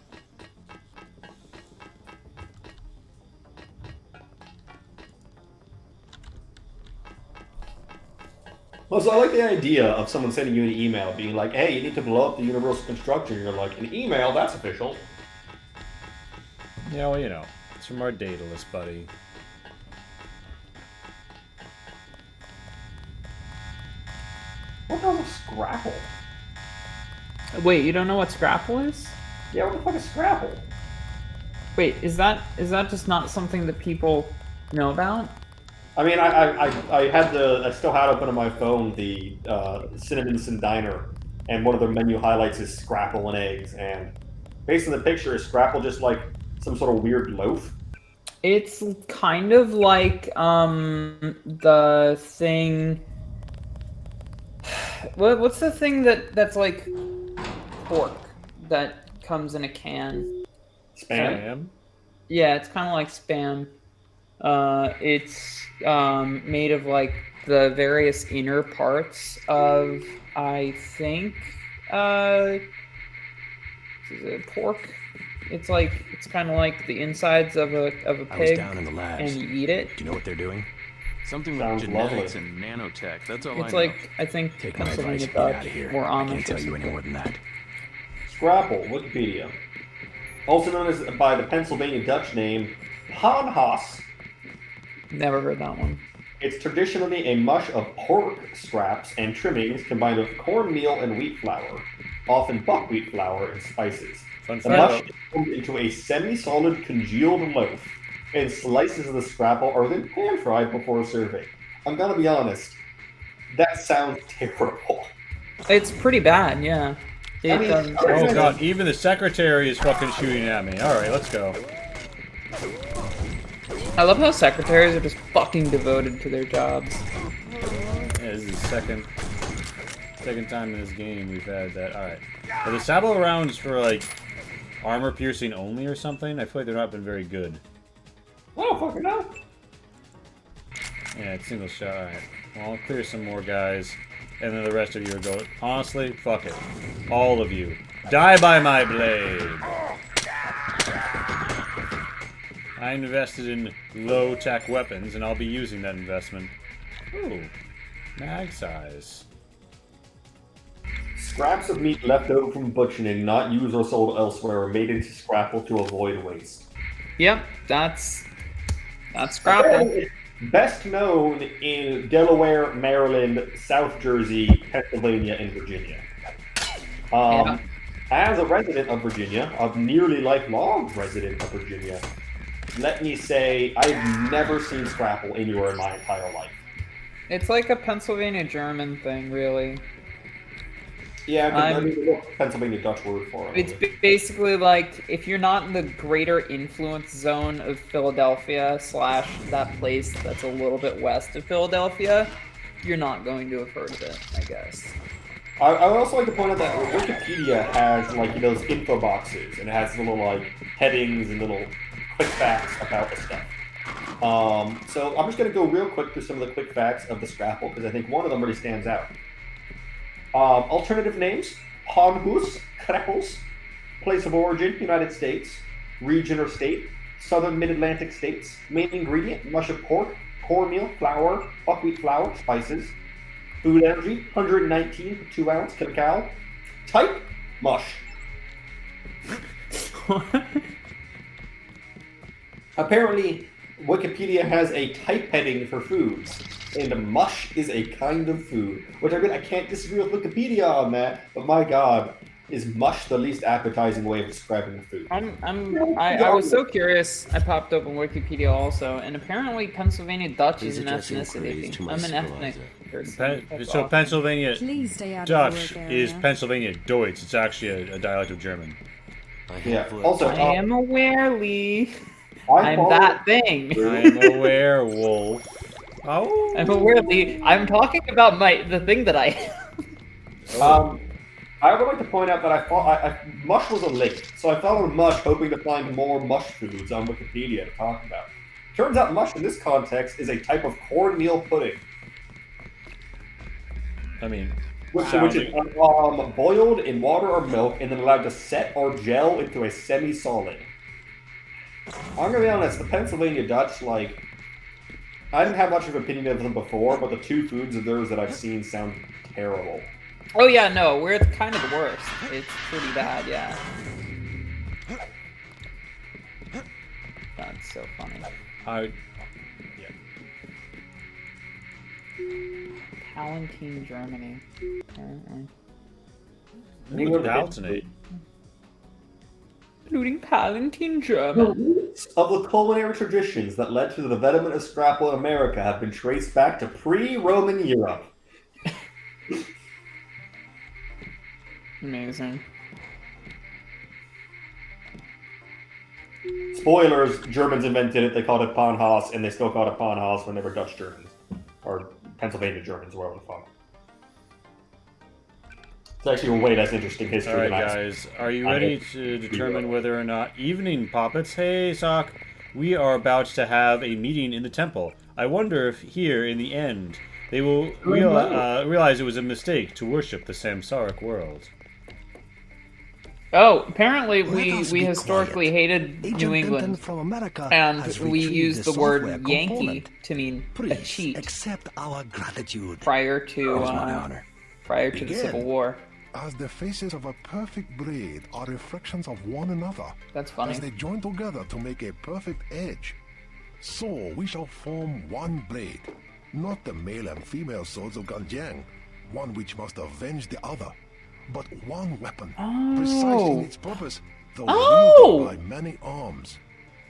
Speaker 12: Also, I like the idea of someone sending you an email being like, hey, you need to blow up the Universal Constructor. You're like, an email? That's official.
Speaker 1: Yeah, well, you know, it's from our data list, buddy.
Speaker 12: What the hell is Scrapple?
Speaker 3: Wait, you don't know what Scrapple is?
Speaker 12: Yeah, what the fuck is Scrapple?
Speaker 3: Wait, is that just not something that people know about?
Speaker 12: I mean, I still had open on my phone the Cinnamon Sin Diner, and one of their menu highlights is Scrapple and eggs, and based on the picture, is Scrapple just like some sort of weird loaf?
Speaker 3: It's kind of like the thing What's the thing that's like pork that comes in a can?
Speaker 1: Spam?
Speaker 3: Yeah, it's kind of like Spam. It's made of like the various inner parts of, I think, is it pork? It's kind of like the insides of a
Speaker 7: I was
Speaker 3: pig,
Speaker 7: down in the labs.
Speaker 3: and you eat it.
Speaker 7: Do you know what they're doing?
Speaker 15: Something
Speaker 12: Sounds
Speaker 15: with genetics
Speaker 12: lovely.
Speaker 15: and nanotech. That's all
Speaker 3: It's
Speaker 15: I know.
Speaker 3: like, I think,
Speaker 7: Take my
Speaker 3: Pennsylvania
Speaker 7: advice and get
Speaker 3: Dutch
Speaker 7: out of here.
Speaker 3: or
Speaker 7: I
Speaker 3: Amish
Speaker 7: can't
Speaker 3: or
Speaker 7: tell you any
Speaker 3: something.
Speaker 7: more than that.
Speaker 12: Scrapple, Wikipedia. Also known as by the Pennsylvania Dutch name Panhas.
Speaker 3: Never heard that one.
Speaker 12: It's traditionally a mush of pork scraps and trimmings combined with cornmeal and wheat flour, often buckwheat flour and spices.
Speaker 1: Fun
Speaker 12: The
Speaker 1: fact.
Speaker 12: mush is formed into a semi-solid congealed loaf, and slices of the scrapple are then pan-fried before serving. I'm gonna be honest, that sounds terrible.
Speaker 3: It's pretty bad, yeah.
Speaker 12: I mean,
Speaker 1: Oh god, even the secretary is fucking shooting at me. Alright, let's go.
Speaker 3: I love how secretaries are just fucking devoted to their jobs.
Speaker 1: Yeah, this is the second time in this game we've had that. Alright. Are the sabot rounds for like armor piercing only or something? I feel like they're not been very good.
Speaker 12: I don't fucking know.
Speaker 1: Yeah, it's single shot. Alright. Well, I'll clear some more guys. And then the rest of you are going. Honestly, fuck it. All of you. Die by my blade! I invested in low-tech weapons, and I'll be using that investment. Ooh. Mag size.
Speaker 12: Scraps of meat left over from butchering, not used or sold elsewhere, are made into scrapple to avoid waste.
Speaker 3: Yep, that's Scrapple.
Speaker 12: Best known in Delaware, Maryland, South Jersey, Pennsylvania, and Virginia. As a resident of Virginia, a nearly lifelong resident of Virginia, let me say I've never seen Scrapple anywhere in my entire life.
Speaker 3: It's like a Pennsylvania German thing, really.
Speaker 12: Yeah, I mean, the Pennsylvania Dutch word for it.
Speaker 3: It's basically like if you're not in the greater influence zone of Philadelphia / that place that's a little bit west of Philadelphia, you're not going to have heard of it, I guess.
Speaker 12: I would also like to point out that Wikipedia has like those info boxes, and it has little like headings and little quick facts about the stuff. So I'm just going to go real quick through some of the quick facts of the Scrapple because I think one of them really stands out. Alternative names: Panhus, Krappels, place of origin: United States, region or state: Southern Mid-Atlantic states. Main ingredient: mush of pork, cornmeal, flour, buckwheat flour, spices. Food energy: 119 2-ounce cacao. Type: mush. Apparently, Wikipedia has a type heading for foods, and mush is a kind of food. Which I can't disagree with Wikipedia on that, but my god, is mush the least appetizing way of describing the food?
Speaker 3: I was so curious. I popped open Wikipedia also, and apparently Pennsylvania Dutch is an ethnicity. I'm an ethnic person.
Speaker 1: So Pennsylvania
Speaker 5: Please stay out of the
Speaker 1: Dutch
Speaker 5: work
Speaker 1: is
Speaker 5: area.
Speaker 1: Pennsylvania Deutsch. It's actually a dialect of German.
Speaker 12: Yeah. Also,
Speaker 3: I am aware, Lee.
Speaker 12: I
Speaker 3: I'm
Speaker 12: follow-
Speaker 3: that thing.
Speaker 1: I am a werewolf. Oh.
Speaker 3: I'm aware, Lee. I'm talking about the thing that I am.
Speaker 12: I would like to point out that I thought mush was a link, so I followed mush hoping to find more mush foods on Wikipedia to talk about. Turns out mush in this context is a type of cornmeal pudding.
Speaker 1: I mean,
Speaker 12: Which is boiled in water or milk and then allowed to set or gel into a semi-solid. I'm gonna be honest, the Pennsylvania Dutch, like, I didn't have much of an opinion of them before, but the two foods of theirs that I've seen sound terrible.
Speaker 3: Oh yeah, no, we're kind of the worst. It's pretty bad, yeah. That's so funny. Palatine, Germany. Apparently.
Speaker 1: Palatine.
Speaker 3: Including Palatine, German.
Speaker 12: Of the culinary traditions that led to the development of Scrapple in America have been traced back to pre-Roman Europe.
Speaker 3: Amazing.
Speaker 12: Spoilers, Germans invented it, they called it Panhas, and they still called it Panhas when they were Dutch Germans. Or Pennsylvania Germans, whatever the fuck. It's actually a way less interesting history.
Speaker 1: Alright,
Speaker 12: than
Speaker 1: guys, are you ready to determine whether or not evening puppets? Hey, Sock, we are about to have a meeting in the temple. I wonder if here, in the end, they will realize it was a mistake to worship the Samsaric world.
Speaker 3: Oh, apparently we historically hated New England, and we used the word Yankee to mean a cheat.
Speaker 7: Accept our gratitude.
Speaker 3: Prior to the Civil War.
Speaker 24: As the faces of a perfect braid are reflections of one another.
Speaker 3: That's funny.
Speaker 24: As they join together to make a perfect edge. So we shall form one blade. Not the male and female swords of Ganjiang, one which must avenge the other. But one weapon, precise in its purpose, though wielded by many arms.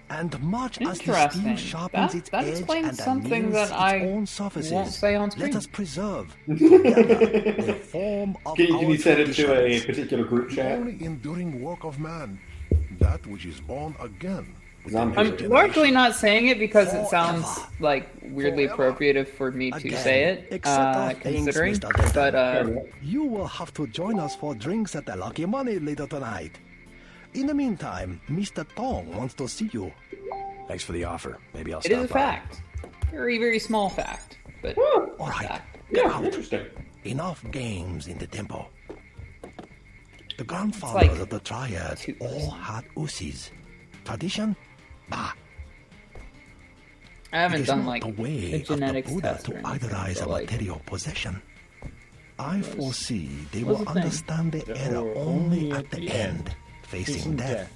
Speaker 7: And much as the steel sharpens its
Speaker 3: that
Speaker 7: edge
Speaker 3: explains
Speaker 7: and
Speaker 3: something
Speaker 7: anneals
Speaker 3: that
Speaker 7: its
Speaker 3: I
Speaker 7: own surfaces,
Speaker 3: won't say on screen.
Speaker 7: let us preserve together the form of
Speaker 12: Can
Speaker 7: our
Speaker 12: you send it to a
Speaker 7: traditions.
Speaker 12: particular group
Speaker 24: The
Speaker 12: chat?
Speaker 24: only enduring work of man, that which is born again.
Speaker 3: I'm largely not saying it because it sounds like weirdly appropriate for me to say it, considering. But
Speaker 7: you will have to join us for drinks at the Lucky Money later tonight. In the meantime, Mr. Tong wants to see you.
Speaker 15: Thanks for the offer. Maybe I'll
Speaker 3: it is a fact, very very small fact, but
Speaker 7: all right.
Speaker 12: Yeah, interesting.
Speaker 7: Enough games in the temple. The grandfathers
Speaker 3: like
Speaker 7: of the Triad all had usis. Tradition? Bah.
Speaker 3: I haven't done
Speaker 7: not
Speaker 3: like
Speaker 7: the way
Speaker 3: a
Speaker 7: of the
Speaker 3: genetics
Speaker 7: Buddha
Speaker 3: test
Speaker 7: to
Speaker 3: or anything,
Speaker 7: idolize a
Speaker 3: but, like,
Speaker 7: material possession. I foresee they
Speaker 3: what's
Speaker 7: will
Speaker 3: the thing?
Speaker 7: understand the error only at the end, facing death,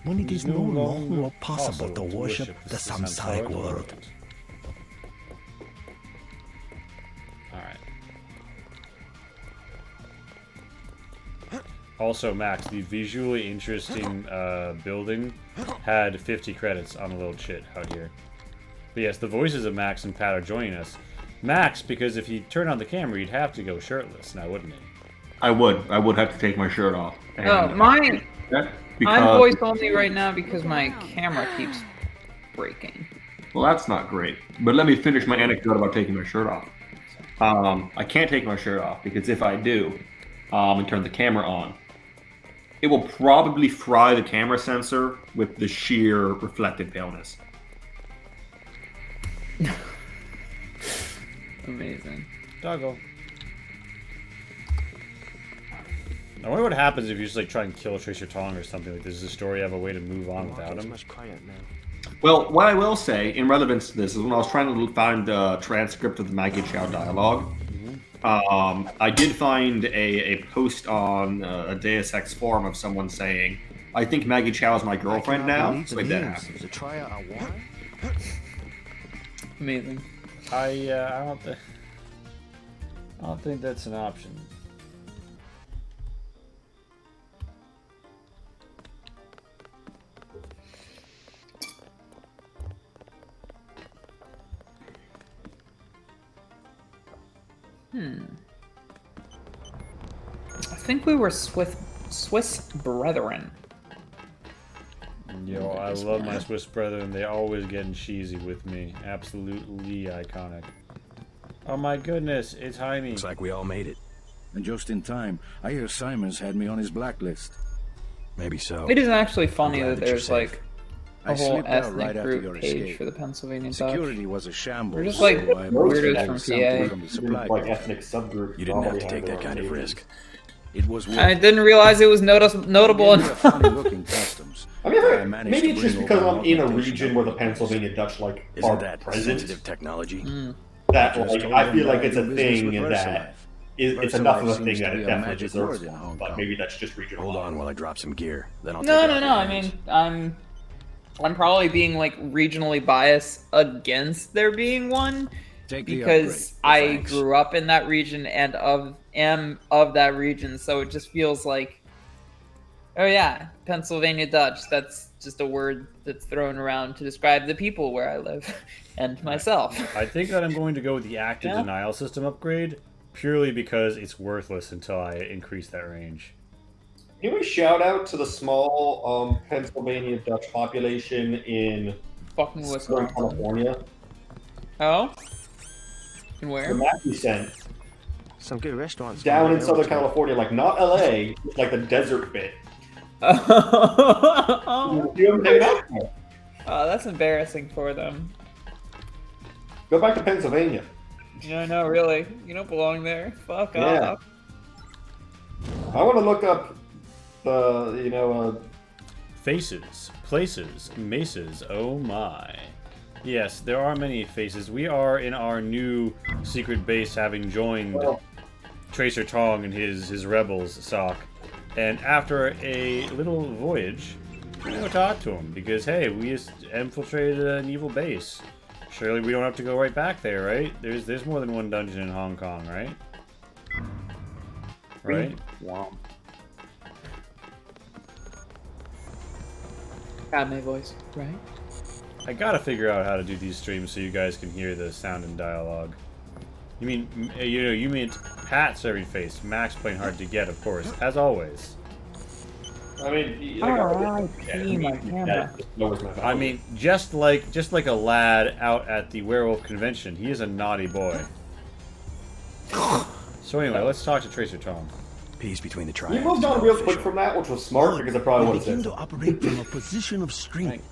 Speaker 7: when it is no longer possible to worship the samsaric world.
Speaker 1: Alright. Also, Max, the visually interesting building had 50 credits on a little chit out here. But yes, the voices of Max and Pat are joining us. Max, because if you turn on the camera, you'd have to go shirtless now, wouldn't it?
Speaker 12: I would have to take my shirt off. And
Speaker 3: mine.
Speaker 12: because,
Speaker 3: I'm voice only right now because my camera keeps breaking.
Speaker 12: well, that's not great. But let me finish my anecdote about taking my shirt off. I can't take my shirt off because if I do, and turn the camera on, it will probably fry the camera sensor with the sheer reflected paleness.
Speaker 3: Amazing.
Speaker 1: Doggo. I wonder what happens if you just like try and kill Tracer Tong or something. Like, does the story have a way to move on without him?
Speaker 12: Well, what I will say in relevance to this is when I was trying to find the transcript of the Maggie Chow dialogue, I did find a post on a Deus Ex forum of someone saying, "I think Maggie Chow is my girlfriend now." So like that happened.
Speaker 3: Amazing.
Speaker 1: I don't think that's an option.
Speaker 3: I think we were Swiss brethren.
Speaker 1: Yo, I love my Swiss brethren. They always getting cheesy with me. Absolutely iconic. Oh my goodness, it's Jaime.
Speaker 11: Looks like we all made it. And just in time. I hear Simon's had me on his blacklist.
Speaker 7: Maybe so.
Speaker 3: It is actually funny
Speaker 11: glad
Speaker 3: that
Speaker 11: that you're
Speaker 3: there's
Speaker 11: safe.
Speaker 3: like
Speaker 11: I
Speaker 3: a whole
Speaker 11: slipped out
Speaker 3: ethnic
Speaker 11: right after your
Speaker 3: group page
Speaker 11: escape.
Speaker 3: for the Pennsylvania Dutch.
Speaker 11: Security was a shambles.
Speaker 3: We're just like
Speaker 11: so I
Speaker 3: weirdos
Speaker 11: brought
Speaker 3: from
Speaker 11: something
Speaker 3: PA.
Speaker 11: from the supply
Speaker 12: Like
Speaker 11: depot.
Speaker 12: ethnic subgroup.
Speaker 15: You didn't have to take that kind of risk.
Speaker 11: It was worth
Speaker 3: I
Speaker 11: it.
Speaker 3: didn't realize it was notable
Speaker 11: They were
Speaker 3: enough.
Speaker 11: funny-looking customs.
Speaker 12: I mean,
Speaker 11: I managed
Speaker 12: maybe
Speaker 11: to
Speaker 12: it's just
Speaker 11: bring
Speaker 12: because
Speaker 11: over
Speaker 12: I'm in a
Speaker 11: augmentation
Speaker 12: region where the Pennsylvania Dutch like
Speaker 15: Isn't
Speaker 12: are
Speaker 15: that
Speaker 12: present.
Speaker 15: sensitive technology?
Speaker 12: That
Speaker 11: Just
Speaker 12: like
Speaker 11: told
Speaker 12: I
Speaker 11: them
Speaker 12: feel like
Speaker 11: that
Speaker 12: it's a
Speaker 11: I do business
Speaker 12: thing
Speaker 11: with
Speaker 12: that
Speaker 11: VersaLife.
Speaker 12: it's enough of a
Speaker 11: VersaLife
Speaker 12: thing
Speaker 11: seems
Speaker 12: that
Speaker 11: to
Speaker 12: it
Speaker 11: be a
Speaker 12: definitely
Speaker 11: magic
Speaker 12: deserves
Speaker 11: word in
Speaker 12: one.
Speaker 11: Hong
Speaker 12: But
Speaker 11: Kong.
Speaker 12: maybe that's just regional.
Speaker 15: Hold on while I drop some gear. Then I'll
Speaker 3: No,
Speaker 15: take
Speaker 3: no,
Speaker 15: out
Speaker 3: no.
Speaker 15: your
Speaker 3: I
Speaker 15: names.
Speaker 3: mean, I'm probably being like regionally biased against there being one
Speaker 11: Take the
Speaker 3: because
Speaker 11: upgrade.
Speaker 3: I
Speaker 11: Thanks.
Speaker 3: grew up in that region and am of that region, so it just feels like, oh yeah, Pennsylvania Dutch. That's just a word that's thrown around to describe the people where I live and myself.
Speaker 1: I think that I'm going to go with the active
Speaker 3: Yeah.
Speaker 1: denial system upgrade purely because it's worthless until I increase that range.
Speaker 12: Can we shout out to the small Pennsylvania Dutch population in
Speaker 3: Fucking
Speaker 12: Southern
Speaker 3: Wisconsin.
Speaker 12: California?
Speaker 3: Oh? And
Speaker 12: The
Speaker 3: where?
Speaker 12: map you sent
Speaker 13: some good restaurants
Speaker 12: down in
Speaker 13: there,
Speaker 12: Southern
Speaker 13: too.
Speaker 12: California, like not LA, like the desert bit.
Speaker 3: Oh,
Speaker 12: You haven't taken out there.
Speaker 3: that's embarrassing for them.
Speaker 12: Go back to Pennsylvania.
Speaker 3: Yeah, no, really. You don't belong there. Fuck
Speaker 12: Yeah.
Speaker 3: off.
Speaker 12: I want to look up the,
Speaker 1: Faces, places, maces, oh my. Yes, there are many faces. We are in our new secret base, having joined Tracer Tong and his rebels, Sock. And after a little voyage, we're gonna go talk to him, because hey, we just infiltrated an evil base. Surely we don't have to go right back there, right? There's more than one dungeon in Hong Kong, right? Right?
Speaker 3: Wow. Anime voice, right?
Speaker 1: I gotta figure out how to do these streams so you guys can hear the sound and dialogue. You mean, you mean Pat serving face, Max playing hard to get, of course, as always.
Speaker 12: I mean,
Speaker 3: my camera.
Speaker 1: I mean, just like a lad out at the werewolf convention, he is a naughty boy. So anyway, let's talk to Tracer Tong.
Speaker 7: Peace between the
Speaker 12: You
Speaker 7: tribes.
Speaker 12: moved on real quick from that, which was smart because I probably would
Speaker 10: We
Speaker 12: have
Speaker 10: begin
Speaker 12: said
Speaker 10: to operate from a position of strength.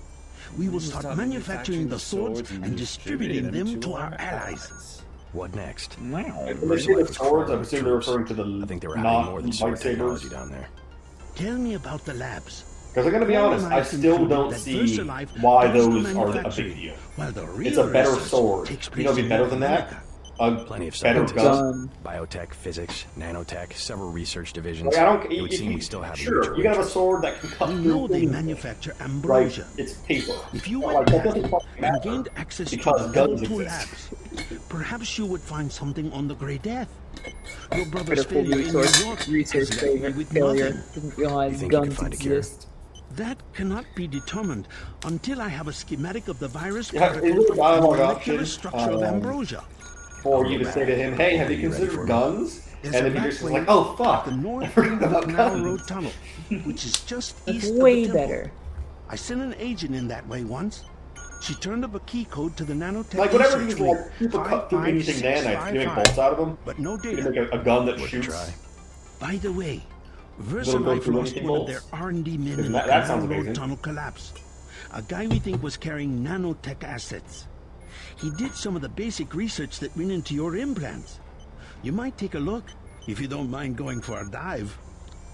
Speaker 10: We will start manufacturing the swords and distributing them to our allies.
Speaker 7: What next?
Speaker 3: Wow.
Speaker 12: When they say the swords, I assume they're referring to the
Speaker 7: I think they were hiding more than sword
Speaker 12: lightsabers.
Speaker 7: technology down there.
Speaker 10: Tell me about the labs.
Speaker 12: Because I'm going to be honest, I still don't see why those are a big deal. It's a better sword. You know, it'd be better than that.
Speaker 7: Plenty of
Speaker 12: better
Speaker 7: scientists,
Speaker 12: gun.
Speaker 7: biotech, physics, nanotech, several research divisions.
Speaker 12: Like, I don't.
Speaker 7: It would
Speaker 12: if
Speaker 7: seem
Speaker 12: you,
Speaker 7: we still have
Speaker 12: sure, you can have a sword that can cut
Speaker 10: We
Speaker 12: through
Speaker 10: know they
Speaker 12: anything.
Speaker 10: manufacture ambrosia.
Speaker 12: Like, it's paper.
Speaker 10: If you
Speaker 12: Like,
Speaker 10: went
Speaker 12: that
Speaker 10: back
Speaker 12: doesn't fucking
Speaker 10: and
Speaker 12: matter
Speaker 10: gained access to
Speaker 12: because
Speaker 10: the level
Speaker 12: guns
Speaker 10: 2
Speaker 12: exist.
Speaker 10: labs, perhaps you would find something on the Grey Death. Your brother's
Speaker 3: Critical
Speaker 10: failure in New York
Speaker 3: research
Speaker 10: has left me with
Speaker 3: failure.
Speaker 10: nothing.
Speaker 3: Didn't realize
Speaker 7: You think you could
Speaker 3: guns
Speaker 7: find a cure?
Speaker 3: exist.
Speaker 10: That cannot be determined until I have a schematic of the virus
Speaker 12: Yeah,
Speaker 10: particle
Speaker 12: is there a
Speaker 10: and
Speaker 12: dialogue
Speaker 10: molecular
Speaker 12: option,
Speaker 10: structure of ambrosia.
Speaker 12: For you to say to him, hey, have you considered guns?
Speaker 10: There's
Speaker 12: And
Speaker 10: a
Speaker 12: if he
Speaker 10: back
Speaker 12: just was
Speaker 10: way
Speaker 12: like, oh fuck,
Speaker 10: the
Speaker 12: I
Speaker 10: north
Speaker 12: forgot
Speaker 10: end of
Speaker 12: about
Speaker 10: the Canal
Speaker 12: guns.
Speaker 10: Road Tunnel, which is just
Speaker 3: That's
Speaker 10: east of the
Speaker 3: way
Speaker 10: temple.
Speaker 3: better.
Speaker 10: I sent an agent in that way once. She turned up a key code to the nanotech
Speaker 12: Like, whatever
Speaker 10: research
Speaker 12: these,
Speaker 10: link,
Speaker 12: like, people cut through anything nanites, can you make
Speaker 10: 55655,
Speaker 12: bolts out of them?
Speaker 10: but no
Speaker 12: Can you
Speaker 10: data.
Speaker 12: make a gun that
Speaker 7: Worth a
Speaker 12: shoots?
Speaker 7: try.
Speaker 10: By the way,
Speaker 12: Don't go
Speaker 10: VersaLife
Speaker 12: through
Speaker 10: lost
Speaker 12: anything
Speaker 10: one of their
Speaker 12: bolts.
Speaker 10: R&D men
Speaker 12: Isn't
Speaker 10: in
Speaker 12: that-
Speaker 10: the
Speaker 12: that
Speaker 10: Canal
Speaker 12: sounds
Speaker 10: Road
Speaker 12: amazing.
Speaker 10: tunnel collapse. A guy we think was carrying nanotech assets. He did some of the basic research that went into your implants. You might take a look, if you don't mind going for a dive.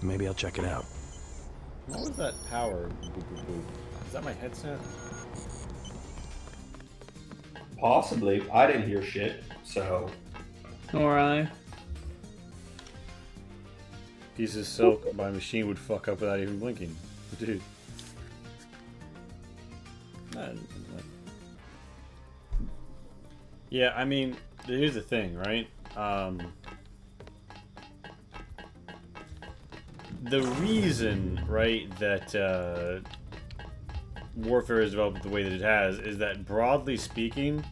Speaker 7: Maybe I'll check it out.
Speaker 1: What was that power? Boop, boop, boop. Is that my headset?
Speaker 12: Possibly. I didn't hear shit, so.
Speaker 3: Nor I.
Speaker 1: Piece of silk my machine would fuck up without even blinking. Dude. Yeah, I mean, here's the thing, right? The reason, right, that warfare is developed the way that it has is that, broadly speaking,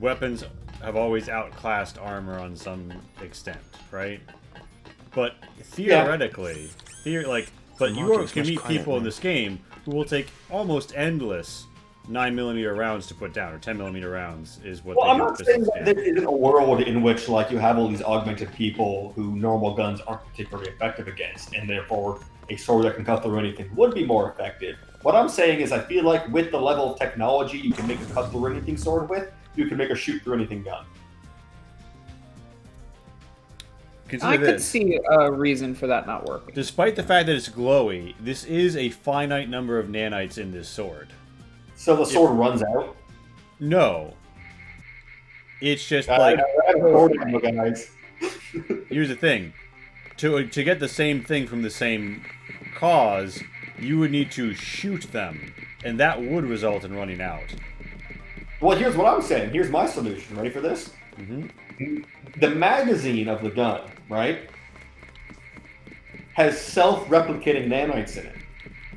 Speaker 1: weapons have always outclassed armor on some extent, right? But theoretically, but you can meet people in this game who will take almost endless 9mm rounds to put down, or 10mm rounds is what
Speaker 12: Well,
Speaker 1: they
Speaker 12: I'm
Speaker 1: do
Speaker 12: not
Speaker 1: with
Speaker 12: saying
Speaker 1: pistols.
Speaker 12: that there isn't a world in which, like, you have all these augmented people who normal guns aren't particularly effective against, and therefore a sword that can cut through anything would be more effective. What I'm saying is I feel like with the level of technology you can make a cut through anything sword with, you can make a shoot through anything gun.
Speaker 3: I could see a reason for that not working.
Speaker 1: Despite the fact that it's glowy, this is a finite number of nanites in this sword.
Speaker 12: So the sword runs out?
Speaker 1: No. It's just
Speaker 12: I
Speaker 1: like...
Speaker 12: know, I have a sword ammo, guys.
Speaker 1: Here's the thing. To get the same thing from the same cause, you would need to shoot them. And that would result in running out.
Speaker 12: Well, here's what I'm saying. Here's my solution. Ready for this?
Speaker 1: Mm-hmm.
Speaker 12: The magazine of the gun, right, has self-replicating nanites in it.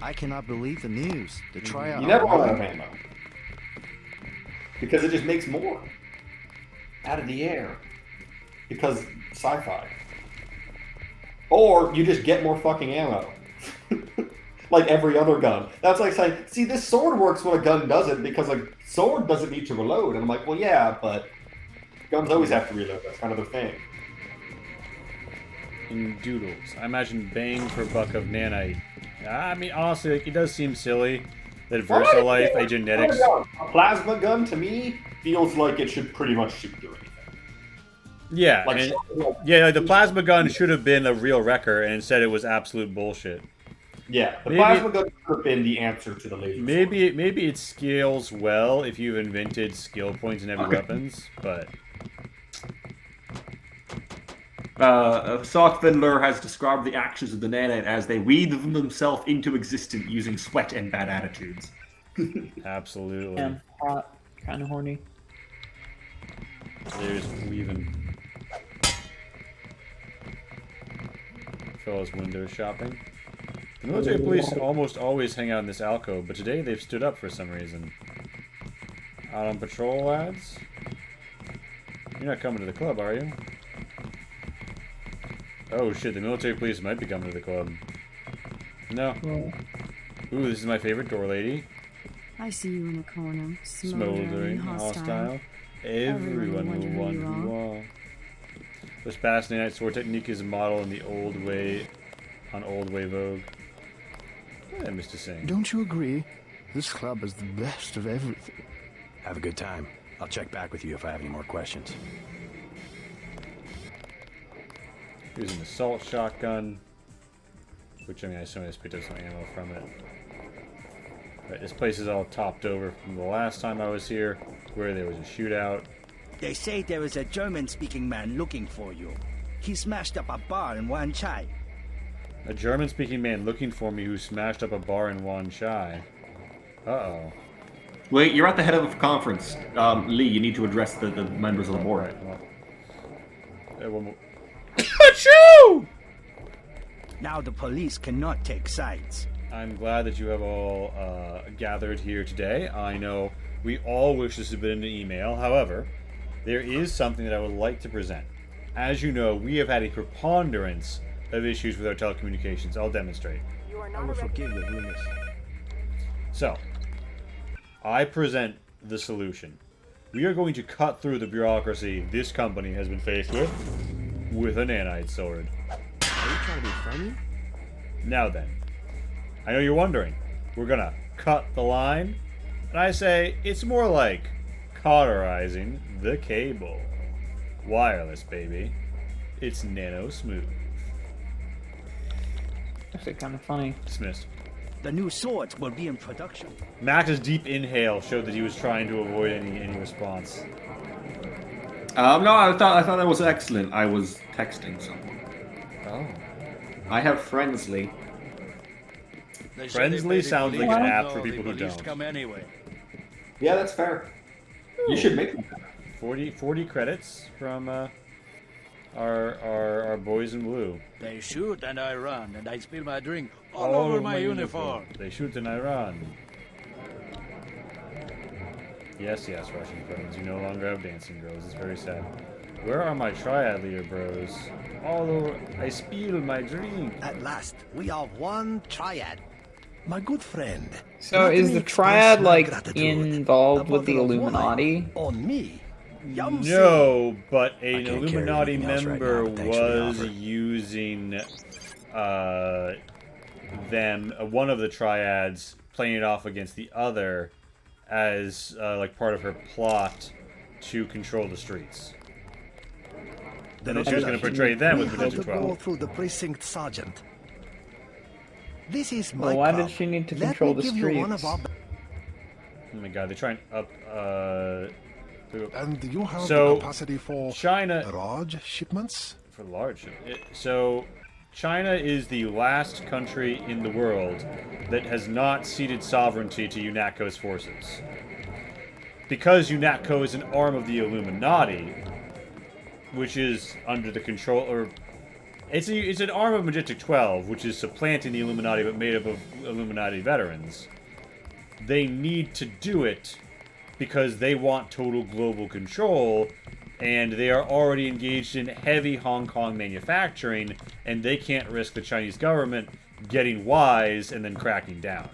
Speaker 16: I cannot believe the news. The tryout.
Speaker 12: You never run out of ammo. Because it just makes more. Out of the air. Because sci-fi. Or you just get more fucking ammo. Like every other gun. That's like saying, see, this sword works when a gun doesn't because a sword doesn't need to reload. And I'm like, well, yeah, but guns always have to reload. That's kind of the thing.
Speaker 1: in doodles. I imagine bang per buck of nanite. I mean, honestly, like, it does seem silly that VersaLife, a genetics...
Speaker 12: A plasma gun, to me, feels like it should pretty much shoot through anything.
Speaker 1: Yeah,
Speaker 12: Like,
Speaker 1: and, like the plasma gun should have been a real wrecker, and instead it was absolute bullshit.
Speaker 12: Yeah, the plasma gun could have been the answer to the laser.
Speaker 1: Maybe it scales well if you've invented skill points in heavy weapons, but...
Speaker 12: Sockfindler has described the actions of the nanite as they weave themselves into existence using sweat and bad attitudes.
Speaker 1: Absolutely.
Speaker 3: Yeah, hot, kind of horny.
Speaker 1: They're just weaving. Fellas window shopping. The military police almost always hang out in this alcove, but today they've stood up for some reason. Out on patrol, lads? You're not coming to the club, are you? Oh shit, the military police might be coming to the club. No. Ooh, this is my favorite door lady.
Speaker 13: I see you in a corner,
Speaker 1: Smoldering, hostile. Everyone will wonder who you are. This past night sword technique is a model in the old way, on Old Way Vogue. Yeah, Mr. Singh.
Speaker 7: Don't you agree? This club is the best of everything. Have a good time. I'll check back with you if I have any more questions.
Speaker 1: Here's an assault shotgun, which I mean I assume I just picked up some ammo from it. Right, this place is all topped over from the last time I was here, where there was a shootout.
Speaker 4: They say there is a German-speaking man looking for you. He smashed up a bar in Wan Chai.
Speaker 1: A German-speaking man looking for me who smashed up a bar in Wan Chai. Uh-oh.
Speaker 12: Wait, you're at the head of a conference. Lee, you need to address the members of the board.
Speaker 1: Right, well, one more. Achoo!
Speaker 4: Now the police cannot take sides.
Speaker 1: I'm glad that you have all gathered here today. I know we all wish this had been an email. However, there is something that I would like to present. As you know, we have had a preponderance of issues with our telecommunications. I'll demonstrate.
Speaker 7: I will forgive the rumors.
Speaker 1: So, I present the solution. We are going to cut through the bureaucracy this company has been faced with a nanite sword.
Speaker 7: Are you trying to be funny?
Speaker 1: Now then, I know you're wondering, we're gonna cut the line? And I say, it's more like cauterizing the cable. Wireless, baby. It's nano smooth.
Speaker 3: Actually kind of funny.
Speaker 1: Dismissed.
Speaker 4: The new swords will be in production.
Speaker 1: Max's deep inhale showed that he was trying to avoid any response.
Speaker 12: No, I thought that was excellent. I was texting someone.
Speaker 1: Oh.
Speaker 12: I have Friendsly.
Speaker 1: Friendsly sounds like an app for people who don't.
Speaker 4: Come anyway.
Speaker 12: Yeah, that's fair. You should make them.
Speaker 1: 40 credits from our boys in blue.
Speaker 4: They shoot and I run, and I spill my drink all over my uniform.
Speaker 1: They shoot and I run. Yes, Russian friends, you no longer have dancing girls. It's very sad. Where are my triad leader bros? Although I spill my drink.
Speaker 7: At last, we are one triad. My good friend.
Speaker 3: So is the triad like involved with the Illuminati?
Speaker 7: On me.
Speaker 1: No, but an Illuminati member was using one of the triads, playing it off against the other as like part of her plot to control the streets. Then she was going to portray them with Magenta 12.
Speaker 7: Go through the precinct sergeant. This is my
Speaker 3: why did she need to control the streets?
Speaker 1: Oh my god, they try and up
Speaker 24: and you have
Speaker 1: so,
Speaker 24: the capacity for
Speaker 1: China
Speaker 24: large shipments?
Speaker 1: For large so China is the last country in the world that has not ceded sovereignty to UNATCO's forces. Because UNATCO is an arm of the Illuminati, which is under the control, or it's an arm of Majestic 12, which is supplanting the Illuminati but made up of Illuminati veterans. They need to do it because they want total global control, and they are already engaged in heavy Hong Kong manufacturing, and they can't risk the Chinese government getting wise and then cracking down.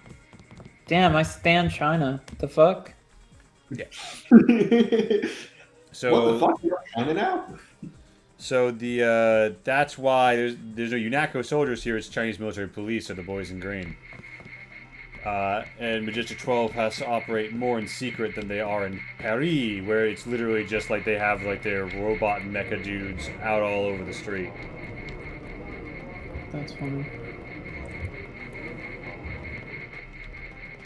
Speaker 3: Damn, I stand China. What the fuck?
Speaker 1: Yeah. So
Speaker 12: what the fuck? You're China now?
Speaker 1: So the that's why there's no UNACO soldiers here. It's Chinese military police, or the boys in green. And Majestic 12 has to operate more in secret than they are in Paris, where it's literally just like they have like their robot and mecha dudes out all over the street.
Speaker 3: That's funny.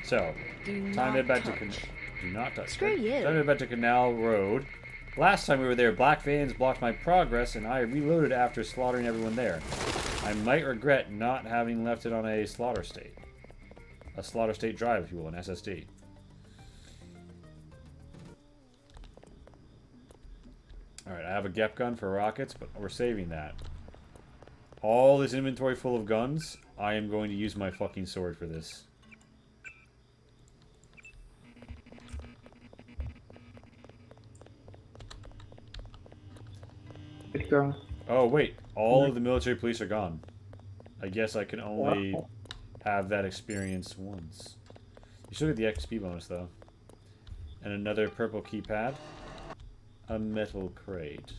Speaker 1: So,
Speaker 22: Do
Speaker 1: time to head back to
Speaker 22: touch.
Speaker 1: Do not touch.
Speaker 22: Screw you.
Speaker 1: Time to head back to Canal Road. Last time we were there, black vans blocked my progress, and I reloaded after slaughtering everyone there. I might regret not having left it on a slaughter state. A slaughter state drive, if you will, an SSD. Alright, I have a GEP gun for rockets, but we're saving that. All this inventory full of guns, I am going to use my fucking sword for this.
Speaker 3: Good girl.
Speaker 1: Oh, wait. All of the military police are gone. I guess I can only have that experience once. You still get the XP bonus, though. And another purple keypad. A metal crate.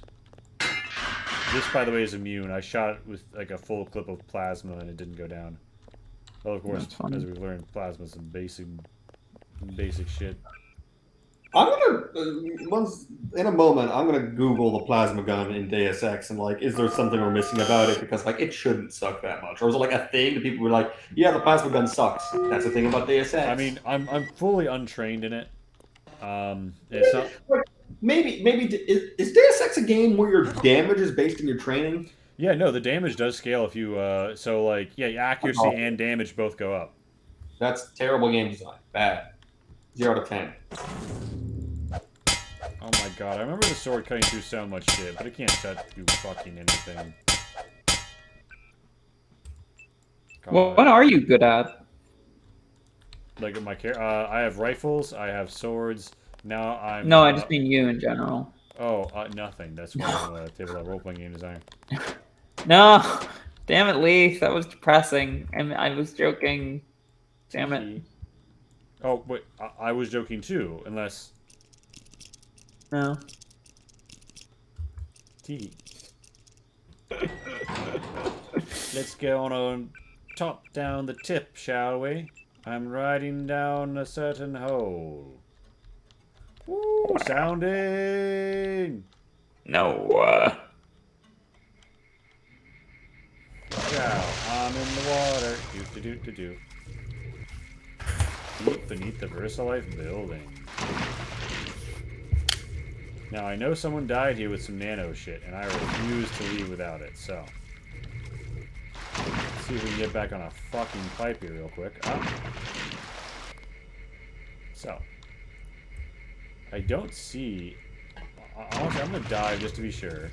Speaker 1: This, by the way, is immune. I shot it with like a full clip of plasma and it didn't go down. Well, of course, as we learned, plasma's some basic shit.
Speaker 12: I'm gonna in a moment. I'm gonna Google the plasma gun in Deus Ex and like, is there something we're missing about it? Because like, it shouldn't suck that much, or is it like a thing that people were like, yeah, the plasma gun sucks. That's the thing about Deus Ex.
Speaker 1: I mean, I'm fully untrained in it. It's not.
Speaker 12: Maybe is Deus Ex a game where your damage is based on your training?
Speaker 1: Yeah, no, the damage does scale if you so like yeah, accuracy and damage both go up.
Speaker 12: That's terrible game design. Bad. 0 to 10.
Speaker 1: Oh my god, I remember the sword cutting through so much shit, but it can't cut through fucking anything.
Speaker 3: Well, what are you good at?
Speaker 1: Like my I have rifles, I have swords. Now I'm.
Speaker 3: No, I just mean you in general.
Speaker 1: Oh, nothing. That's why I'm a tabletop role-playing game designer.
Speaker 3: No, damn it, Leaf. That was depressing. I was joking. Damn it.
Speaker 1: Oh wait, I was joking too. Unless.
Speaker 3: No.
Speaker 1: T. Let's go on a top down the tip, shall we? I'm riding down a certain hole. Woo, sounding.
Speaker 3: No.
Speaker 1: Yeah, I'm in the water. Do. Deep beneath the VersaLife building. Now, I know someone died here with some nano shit, and I refuse to leave without it, so. Let's see if we can get back on a fucking pipe here real quick. So. I don't see... Honestly, I'm gonna dive just to be sure.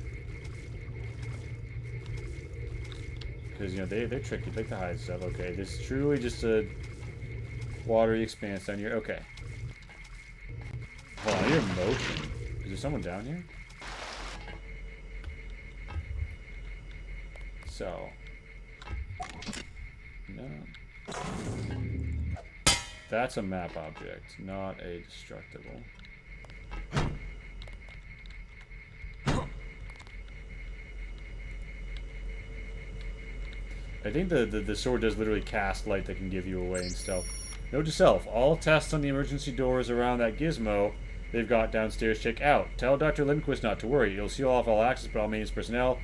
Speaker 1: Because, you know, they're tricky. They like to hide stuff. Okay, this is truly just a watery expanse down here. Okay. Hold on, I hear motion. Is there someone down here? So. No. That's a map object, not a destructible. I think the sword does literally cast light that can give you away and stealth. Note to self, all tests on the emergency doors around that gizmo they've got downstairs check out. Tell Dr. Lindquist not to worry. You'll seal off all access but all maintenance personnel.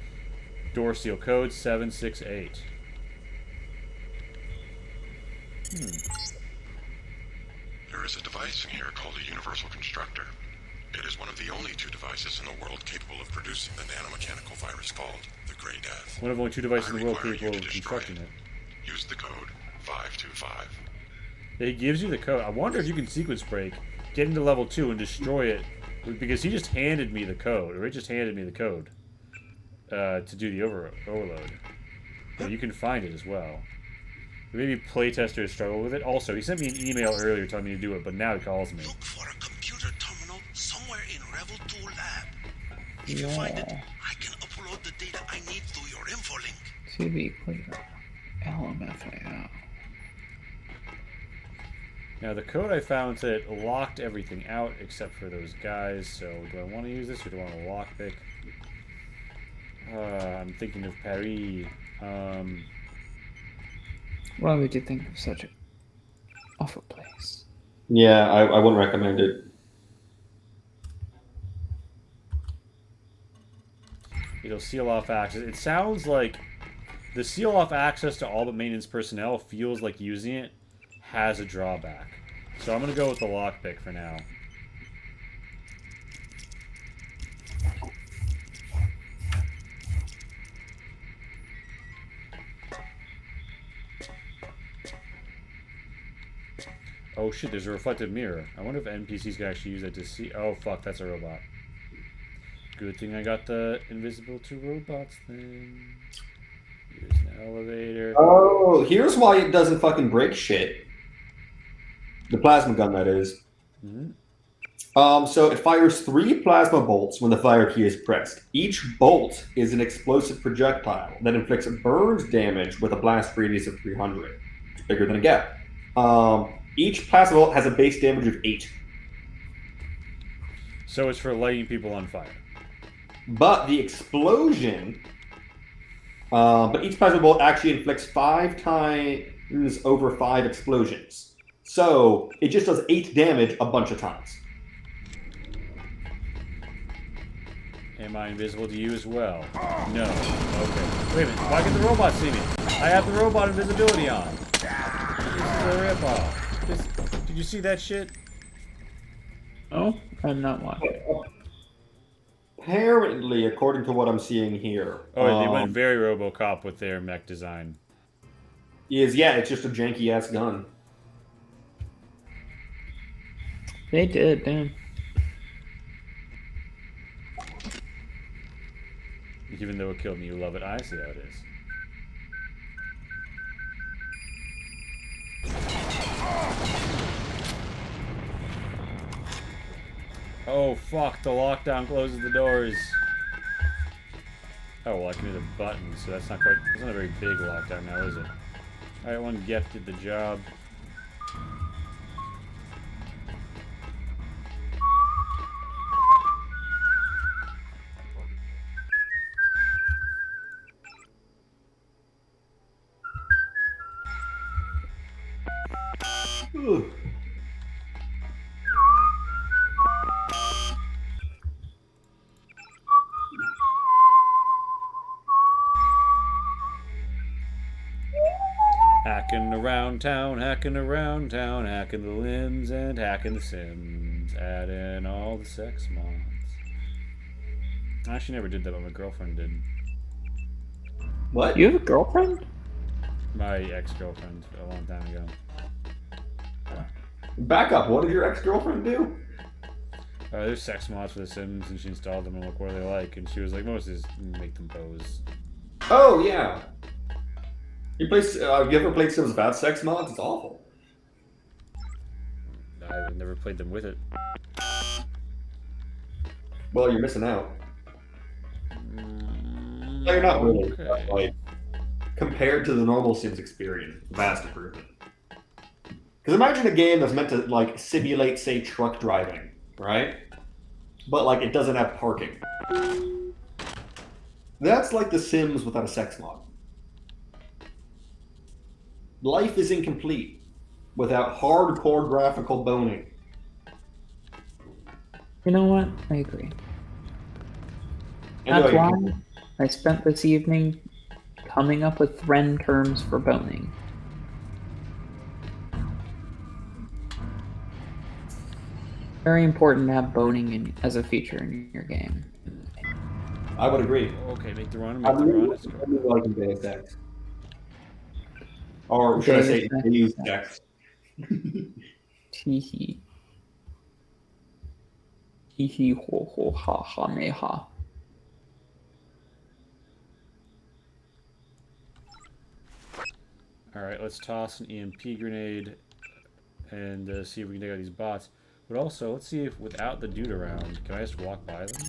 Speaker 1: Door seal code 768.
Speaker 2: There is a device in here called a universal constructor. It is one of the only 2 devices in the world capable of producing the nanomechanical virus called the Grey Death.
Speaker 1: One of only 2 devices in the world capable of constructing it.
Speaker 2: Use the code 525.
Speaker 1: It gives you the code. I wonder if you can sequence break, get into level 2, and destroy it. Because he just handed me the code. Or it just handed me the code. To do the overload. But you can find it as well. Maybe playtesters struggle with it. Also, he sent me an email earlier telling me to do it, but now he calls me.
Speaker 10: Look for a computer terminal somewhere in Revel 2 lab. If you find it, I can upload the data I need through your info link.
Speaker 3: To be clear, LMFAO.
Speaker 1: Now, the code I found said it locked everything out except for those guys, so do I want to use this or do I want to lockpick? I'm thinking of Paris.
Speaker 3: Why would you think of such an awful place?
Speaker 12: Yeah, I wouldn't recommend it.
Speaker 1: It'll seal off access. It sounds like the seal off access to all but maintenance personnel feels like using it has a drawback. So I'm going to go with the lockpick for now. Oh shit, there's a reflective mirror. I wonder if NPCs can actually use that to see. Oh fuck, that's a robot. Good thing I got the invisible to robots thing. Here's an elevator.
Speaker 12: Oh, here's why it doesn't fucking break shit. The plasma gun, that is. So it fires 3 plasma bolts when the fire key is pressed. Each bolt is an explosive projectile that inflicts burns damage with a blast radius of 300. It's bigger than a gap. Each plasma bolt has a base damage of 8.
Speaker 1: So it's for lighting people on fire.
Speaker 12: But the explosion... but each plasma bolt actually inflicts 5 times over 5 explosions. So it just does 8 damage a bunch of times.
Speaker 1: Am I invisible to you as well? No. Okay. Wait a minute. Why can the robot see me? I have the robot invisibility on. This is a ripoff. Did you see that shit?
Speaker 3: Oh, I'm not watching.
Speaker 12: Apparently, according to what I'm seeing here...
Speaker 1: Oh, they went very RoboCop with their mech design.
Speaker 12: Yeah, it's just a janky-ass gun.
Speaker 3: They did, damn.
Speaker 1: Even though it killed me, you love it. I see how it is. Oh fuck, the lockdown closes the doors. Oh well, I can hit a button, so that's not a very big lockdown now, is it? Alright, one Gep did the job.
Speaker 12: Ooh.
Speaker 1: Hacking around town, hacking around town, hacking the limbs and hacking the sims, adding all the sex mods. I actually never did that, but my girlfriend did.
Speaker 12: What?
Speaker 3: You have a girlfriend?
Speaker 1: My ex-girlfriend a long time ago.
Speaker 12: Back up, what did your ex-girlfriend do?
Speaker 1: There's sex mods for the Sims, and she installed them and look what they like, and she was like, most is make them pose.
Speaker 12: Oh, yeah. Have you ever played Sims without sex mods? It's awful.
Speaker 1: I've never played them with it.
Speaker 12: Well, you're missing out. No, you're not really. Okay. Like, compared to the normal Sims experience, vast improvement. Because imagine a game that's meant to, like, simulate, say, truck driving, right? But, like, it doesn't have parking. That's like The Sims without a sex mod. Life is incomplete without hardcore graphical boning.
Speaker 3: You know what? I agree.
Speaker 12: Anyway,
Speaker 3: That's why I spent this evening coming up with Thren terms for boning. Very important to have boning as a feature in your game.
Speaker 12: I would agree.
Speaker 1: Okay, make the run. Make the run. Let's go.
Speaker 12: Like in Deus Ex. Or should I say Deus Ex?
Speaker 3: Teehee. Teehee ho ho ha ha me ha.
Speaker 1: Alright, let's toss an EMP grenade and see if we can take out these bots. But also, let's see if without the dude around, can I just walk by them?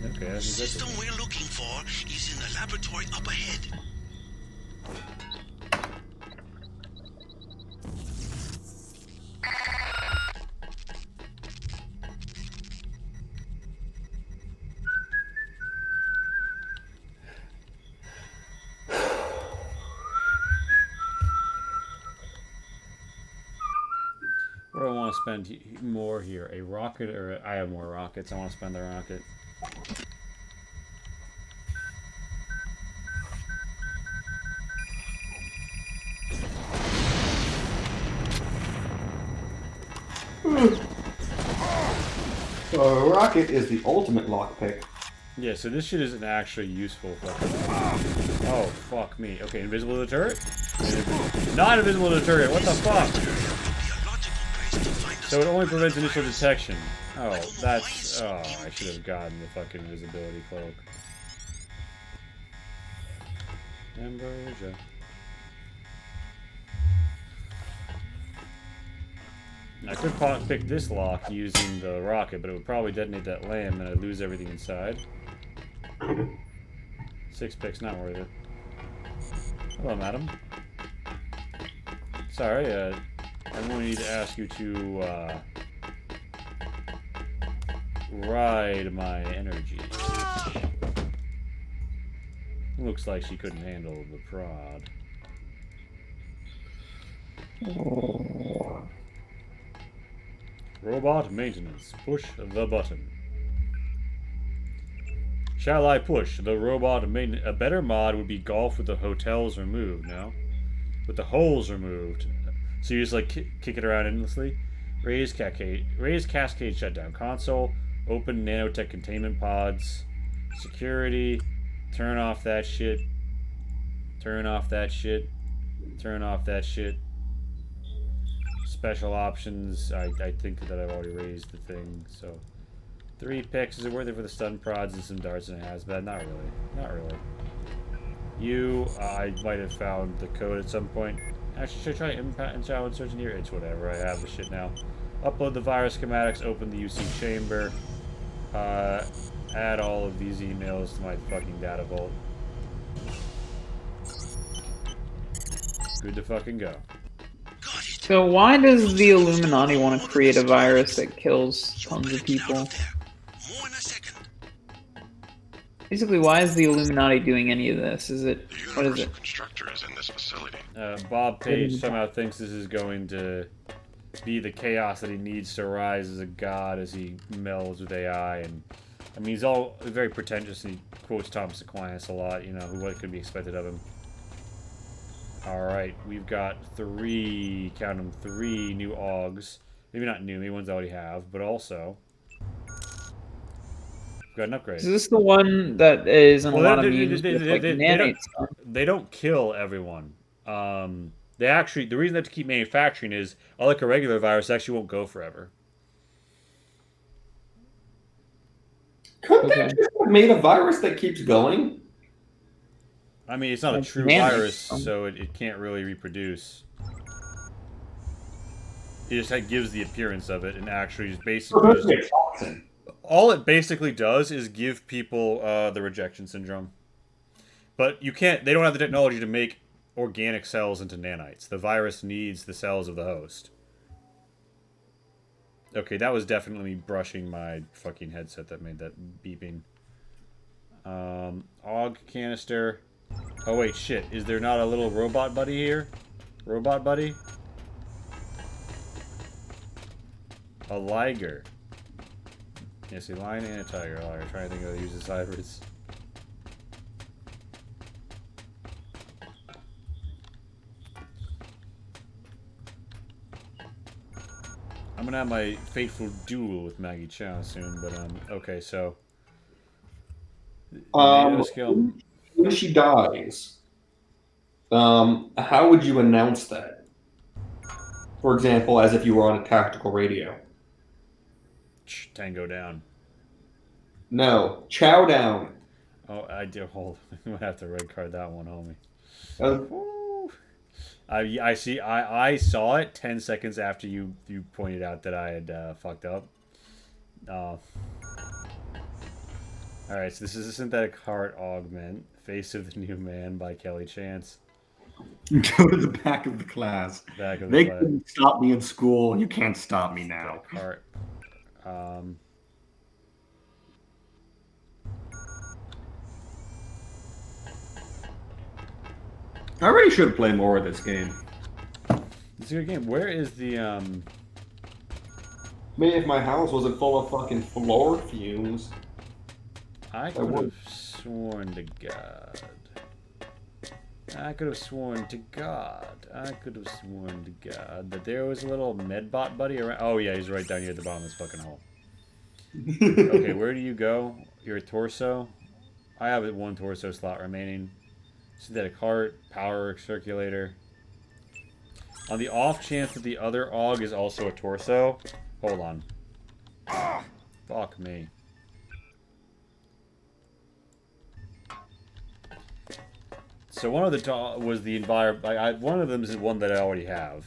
Speaker 1: Okay,
Speaker 8: The system we're looking for is in the laboratory up ahead.
Speaker 1: want to spend more here? A rocket or I have more rockets. I want to spend the rocket.
Speaker 12: So a rocket is the ultimate lockpick.
Speaker 1: Yeah, so this shit isn't actually useful. Oh, fuck me. Okay, invisible to the turret? Not invisible to the turret, what the fuck? So it only prevents initial detection. Oh, that's... Oh, I should have gotten the fucking invisibility cloak. Ambrosia. I could pick this lock using the rocket, but it would probably detonate that lamp and I'd lose everything inside. 6 picks, not worth it. Hello, madam. Sorry, I'm going to need to ask you to, ride my energy. Looks like she couldn't handle the prod. Robot maintenance. Push the button. Shall I push the robot maintenance? A better mod would be golf with the hotels removed, no? With the holes removed. So you just like kick it around endlessly. Raise cascade shutdown. Console. Open nanotech containment pods. Security. Turn off that shit. Turn off that shit. Turn off that shit. Special options. I think that I've already raised the thing, so 3 picks. Is it worth it for the stun prods and some darts and a hazmat? Not really. Not really. You, I might have found the code at some point. Actually, should I try impact and challenge search in here? It's whatever. I have the shit now. Upload the virus schematics. Open the UC chamber. Add all of these emails to my fucking data vault. Good to fucking go.
Speaker 3: So why does the Illuminati want to create a virus that kills tons of people? Basically, why is the Illuminati doing any of this? Is it... What is it?
Speaker 2: Constructor is in this facility.
Speaker 1: Bob Page somehow thinks this is going to be the chaos that he needs to rise as a god as he melds with AI. And I mean, he's all very pretentious and he quotes Thomas Aquinas a lot, you know, what could be expected of him. Alright, we've got 3, count them, 3 new AUGs. Maybe not new, maybe ones I already have, but also... we've got an upgrade.
Speaker 3: Is this the one that is in a lot of memes with, like, nanites?
Speaker 1: They don't kill everyone. They actually... The reason they have to keep manufacturing is, unlike a regular virus, it actually won't go forever.
Speaker 12: Couldn't they just have made a virus that keeps going?
Speaker 1: I mean, it's not a true virus, so it can't really reproduce. It just gives the appearance of it, and actually is basically all it basically does is give people the rejection syndrome. But you can't. They don't have the technology to make organic cells into nanites. The virus needs the cells of the host. Okay, that was definitely me brushing my fucking headset that made that beeping. AUG canister. Oh wait, shit. Is there not a little robot buddy here? Robot buddy? A liger. Yes, a lion and a tiger. Alright, I'm trying to think of how to use this hybrids. I'm gonna have my fateful duel with Maggie Chow soon, but okay, so
Speaker 12: when she dies, how would you announce that? For example, as if you were on a tactical radio.
Speaker 1: Tango down.
Speaker 12: No, chow down.
Speaker 1: Oh, I do. Hold. I'm gonna have to red card that one, homie. I see. I saw it 10 seconds after you pointed out that I had fucked up. All right, so this is a synthetic heart augment. Face of the New Man by Kelly Chance.
Speaker 12: Go to the back of the class.
Speaker 1: Back of the
Speaker 12: they
Speaker 1: class.
Speaker 12: couldn't stop me in school. You can't stop me now.
Speaker 1: Heart.
Speaker 12: I really should play more of this game.
Speaker 1: It's a good game. Where is the
Speaker 12: Maybe if my house wasn't full of fucking floor fumes.
Speaker 1: I could have sworn to God. I could have sworn to God. I could have sworn to God that there was a little medbot buddy around. Oh yeah, he's right down here at the bottom of this fucking hole. Okay, where do you go? Your torso? I have one torso slot remaining. Synthetic heart, power circulator. On the off chance that the other AUG is also a torso, hold on. Fuck me. So one of the was the environment. One of them is one that I already have,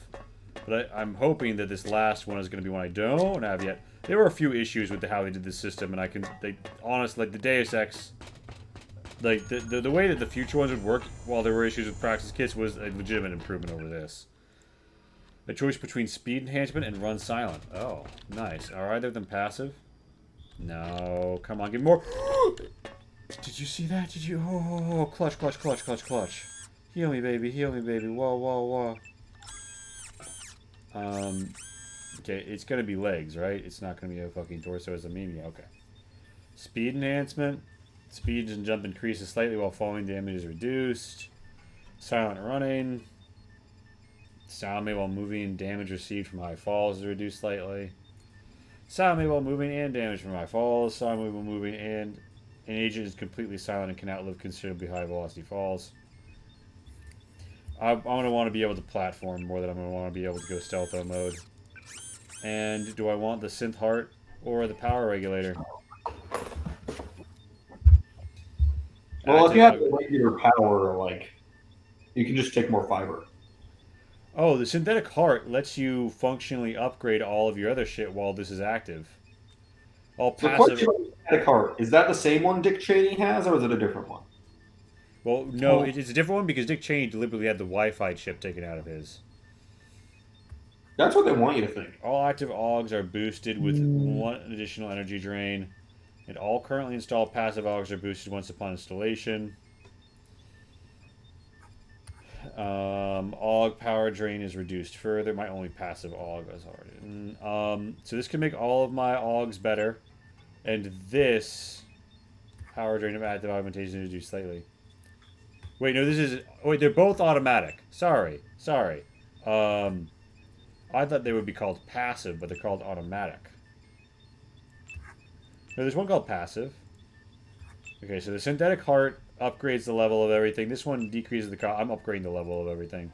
Speaker 1: but I'm hoping that this last one is going to be one I don't have yet. There were a few issues with how they did this system, and honestly, like the Deus Ex, like the way that the future ones would work while there were issues with practice kits was a legitimate improvement over this. A choice between speed enhancement and run silent. Oh, nice. Are either of them passive? No. Come on, give me more. Did you see that? Did you? Oh, clutch, clutch, clutch, clutch, clutch. Heal me, baby. Heal me, baby. Whoa, whoa, whoa. Okay, it's gonna be legs, right? It's not gonna be a fucking torso as a meme. Okay. Speed enhancement. Speed and jump increases slightly while falling damage is reduced. Silent running. Sound made while moving. Damage received from high falls is reduced slightly. Sound made while moving and damage from high falls. Sound made while moving and an agent is completely silent and can outlive considerably high velocity falls. I'm going to want to be able to platform more than I'm going to want to be able to go stealth mode. And do I want the synth heart or the power regulator?
Speaker 12: Well, if you have the regular power, like, you can just take more fiber.
Speaker 1: Oh, the synthetic heart lets you functionally upgrade all of your other shit while this is active. All passive.
Speaker 12: The synthetic heart, is that the same one Dick Cheney has, or is it a different one?
Speaker 1: Well, no, it's a different one because Dick Cheney deliberately had the Wi-Fi chip taken out of his.
Speaker 12: That's what they want you to think.
Speaker 1: All active AUGs are boosted with 1 additional energy drain, and all currently installed passive AUGs are boosted once upon installation. AUG power drain is reduced further. My only passive AUG is already. So this can make all of my AUGs better, and this power drain of active augmentation is reduced slightly. Wait, no, this is. Wait, they're both automatic. Sorry. I thought they would be called passive, but they're called automatic. No, there's one called passive. Okay, so the synthetic heart upgrades the level of everything. This one decreases the cost. I'm upgrading the level of everything.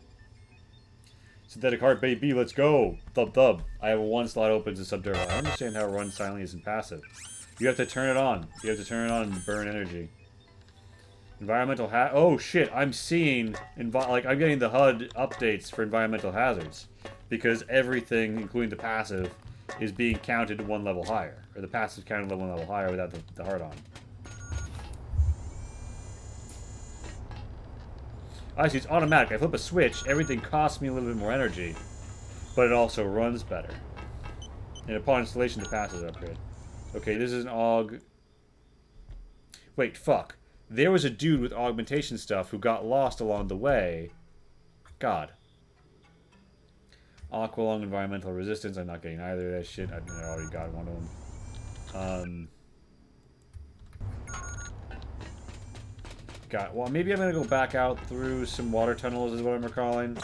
Speaker 1: Synthetic heart, baby, let's go. Thub thub. I have a 1 slot open to subdermal. I don't understand how run silently isn't passive. You have to turn it on. You have to turn it on and burn energy. Environmental oh shit! I'm seeing I'm getting the HUD updates for environmental hazards because everything, including the passive, is being counted 1 level higher, or the passive counted 1 level higher without the heart on. I see, it's automatic. I flip a switch, everything costs me a little bit more energy, but it also runs better. And upon installation, the passive upgrade. Okay, this is an AUG. Wait, fuck. There was a dude with augmentation stuff who got lost along the way. God. Aqualung environmental resistance. I'm not getting either of that shit. I already got one of them. Well, maybe I'm gonna go back out through some water tunnels, is what I'm recalling.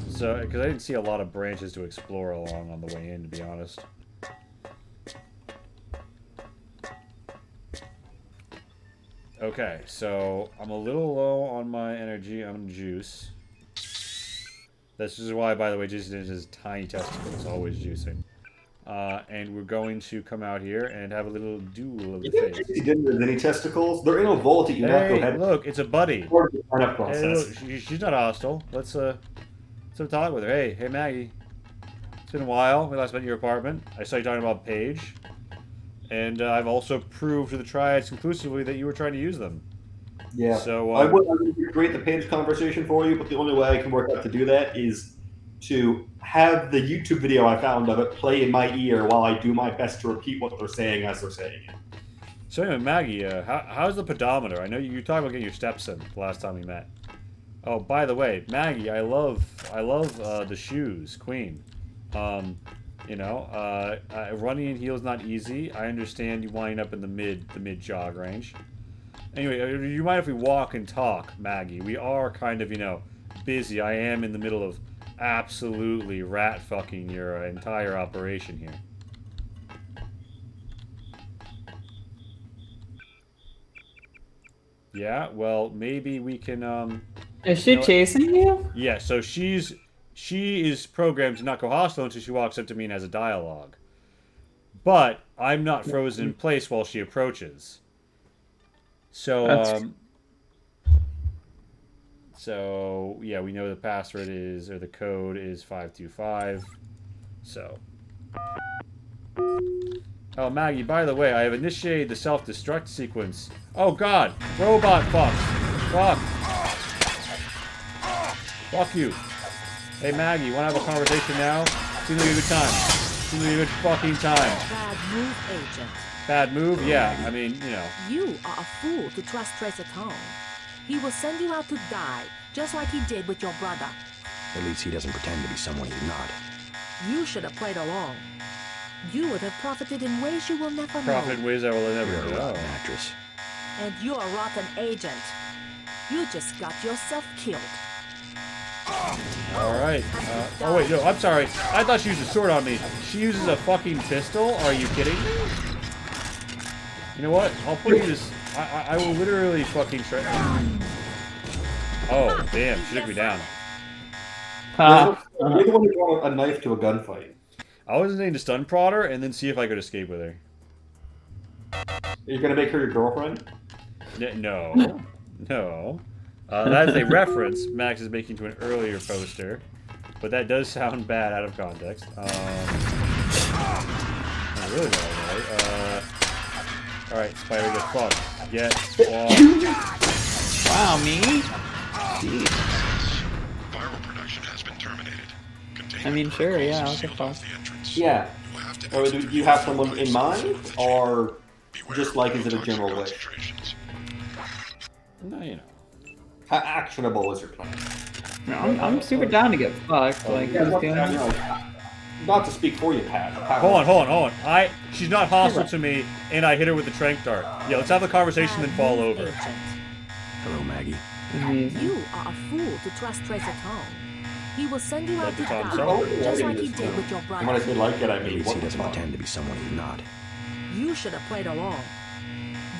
Speaker 1: So, because I didn't see a lot of branches to explore along on the way in, to be honest. Okay, so I'm a little low on my energy on juice. This is why, by the way, Jason is his tiny testicles, always juicing. And we're going to come out here and have a little duel of the face.
Speaker 12: He didn't have any testicles. They're in a vault at UNACO.
Speaker 1: Hey, look, it's a buddy. Hey, look, she's not hostile. Let's talk with her. Hey, Maggie. It's been a while. We last met in your apartment. I saw you talking about Paige. And I've also proved to the Triads conclusively that you were trying to use them.
Speaker 12: Yeah.
Speaker 1: So
Speaker 12: I would create the Paige conversation for you, but the only way I can work out to do that is to have the YouTube video I found of it play in my ear while I do my best to repeat what they're saying as they're saying it.
Speaker 1: So anyway, Maggie, how's the pedometer? I know you talked about getting your steps in the last time we met. Oh, by the way, Maggie, I love the shoes, Queen. You know, running in heels not easy. I understand you winding up in the mid jog range. Anyway, do you mind if we walk and talk, Maggie? We are kind of, you know, busy. I am in the middle of absolutely rat fucking your entire operation here. Yeah, well, maybe we can,
Speaker 3: Is she chasing you?
Speaker 1: Yeah, so she is programmed to not go hostile until she walks up to me and has a dialogue. But I'm not frozen in place while she approaches. So, so yeah, we know the password is, or the code is 525. So. Oh, Maggie, by the way, I have initiated the self-destruct sequence. Oh, God! Robot fucks! Fuck! Fuck you. Hey, Maggie, wanna have a conversation now? Seems like a good time. Seems like a good fucking time.
Speaker 22: Bad move, Agent.
Speaker 1: Bad move? Yeah, I mean, you know.
Speaker 22: You are a fool to trust Tracer Tone. He will send you out to die, just like he did with your brother.
Speaker 7: At least he doesn't pretend to be someone he's not.
Speaker 22: You should have played along. You would have profited in ways you will never know.
Speaker 1: Profit in ways I will never
Speaker 7: You're a
Speaker 1: know.
Speaker 7: rotten actress.
Speaker 22: And you're a rotten agent. You just got yourself killed.
Speaker 1: Alright. Oh, wait, no, I'm sorry. I thought she used a sword on me. She uses a fucking pistol? Are you kidding me? You know what? I'll put you this. I will literally fucking try. Oh, damn. She took me down.
Speaker 12: You're the one who brought a knife to a gunfight.
Speaker 1: I was intending to stun prod her and then see if I could escape with her.
Speaker 12: Are you gonna make her your girlfriend?
Speaker 1: No. No. That is a reference Max is making to an earlier poster. But that does sound bad out of context. Not really bad, right? Alright, Spider, get fucked. Get fucked.
Speaker 3: Wow, me? Jeez.
Speaker 2: Viral production has been terminated.
Speaker 3: I mean, sure, yeah, I'll get fucked.
Speaker 12: Yeah. Or do you have someone in mind, or just like is it a general wish?
Speaker 1: No, you know.
Speaker 12: How actionable is your plan?
Speaker 3: No, I'm super down to get fucked. Like,
Speaker 12: Yeah,
Speaker 3: who's doing it?
Speaker 12: not to speak for you, Pat.
Speaker 1: Hold on. She's not hostile to me, and I hit her with the trank dart. Yeah, let's have the conversation, then fall over.
Speaker 7: Hello, Maggie.
Speaker 22: You are a fool to trust Tracer Tone. He will send you out to
Speaker 1: the Tom
Speaker 22: die,
Speaker 1: Selleck.
Speaker 22: just like he did with your brother.
Speaker 12: And when I say like it, I
Speaker 7: At
Speaker 12: mean
Speaker 7: least
Speaker 12: what
Speaker 7: he
Speaker 12: the
Speaker 7: doesn't
Speaker 12: fuck?
Speaker 7: pretend to be someone he's not.
Speaker 22: You should have played along.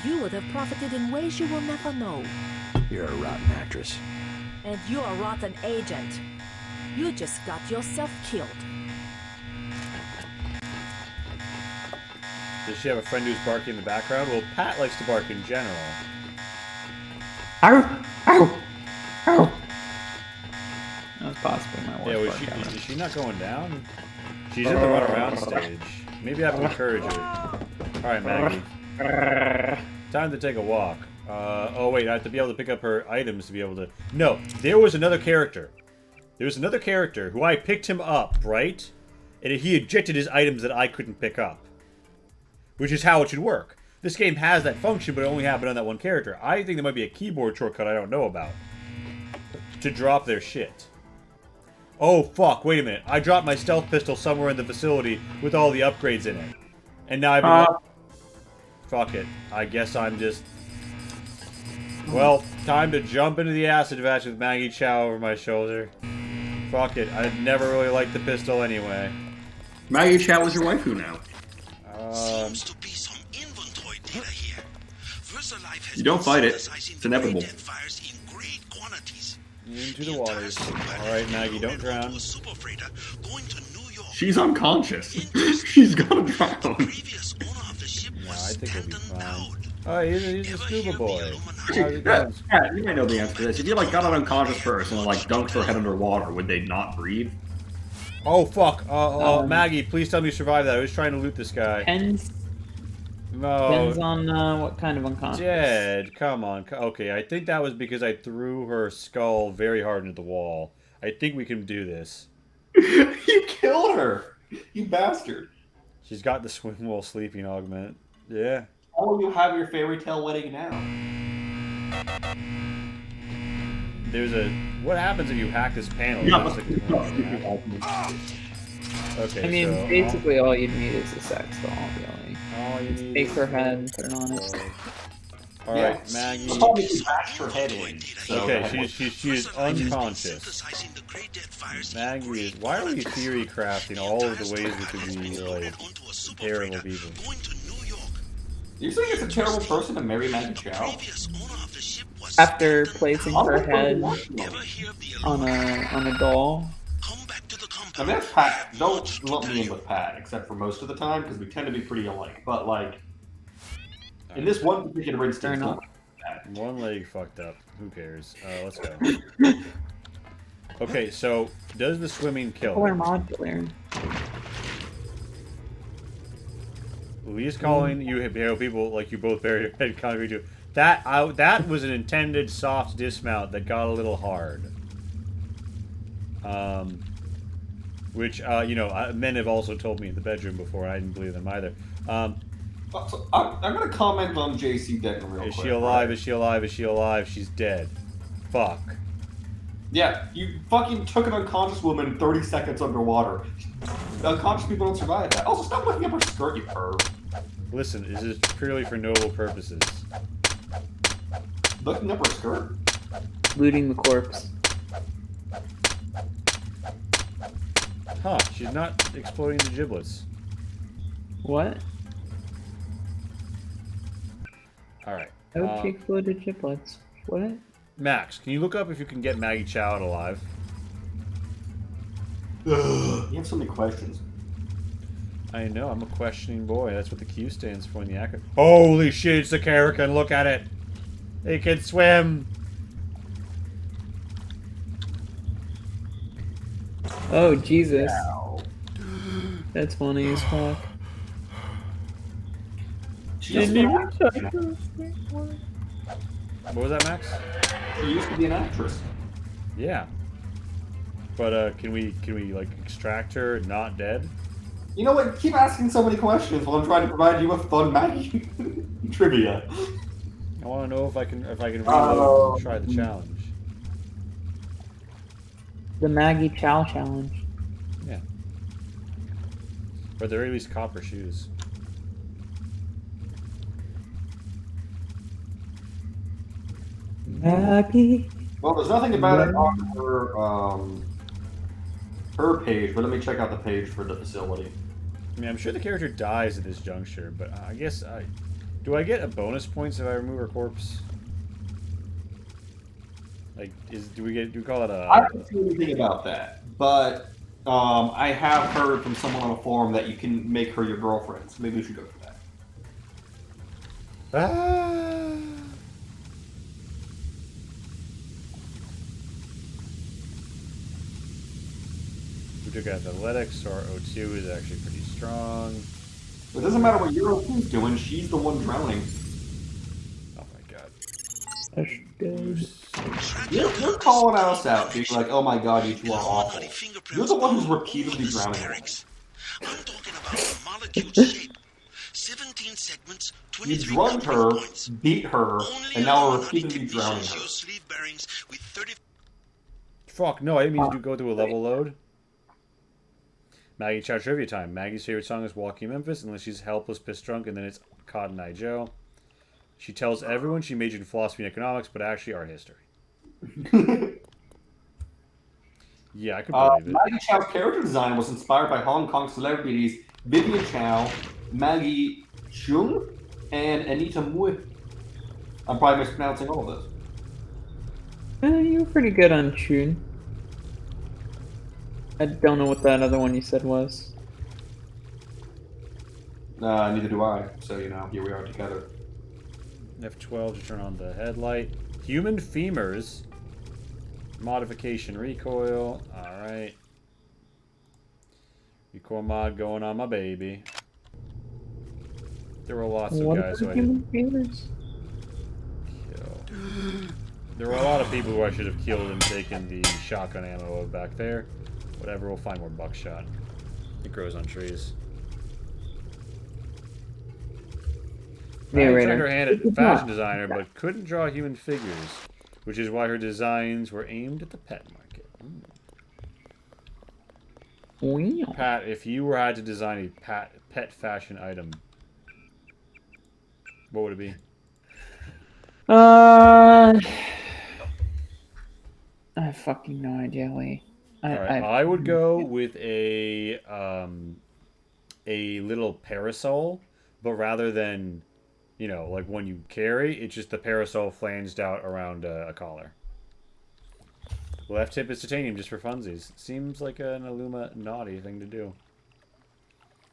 Speaker 22: You would have profited in ways you will never know.
Speaker 7: You're a rotten actress.
Speaker 22: And you're a rotten agent. You just got yourself killed.
Speaker 1: Does she have a friend who's barking in the background? Well, Pat likes to bark in general.
Speaker 3: Ow! Ow! Ow! That was possibly my worst.
Speaker 1: Yeah, is she not going down? She's in the run around stage. Maybe I have to encourage her. Alright, Maggie. Time to take a walk. Oh wait, I have to be able to pick up her items to be able to... No, there was another character. There was another character who I picked him up, right? And he ejected his items that I couldn't pick up. Which is how it should work. This game has that function, but it only happened on that one character. I think there might be a keyboard shortcut I don't know about. To drop their shit. Oh fuck, wait a minute. I dropped my stealth pistol somewhere in the facility with all the upgrades in it. And now I've been... Fuck it. I guess I'm just... Well, time to jump into the acid vat with Maggie Chow over my shoulder. Fuck it. I never really liked the pistol anyway.
Speaker 12: Maggie Chow is your waifu now.
Speaker 8: Seems to be some inventory data here. VersaLife has
Speaker 12: You don't fight it.
Speaker 8: synthesizing
Speaker 12: It's inevitable.
Speaker 8: dead fires in great quantities.
Speaker 1: Into the waters. Alright, Maggie, don't drown.
Speaker 12: She's unconscious. She's gonna drown.
Speaker 1: No, I think we'll be fine. Oh, he's a scuba boy.
Speaker 12: Yeah, you might know the answer to this. If you like got an unconscious person and like dunked their head underwater, would they not breathe?
Speaker 1: Oh fuck! Maggie, please tell me you survived that. I was trying to loot this guy.
Speaker 3: Depends.
Speaker 1: No.
Speaker 3: Depends on what kind of unconscious.
Speaker 1: Dead. Come on. Okay, I think that was because I threw her skull very hard into the wall. I think we can do this.
Speaker 12: You killed her, you bastard.
Speaker 1: She's got the swim while sleeping augment. Yeah.
Speaker 12: Oh, you have your fairy tale wedding now.
Speaker 1: There's a... What happens if you hack this panel?
Speaker 12: Yeah,
Speaker 1: Okay,
Speaker 3: I mean,
Speaker 1: so
Speaker 3: basically all you need is a sex doll, really.
Speaker 1: all you need
Speaker 3: Take
Speaker 1: is
Speaker 3: her head and put it on it.
Speaker 1: All
Speaker 12: Yeah.
Speaker 1: right, Maggie.
Speaker 12: The problem is you bashed her head in. So
Speaker 1: Okay,
Speaker 12: that
Speaker 1: she's unconscious. Maggie is. Why are we theory crafting all of the ways we could be like terrible people?
Speaker 12: You think it's a terrible person to marry Maggie Chow?
Speaker 3: After placing her head on a doll.
Speaker 12: I mean, that's Pat. Don't lump me in with Pat, except for most of the time, because we tend to be pretty alike. But, like, in this one particular instance, don't
Speaker 1: One leg fucked up. Who cares? Let's go. Okay, so does the swimming kill
Speaker 3: Or
Speaker 1: her?
Speaker 3: modular.
Speaker 1: Lee's calling you people like you both buried your head concrete too. That was an intended soft dismount that got a little hard. Which men have also told me in the bedroom before, and I didn't believe them either.
Speaker 12: I'm going to comment on JC Denton real quick.
Speaker 1: Is she alive?
Speaker 12: Right?
Speaker 1: Is she alive? Is she alive? She's dead. Fuck.
Speaker 12: Yeah, you fucking took an unconscious woman 30 seconds underwater. Unconscious people don't survive that. Also, stop looking up her skirt, you perv.
Speaker 1: Listen, this is purely for noble purposes.
Speaker 12: Looking up her skirt?
Speaker 3: Looting the corpse.
Speaker 1: Huh, she's not exploding the giblets.
Speaker 3: What?
Speaker 1: Alright.
Speaker 3: How would she explode the giblets? What?
Speaker 1: Max, can you look up if you can get Maggie Chow out alive?
Speaker 12: You have so many questions.
Speaker 1: I know, I'm a questioning boy. That's what the Q stands for in the acronym. Holy shit, it's a Karakan, look at it! It can swim!
Speaker 3: Oh, Jesus. That's funny as fuck.
Speaker 1: What was that, Max?
Speaker 12: She used to be an actress.
Speaker 1: Yeah. But can we like extract her not dead?
Speaker 12: You know what? Keep asking so many questions while I'm trying to provide you with fun Maggie trivia.
Speaker 1: I want to know if I can reload and try the challenge.
Speaker 3: The Maggie Chow challenge.
Speaker 1: Yeah. Or at the very least, copper shoes.
Speaker 3: Maggie.
Speaker 12: Well, there's nothing about it on her page, but let me check out the page for the facility.
Speaker 1: I mean, I'm sure the character dies at this juncture, but I guess do I get a bonus points if I remove her corpse? Like, do we call it a?
Speaker 12: I don't see anything about that, but I have heard from someone on a forum that you can make her your girlfriend. So maybe we should go for that.
Speaker 1: We took out athletics, so our O2 is actually pretty strong.
Speaker 12: It doesn't matter what your O2's doing. She's the one drowning.
Speaker 1: Oh my god.
Speaker 12: You're calling us out, being like, "Oh my god, you two are awful." You're the one who's repeatedly drowning.
Speaker 8: I'm talking about the molecule shape. 17 segments,
Speaker 12: You drugged her, beat her, and now are repeatedly drowning her.
Speaker 1: Fuck, no, I didn't mean to go through a level load. Maggie Chow trivia time. Maggie's favorite song is Walking Memphis, unless she's helpless, pissed drunk, and then it's Cotton Eye Joe. She tells everyone she majored in philosophy and economics, but actually art history. Yeah, I could believe it.
Speaker 12: Maggie Chow's character design was inspired by Hong Kong celebrities Vivian Chow, Maggie Chung, and Anita Mui. I'm probably mispronouncing all of this.
Speaker 3: You were pretty good on Chun. I don't know what that other one you said was.
Speaker 12: Neither do I. So, here we are together.
Speaker 1: F12 to turn on the headlight. Human femurs. Modification recoil. Alright. Recoil mod going on my baby. There were lots of guys who I didn't kill. There were a lot of people who I should have killed and taken the shotgun ammo back there. Whatever, we'll find more buckshot. It grows on trees. I tried her hand at fashion designer, but couldn't draw human figures, which is why her designs were aimed at the pet market. Pat, if you had to design a pet fashion item, what would it be?
Speaker 3: I have fucking no idea, Lee.
Speaker 1: I would go with a little parasol, but rather than, you know, like one you carry, it's just the parasol flanged out around a collar. Left hip is titanium just for funsies. Seems like an Illuminati thing to do.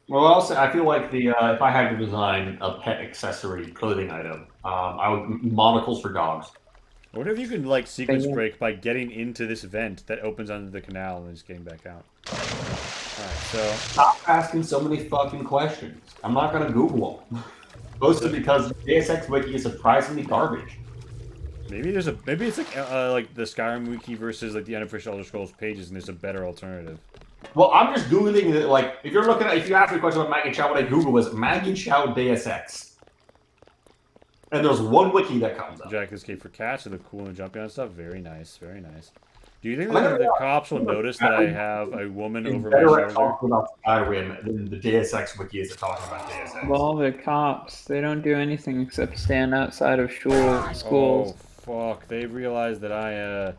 Speaker 12: Well, also, I feel like if I had to design a pet accessory clothing item, I would monocles for dogs.
Speaker 1: What if you could like sequence break by getting into this vent that opens onto the canal and then just getting back out? Alright, so
Speaker 12: Stop asking so many fucking questions. I'm not gonna Google them. Mostly because the Deus Ex Wiki is surprisingly garbage.
Speaker 1: maybe it's like the Skyrim wiki versus like the unofficial Elder Scrolls pages, and there's a better alternative.
Speaker 12: Well, I'm just googling it. Like, if you ask me a question about Maggie Chow, what I Google was Maggie Chow Deus Ex. And there's one wiki that comes up.
Speaker 1: Jack escape for cats, so they're cool and jumpy on stuff. Very nice, very nice. Do you think that the cops will notice that I have a woman over my shoulder?
Speaker 12: Talking about Skyrim than the Deus Ex wiki is talking about Deus Ex.
Speaker 3: Well, the cops, they don't do anything except stand outside of schools.
Speaker 1: Oh, fuck. They realized that I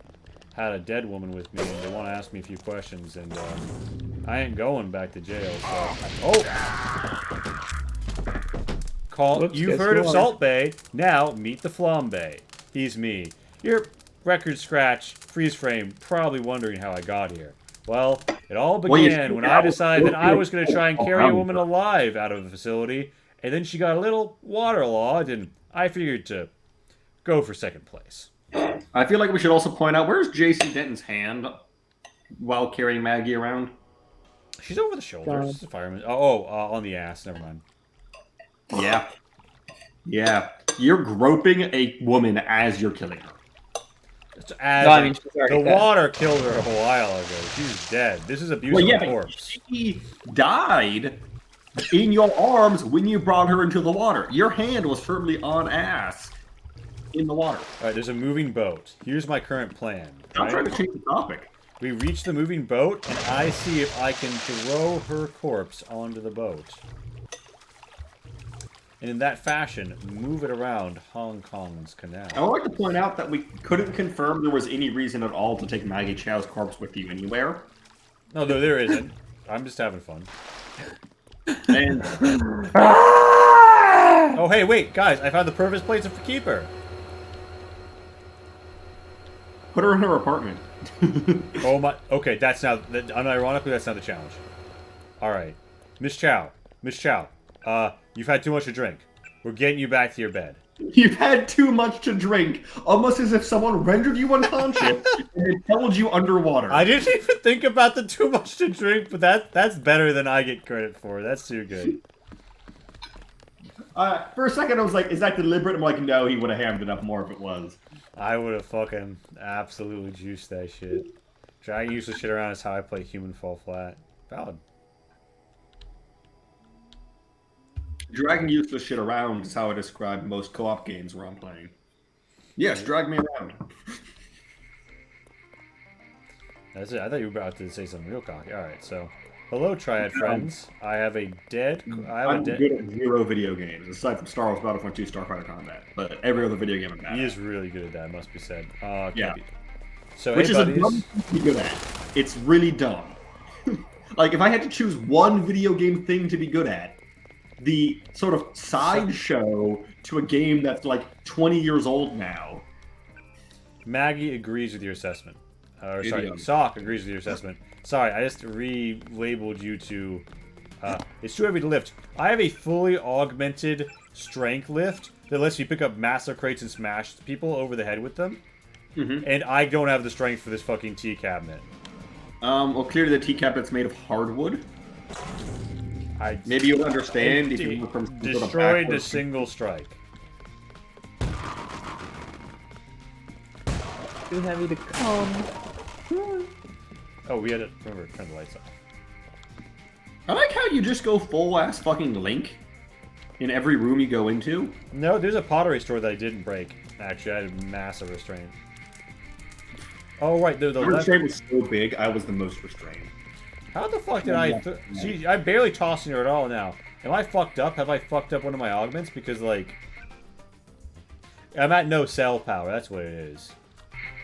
Speaker 1: had a dead woman with me, and they want to ask me a few questions, and I ain't going back to jail, so... Oh! You've heard of Salt Bay. Now, meet the Flambe. He's me. Your record scratch, freeze frame, probably wondering how I got here. Well, it all began when I decided that I was going to try and carry a woman alive out of the facility, and then she got a little waterlogged, and I figured to go for second place.
Speaker 12: I feel like we should also point out, where's JC Denton's hand while carrying Maggie around?
Speaker 1: She's over the shoulder. She's a fireman. On the ass. Never mind.
Speaker 12: Yeah. Yeah. You're groping a woman as you're killing her.
Speaker 1: The water killed her a while ago. She's dead. This is abuse of a corpse.
Speaker 12: She died in your arms when you brought her into the water. Your hand was firmly on ass in the water.
Speaker 1: Alright, there's a moving boat. Here's my current plan.
Speaker 12: I'm trying to change the topic.
Speaker 1: We reach the moving boat, and I see if I can throw her corpse onto the boat. And in that fashion, move it around Hong Kong's canal.
Speaker 12: I would like to point out that we couldn't confirm there was any reason at all to take Maggie Chow's corpse with you anywhere.
Speaker 1: No, there isn't. I'm just having fun.
Speaker 12: And...
Speaker 1: Oh, hey, wait, guys, I found the perfect place to keep her.
Speaker 12: Put her in her apartment.
Speaker 1: Oh my... Okay, that's now... Unironically, that's not the challenge. Alright. Miss Chow. You've had too much to drink. We're getting you back to your bed.
Speaker 12: You've had too much to drink. Almost as if someone rendered you unconscious and held you underwater.
Speaker 1: I didn't even think about the too much to drink, but that's better than I get credit for. That's too good.
Speaker 12: For a second, I was like, is that deliberate? I'm like, no, he would have hammed it up more if it was.
Speaker 1: I would have fucking absolutely juiced that shit. Dragging useless shit around is how I play Human Fall Flat. Valid.
Speaker 12: Dragging useless shit around is how I describe most co-op games where I'm playing. Yes, drag me around.
Speaker 1: That's it. I thought you were about to say something real cocky. Alright, so... Hello, Triad friends. I'm good
Speaker 12: at zero video games, aside from Star Wars Battlefront 2, Starfighter Combat. But every other video game I'm bad.
Speaker 1: He is really good at that, must be said.
Speaker 12: Yeah.
Speaker 1: So,
Speaker 12: which is a dumb thing to be good at. It's really dumb. Like, if I had to choose one video game thing to be good at, the sort of sideshow to a game that's like 20 years old now.
Speaker 1: Maggie agrees with your assessment. Sock agrees with your assessment. Sorry, I just relabeled you to... it's too heavy to lift. I have a fully augmented strength lift that lets you pick up massive crates and smash people over the head with them.
Speaker 12: Mm-hmm.
Speaker 1: And I don't have the strength for this fucking tea cabinet.
Speaker 12: Well, clearly the tea cabinet's made of hardwood. Maybe you'll understand if you move from
Speaker 1: destroyed a single strike.
Speaker 3: Too heavy to come.
Speaker 1: Oh, we had to remember turn the lights off.
Speaker 12: I like how you just go full ass fucking Link in every room you go into.
Speaker 1: No, there's a pottery store that I didn't break. Actually, I had a massive restraint. Oh right, the
Speaker 12: restraint was so big, I was the most restrained.
Speaker 1: How the fuck did I... See, I'm barely tossing her at all now. Am I fucked up? Have I fucked up one of my augments? Because, like... I'm at no cell power. That's what it is.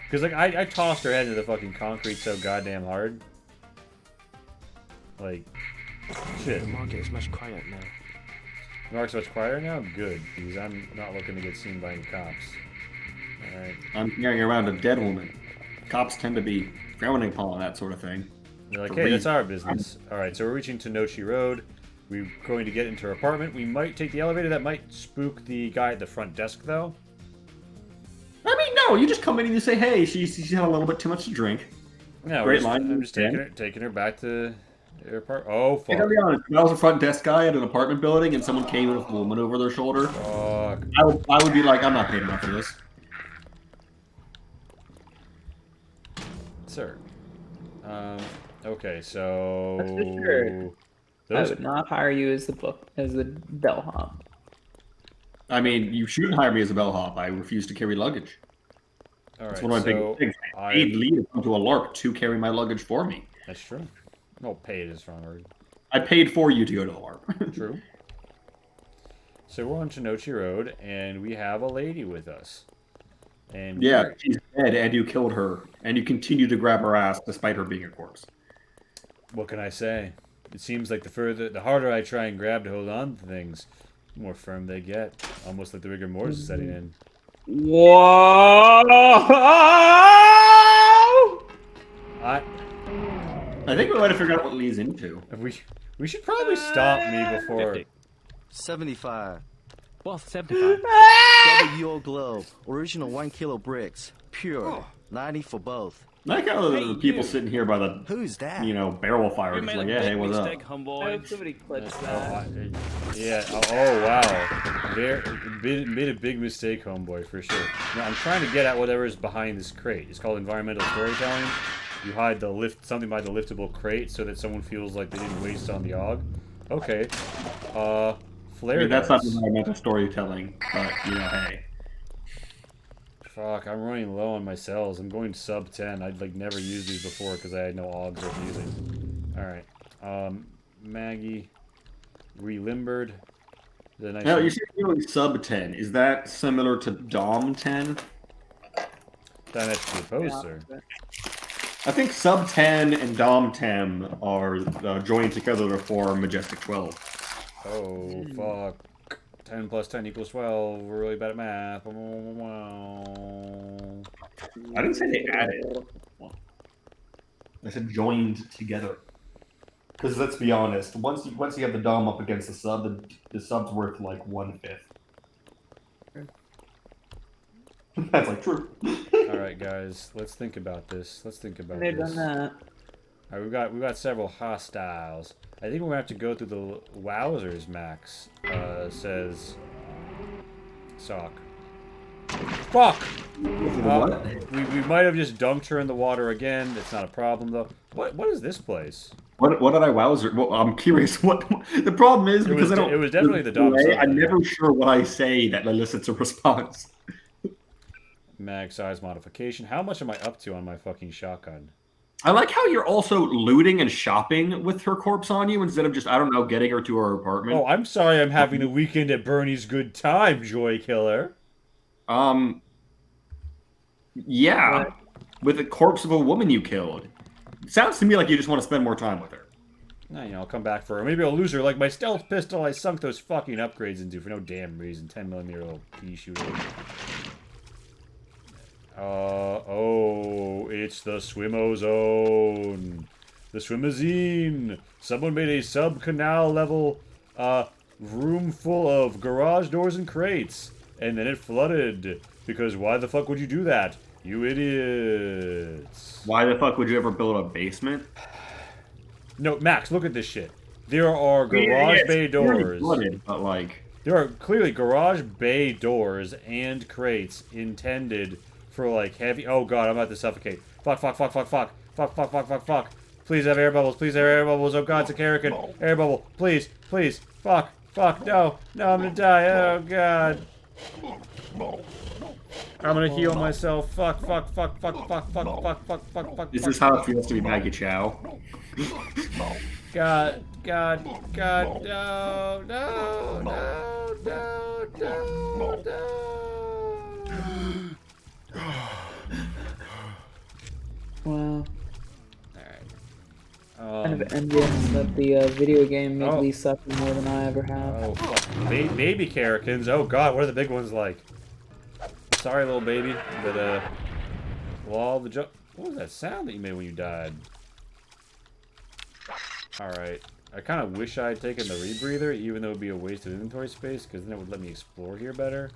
Speaker 1: Because, like, I tossed her head into the fucking concrete so goddamn hard. Like... Shit.
Speaker 7: The market is much quieter now.
Speaker 1: The market's much quieter now? Good. Because I'm not looking to get seen by any cops. Alright.
Speaker 12: I'm carrying around a dead woman. Cops tend to be frowning upon that sort of thing.
Speaker 1: You're like, hey, that's our business. Alright, so we're reaching Tenochi Road. We're going to get into her apartment. We might take the elevator. That might spook the guy at the front desk, though.
Speaker 12: I mean, no, you just come in and you say, hey, she's had a little bit too much to drink.
Speaker 1: No,
Speaker 12: Great line.
Speaker 1: I'm just taking her back to her apartment. Oh, fuck.
Speaker 12: I gotta be honest, if I was a front desk guy at an apartment building and someone came in with a woman over their shoulder,
Speaker 1: fuck.
Speaker 12: I would be like, I'm not paying enough for this.
Speaker 1: Sir. Okay, so...
Speaker 3: That's for sure. I would not hire you as the bellhop.
Speaker 12: I mean, you shouldn't hire me as a bellhop. I refuse to carry luggage. That's one of my big things. I paid Lee to come to a LARP to carry my luggage for me.
Speaker 1: That's true. No, paid is wrong word.
Speaker 12: I paid for you to go to the LARP.
Speaker 1: True. So we're on Tenochi Road, and we have a lady with us. And
Speaker 12: yeah, she's dead, and you killed her, and you continue to grab her ass despite her being a corpse.
Speaker 1: What can I say? It seems like the harder I try and grab to hold on to things, the more firm they get. Almost like the rigor mortis is setting in.
Speaker 3: Whoa!
Speaker 12: I think we might have figured out what Lee's into.
Speaker 1: We should probably stop me before.
Speaker 16: 50. 75.
Speaker 21: Both 75.
Speaker 16: WO Globe. Original 1 kilo bricks. Pure. 90 for both.
Speaker 12: I like how the people sitting here by the
Speaker 16: Who's that?
Speaker 12: Barrel fire just like, yeah, hey, what's up?
Speaker 3: I hope somebody clips that.
Speaker 1: Yeah. Oh wow. Made a big mistake, homeboy, for sure. Now I'm trying to get at whatever is behind this crate. It's called environmental storytelling. You hide something by the liftable crate so that someone feels like they didn't waste on the AUG. Okay. Flare.
Speaker 12: I mean, that's not environmental storytelling, but hey.
Speaker 1: Fuck, I'm running low on my cells. I'm going sub 10. I'd never used these before because I had no AUGs worth using. Alright. Maggie. Relimbered.
Speaker 12: Now, you said you're doing sub 10. Is that similar to Dom 10?
Speaker 1: That's the opposed, sir.
Speaker 12: I think sub 10 and Dom 10 are joined together to form Majestic 12.
Speaker 1: Oh, fuck. 10 plus 10 equals 12. We're really bad at math.
Speaker 12: I didn't say they added. I said joined together. Because let's be honest, once you have the Dom up against the sub, the sub's worth like 1/5. That's true.
Speaker 1: Alright, guys, let's think about this.
Speaker 3: They've done that.
Speaker 1: Alright, we've got several hostiles. I think we're gonna have to go through the Wowzers, Max. Says Sock. Fuck! We might have just dunked her in the water again. It's not a problem though. What is this place?
Speaker 12: What did I Wowzer? Well, I'm curious. What the problem is because
Speaker 1: it was definitely the Dom.
Speaker 12: I'm never sure what I say that elicits a response.
Speaker 1: Mag size modification. How much am I up to on my fucking shotgun?
Speaker 12: I like how you're also looting and shopping with her corpse on you instead of just, I don't know, getting her to her apartment.
Speaker 1: Oh, I'm sorry I'm having a weekend at Bernie's Good Time, Joy Killer.
Speaker 12: Yeah. With the corpse of a woman you killed. It sounds to me like you just want to spend more time with her.
Speaker 1: I'll come back for her. Maybe I'll lose her like my stealth pistol I sunk those fucking upgrades into for no damn reason. 10mm little pea shooter. Oh, it's the Swimmo Zone. The Swimazine. Someone made a sub-canal level room full of garage doors and crates. And then it flooded. Because why the fuck would you do that? You idiots.
Speaker 12: Why the fuck would you ever build a basement?
Speaker 1: No, Max, look at this shit. There are garage bay doors.
Speaker 12: Flooded, but
Speaker 1: there are clearly garage bay doors and crates intended for heavy. Oh god, I'm about to suffocate. Fuck. Please have air bubbles. Oh god, it's a Karrakin. Air bubble. Please. Fuck. No, I'm gonna die. Oh god. I'm gonna heal myself. Fuck.
Speaker 12: This is how it feels to be Maggie Chow.
Speaker 1: God,
Speaker 3: Wow.
Speaker 1: Alright.
Speaker 3: Kind of envious that the video game made Lee suffer more than I ever have.
Speaker 1: Oh, fuck. Baby Carrikins. Oh, God, what are the big ones like? Sorry, little baby, but, all the what was that sound that you made when you died? Alright. I kind of wish I had taken the rebreather, even though it would be a waste of inventory space, because then it would let me explore here better.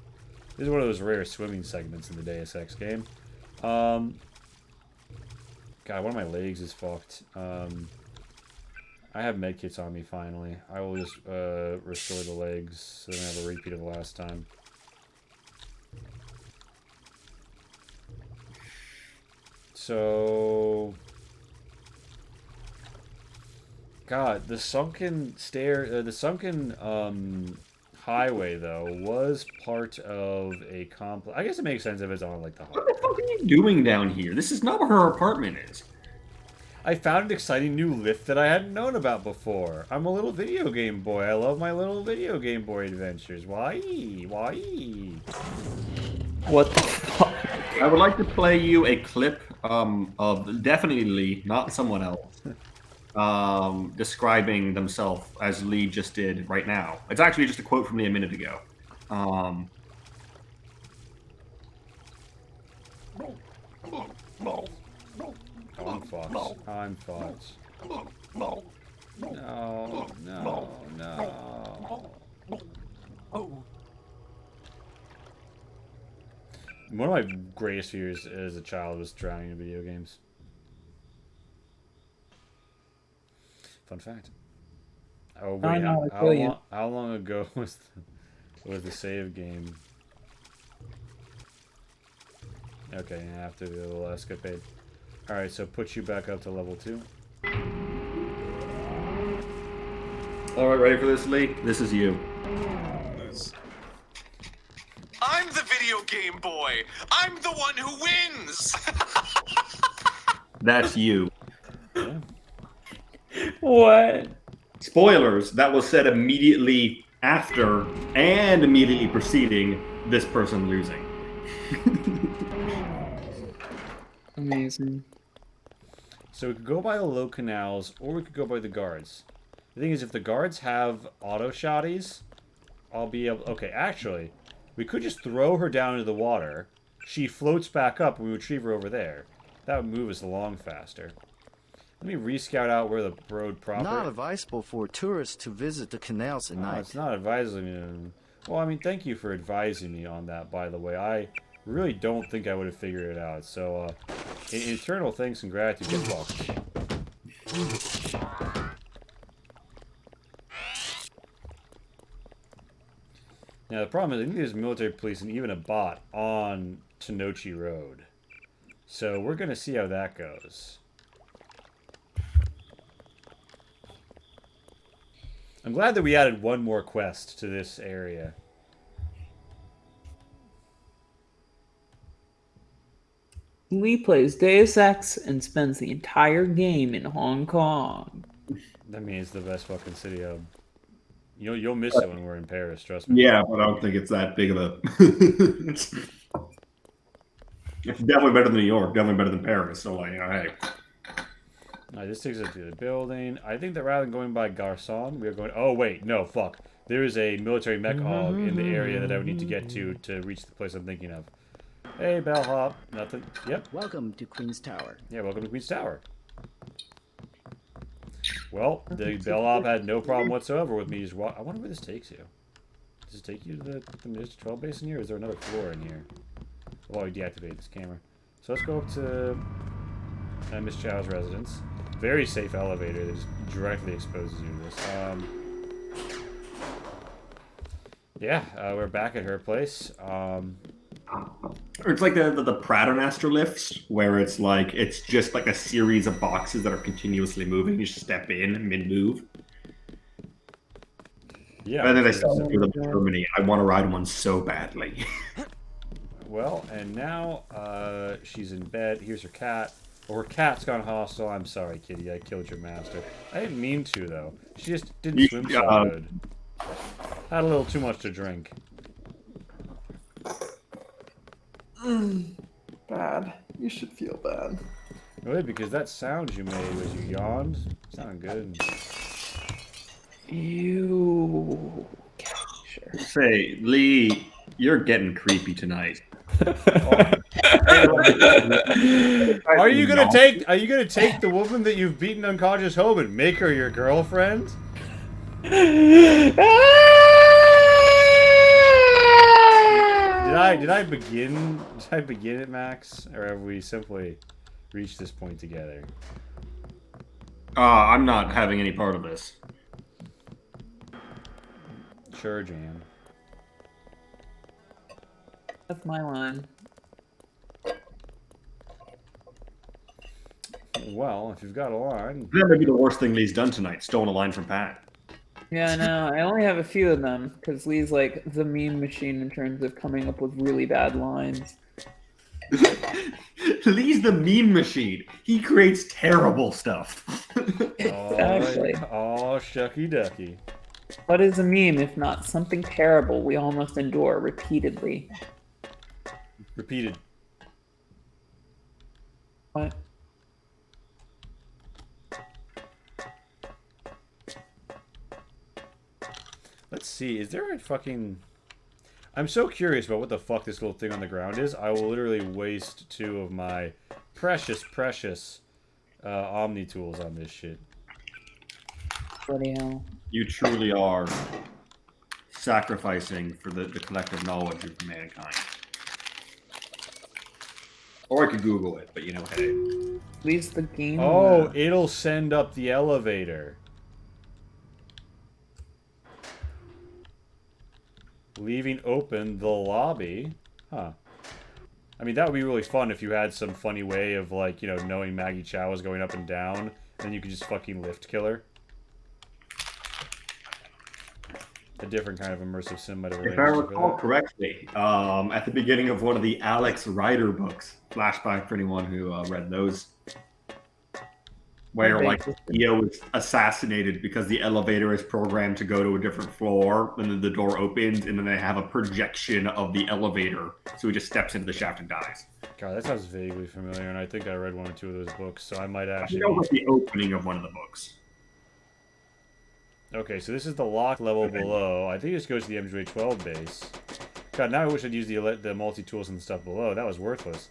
Speaker 1: This is one of those rare swimming segments in the Deus Ex game. God, one of my legs is fucked. I have medkits on me, finally. I will just restore the legs, so I don't have a repeat of the last time. So... God, the sunken highway, though, was part of a complex. I guess it makes sense if it's on, like, the
Speaker 12: What the fuck are you doing down here? This is not where her apartment is.
Speaker 1: I found an exciting new lift that I hadn't known about before. I'm a little video game boy. I love my little video game boy adventures. Why?
Speaker 3: What the fuck?
Speaker 12: I would like to play you a clip of definitely Lee, not someone else, describing themselves as Lee just did right now. It's actually just a quote from me a minute ago.
Speaker 1: I'm fucked. I'm fucked. No. One of my greatest fears as a child was drowning in video games. Fun fact. Oh wait, how long ago was the save game? Okay, after the little escapade. Alright, so put you back up to level 2.
Speaker 12: Alright, ready for this, Lee? This is you.
Speaker 8: I'm the video game boy. I'm the one who wins.
Speaker 12: That's you.
Speaker 1: Yeah.
Speaker 3: What?
Speaker 12: Spoilers, that was said immediately after and immediately preceding this person losing.
Speaker 3: Amazing.
Speaker 1: So we could go by the low canals, or we could go by the guards. The thing is, if the guards have auto shotties, I'll be able... Okay, actually, we could just throw her down into the water. She floats back up, and we retrieve her over there. That would move us along faster. Let me re-scout out where the road proper...
Speaker 17: Not advisable for tourists to visit the canals at night.
Speaker 1: It's not advising me. Well, I mean, thank you for advising me on that, by the way. I really don't think I would have figured it out. So, in eternal thanks and gratitude, get fucked. Now, the problem is, I think there's military police and even a bot on Tenochi Road. So, we're going to see how that goes. I'm glad that we added one more quest to this area.
Speaker 3: Lee plays Deus Ex and spends the entire game in Hong Kong.
Speaker 1: That means the best fucking city hub. You'll miss it when we're in Paris, trust me.
Speaker 12: Yeah, but I don't think it's that big of a... It's definitely better than New York, definitely better than Paris, so like, hey.
Speaker 1: Alright, this takes us to the building. I think that rather than going by Garçon, we are going... Oh, wait, no, fuck. There is a military mech hog in the area that I would need to get to reach the place I'm thinking of. Hey, bellhop. Nothing. Yep.
Speaker 18: Welcome to Queen's Tower.
Speaker 1: Yeah, welcome to Queen's Tower. Well, the bellhop had no problem whatsoever with me just walk... I wonder where this takes you. Does it take you to the Mr. 12 base in here, or is there another floor in here? While we deactivate this camera. So let's go up to Miss Chow's residence. Very safe elevator that just directly exposes you to this. Yeah, we're back at her place.
Speaker 12: It's like the Pradomaster lifts, where it's like, it's just like a series of boxes that are continuously moving. You just step in mid-move.
Speaker 1: Yeah.
Speaker 12: And then they sell them in Germany. I want to ride one so badly.
Speaker 1: well, and now she's in bed. Here's her cat. Or her cat's gone hostile. I'm sorry, kitty. I killed your master. I didn't mean to, though. She just didn't swim so good. Had a little too much to drink.
Speaker 3: Bad. You should feel bad.
Speaker 1: Wait, because that sound you made was you yawned. Sounded good.
Speaker 3: You. Sure.
Speaker 12: Say, Lee, you're getting creepy tonight.
Speaker 1: Are you gonna take the woman that you've beaten unconscious home and make her your girlfriend? Did I begin it, Max? Or have we simply reached this point together?
Speaker 12: I'm not having any part of this.
Speaker 1: Sure, Jan.
Speaker 3: That's my line.
Speaker 1: Well, if you've got a line...
Speaker 12: That may be the worst thing Lee's done tonight, stolen a line from Pat.
Speaker 3: Yeah, I know. I only have a few of them, because Lee's like the meme machine in terms of coming up with really bad lines.
Speaker 12: Lee's the meme machine. He creates terrible stuff.
Speaker 3: Exactly.
Speaker 1: Oh, shucky ducky.
Speaker 3: What is a meme if not something terrible we all must endure repeatedly?
Speaker 1: Repeated.
Speaker 3: What?
Speaker 1: Let's see, is there a fucking... I'm so curious about what the fuck this little thing on the ground is. I will literally waste 2 of my precious Omni tools on this shit.
Speaker 3: Bloody hell.
Speaker 12: You truly are sacrificing for the collective knowledge of mankind. Or I could Google it, but you know, hey.
Speaker 3: At least the game...
Speaker 1: Oh, it'll send up the elevator. Leaving open the lobby. Huh. I mean, that would be really fun if you had some funny way of, like, you know, knowing Maggie Chow is going up and down, and then you could just fucking lift kill her. A different kind of immersive sim might have
Speaker 12: If I recall correctly, at the beginning of one of the Alex Rider books, flashback for anyone who read those, where like Theo was assassinated because the elevator is programmed to go to a different floor, and then the door opens, and then they have a projection of the elevator, so he just steps into the shaft and dies.
Speaker 1: God, that sounds vaguely familiar, and I think I read 1 or 2 of those books, so I might actually...
Speaker 12: I think that was the opening of one of the books.
Speaker 1: Okay, so this is the lock level below. I think this goes to the MJ12 base. God, now I wish I'd used the multi-tools and stuff below. That was worthless.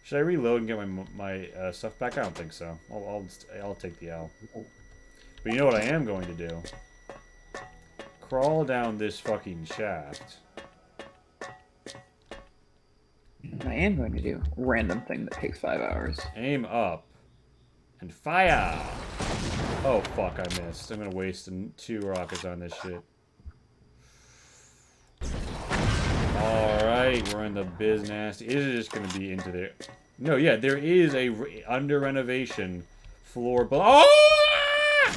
Speaker 1: Should I reload and get my stuff back? I don't think so. I'll take the L. But you know what I am going to do? Crawl down this fucking shaft.
Speaker 3: I am going to do a random thing that takes 5 hours.
Speaker 1: Aim up. And fire! Oh, fuck, I missed. I'm gonna waste 2 rockets on this shit. Alright, we're in the biz nasty. Is it just gonna be into there? No, yeah, there is a under renovation floor below. Oh!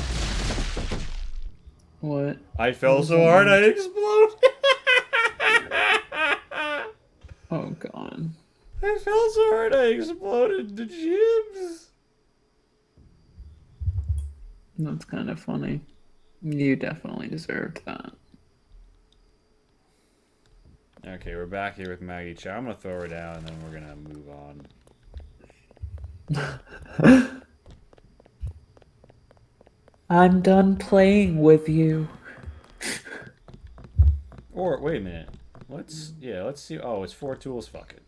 Speaker 3: What?
Speaker 1: I fell so hard I exploded.
Speaker 3: Oh, God.
Speaker 1: I fell so hard I exploded the gyms.
Speaker 3: That's kind of funny. You definitely deserved that.
Speaker 1: Okay, we're back here with Maggie Chow. I'm gonna throw her down and then we're gonna move on.
Speaker 3: I'm done playing with you.
Speaker 1: Or, wait a minute. Let's see. Oh, it's 4 tools. Fuck it.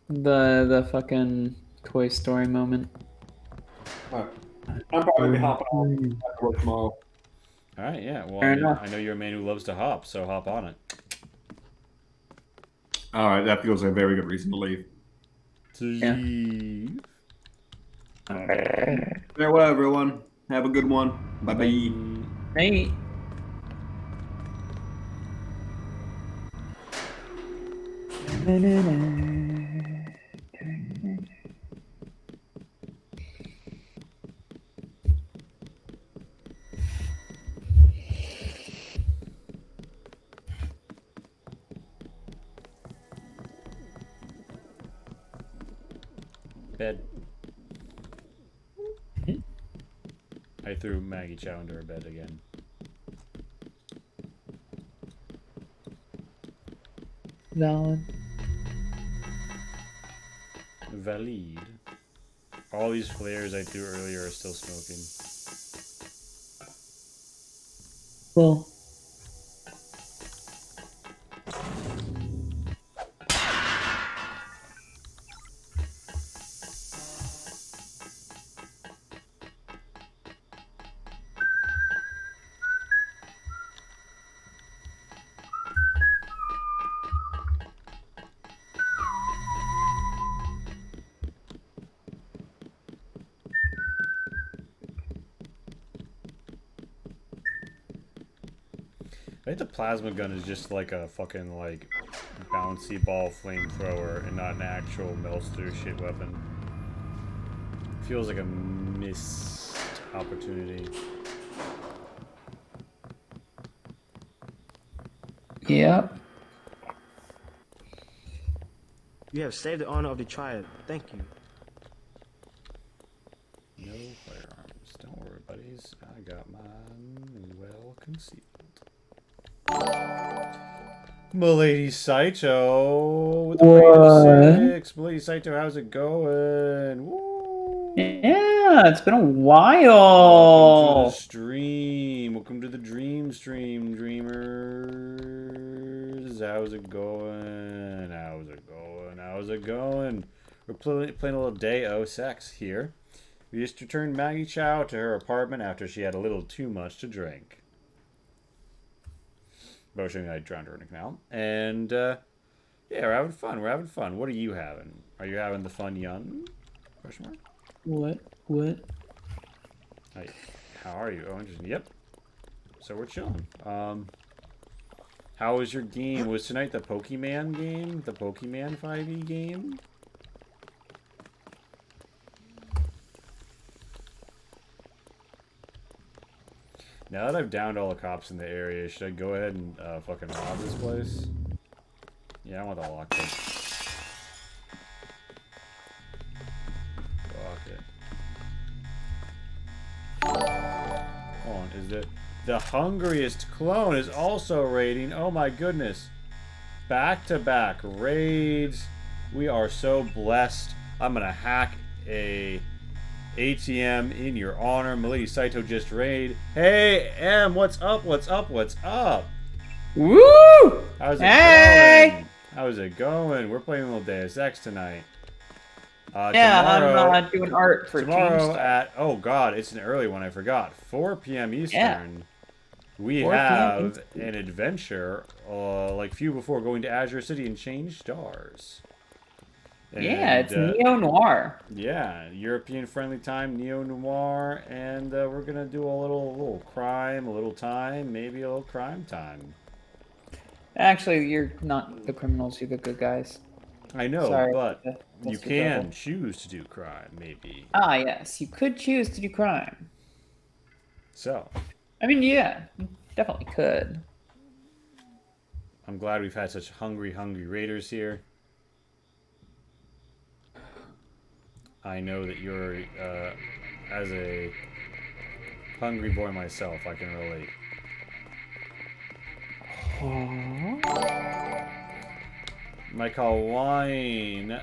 Speaker 3: The fucking Toy Story moment.
Speaker 12: Alright. I'm probably gonna be hopping on after work tomorrow.
Speaker 1: Alright, yeah. Well,
Speaker 3: Fair enough.
Speaker 1: I know you're a man who loves to hop, so hop on it.
Speaker 12: Alright, that feels like a very good reason to leave. Farewell, everyone. Have a good one. Bye-bye.
Speaker 3: Hey.
Speaker 1: Bed. I threw Maggie Chow into her bed again.
Speaker 3: Valid.
Speaker 1: Valid. All these flares I threw earlier are still smoking.
Speaker 3: Well.
Speaker 1: I think the plasma gun is just like a fucking like bouncy ball flamethrower and not an actual melts through shit weapon. Feels like a missed opportunity.
Speaker 3: Yep.
Speaker 9: You have saved the honor of the triad. Thank you.
Speaker 1: No firearms. Don't worry, buddies. I got mine well concealed. Milady Saito with the rate of 6. Milady Saito, how's it going? Woo.
Speaker 3: Yeah, it's been a while.
Speaker 1: Welcome to the stream. Welcome to the dream stream, dreamers. How's it going? How's it going? How's it going? We're playing a little Deus Sex here. We just returned Maggie Chow to her apartment after she had a little too much to drink. Motion, I drowned her in a canal. And, yeah, we're having fun. We're having fun. What are you having? Are you having the fun, Yun? Question mark?
Speaker 3: What? What?
Speaker 1: Hi. How are you? Oh, interesting. Yep. So we're chilling. How was your game? Was tonight the Pokemon game? The Pokemon 5e game? Now that I've downed all the cops in the area, should I go ahead and fucking rob this place? Yeah, I want the lockpick. Lock it. Hold on, is it... The Hungriest Clone is also raiding. Oh my goodness. Back-to-back raids. We are so blessed. I'm gonna hack a... ATM in your honor. Milady Saito just raid. Hey, M, what's up? What's up? What's up?
Speaker 3: Woo!
Speaker 1: How's it going? How's it going? We're playing a little Deus Ex tonight.
Speaker 3: Yeah,
Speaker 1: tomorrow,
Speaker 3: I'm doing art for
Speaker 1: tomorrow
Speaker 3: Teamstar.
Speaker 1: at, oh god, it's an early one, I forgot. 4 p.m. Eastern.
Speaker 3: Yeah.
Speaker 1: We
Speaker 3: 4 p.m.
Speaker 1: have an adventure, like few before going to Azure City and change stars.
Speaker 3: Yeah, it's neo-noir.
Speaker 1: Yeah, European-friendly time, neo-noir, and we're gonna do a little crime, a little time, maybe a little crime time.
Speaker 3: Actually, you're not the criminals, you're the good guys.
Speaker 1: I know,
Speaker 3: Sorry,
Speaker 1: but you
Speaker 3: Mr.
Speaker 1: can
Speaker 3: Devil.
Speaker 1: choose to do crime, maybe.
Speaker 3: Ah, yes, you could choose to do crime.
Speaker 1: So.
Speaker 3: I mean, yeah, you definitely could.
Speaker 1: I'm glad we've had such hungry raiders here. I know that you're, as a hungry boy myself, I can relate. Michael Wine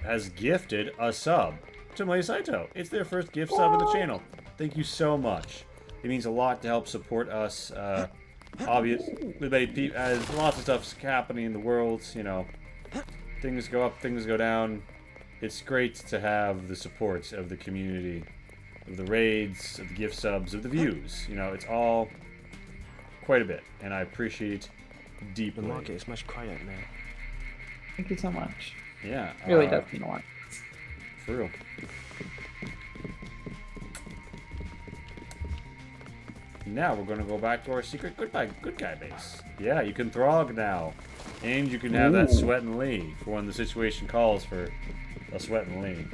Speaker 1: has gifted a sub to Milady Saito. It's their first gift sub of the channel. Thank you so much. It means a lot to help support us. Obviously, as lots of stuff's happening in the world, you know, things go up, things go down. It's great to have the support of the community, of the raids, of the gift subs, of the views. You know, it's all quite a bit, and I appreciate deeply.
Speaker 9: The market is much quieter now.
Speaker 3: Thank you so much.
Speaker 1: Yeah.
Speaker 3: It really does mean a lot.
Speaker 1: For real. Now we're going to go back to our secret good guy base. Yeah, you can Throg now. And you can have that Sweat and Lee for when the situation calls for a Sweat and Lee.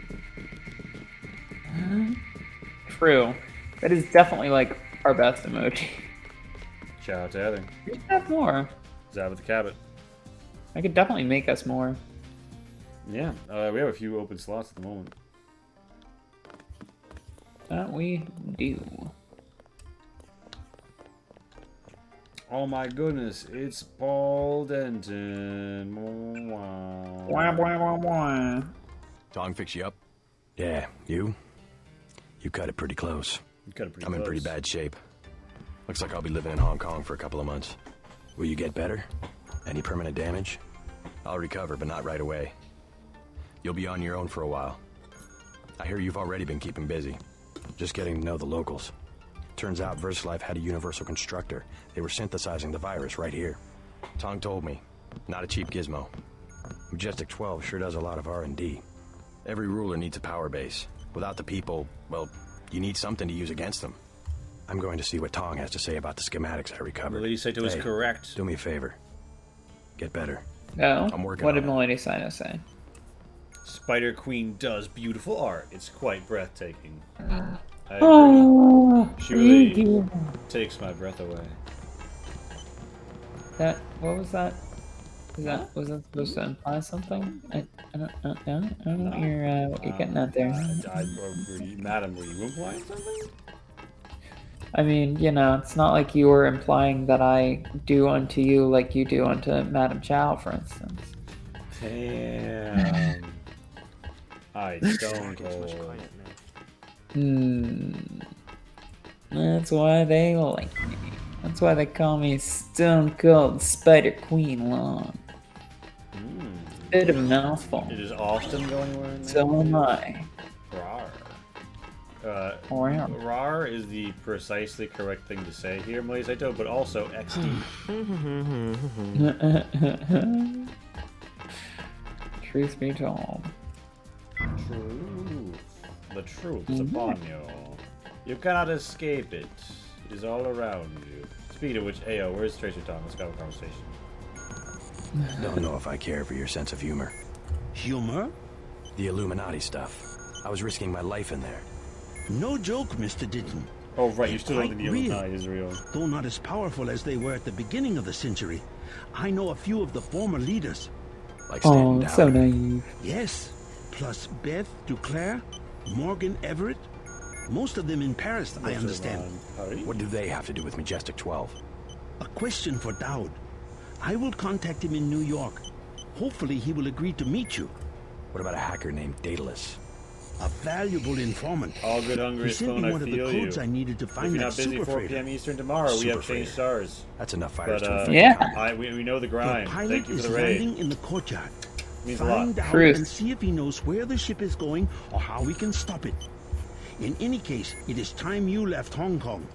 Speaker 3: True. That is definitely like our best emoji.
Speaker 1: Shout out to Heather.
Speaker 3: We should have more.
Speaker 1: Zab with the Cabot.
Speaker 3: I could definitely make us more.
Speaker 1: Yeah, we have a few open slots at the moment.
Speaker 3: That we do.
Speaker 1: Oh my goodness, it's Paul Denton.
Speaker 3: Wah, wah, wah, wah.
Speaker 7: Tong fix you up? Yeah, you? You cut it pretty close.
Speaker 1: You cut it pretty
Speaker 7: I'm in pretty bad shape. Looks like I'll be living in Hong Kong for a couple of months. Will you get better? Any permanent damage? I'll recover, but not right away. You'll be on your own for a while. I hear you've already been keeping busy. Just getting to know the locals. Turns out VersaLife had a universal constructor. They were synthesizing the virus right here. Tong told me. Not a cheap gizmo. Majestic 12 sure does a lot of R&D. Every ruler needs a power base. Without the people, well, you need something to use against them. I'm going to see what Tong has to say about the schematics I recovered.
Speaker 1: Lady Saito is correct.
Speaker 7: Do me a favor. Get better.
Speaker 3: No.
Speaker 7: I'm working
Speaker 3: What
Speaker 7: on
Speaker 3: did Milady Saito say?
Speaker 1: Spider Queen does beautiful art. It's quite breathtaking. I agree.
Speaker 3: Oh,
Speaker 1: She really
Speaker 3: thank you.
Speaker 1: takes my breath away.
Speaker 3: What was that? Was that supposed to imply something? I don't know what you're getting at there.
Speaker 1: Madam, were you implying something?
Speaker 3: I mean, you know, it's not like you were implying that I do unto you like you do unto Madam Chow, for instance.
Speaker 1: Damn. I don't
Speaker 3: That's why they like me. That's why they call me Stone Cold Spider Queen Long. Bit of a mouthful.
Speaker 1: It is Austin going where?
Speaker 3: So am I.
Speaker 1: Rar. Rar is the precisely correct thing to say here, Milady Saito, but also XD.
Speaker 3: Truth be told.
Speaker 1: Truth. The truth is upon you. You cannot escape it. It is all around you. Speaking of which, Ayo, where's Tracer Tom? Let's have a conversation.
Speaker 7: Don't know if I care for your sense of humor.
Speaker 10: Humor?
Speaker 7: The Illuminati stuff. I was risking my life in there.
Speaker 10: No joke, Mr. Ditton.
Speaker 1: Oh, right, you still
Speaker 10: Quite
Speaker 1: don't think the Illuminati is real.
Speaker 10: Though not as powerful as they were at the beginning of the century. I know a few of the former leaders.
Speaker 7: Like Stanton
Speaker 3: so naive.
Speaker 10: Yes. Plus Beth Duclair, Morgan Everett. Most of them in Paris, I understand.
Speaker 7: What do they have to do with Majestic 12?
Speaker 10: A question for Dowd. I will contact him in New York. Hopefully he will agree to meet you.
Speaker 7: What about a hacker named Daedalus?
Speaker 10: A valuable informant.
Speaker 1: All good, hungry,
Speaker 10: He sent
Speaker 1: phone,
Speaker 10: me
Speaker 1: I
Speaker 10: one of the
Speaker 1: feel
Speaker 10: codes
Speaker 1: you.
Speaker 10: I needed to
Speaker 1: If
Speaker 10: find
Speaker 1: you're
Speaker 10: that
Speaker 1: not busy
Speaker 10: super
Speaker 1: 4
Speaker 10: freighter.
Speaker 1: p.m. Eastern tomorrow, we have changed stars.
Speaker 7: That's enough fires to
Speaker 3: yeah.
Speaker 1: We know the grind.
Speaker 10: The pilot
Speaker 1: Thank you for
Speaker 10: is
Speaker 1: the raid.
Speaker 10: landing in the courtyard.
Speaker 1: Means a lot.
Speaker 10: Find out
Speaker 3: Truth.
Speaker 10: and see if he knows where the ship is going or how we can stop it. In any case, it is time you left Hong Kong.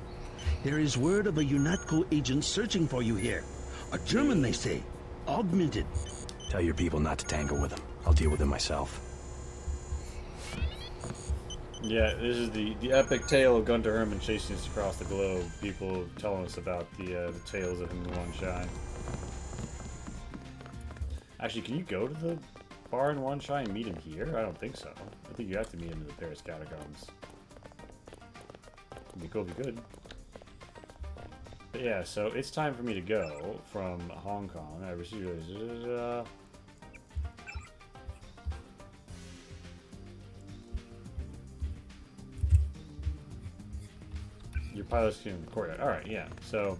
Speaker 10: There is word of a UNATCO agent searching for you here. A German, they say. Augmented.
Speaker 7: Tell your people not to tangle with him. I'll deal with him myself.
Speaker 1: Yeah, this is the epic tale of Gunter Herman chasing us across the globe. People telling us about the tales of him in One Shine. Actually, can you go to the bar in One Shine and meet him here? I don't think so. I think you have to meet him in the Paris catacombs. It'd be cool if you could. But yeah, so it's time for me to go from Hong Kong. I received your pilot's in the courtyard. Alright, yeah. So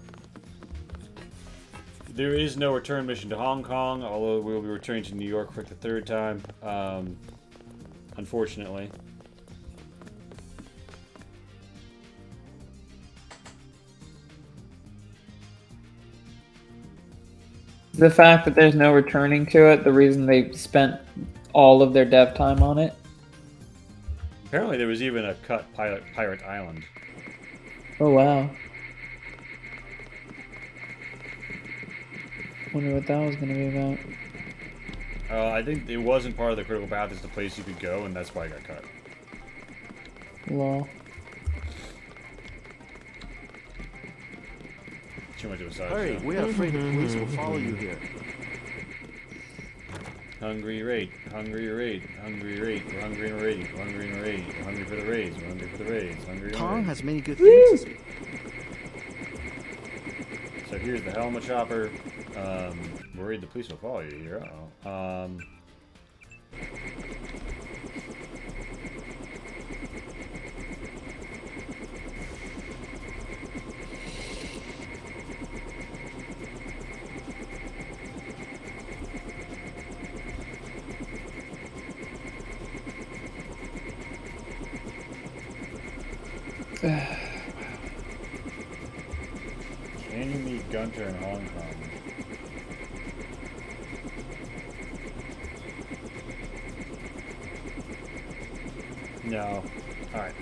Speaker 1: there is no return mission to Hong Kong, although we'll be returning to New York for the third time. Unfortunately.
Speaker 3: The fact that there's no returning to it, the reason they spent all of their dev time on it.
Speaker 1: Apparently there was even a cut Pirate Island.
Speaker 3: Oh wow. Wonder what that was gonna be about.
Speaker 1: I think it wasn't part of the critical path. It's the place you could go, and that's why it got cut.
Speaker 3: Lol.
Speaker 1: Too much of a side
Speaker 17: Hurry,
Speaker 1: show.
Speaker 17: we are afraid the police will follow you here.
Speaker 1: Hungry raid, hungry raid, hungry raid, we're hungry and raid, we're hungry and raid, we're hungry for the raids, we're hungry for the raids, hungry and
Speaker 17: Tong
Speaker 1: raid.
Speaker 17: has many good things to speak.
Speaker 1: So here's the helmet chopper. Worried the police will follow you here. Uh-oh. Can you meet Gunter in Hong Kong? No. Alright.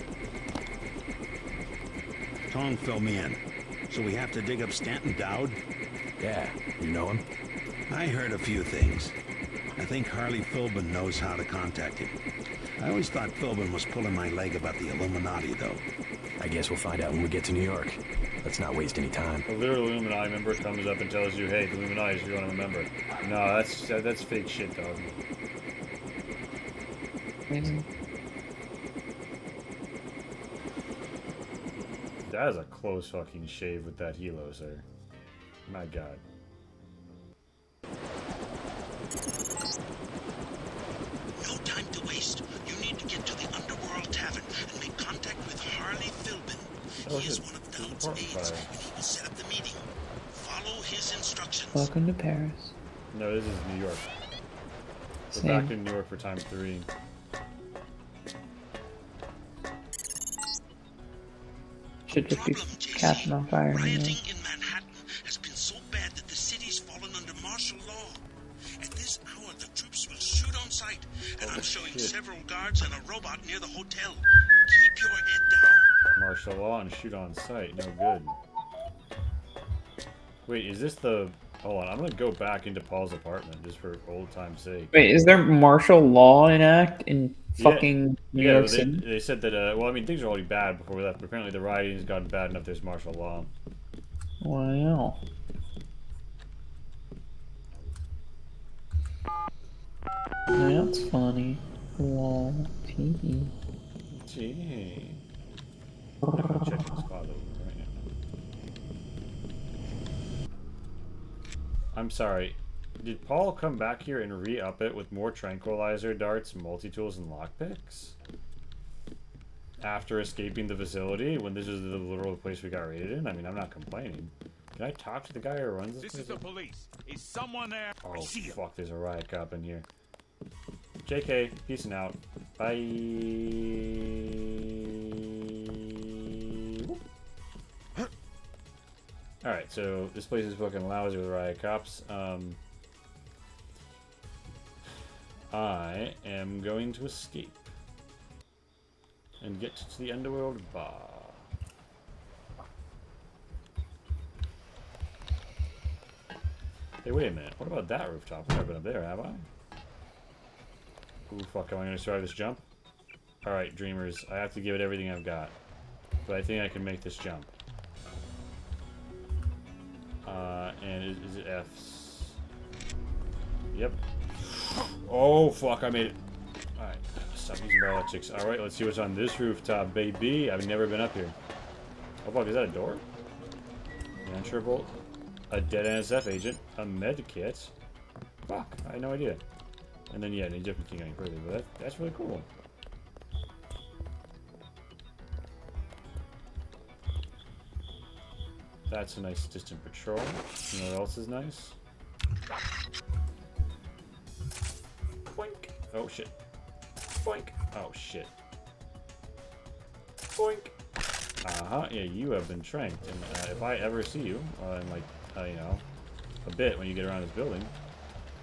Speaker 10: Tong fill me in. So we have to dig up Stanton Dowd?
Speaker 7: Yeah, you know him?
Speaker 10: I heard a few things. I think Harley Philbin knows how to contact him. I always thought Philbin was pulling my leg about the Illuminati, though.
Speaker 7: I guess we'll find out when we get to New York. Let's not waste any time.
Speaker 1: A literal Illuminati member comes up and tells you, hey, the Illuminati is you want to remember. No, that's fake shit, dog. That is a close fucking shave with that helo, sir. My god.
Speaker 8: No time to waste. You need to get to the Underworld Tavern and make contact with Harley Philbin. He is one of Dowd's aides, and he will set up the meeting. Follow his instructions.
Speaker 3: Welcome to Paris.
Speaker 1: No, this is New York. We're
Speaker 3: Same.
Speaker 1: back in New York for time 3.
Speaker 3: Should just be catching on fire.
Speaker 8: Rioting in Manhattan has been so bad that the city's fallen under martial law. At this hour, the troops will shoot on sight, and I'm showing several guards and a robot near the hotel. Keep your head down.
Speaker 1: Martial law and shoot on sight. No good. Wait, is this the... Hold on, I'm gonna go back into Paul's apartment just for old time's sake.
Speaker 3: Wait, is there martial law enact in fucking New York City?
Speaker 1: They said that, well, I mean, things are already bad before we left, but apparently the rioting's gotten bad enough there's martial law.
Speaker 3: Wow. That's funny. Lol. TV.
Speaker 1: Gee. Check this closet right now. I'm sorry. Did Paul come back here and re-up it with more tranquilizer darts, multi-tools, and lockpicks? After escaping the facility, when this is the literal place we got raided in? I mean, I'm not complaining. Can I talk to the guy who runs this place?
Speaker 14: This is the police. Is someone there?
Speaker 1: Oh, fuck, there's a riot cop in here. JK, peacing out. Bye. Alright, so this place is fucking lousy with riot cops. I am going to escape and get to the Underworld Bar. Hey, wait a minute. What about that rooftop? I've never been up there, have I? Ooh, fuck, am I going to survive this jump? Alright, dreamers. I have to give it everything I've got. But I think I can make this jump. And is it F's? Yep. Oh, fuck, I made it. Alright, stop using biologics. Alright, let's see what's on this rooftop, baby. I've never been up here. Oh, fuck, is that a door? An entry bolt? A dead NSF agent? A med kit? Fuck, I had no idea. And then, yeah, Ninja can go any further, but that's really cool. That's a nice distant patrol. You know what else is nice? Boink! Oh shit. Boink! Oh shit. Boink! Uh-huh, yeah, you have been tranked. And if I ever see you, in like, you know, a bit when you get around this building,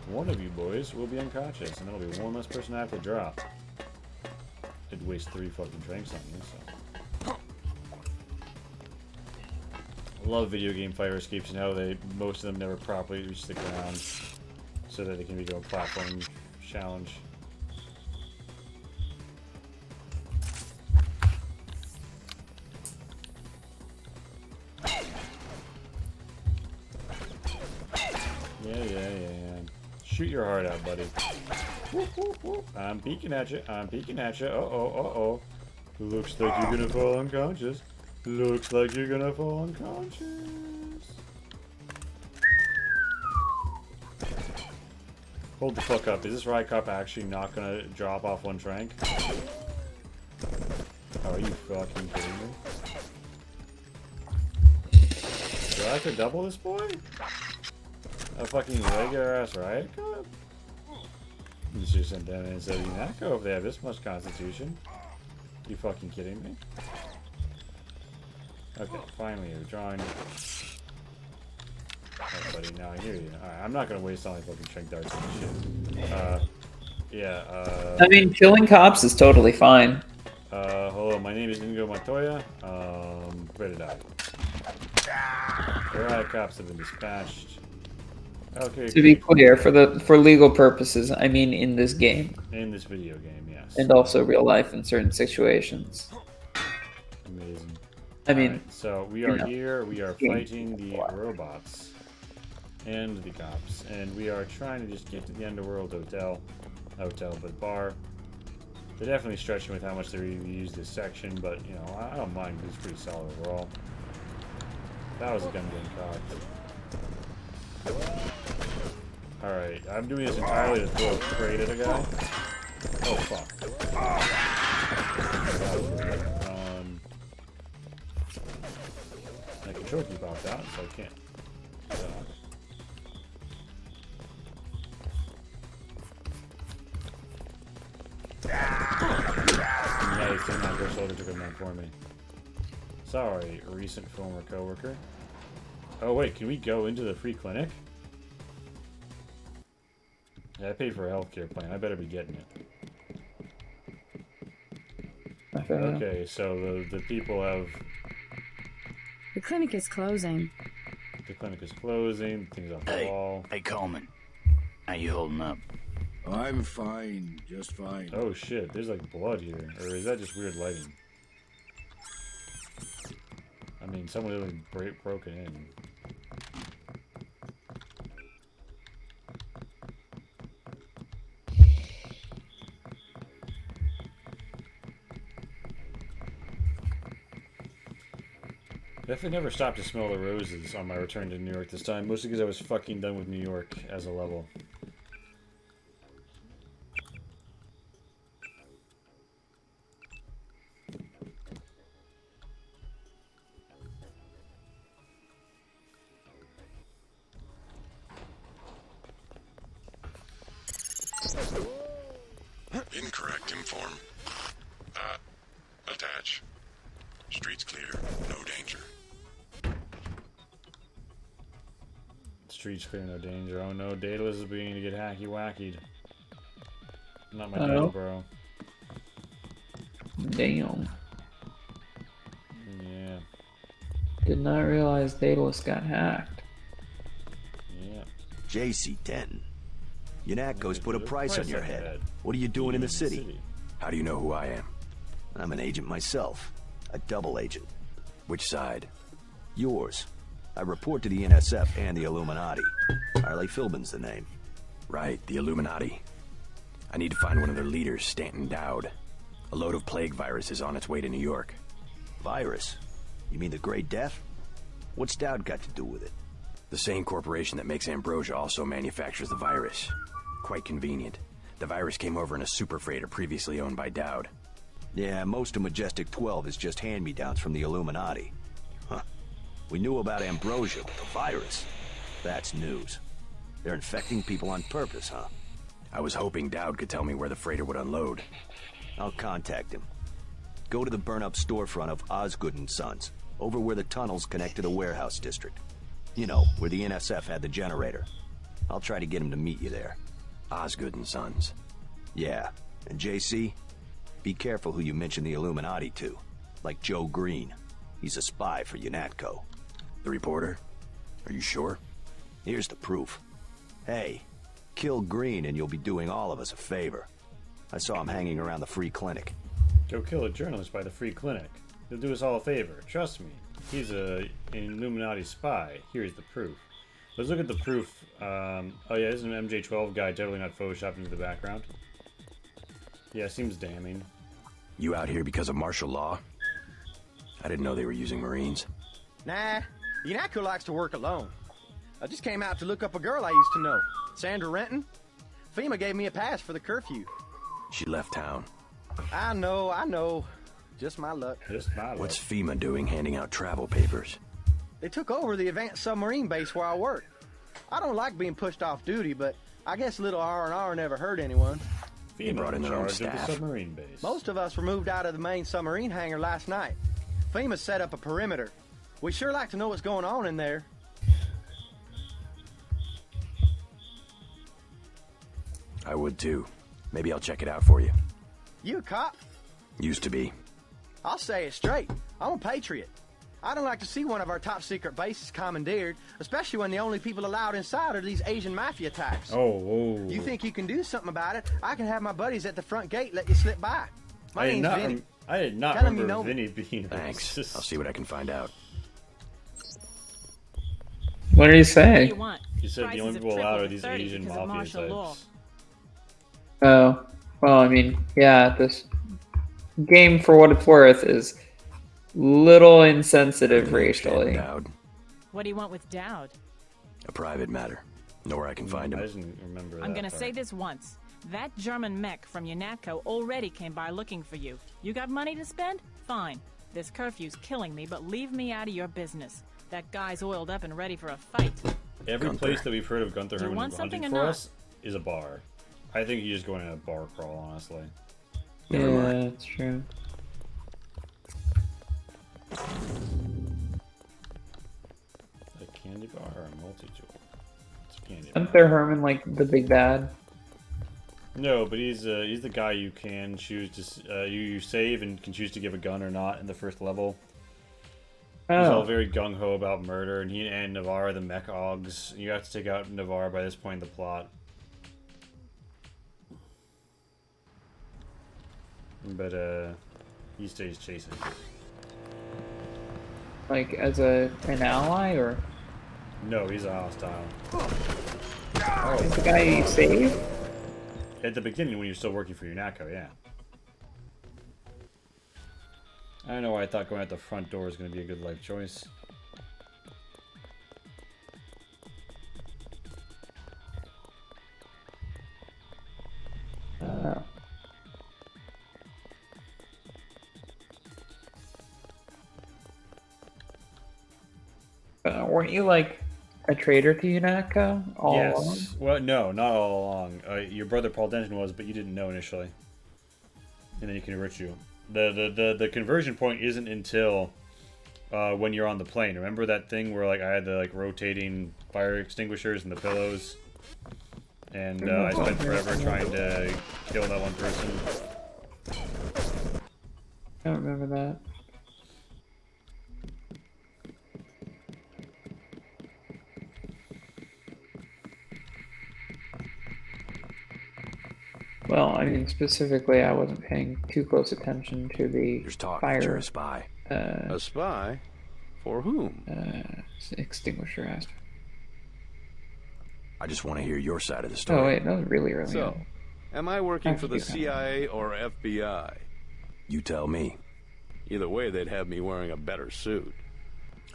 Speaker 1: one of you boys will be unconscious, and that'll be one less person I have to drop. It'd waste 3 fucking tranks on you, so. I love video game fire escapes and how most of them never properly reach the ground so that they can become a platform challenge. Yeah. Shoot your heart out, buddy. Whoop, whoop, whoop. I'm peeking at you. Uh-oh. Looks like you're gonna fall unconscious. Looks like you're gonna fall unconscious. Hold the fuck up. Is this riot cop actually not gonna drop off one trank? Oh, are you fucking kidding me? Do I have to double this boy? A fucking regular ass riot cop? You should send down and said, Unatco, if they have this much constitution. You fucking kidding me? Okay, finally you're drawing. Alright, buddy, now I hear you. Alright, I'm not gonna waste all my fucking strength darts and shit. Yeah,
Speaker 3: I mean, killing cops is totally fine.
Speaker 1: Hello, my name is Inigo Montoya. Ready to die. The riot cops have been dispatched. Okay.
Speaker 3: To be clear, for legal purposes, I mean in this game.
Speaker 1: In this video game, yes.
Speaker 3: And also real life in certain situations.
Speaker 1: Amazing.
Speaker 3: I mean,
Speaker 1: right, so we are here. We are fighting the robots and the cops, and we are trying to just get to the Underworld but bar. They're definitely stretching with how much they reuse this section, but you know, I don't mind. It's pretty solid overall. That was a gun getting cocked. Alright, I'm doing this entirely to throw a crate at a guy. Oh fuck. I can choke you popped out, so I can't. Nice, and my first soldier took him down for me. Sorry, a recent former coworker. Oh wait, can we go into the free clinic? Yeah, I paid for a healthcare plan. I better be getting it. Okay, so the people have...
Speaker 13: The clinic is closing.
Speaker 1: The clinic is closing. Things off the wall.
Speaker 18: Hey, Coleman. How you holding up?
Speaker 11: I'm fine. Just fine.
Speaker 1: Oh shit, there's like blood here. Or is that just weird lighting? I mean, someone really broken in. Definitely never stopped to smell the roses on my return to New York this time, mostly because I was fucking done with New York as a level.
Speaker 2: Incorrect inform. Attach. Streets clear. No danger.
Speaker 1: Streets clear, no danger. Oh no, Daedalus is beginning to get hacky-wackied. Not my data, bro.
Speaker 3: Damn.
Speaker 1: Yeah.
Speaker 3: Did not realize Daedalus got hacked.
Speaker 1: Yeah.
Speaker 16: JC Denton. Unatco's put a price on your head. What are you doing in the city?
Speaker 7: How do you know who I am?
Speaker 16: I'm an agent myself. A double agent.
Speaker 7: Which side?
Speaker 16: Yours. I report to the NSF and the Illuminati. Harley Philbin's the name.
Speaker 7: Right, the Illuminati. I need to find one of their leaders, Stanton Dowd. A load of plague virus is on its way to New York.
Speaker 16: Virus? You mean the Great Death? What's Dowd got to do with it?
Speaker 7: The same corporation that makes Ambrosia also manufactures the virus. Quite convenient. The virus came over in a super freighter previously owned by Dowd.
Speaker 16: Yeah, most of Majestic 12 is just hand-me-downs from the Illuminati. Huh. We knew about Ambrosia, but the virus? That's news. They're infecting people on purpose, huh?
Speaker 7: I was hoping Dowd could tell me where the freighter would unload.
Speaker 16: I'll contact him. Go to the burn-up storefront of Osgood & Sons, over where the tunnels connect to the warehouse district. You know, where the NSF had the generator. I'll try to get him to meet you there.
Speaker 7: Osgood & Sons.
Speaker 16: Yeah, and JC, be careful who you mention the Illuminati to. Like Joe Green. He's a spy for Unatco.
Speaker 7: The reporter? Are you sure?
Speaker 16: Here's the proof. Hey, kill Green and you'll be doing all of us a favor. I saw him hanging around the free clinic.
Speaker 1: Go kill a journalist by the free clinic. He'll do us all a favor. Trust me. He's an Illuminati spy. Here's the proof. Let's look at the proof. Oh yeah, this is an MJ12 guy, totally not photoshopped into the background. Yeah, seems damning.
Speaker 7: You out here because of martial law? I didn't know they were using Marines.
Speaker 19: Nah, Unatco likes to work alone. I just came out to look up a girl I used to know, Sandra Renton.
Speaker 6: FEMA gave me a pass for the curfew.
Speaker 16: She left town.
Speaker 6: I know. Just my luck.
Speaker 16: What's FEMA doing handing out travel papers?
Speaker 6: They took over the advanced submarine base where I work. I don't like being pushed off duty, but I guess little R&R never hurt anyone.
Speaker 16: They brought in their own staff.
Speaker 1: The submarine base.
Speaker 6: Most of us were moved out of the main submarine hangar last night. FEMA set up a perimeter. We sure like to know what's going on in there.
Speaker 16: I would too. Maybe I'll check it out for you.
Speaker 6: You a cop?
Speaker 16: Used to be.
Speaker 6: I'll say it straight. I'm a patriot. I don't like to see one of our top secret bases commandeered, especially when the only people allowed inside are these Asian mafia types.
Speaker 1: Oh.
Speaker 6: You think you can do something about it? I can have my buddies at the front gate let you slip by. My name's Vinny.
Speaker 1: I did not
Speaker 6: Tell 'em you
Speaker 1: remember
Speaker 6: know
Speaker 1: Vinny being
Speaker 16: Thanks.
Speaker 1: racist.
Speaker 16: I'll see what I can find out.
Speaker 3: What did he say?
Speaker 1: He said the only people allowed are these Asian mafia types.
Speaker 3: Oh, well, I mean, yeah, this game, for what it's worth, is little insensitive racially.
Speaker 19: What do you want with Dowd?
Speaker 16: A private matter. Know where I can find him.
Speaker 1: I didn't remember that.
Speaker 19: I'm gonna say this once. That German mech from UNATCO already came by looking for you. You got money to spend? Fine. This curfew's killing me, but leave me out of your business. That guy's oiled up and ready for a fight.
Speaker 1: Every place that we've heard of Gunther
Speaker 19: Do you
Speaker 1: Herman
Speaker 19: want something
Speaker 1: hunting
Speaker 19: or
Speaker 1: for
Speaker 19: not?
Speaker 1: us is a bar. I think he's just going in a bar crawl, honestly.
Speaker 3: Yeah, that's true.
Speaker 1: A candy bar or a multi-tool? It's a candy
Speaker 3: Isn't there Herman like the big bad?
Speaker 1: No, but he's the guy you can choose to you save and can choose to give a gun or not in the first level. He's all very gung ho about murder, and he and Navarre are the mech ogs. You have to take out Navarre by this point in the plot. But he stays chasing.
Speaker 3: Like as an ally, or?
Speaker 1: No, he's a hostile.
Speaker 3: He's the guy you saved?
Speaker 1: At the beginning, when you're still working for UNATCO, yeah. I don't know why I thought going out the front door is going to be a good life choice.
Speaker 3: Weren't you like a traitor to UNATCO all
Speaker 1: yes.
Speaker 3: along?
Speaker 1: Well, no, not all along. Your brother Paul Denton was, but you didn't know initially. And then he converts you. The conversion point isn't until when you're on the plane. Remember that thing where like I had the like rotating fire extinguishers and the pillows, and I spent forever trying to kill that one person.
Speaker 3: I don't remember that. Well, I mean, specifically, I wasn't paying too close attention to the fire.
Speaker 16: You're a spy.
Speaker 21: A spy? For whom?
Speaker 3: Extinguisher asked.
Speaker 16: I just want to hear your side of the story.
Speaker 3: Oh wait, that was really early.
Speaker 21: So, am I working for the
Speaker 3: Actually,
Speaker 21: CIA or FBI?
Speaker 16: You tell me.
Speaker 21: Either way, they'd have me wearing a better suit.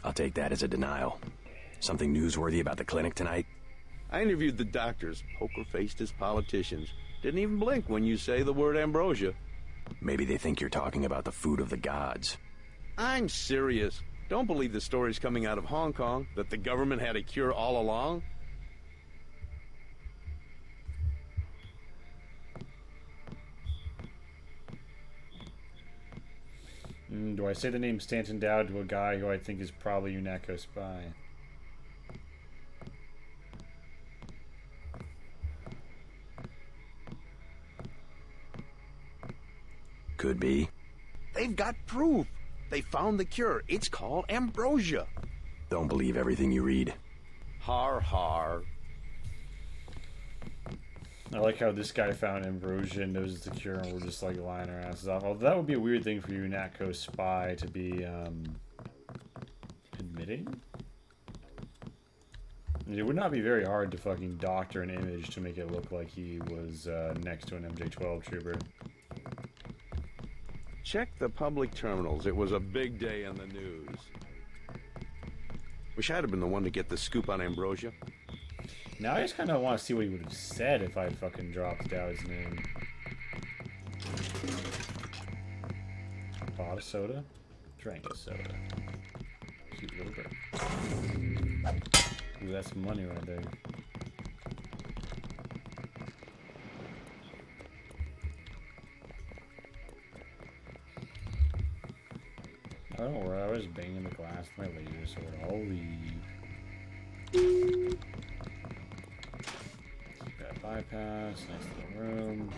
Speaker 16: I'll take that as a denial. Something newsworthy about the clinic tonight?
Speaker 21: I interviewed the doctors, poker-faced as politicians. Didn't even blink when you say the word ambrosia.
Speaker 16: Maybe they think you're talking about the food of the gods.
Speaker 21: I'm serious. Don't believe the stories coming out of Hong Kong that the government had a cure all along.
Speaker 1: Do I say the name Stanton Dowd to a guy who I think is probably UNATCO spy?
Speaker 16: Could be.
Speaker 21: They've got proof. They found the cure. It's called ambrosia.
Speaker 16: Don't believe everything you read.
Speaker 21: Har har.
Speaker 1: I like how this guy found ambrosia and knows it's a cure, and we're just like lying our asses off. Although that would be a weird thing for you, UNATCO spy, to be admitting. It would not be very hard to fucking doctor an image to make it look like he was next to an MJ-12 trooper.
Speaker 21: Check the public terminals. It was a big day in the news. Wish I'd have been the one to get the scoop on ambrosia.
Speaker 1: Now I just kind of want to see what he would have said if I fucking dropped Dowd's name. Bought a soda, drank a soda. Cute little bird. Ooh, that's money right there. I don't worry, I was banging the glass with my laser sword. I'll leave. Got bypass, nice little room.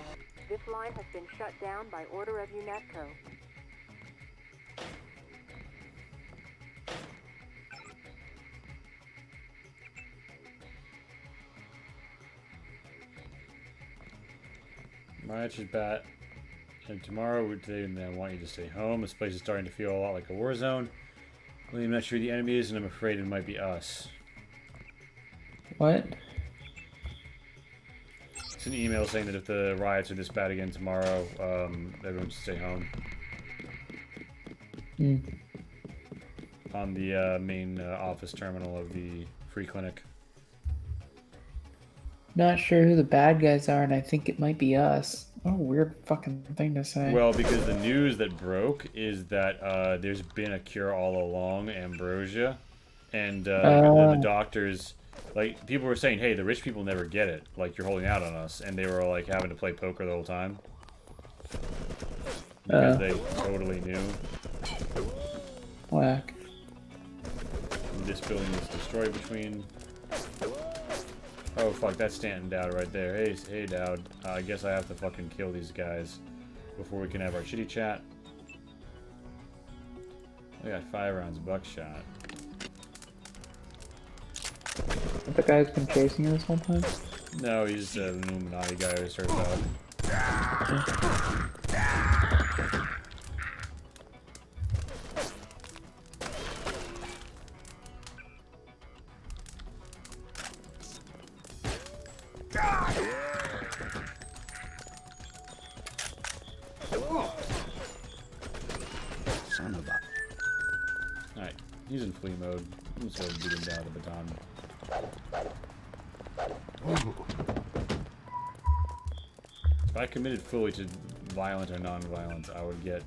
Speaker 5: This line has been shut down by order of UNATCO.
Speaker 1: March is bat. And tomorrow I want you to stay home. This place is starting to feel a lot like a war zone. I'm not sure who the enemy is, and I'm afraid it might be us.
Speaker 3: What?
Speaker 1: It's an email saying that if the riots are this bad again tomorrow, everyone should stay home. On the main office terminal of the free clinic.
Speaker 3: Not sure who the bad guys are, and I think it might be us. What a weird fucking thing to say.
Speaker 1: Well, because the news that broke is that there's been a cure all along, ambrosia, and the doctors, like, people were saying, hey, the rich people never get it, like, you're holding out on us, and they were, like, having to play poker the whole time. Because they totally knew.
Speaker 3: Whack.
Speaker 1: This building was destroyed between... Oh fuck, that's Stanton Dowd right there. Hey Dowd, I guess I have to fucking kill these guys before we can have our shitty chat. We got 5 rounds of buckshot.
Speaker 3: The guy's been chasing you this whole time?
Speaker 1: No, he's an Illuminati guy who starts out.
Speaker 10: Son of a...
Speaker 1: Alright, he's in flee mode. I'm just gonna beat him down the baton. If I committed fully to violent or non-violence, I would get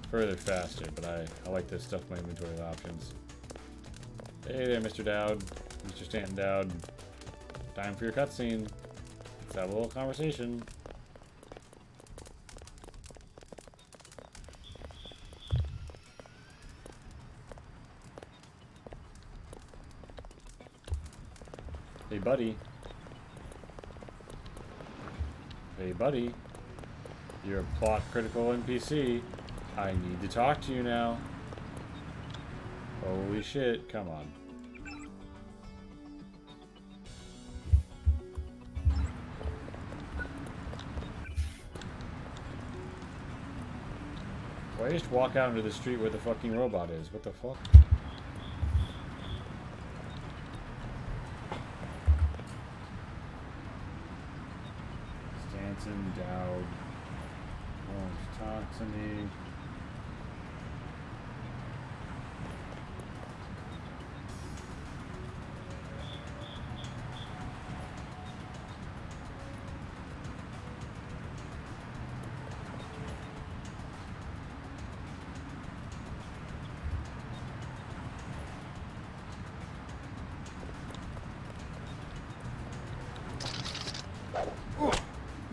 Speaker 1: further faster, but I like to stuff my inventory with options. Hey there, Mr. Dowd. Mr. Stanton Dowd. Time for your cutscene. Let's have a little conversation. Hey, buddy. Hey, buddy. You're a plot-critical NPC. I need to talk to you now. Holy shit, come on. Why just walk out into the street where the fucking robot is? What the fuck? Stanton, Dowd, won't talk to me.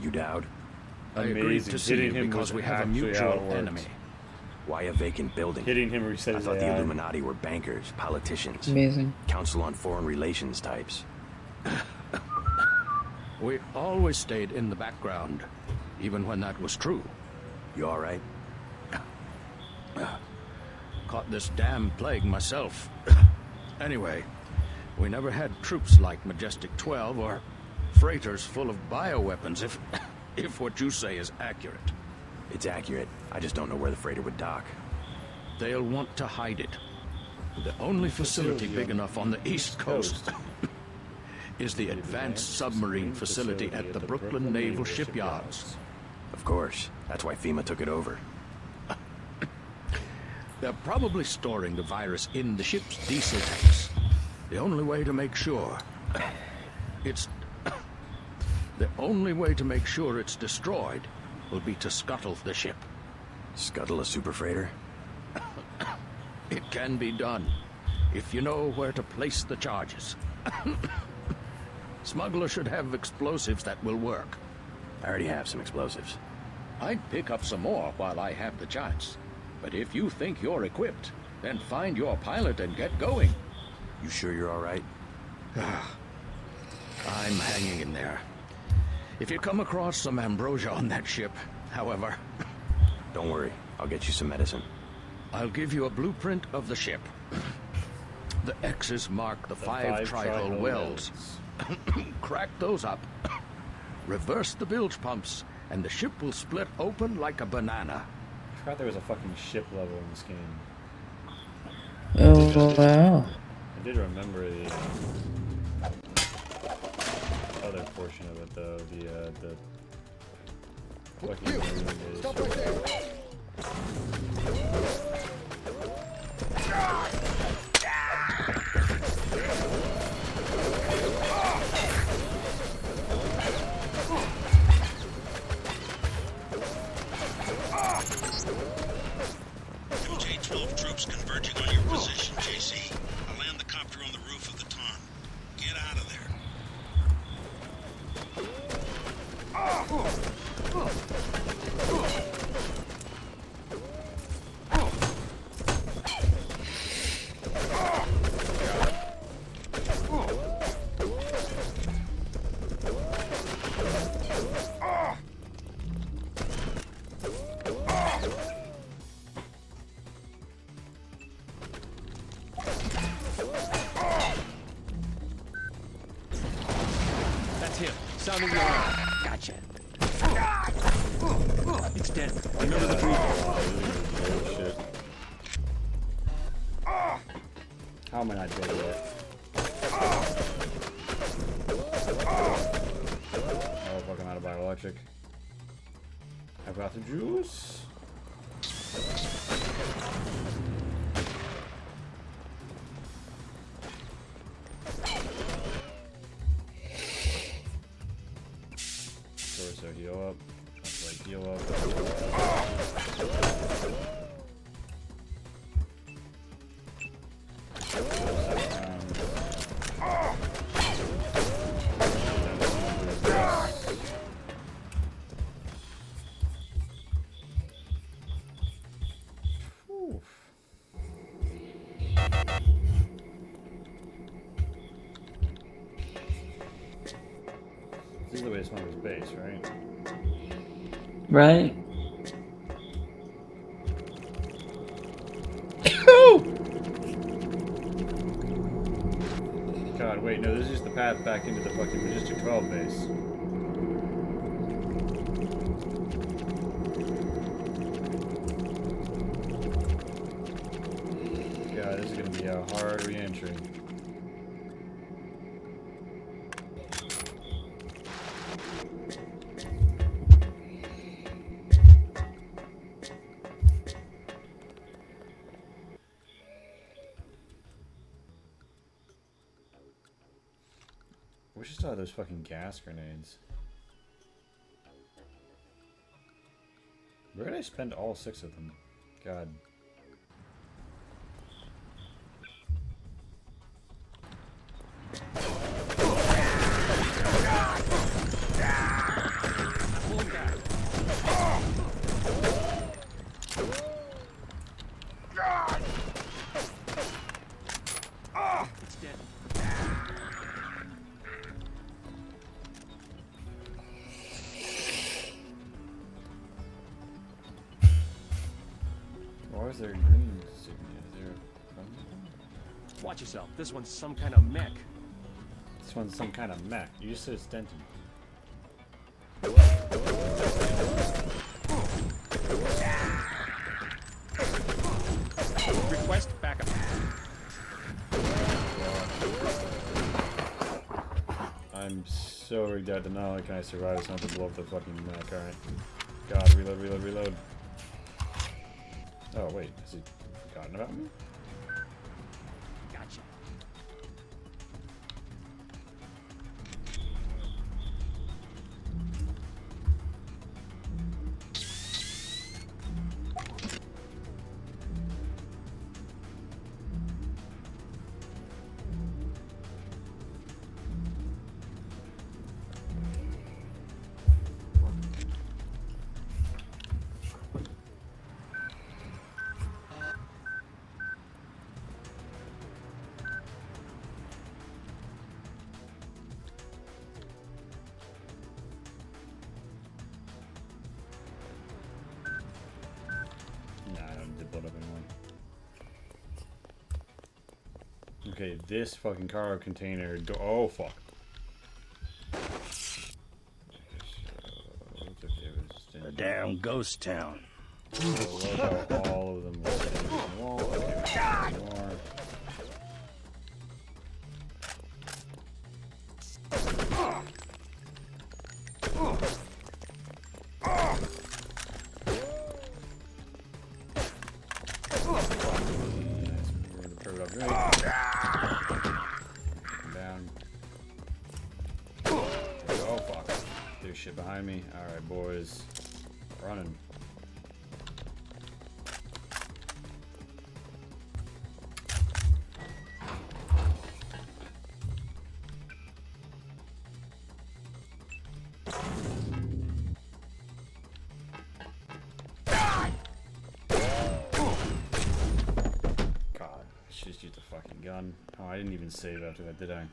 Speaker 7: You Dowd?
Speaker 10: I agreed to see you because we have a mutual enemy.
Speaker 7: Why a vacant building?
Speaker 1: Hitting him reset
Speaker 7: I
Speaker 1: his
Speaker 7: thought the
Speaker 1: AI.
Speaker 7: Illuminati were bankers, politicians.
Speaker 3: Amazing.
Speaker 7: Council on Foreign Relations types.
Speaker 10: We always stayed in the background, even when that was true.
Speaker 7: You alright?
Speaker 10: Caught this damn plague myself. Anyway, we never had troops like Majestic 12 or freighters full of bioweapons, if what you say is accurate.
Speaker 7: It's accurate. I just don't know where the freighter would dock.
Speaker 10: They'll want to hide it. The only facility big enough on the East Coast is the Advanced Submarine Facility at the Brooklyn Naval Shipyards.
Speaker 7: Of course. That's why FEMA took it over.
Speaker 10: They're probably storing the virus in the ship's diesel tanks. The only way to make sure
Speaker 7: It's... The only way to make sure it's destroyed will be to scuttle the ship.
Speaker 16: Scuttle a super freighter?
Speaker 7: It can be done, if you know where to place the charges. Smuggler should have explosives that will work.
Speaker 16: I already have some explosives.
Speaker 7: I'd pick up some more while I have the chance. But if you think you're equipped, then find your pilot and get going.
Speaker 16: You sure you're all right?
Speaker 7: I'm hanging in there. If you come across some ambrosia on that ship, however...
Speaker 16: Don't worry, I'll get you some medicine.
Speaker 7: I'll give you a blueprint of the ship. The X's mark the five tri-hull wells. Crack those up. Reverse the bilge pumps, and the ship will split open like a banana.
Speaker 1: I forgot there was a fucking ship level in this game.
Speaker 4: Oh, wow.
Speaker 1: I did remember the other portion of it, though. The fucking
Speaker 6: Stop right there.
Speaker 8: MJ-12 troops converging on your position, JC. I'll land the copter on the roof of the Ton. Get out of there.
Speaker 21: That's him. Sounding the alarm. Gotcha. It's dead. Remember the briefing.
Speaker 1: Shit. How am I not dead yet? Oh fuck, I'm out of bioelectric. I've got the juice. Torso heal up. Like heal up. This is the way it's on his base, right?
Speaker 4: Right?
Speaker 1: God, wait, no, this is just the path back into the fucking Majestic 12 base. God, this is gonna be a hard re-entry. We should still have those fucking gas grenades. Where did I spend all 6 of them? God.
Speaker 21: It's dead.
Speaker 1: Why is there green insignia? Is there a...
Speaker 21: Watch yourself. This one's some kind of mech.
Speaker 1: This one's some kind of mech. You just said it's dented.
Speaker 21: Request backup.
Speaker 1: I'm so rigged out that not only can I survive, it's not to blow up the fucking mech. Alright. God, reload, reload, reload. Oh, wait. Has he forgotten about me?
Speaker 21: Gotcha.
Speaker 1: Okay, this fucking cargo container. Oh fuck.
Speaker 18: A damn ghost town.
Speaker 1: Look how all of them are more. Down. Oh fuck. There's shit behind me. Alright, boys. Running. God, I should just use the fucking gun. Oh, I didn't even save after that, did I?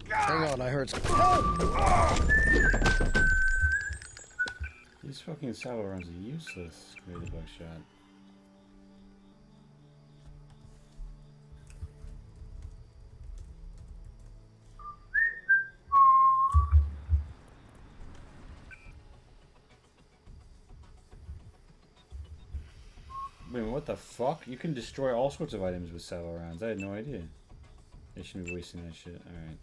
Speaker 6: Hang on, I heard.
Speaker 1: These fucking salvo rounds are useless. Give me the buckshot. Wait, what the fuck? You can destroy all sorts of items with salvo rounds. I had no idea. They shouldn't be wasting that shit. Alright.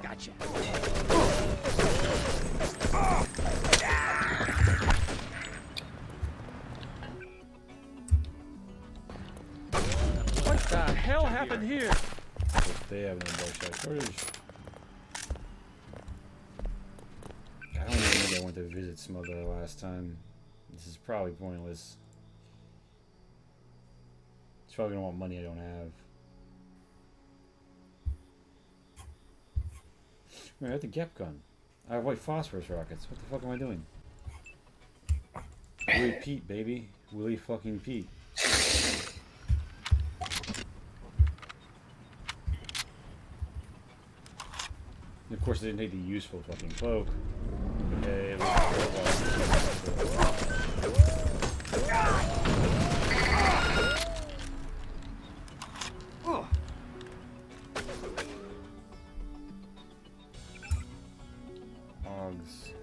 Speaker 6: Gotcha.
Speaker 21: What the hell happened here?
Speaker 1: They have no buckshot shortage. I don't even think I went to visit Smuggler last time. This is probably pointless. It's probably gonna want money I don't have. Wait, I have the Gep gun. I have white phosphorus rockets. What the fuck am I doing? Willie Pete, baby. Willie fucking Pete. And of course, I didn't take the useful fucking cloak. Okay, Hogs.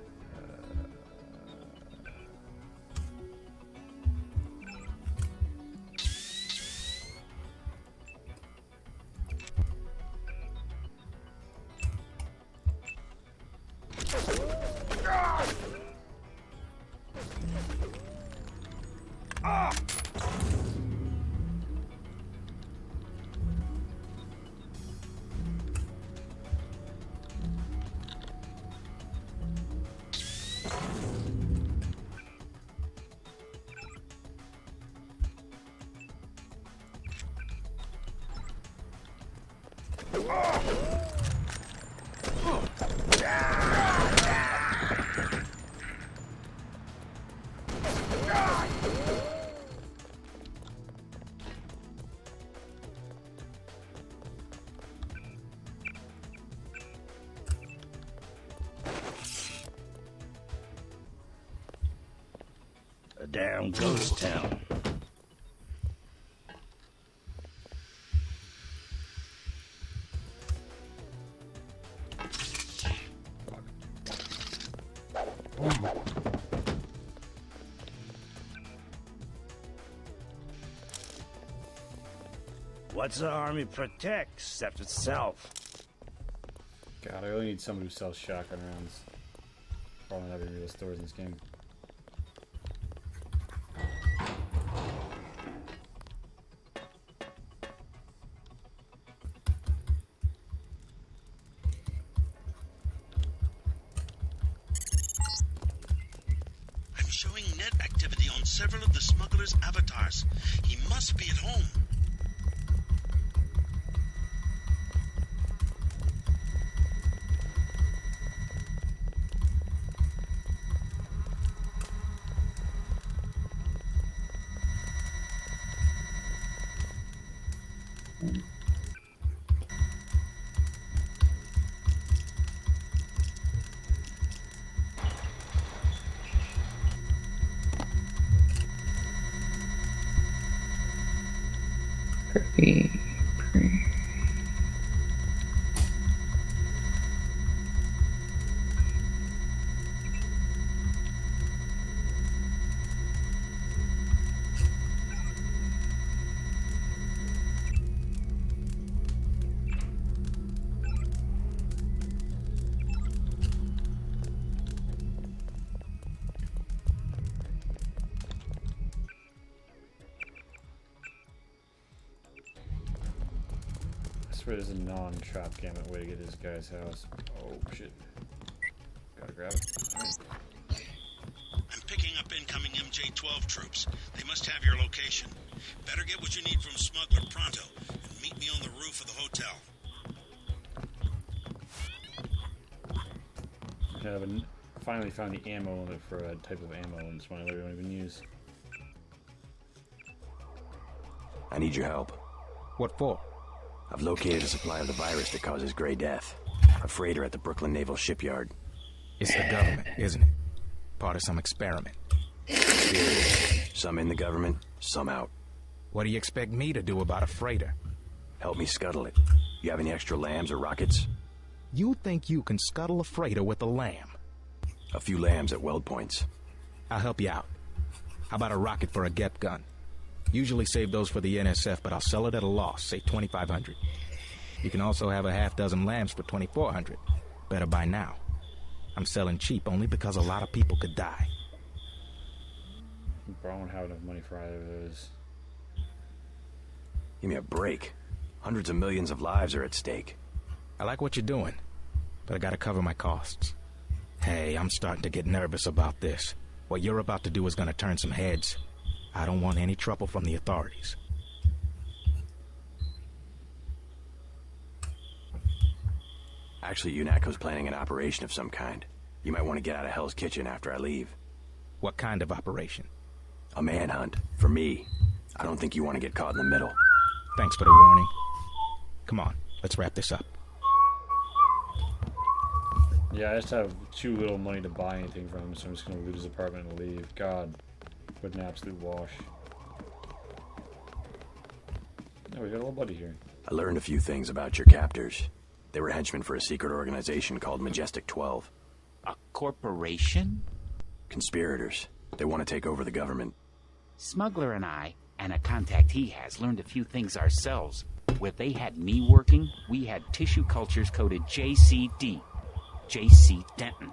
Speaker 18: damn ghost town. What's the army protect except itself?
Speaker 1: God, I really need someone who sells shotgun rounds. Probably not having real stores in this game.
Speaker 8: I'm showing net activity on several of the smuggler's avatars. He must be at home.
Speaker 4: Pretty.
Speaker 1: I swear there's a non-trap gamut way to get this guy's house. Oh shit. Gotta grab it. Alright.
Speaker 8: I'm picking up incoming MJ-12 troops. They must have your location. Better get what you need from Smuggler pronto, and meet me on the roof of the hotel.
Speaker 1: I finally found the ammo limit for a type of ammo, and it's one I don't even use.
Speaker 16: I need your help.
Speaker 15: What for?
Speaker 16: I've located a supply of the virus that causes Gray Death. A freighter at the Brooklyn Naval Shipyard.
Speaker 15: It's the government, isn't it? Part of some experiment.
Speaker 16: Some in the government, some out.
Speaker 15: What do you expect me to do about a freighter?
Speaker 16: Help me scuttle it. You have any extra lambs or rockets?
Speaker 15: You think you can scuttle a freighter with a lamb?
Speaker 16: A few lambs at weld points.
Speaker 15: I'll help you out. How about a rocket for a GEP gun? Usually save those for the NSF, but I'll sell it at a loss, say $2,500. You can also have a half dozen lambs for $2,400. Better buy now. I'm selling cheap only because a lot of people could die.
Speaker 1: Bro, I don't have enough money for either of those.
Speaker 16: Give me a break. Hundreds of millions of lives are at stake.
Speaker 15: I like what you're doing, but I gotta cover my costs. Hey, I'm starting to get nervous about this. What you're about to do is gonna turn some heads. I don't want any trouble from the authorities.
Speaker 16: Actually, UNATCO's planning an operation of some kind. You might want to get out of Hell's Kitchen after I leave.
Speaker 15: What kind of operation?
Speaker 16: A manhunt. For me. I don't think you want to get caught in the middle.
Speaker 15: Thanks for the warning. Come on, let's wrap this up.
Speaker 1: Yeah, I just have too little money to buy anything from him, so I'm just gonna lose his apartment and leave. God, what an absolute wash. Oh, we got a little buddy here.
Speaker 16: I learned a few things about your captors. They were henchmen for a secret organization called Majestic 12.
Speaker 20: A corporation?
Speaker 16: Conspirators. They want to take over the government.
Speaker 20: Smuggler and I, and a contact he has, learned a few things ourselves. Where they had me working, we had tissue cultures coded JCD. J.C. Denton.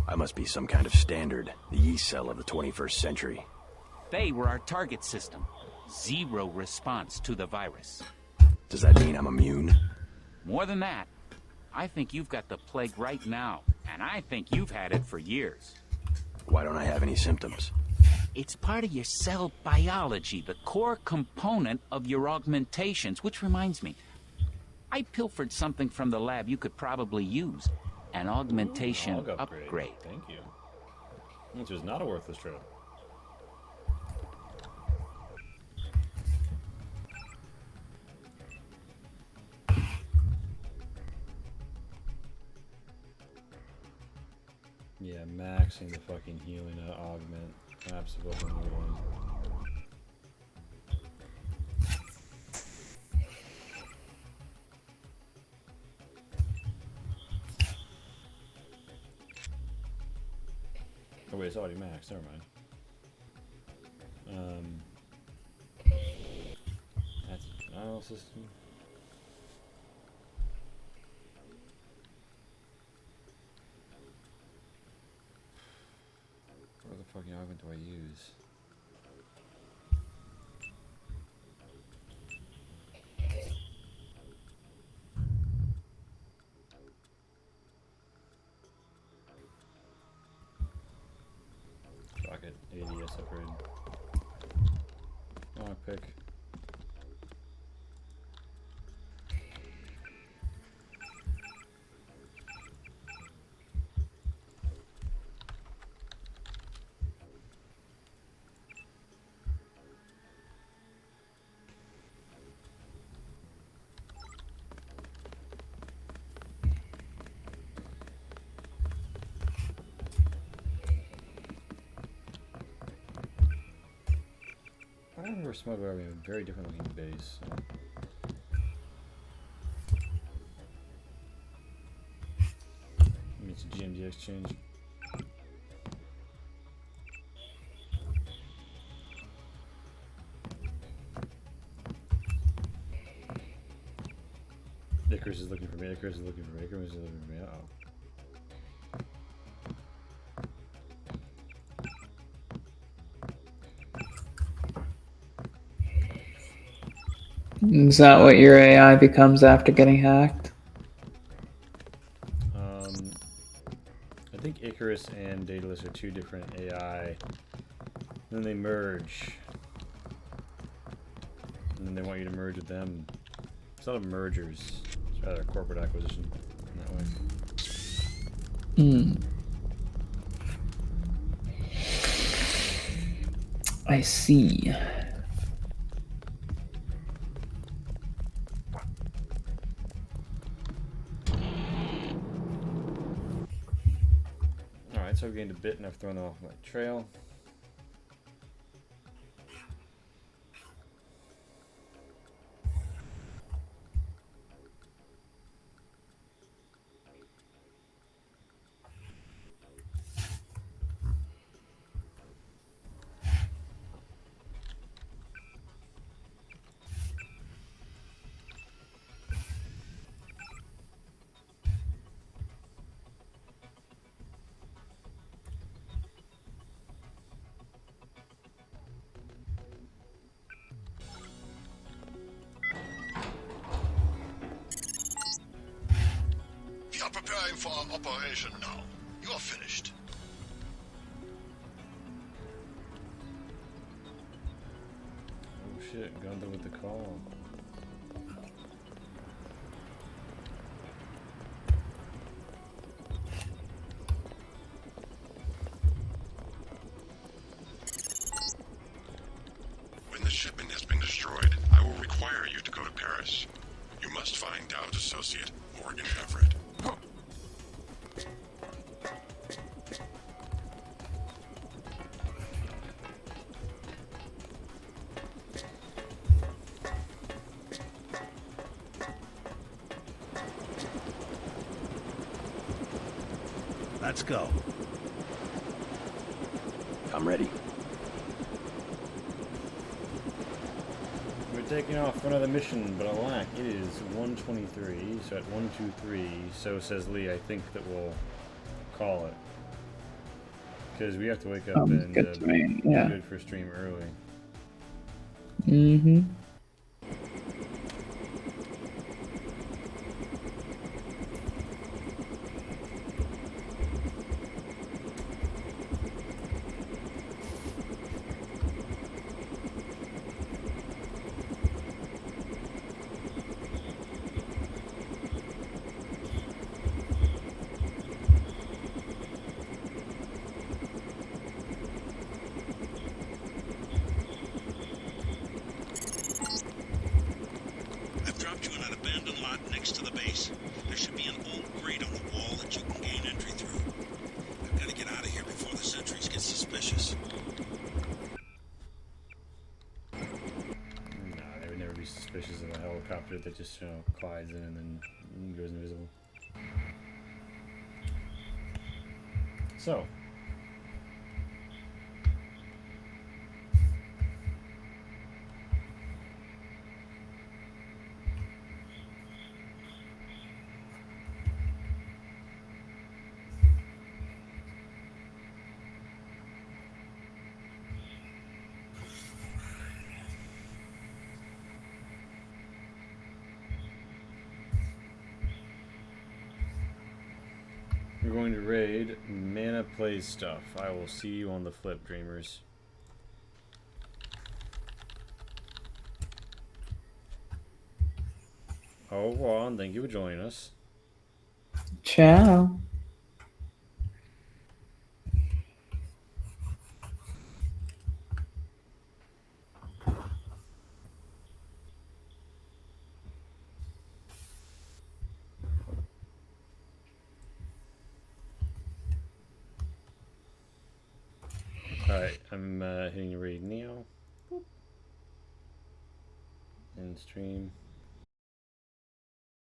Speaker 16: I must be some kind of standard, the yeast cell of the 21st century.
Speaker 20: They were our target system. Zero response to the virus.
Speaker 16: Does that mean I'm immune?
Speaker 20: More than that, I think you've got the plague right now, and I think you've had it for years.
Speaker 16: Why don't I have any symptoms?
Speaker 20: It's part of your cell biology, the core component of your augmentations, which reminds me, I pilfered something from the lab you could probably use. An augmentation upgrade.
Speaker 1: Thank you. Which was not a worthless trip. Yeah, maxing the fucking healing augment. Absolutely one. Oh wait, it's already maxed. Never mind. That's denial system. What the fucking augment do I use? Rocket ADS upgrade. Lockpick. I don't remember Smuggler having a very different looking base. So. It's a GMDX change. Icarus is looking for me. Icarus is looking for me. Icarus is looking for me. Uh oh.
Speaker 4: Is that what your AI becomes after getting hacked?
Speaker 1: I think Icarus and Daedalus are two different AI. Then they merge. And then they want you to merge with them. It's not a mergers. It's rather a corporate acquisition in that way.
Speaker 4: I see.
Speaker 1: Alright, so I've gained a bit and I've thrown them off my trail.
Speaker 2: We are preparing for our operation now. You are finished.
Speaker 1: Oh shit, Gundam with the call.
Speaker 2: When the shipment has been destroyed, I will require you to go to Paris. You must find Dowd's associate, Morgan Everett.
Speaker 10: Let's go.
Speaker 16: I'm ready.
Speaker 1: We're taking off for another mission, but alack, it is 1:23, so at 1:23, so says Lee, I think that we'll call it. Because we have to wake up and
Speaker 4: good to me,
Speaker 1: be
Speaker 4: yeah.
Speaker 1: good for stream early.
Speaker 4: Mm-hmm.
Speaker 1: it that just glides in and then goes invisible. So. We're going to raid Mana Plays Stuff. I will see you on the flip, dreamers. Oh, Juan, thank you for joining us.
Speaker 4: Ciao.
Speaker 1: Alright, I'm hitting raid now. Boop. End stream.